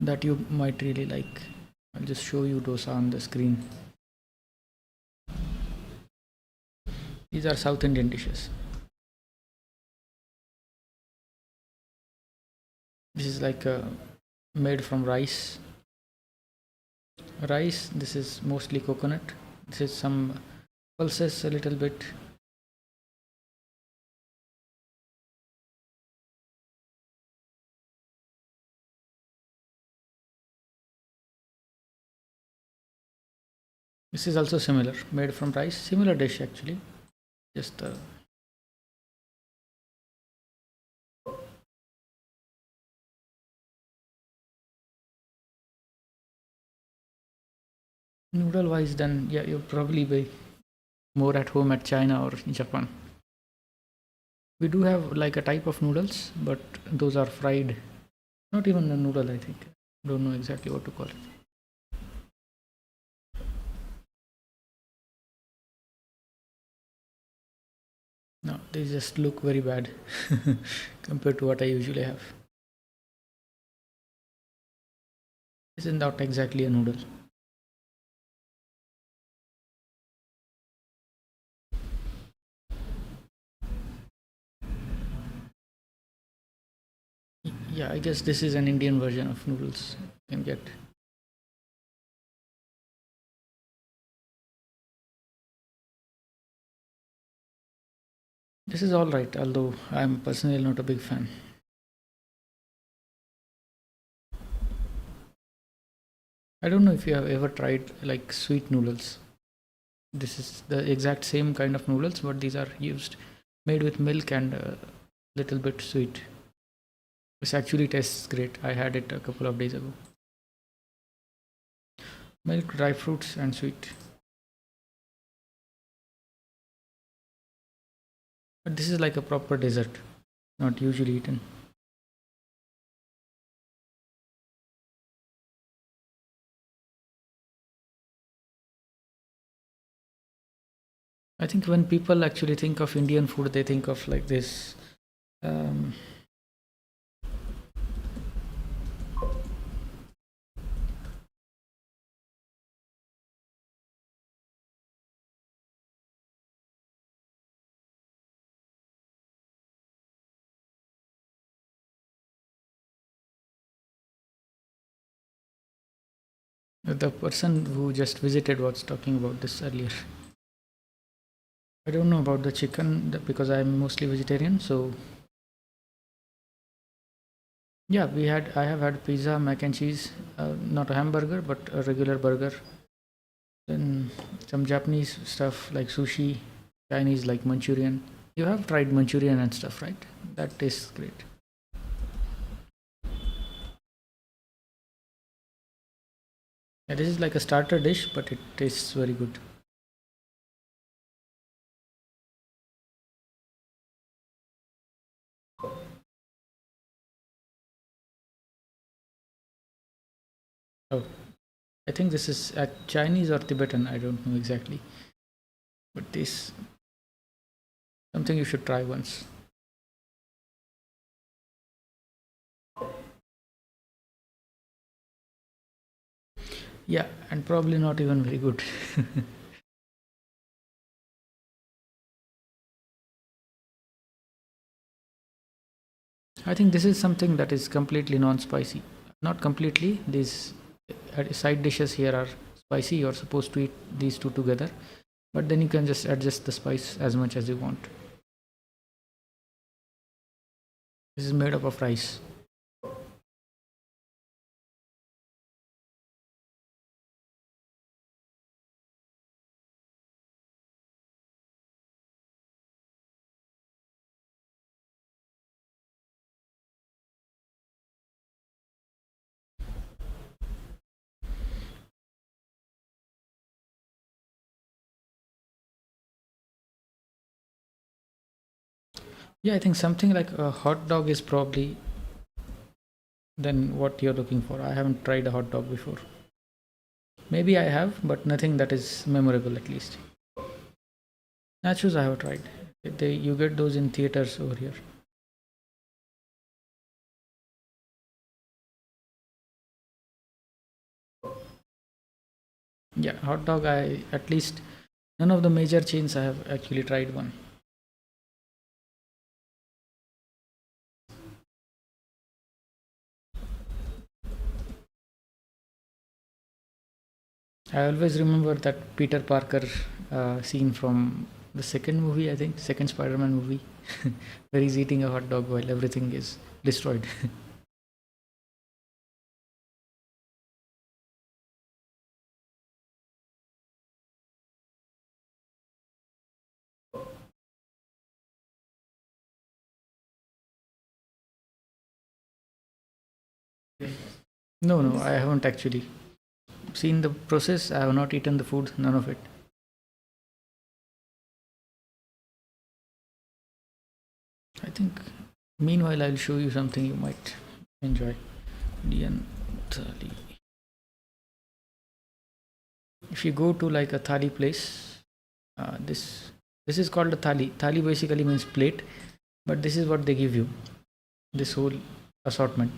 that you might really like. I'll just show you dosa on the screen. These are South Indian dishes. This is like made from rice. Rice, this is mostly coconut. This is some pulses a little bit. This is also similar, made from rice. Similar dish actually. Just noodle wise, then yeah, you'll probably be more at home at China or Japan. We do have like a type of noodles, but those are fried. Not even a noodle, I think. Don't know exactly what to call it. No, they just look very bad compared to what I usually have. This is not exactly a noodle. Yeah, I guess this is an Indian version of noodles you can get. This is all right, although I'm personally not a big fan. I don't know if you have ever tried like sweet noodles. This is the exact same kind of noodles, but these are used made with milk and a little bit sweet. This actually tastes great. I had it a couple of days ago. Milk, dry fruits, and sweet. But this is like a proper dessert, not usually eaten. I think when people actually think of Indian food, they think of like this. Um, the person who just visited was talking about this earlier. I don't know about the chicken because I'm mostly vegetarian. So yeah, I have had pizza, mac and cheese, not a hamburger, but a regular burger. Then some Japanese stuff like sushi, Chinese like Manchurian. You have tried Manchurian and stuff, right? That tastes great. Yeah, this is like a starter dish, but it tastes very good. Oh, I think this is Chinese or Tibetan. I don't know exactly, but this something you should try once. Yeah, and probably not even very good. I think this is something that is completely non-spicy. Not completely. These side dishes here are spicy. You're supposed to eat these two together, but then you can just adjust the spice as much as you want. This is made up of rice. Yeah, I think something like a hot dog is probably then what you're looking for. I haven't tried a hot dog before. Maybe I have, but nothing that is memorable at least. Nachos I have tried. You get those in theaters over here. Yeah, hot dog. I at least none of the major chains I have actually tried one. I always remember that Peter Parker scene from the second movie, I think, second Spider-Man movie, where he's eating a hot dog while everything is destroyed. No, no, I haven't actually seen the process. I have not eaten the food, none of it. I think, meanwhile, I'll show you something you might enjoy. Indian thali. If you go to like a thali place, this is called a thali. Thali basically means plate, but this is what they give you. This whole assortment.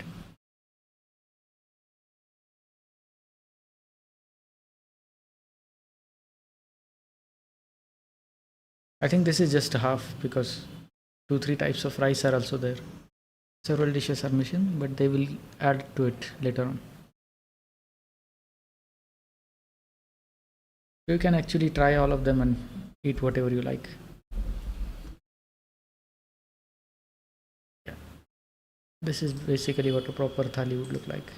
I think this is just a half because 2-3 types of rice are also there. Several dishes are missing, but they will add to it later on. You can actually try all of them and eat whatever you like. Yeah. This is basically what a proper thali would look like.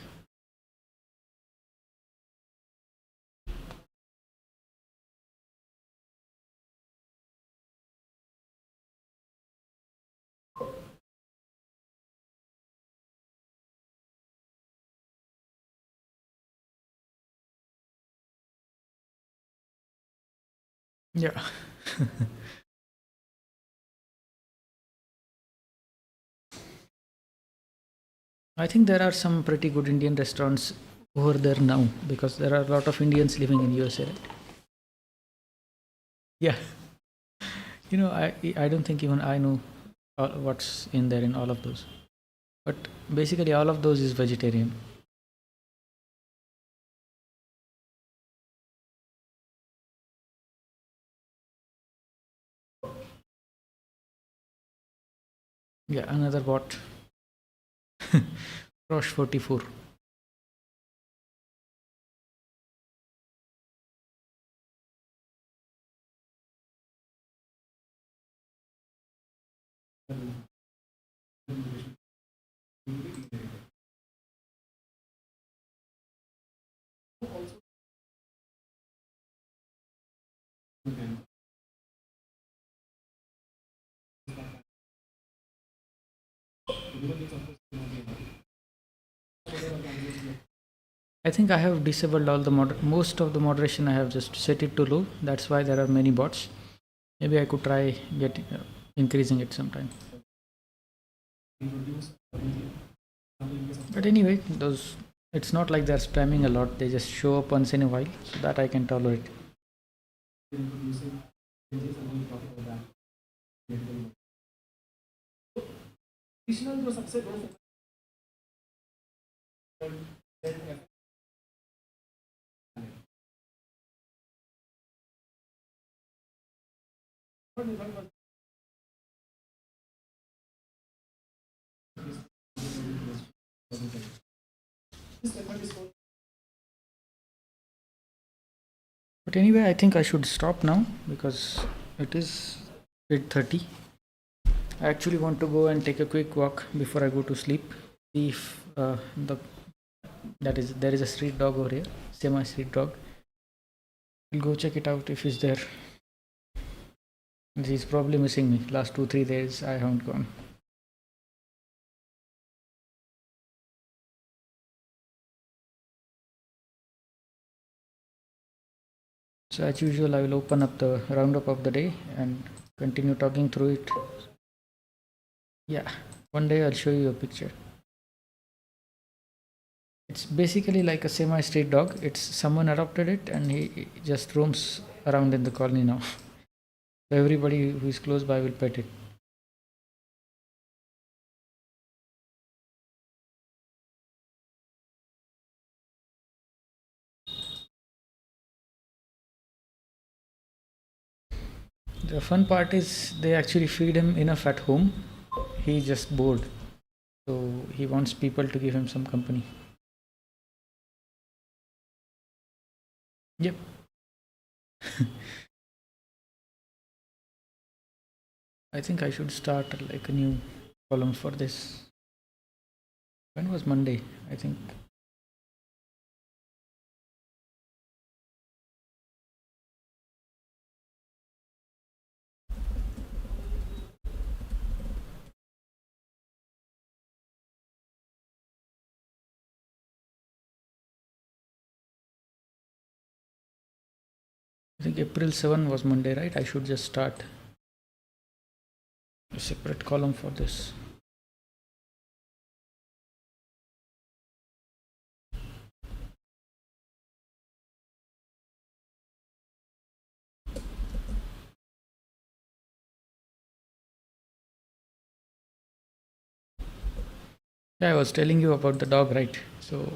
Yeah. I think there are some pretty good Indian restaurants over there now because there are a lot of Indians living in USA, right? Yeah. I don't think even I know what's in there in all of those. But basically, all of those is vegetarian. Yeah, another bot. Roche 44. I think I have disabled all the most of the moderation. I have just set it to low. That's why there are many bots. Maybe I could try increasing it sometime. But anyway, those it's not like they're spamming a lot. They just show up once in a while, so that I can tolerate. Krishnan जो सबसे दो But anyway, I think I should stop now because it is 8:30. I actually want to go and take a quick walk before I go to sleep. See if there is a street dog over here, semi-street dog. I'll go check it out if it's there. He's probably missing me. Last 2-3 days I haven't gone. So as usual, I will open up the roundup of the day and continue talking through it. Yeah, one day I'll show you a picture. It's basically like a semi-street dog. It's someone adopted it and he just roams around in the colony now. So everybody who is close by will pet it. The fun part is they actually feed him enough at home. He's just bored. So he wants people to give him some company. Yep. I think I should start like a new column for this. When was Monday? I think. I think April 7 was Monday, right? I should just start a separate column for this. Yeah, I was telling you about the dog, right? So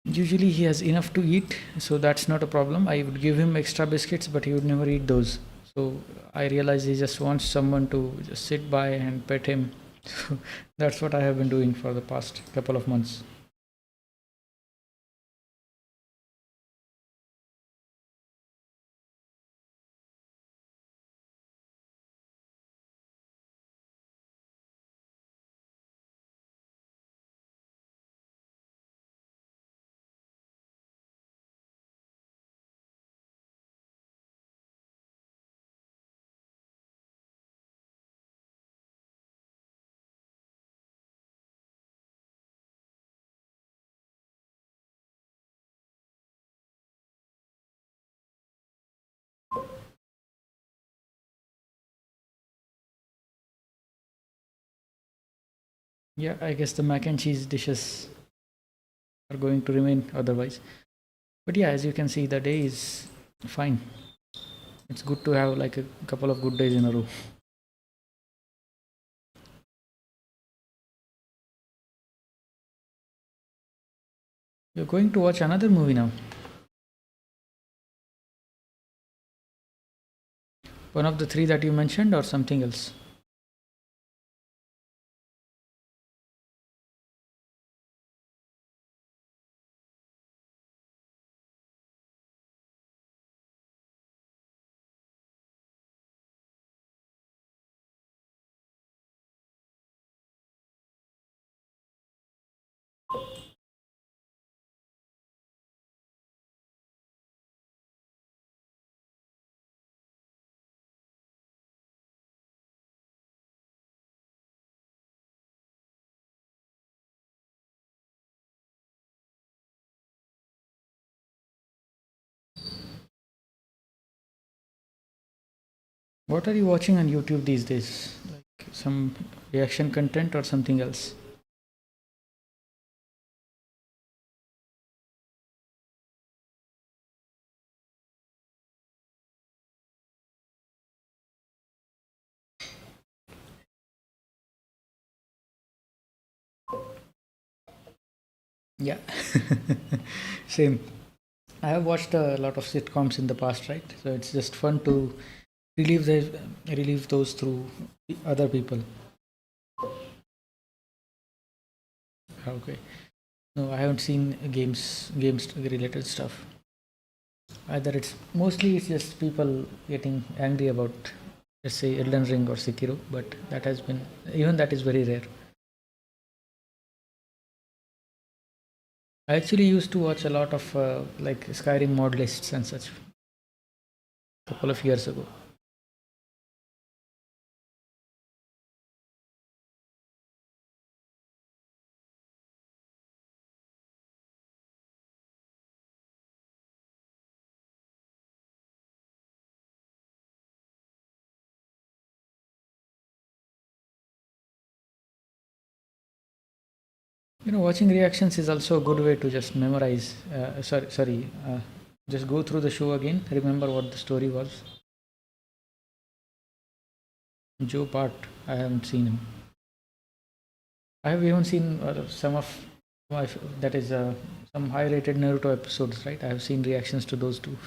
usually he has enough to eat, so that's not a problem. I would give him extra biscuits, but he would never eat those. So I realized he just wants someone to just sit by and pet him. So that's what I have been doing for the past couple of months. Yeah, I guess the mac and cheese dishes are going to remain otherwise. But yeah, as you can see, the day is fine. It's good to have like a couple of good days in a row. You're going to watch another movie now. One of the three that you mentioned, or something else? What are you watching on YouTube these days? Like some reaction content or something else? Yeah, same. I have watched a lot of sitcoms in the past, right? So it's just fun to relieve those through other people. Okay. No, I haven't seen games related stuff. Either it's just people getting angry about, let's say, Elden Ring or Sekiro, but even that is very rare. I actually used to watch a lot of like Skyrim mod lists and such a couple of years ago. Watching reactions is also a good way to just memorize. Just go through the show again. Remember what the story was. Joe Part, I haven't seen him. I have even seen some of that is some high-rated Naruto episodes, right? I have seen reactions to those too.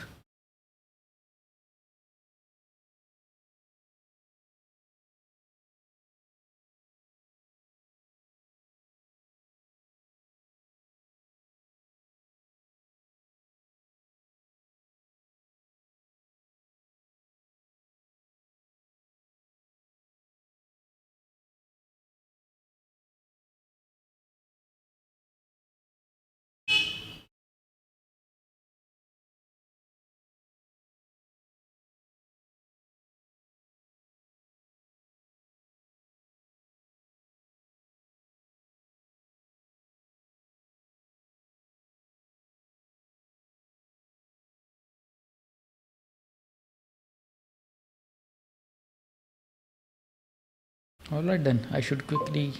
All right, then I should quickly.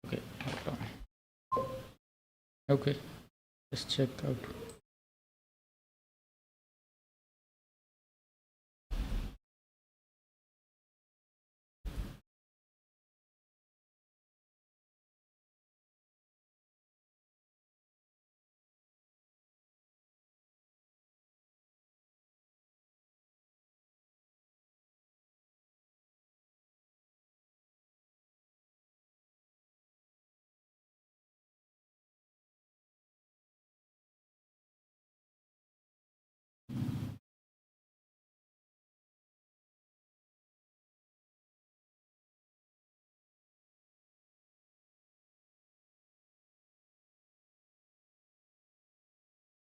Okay, hold on. Okay, just check out.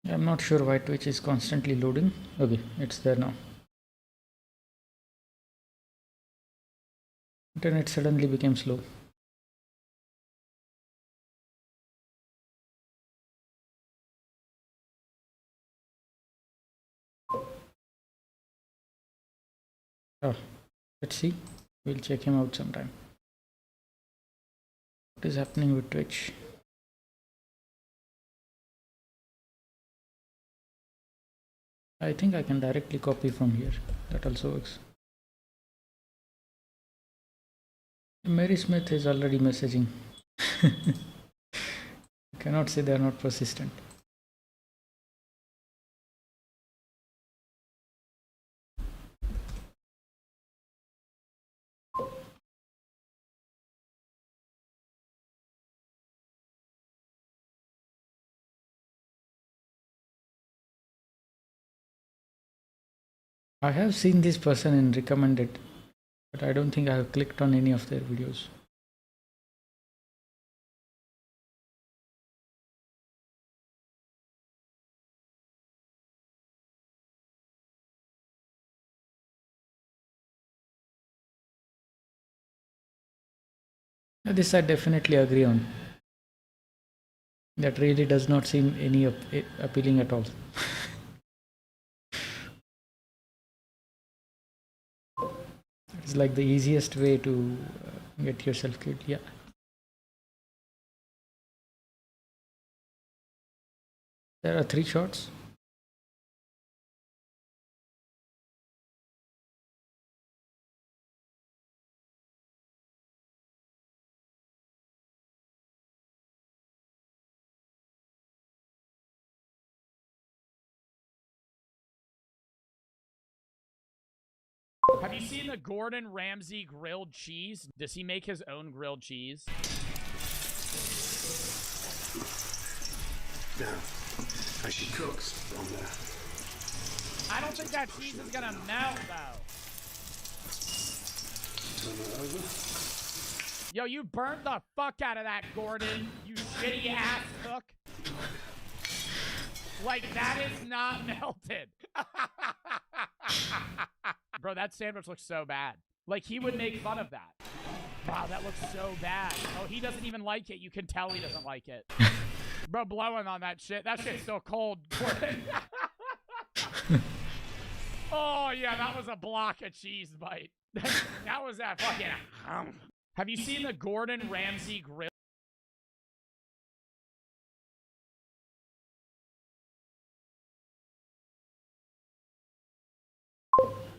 I'm not sure why Twitch is constantly loading. Okay, it's there now. Internet suddenly became slow. Oh, let's see. We'll check him out sometime. What is happening with Twitch? I think I can directly copy from here. That also works. Mary Smith is already messaging. Cannot say they are not persistent. I have seen this person in recommended, but I don't think I have clicked on any of their videos. This I definitely agree on. That really does not seem any appealing at all. It's like the easiest way to get yourself killed. Yeah. There are 3 shots. Have you seen the Gordon Ramsay grilled cheese? Does he make his own grilled cheese? No. Actually cooks on there. I don't think that cheese is gonna melt though. Turn it over. Yo, you burnt the fuck out of that, Gordon. You shitty ass cook. Like, that is not melted. Bro, that sandwich looks so bad. Like, he would make fun of that. Wow, that looks so bad. Oh, he doesn't even like it. You can tell he doesn't like it. Bro, blowing on that shit. That shit's still cold, Gordon. Oh, yeah, that was a block of cheese bite. That was that fucking... Have you seen the Gordon Ramsay grill?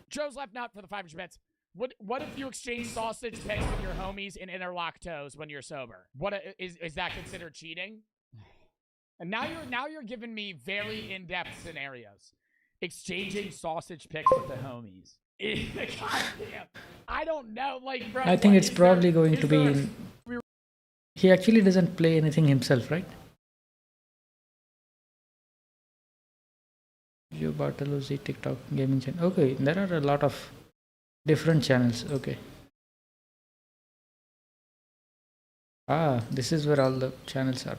Joe's left nut for the 500 bits. What if you exchange sausage pigs with your homies and interlock toes when you're sober? Is that considered cheating? And now you're giving me very in-depth scenarios. Exchanging sausage picks with the homies. Goddamn. I don't know, like, bro. I think it's probably going to be there- in... He actually doesn't play anything himself, right? Joe Bartolozzi TikTok gaming channel. Okay, there are a lot of different channels. Okay. Ah, this is where all the channels are.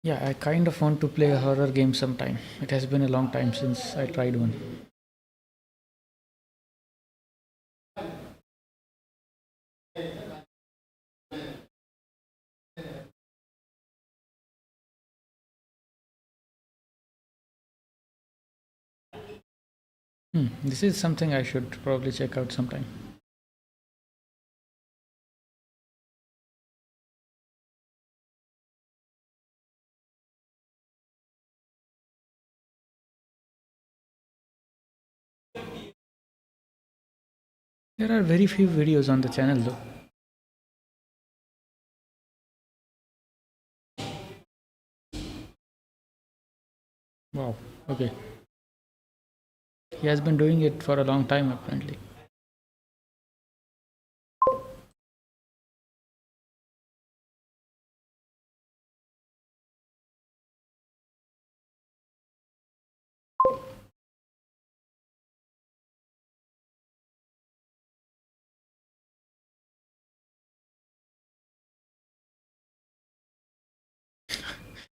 Yeah, I kind of want to play a horror game sometime. It has been a long time since I tried one. This is something I should probably check out sometime. There are very few videos on the channel though. Wow, okay. He has been doing it for a long time apparently.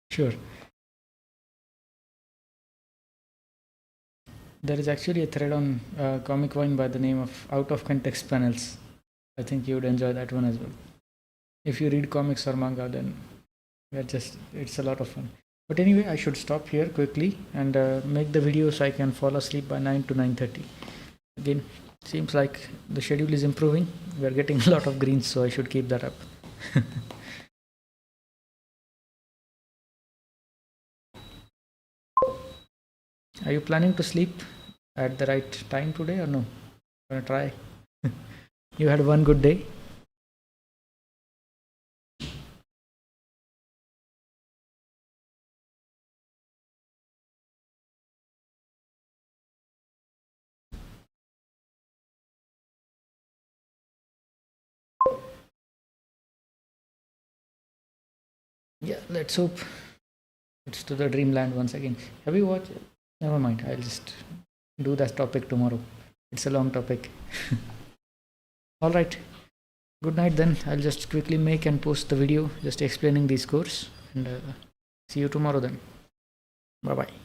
Sure. There is actually a thread on Comic Vine by the name of Out of Context Panels. I think you would enjoy that one as well. If you read comics or manga, then it's a lot of fun. But anyway, I should stop here quickly and make the video so I can fall asleep by 9 to 9:30. Again, seems like the schedule is improving. We're getting a lot of greens, so I should keep that up. Are you planning to sleep at the right time today or no? Gonna try. You had one good day. Yeah, let's hope it's to the dreamland once again. Have you watched? Never mind. I'll just do that topic tomorrow. It's a long topic. All right. Good night then. I'll just quickly make and post the video just explaining these scores, and see you tomorrow then. Bye bye.